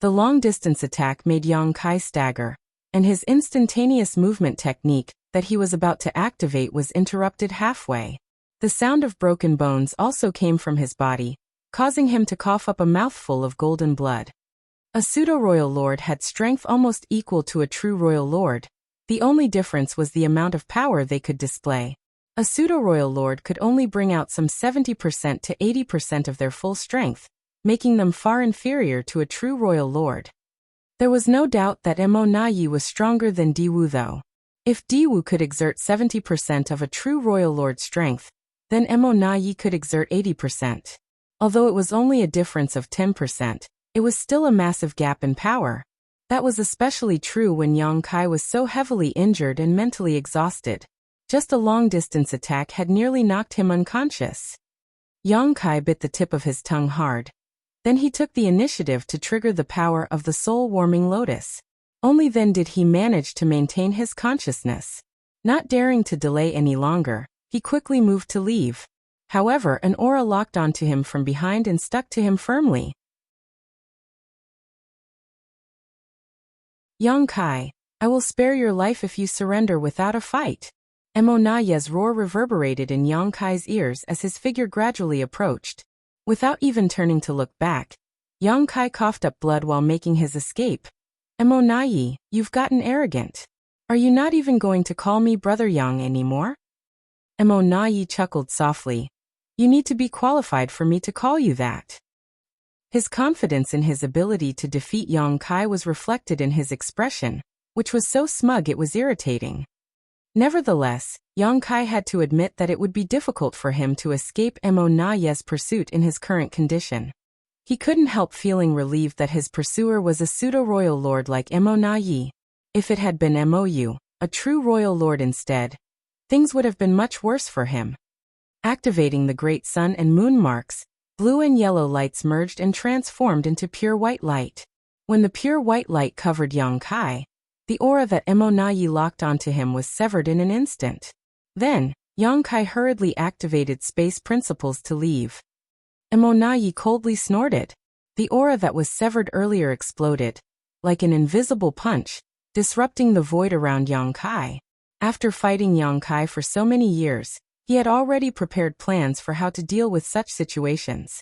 The long-distance attack made Yang Kai stagger, and his instantaneous movement technique that he was about to activate was interrupted halfway. The sound of broken bones also came from his body, causing him to cough up a mouthful of golden blood. A pseudo-royal lord had strength almost equal to a true royal lord. The only difference was the amount of power they could display. A pseudo-royal lord could only bring out some 70% to 80% of their full strength, making them far inferior to a true royal lord. There was no doubt that Mo Na Yi was stronger than Diwu though. If Diwu could exert 70% of a true royal lord's strength, then Mo Na Yi could exert 80%. Although it was only a difference of 10%, it was still a massive gap in power. That was especially true when Yang Kai was so heavily injured and mentally exhausted. Just a long-distance attack had nearly knocked him unconscious. Yang Kai bit the tip of his tongue hard. Then he took the initiative to trigger the power of the soul-warming lotus. Only then did he manage to maintain his consciousness. Not daring to delay any longer, he quickly moved to leave. However, an aura locked onto him from behind and stuck to him firmly. Yang Kai, I will spare your life if you surrender without a fight. Mo Naye's roar reverberated in Yang Kai's ears as his figure gradually approached. Without even turning to look back, Yang Kai coughed up blood while making his escape. Mo Naye, you've gotten arrogant. Are you not even going to call me Brother Yang anymore? Mo Naye chuckled softly. You need to be qualified for me to call you that. His confidence in his ability to defeat Yang Kai was reflected in his expression, which was so smug it was irritating. Nevertheless, Yang Kai had to admit that it would be difficult for him to escape Mo Naye's pursuit in his current condition. He couldn't help feeling relieved that his pursuer was a pseudo-royal lord like Mo Naye. If it had been Mou, a true royal lord instead, things would have been much worse for him. Activating the great sun and moon marks, blue and yellow lights merged and transformed into pure white light. When the pure white light covered Yang Kai, the aura that Mo Naye locked onto him was severed in an instant. Then, Yang Kai hurriedly activated space principles to leave. Mo Naye coldly snorted. The aura that was severed earlier exploded, like an invisible punch, disrupting the void around Yang Kai. After fighting Yang Kai for so many years, he had already prepared plans for how to deal with such situations.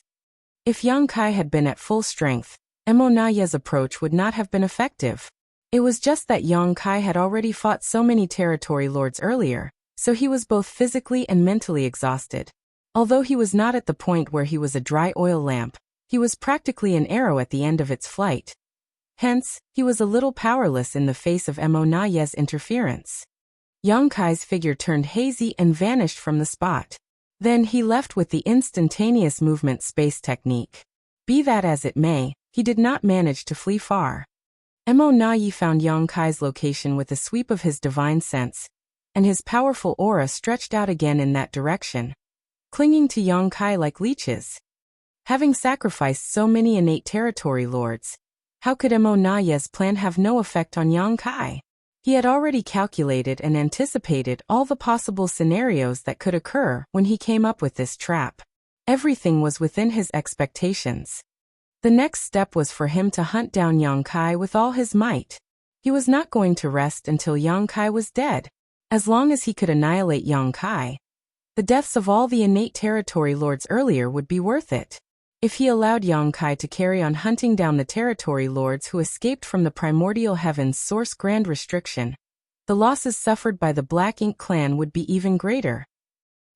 If Yang Kai had been at full strength, Mo Naye's approach would not have been effective. It was just that Yang Kai had already fought so many territory lords earlier, so he was both physically and mentally exhausted. Although he was not at the point where he was a dry oil lamp, he was practically an arrow at the end of its flight. Hence, he was a little powerless in the face of Mo Naye's interference. Yang Kai's figure turned hazy and vanished from the spot. Then he left with the instantaneous movement space technique. Be that as it may, he did not manage to flee far. Mo Naye found Yang Kai's location with a sweep of his divine sense, and his powerful aura stretched out again in that direction, clinging to Yang Kai like leeches. Having sacrificed so many innate territory lords, how could Mo Naye's plan have no effect on Yang Kai? He had already calculated and anticipated all the possible scenarios that could occur when he came up with this trap. Everything was within his expectations. The next step was for him to hunt down Yang Kai with all his might. He was not going to rest until Yang Kai was dead. As long as he could annihilate Yang Kai, the deaths of all the innate territory lords earlier would be worth it. If he allowed Yang Kai to carry on hunting down the territory lords who escaped from the primordial heaven's source grand restriction, the losses suffered by the Black Ink clan would be even greater.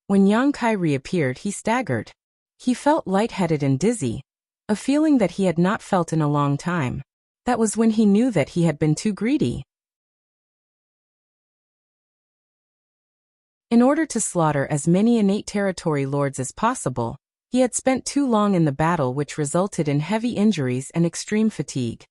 When Yang Kai reappeared, he staggered. He felt lightheaded and dizzy, a feeling that he had not felt in a long time. That was when he knew that he had been too greedy. In order to slaughter as many innate territory lords as possible, he had spent too long in the battle, which resulted in heavy injuries and extreme fatigue.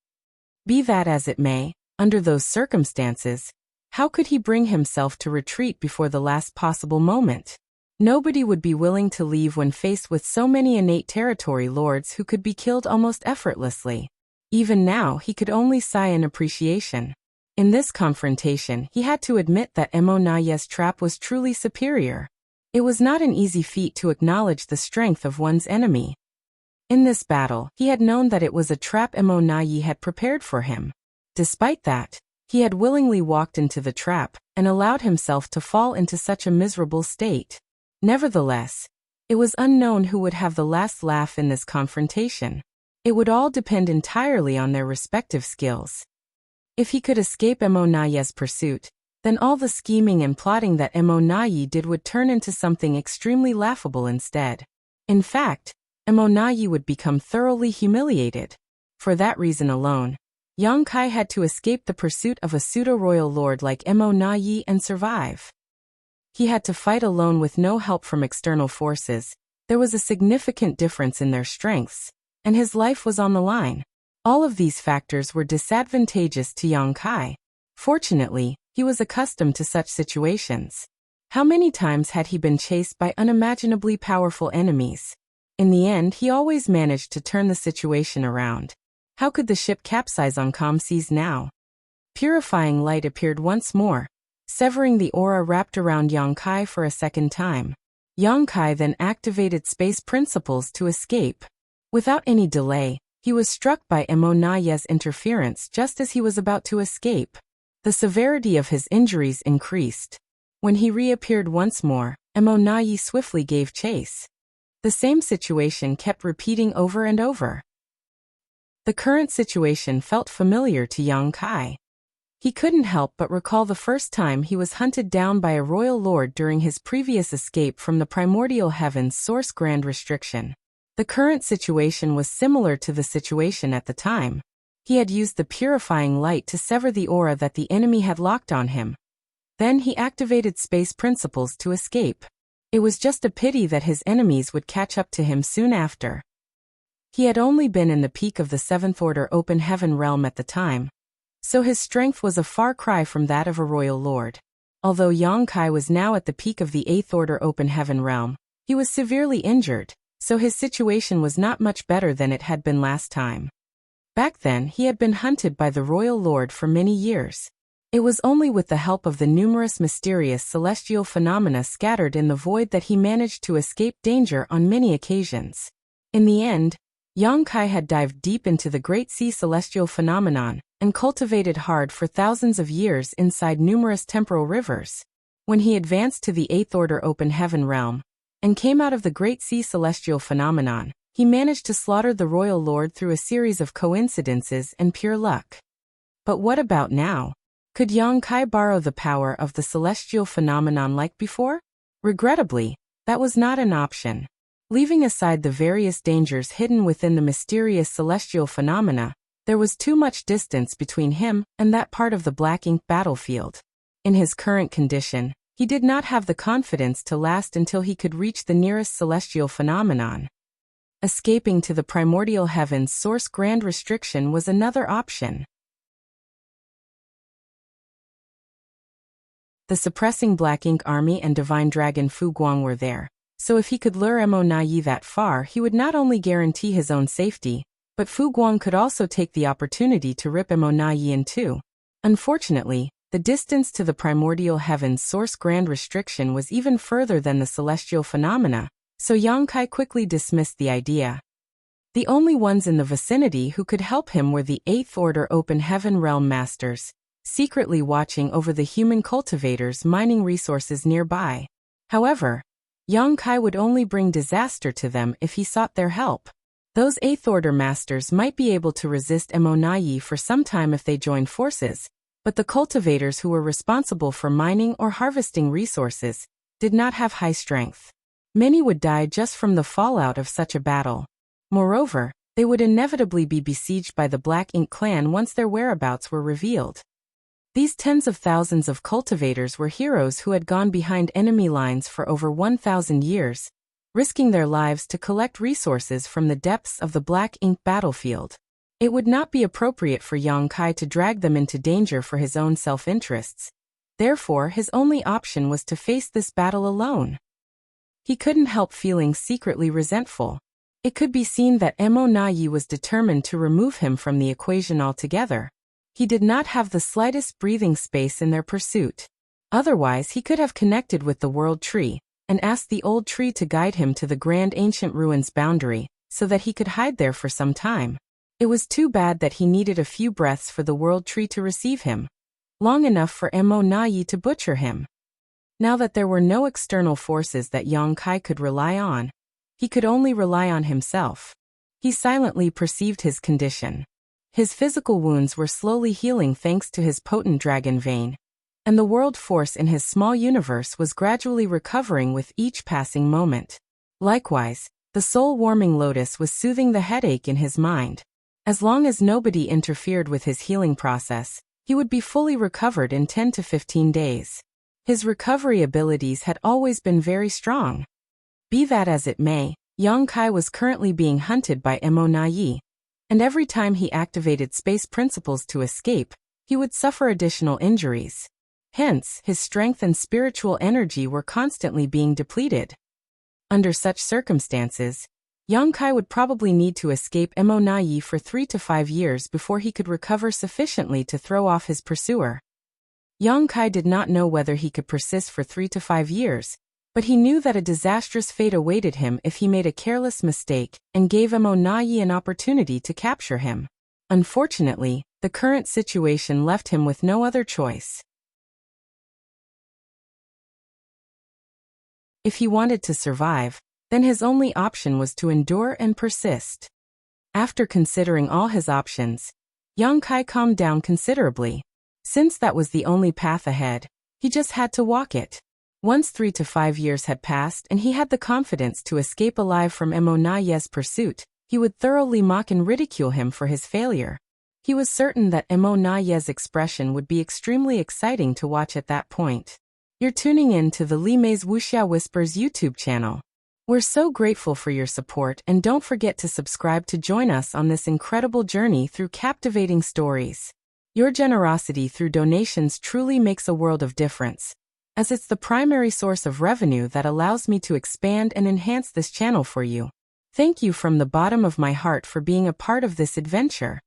Be that as it may, under those circumstances, how could he bring himself to retreat before the last possible moment? Nobody would be willing to leave when faced with so many innate territory lords who could be killed almost effortlessly. Even now, he could only sigh in appreciation. In this confrontation, he had to admit that Mo Naye's trap was truly superior. It was not an easy feat to acknowledge the strength of one's enemy. In this battle, he had known that it was a trap Mo Naye had prepared for him. Despite that, he had willingly walked into the trap and allowed himself to fall into such a miserable state. Nevertheless, it was unknown who would have the last laugh in this confrontation. It would all depend entirely on their respective skills. If he could escape Mo Naye's pursuit, then all the scheming and plotting that Mo Naye did would turn into something extremely laughable instead. In fact, Mo Naye would become thoroughly humiliated. For that reason alone, Yang Kai had to escape the pursuit of a pseudo-royal lord like Mo Naye and survive. He had to fight alone with no help from external forces. There was a significant difference in their strengths, and his life was on the line. All of these factors were disadvantageous to Yang Kai. Fortunately, he was accustomed to such situations. How many times had he been chased by unimaginably powerful enemies? In the end, he always managed to turn the situation around. How could the ship capsize on calm seas now? Purifying light appeared once more, severing the aura wrapped around Yang Kai for a second time. Yang Kai then activated space principles to escape. Without any delay, he was struck by Emo Naye's interference just as he was about to escape. The severity of his injuries increased. When he reappeared once more, Emo Naye swiftly gave chase. The same situation kept repeating over and over. The current situation felt familiar to Yang Kai. He couldn't help but recall the first time he was hunted down by a royal lord during his previous escape from the primordial heaven's source grand restriction. The current situation was similar to the situation at the time. He had used the purifying light to sever the aura that the enemy had locked on him. Then he activated space principles to escape. It was just a pity that his enemies would catch up to him soon after. He had only been in the peak of the 7th Order Open Heaven realm at the time, so his strength was a far cry from that of a royal lord. Although Yang Kai was now at the peak of the 8th Order Open Heaven realm, he was severely injured, so his situation was not much better than it had been last time. Back then, he had been hunted by the royal lord for many years. It was only with the help of the numerous mysterious celestial phenomena scattered in the void that he managed to escape danger on many occasions. In the end, Yang Kai had dived deep into the Great Sea celestial phenomenon and cultivated hard for thousands of years inside numerous temporal rivers. When he advanced to the 8th Order Open Heaven realm and came out of the Great Sea celestial phenomenon, he managed to slaughter the royal lord through a series of coincidences and pure luck. But what about now? Could Yang Kai borrow the power of the celestial phenomenon like before? Regrettably, that was not an option. Leaving aside the various dangers hidden within the mysterious celestial phenomena, there was too much distance between him and that part of the black ink battlefield. In his current condition, he did not have the confidence to last until he could reach the nearest celestial phenomenon. Escaping to the primordial heaven's source grand restriction was another option. The suppressing Black Ink army and divine dragon Fu Guang were there, so if he could lure Emo Naye that far, he would not only guarantee his own safety, but Fu Guang could also take the opportunity to rip Emo Naye in two. Unfortunately, the distance to the primordial heaven's source grand restriction was even further than the celestial phenomena, so Yang Kai quickly dismissed the idea. The only ones in the vicinity who could help him were the 8th Order Open Heaven realm masters, secretly watching over the human cultivators mining resources nearby. However, Yang Kai would only bring disaster to them if he sought their help. Those 8th Order masters might be able to resist Emo Naye for some time if they joined forces, but the cultivators who were responsible for mining or harvesting resources did not have high strength. Many would die just from the fallout of such a battle. Moreover, they would inevitably be besieged by the Black Ink clan once their whereabouts were revealed. These tens of thousands of cultivators were heroes who had gone behind enemy lines for over 1,000 years, risking their lives to collect resources from the depths of the Black Ink battlefield. It would not be appropriate for Yang Kai to drag them into danger for his own self-interests. Therefore, his only option was to face this battle alone. He couldn't help feeling secretly resentful. It could be seen that Emo Naye was determined to remove him from the equation altogether. He did not have the slightest breathing space in their pursuit. Otherwise, he could have connected with the World Tree and asked the old tree to guide him to the grand ancient ruins boundary so that he could hide there for some time. It was too bad that he needed a few breaths for the World Tree to receive him, long enough for Emo Naye to butcher him. Now that there were no external forces that Yang Kai could rely on, he could only rely on himself. He silently perceived his condition. His physical wounds were slowly healing thanks to his potent dragon vein, and the world force in his small universe was gradually recovering with each passing moment. Likewise, the soul-warming lotus was soothing the headache in his mind. As long as nobody interfered with his healing process, he would be fully recovered in 10 to 15 days. His recovery abilities had always been very strong. Be that as it may, Yang Kai was currently being hunted by Emo Naye. and every time he activated space principles to escape, he would suffer additional injuries. Hence, his strength and spiritual energy were constantly being depleted. Under such circumstances, Yang Kai would probably need to escape Mo Nai for 3 to 5 years before he could recover sufficiently to throw off his pursuer. Yang Kai did not know whether he could persist for 3 to 5 years, but he knew that a disastrous fate awaited him if he made a careless mistake and gave Mo Nai an opportunity to capture him. Unfortunately, the current situation left him with no other choice. If he wanted to survive, then his only option was to endure and persist. After considering all his options, Yang Kai calmed down considerably. Since that was the only path ahead, he just had to walk it. Once 3 to 5 years had passed and he had the confidence to escape alive from Mo Nai's pursuit, he would thoroughly mock and ridicule him for his failure. He was certain that Mo Nai's expression would be extremely exciting to watch at that point. You're tuning in to the Li Mei's Wuxia Whispers YouTube channel. We're so grateful for your support, and don't forget to subscribe to join us on this incredible journey through captivating stories. Your generosity through donations truly makes a world of difference, as it's the primary source of revenue that allows me to expand and enhance this channel for you. Thank you from the bottom of my heart for being a part of this adventure.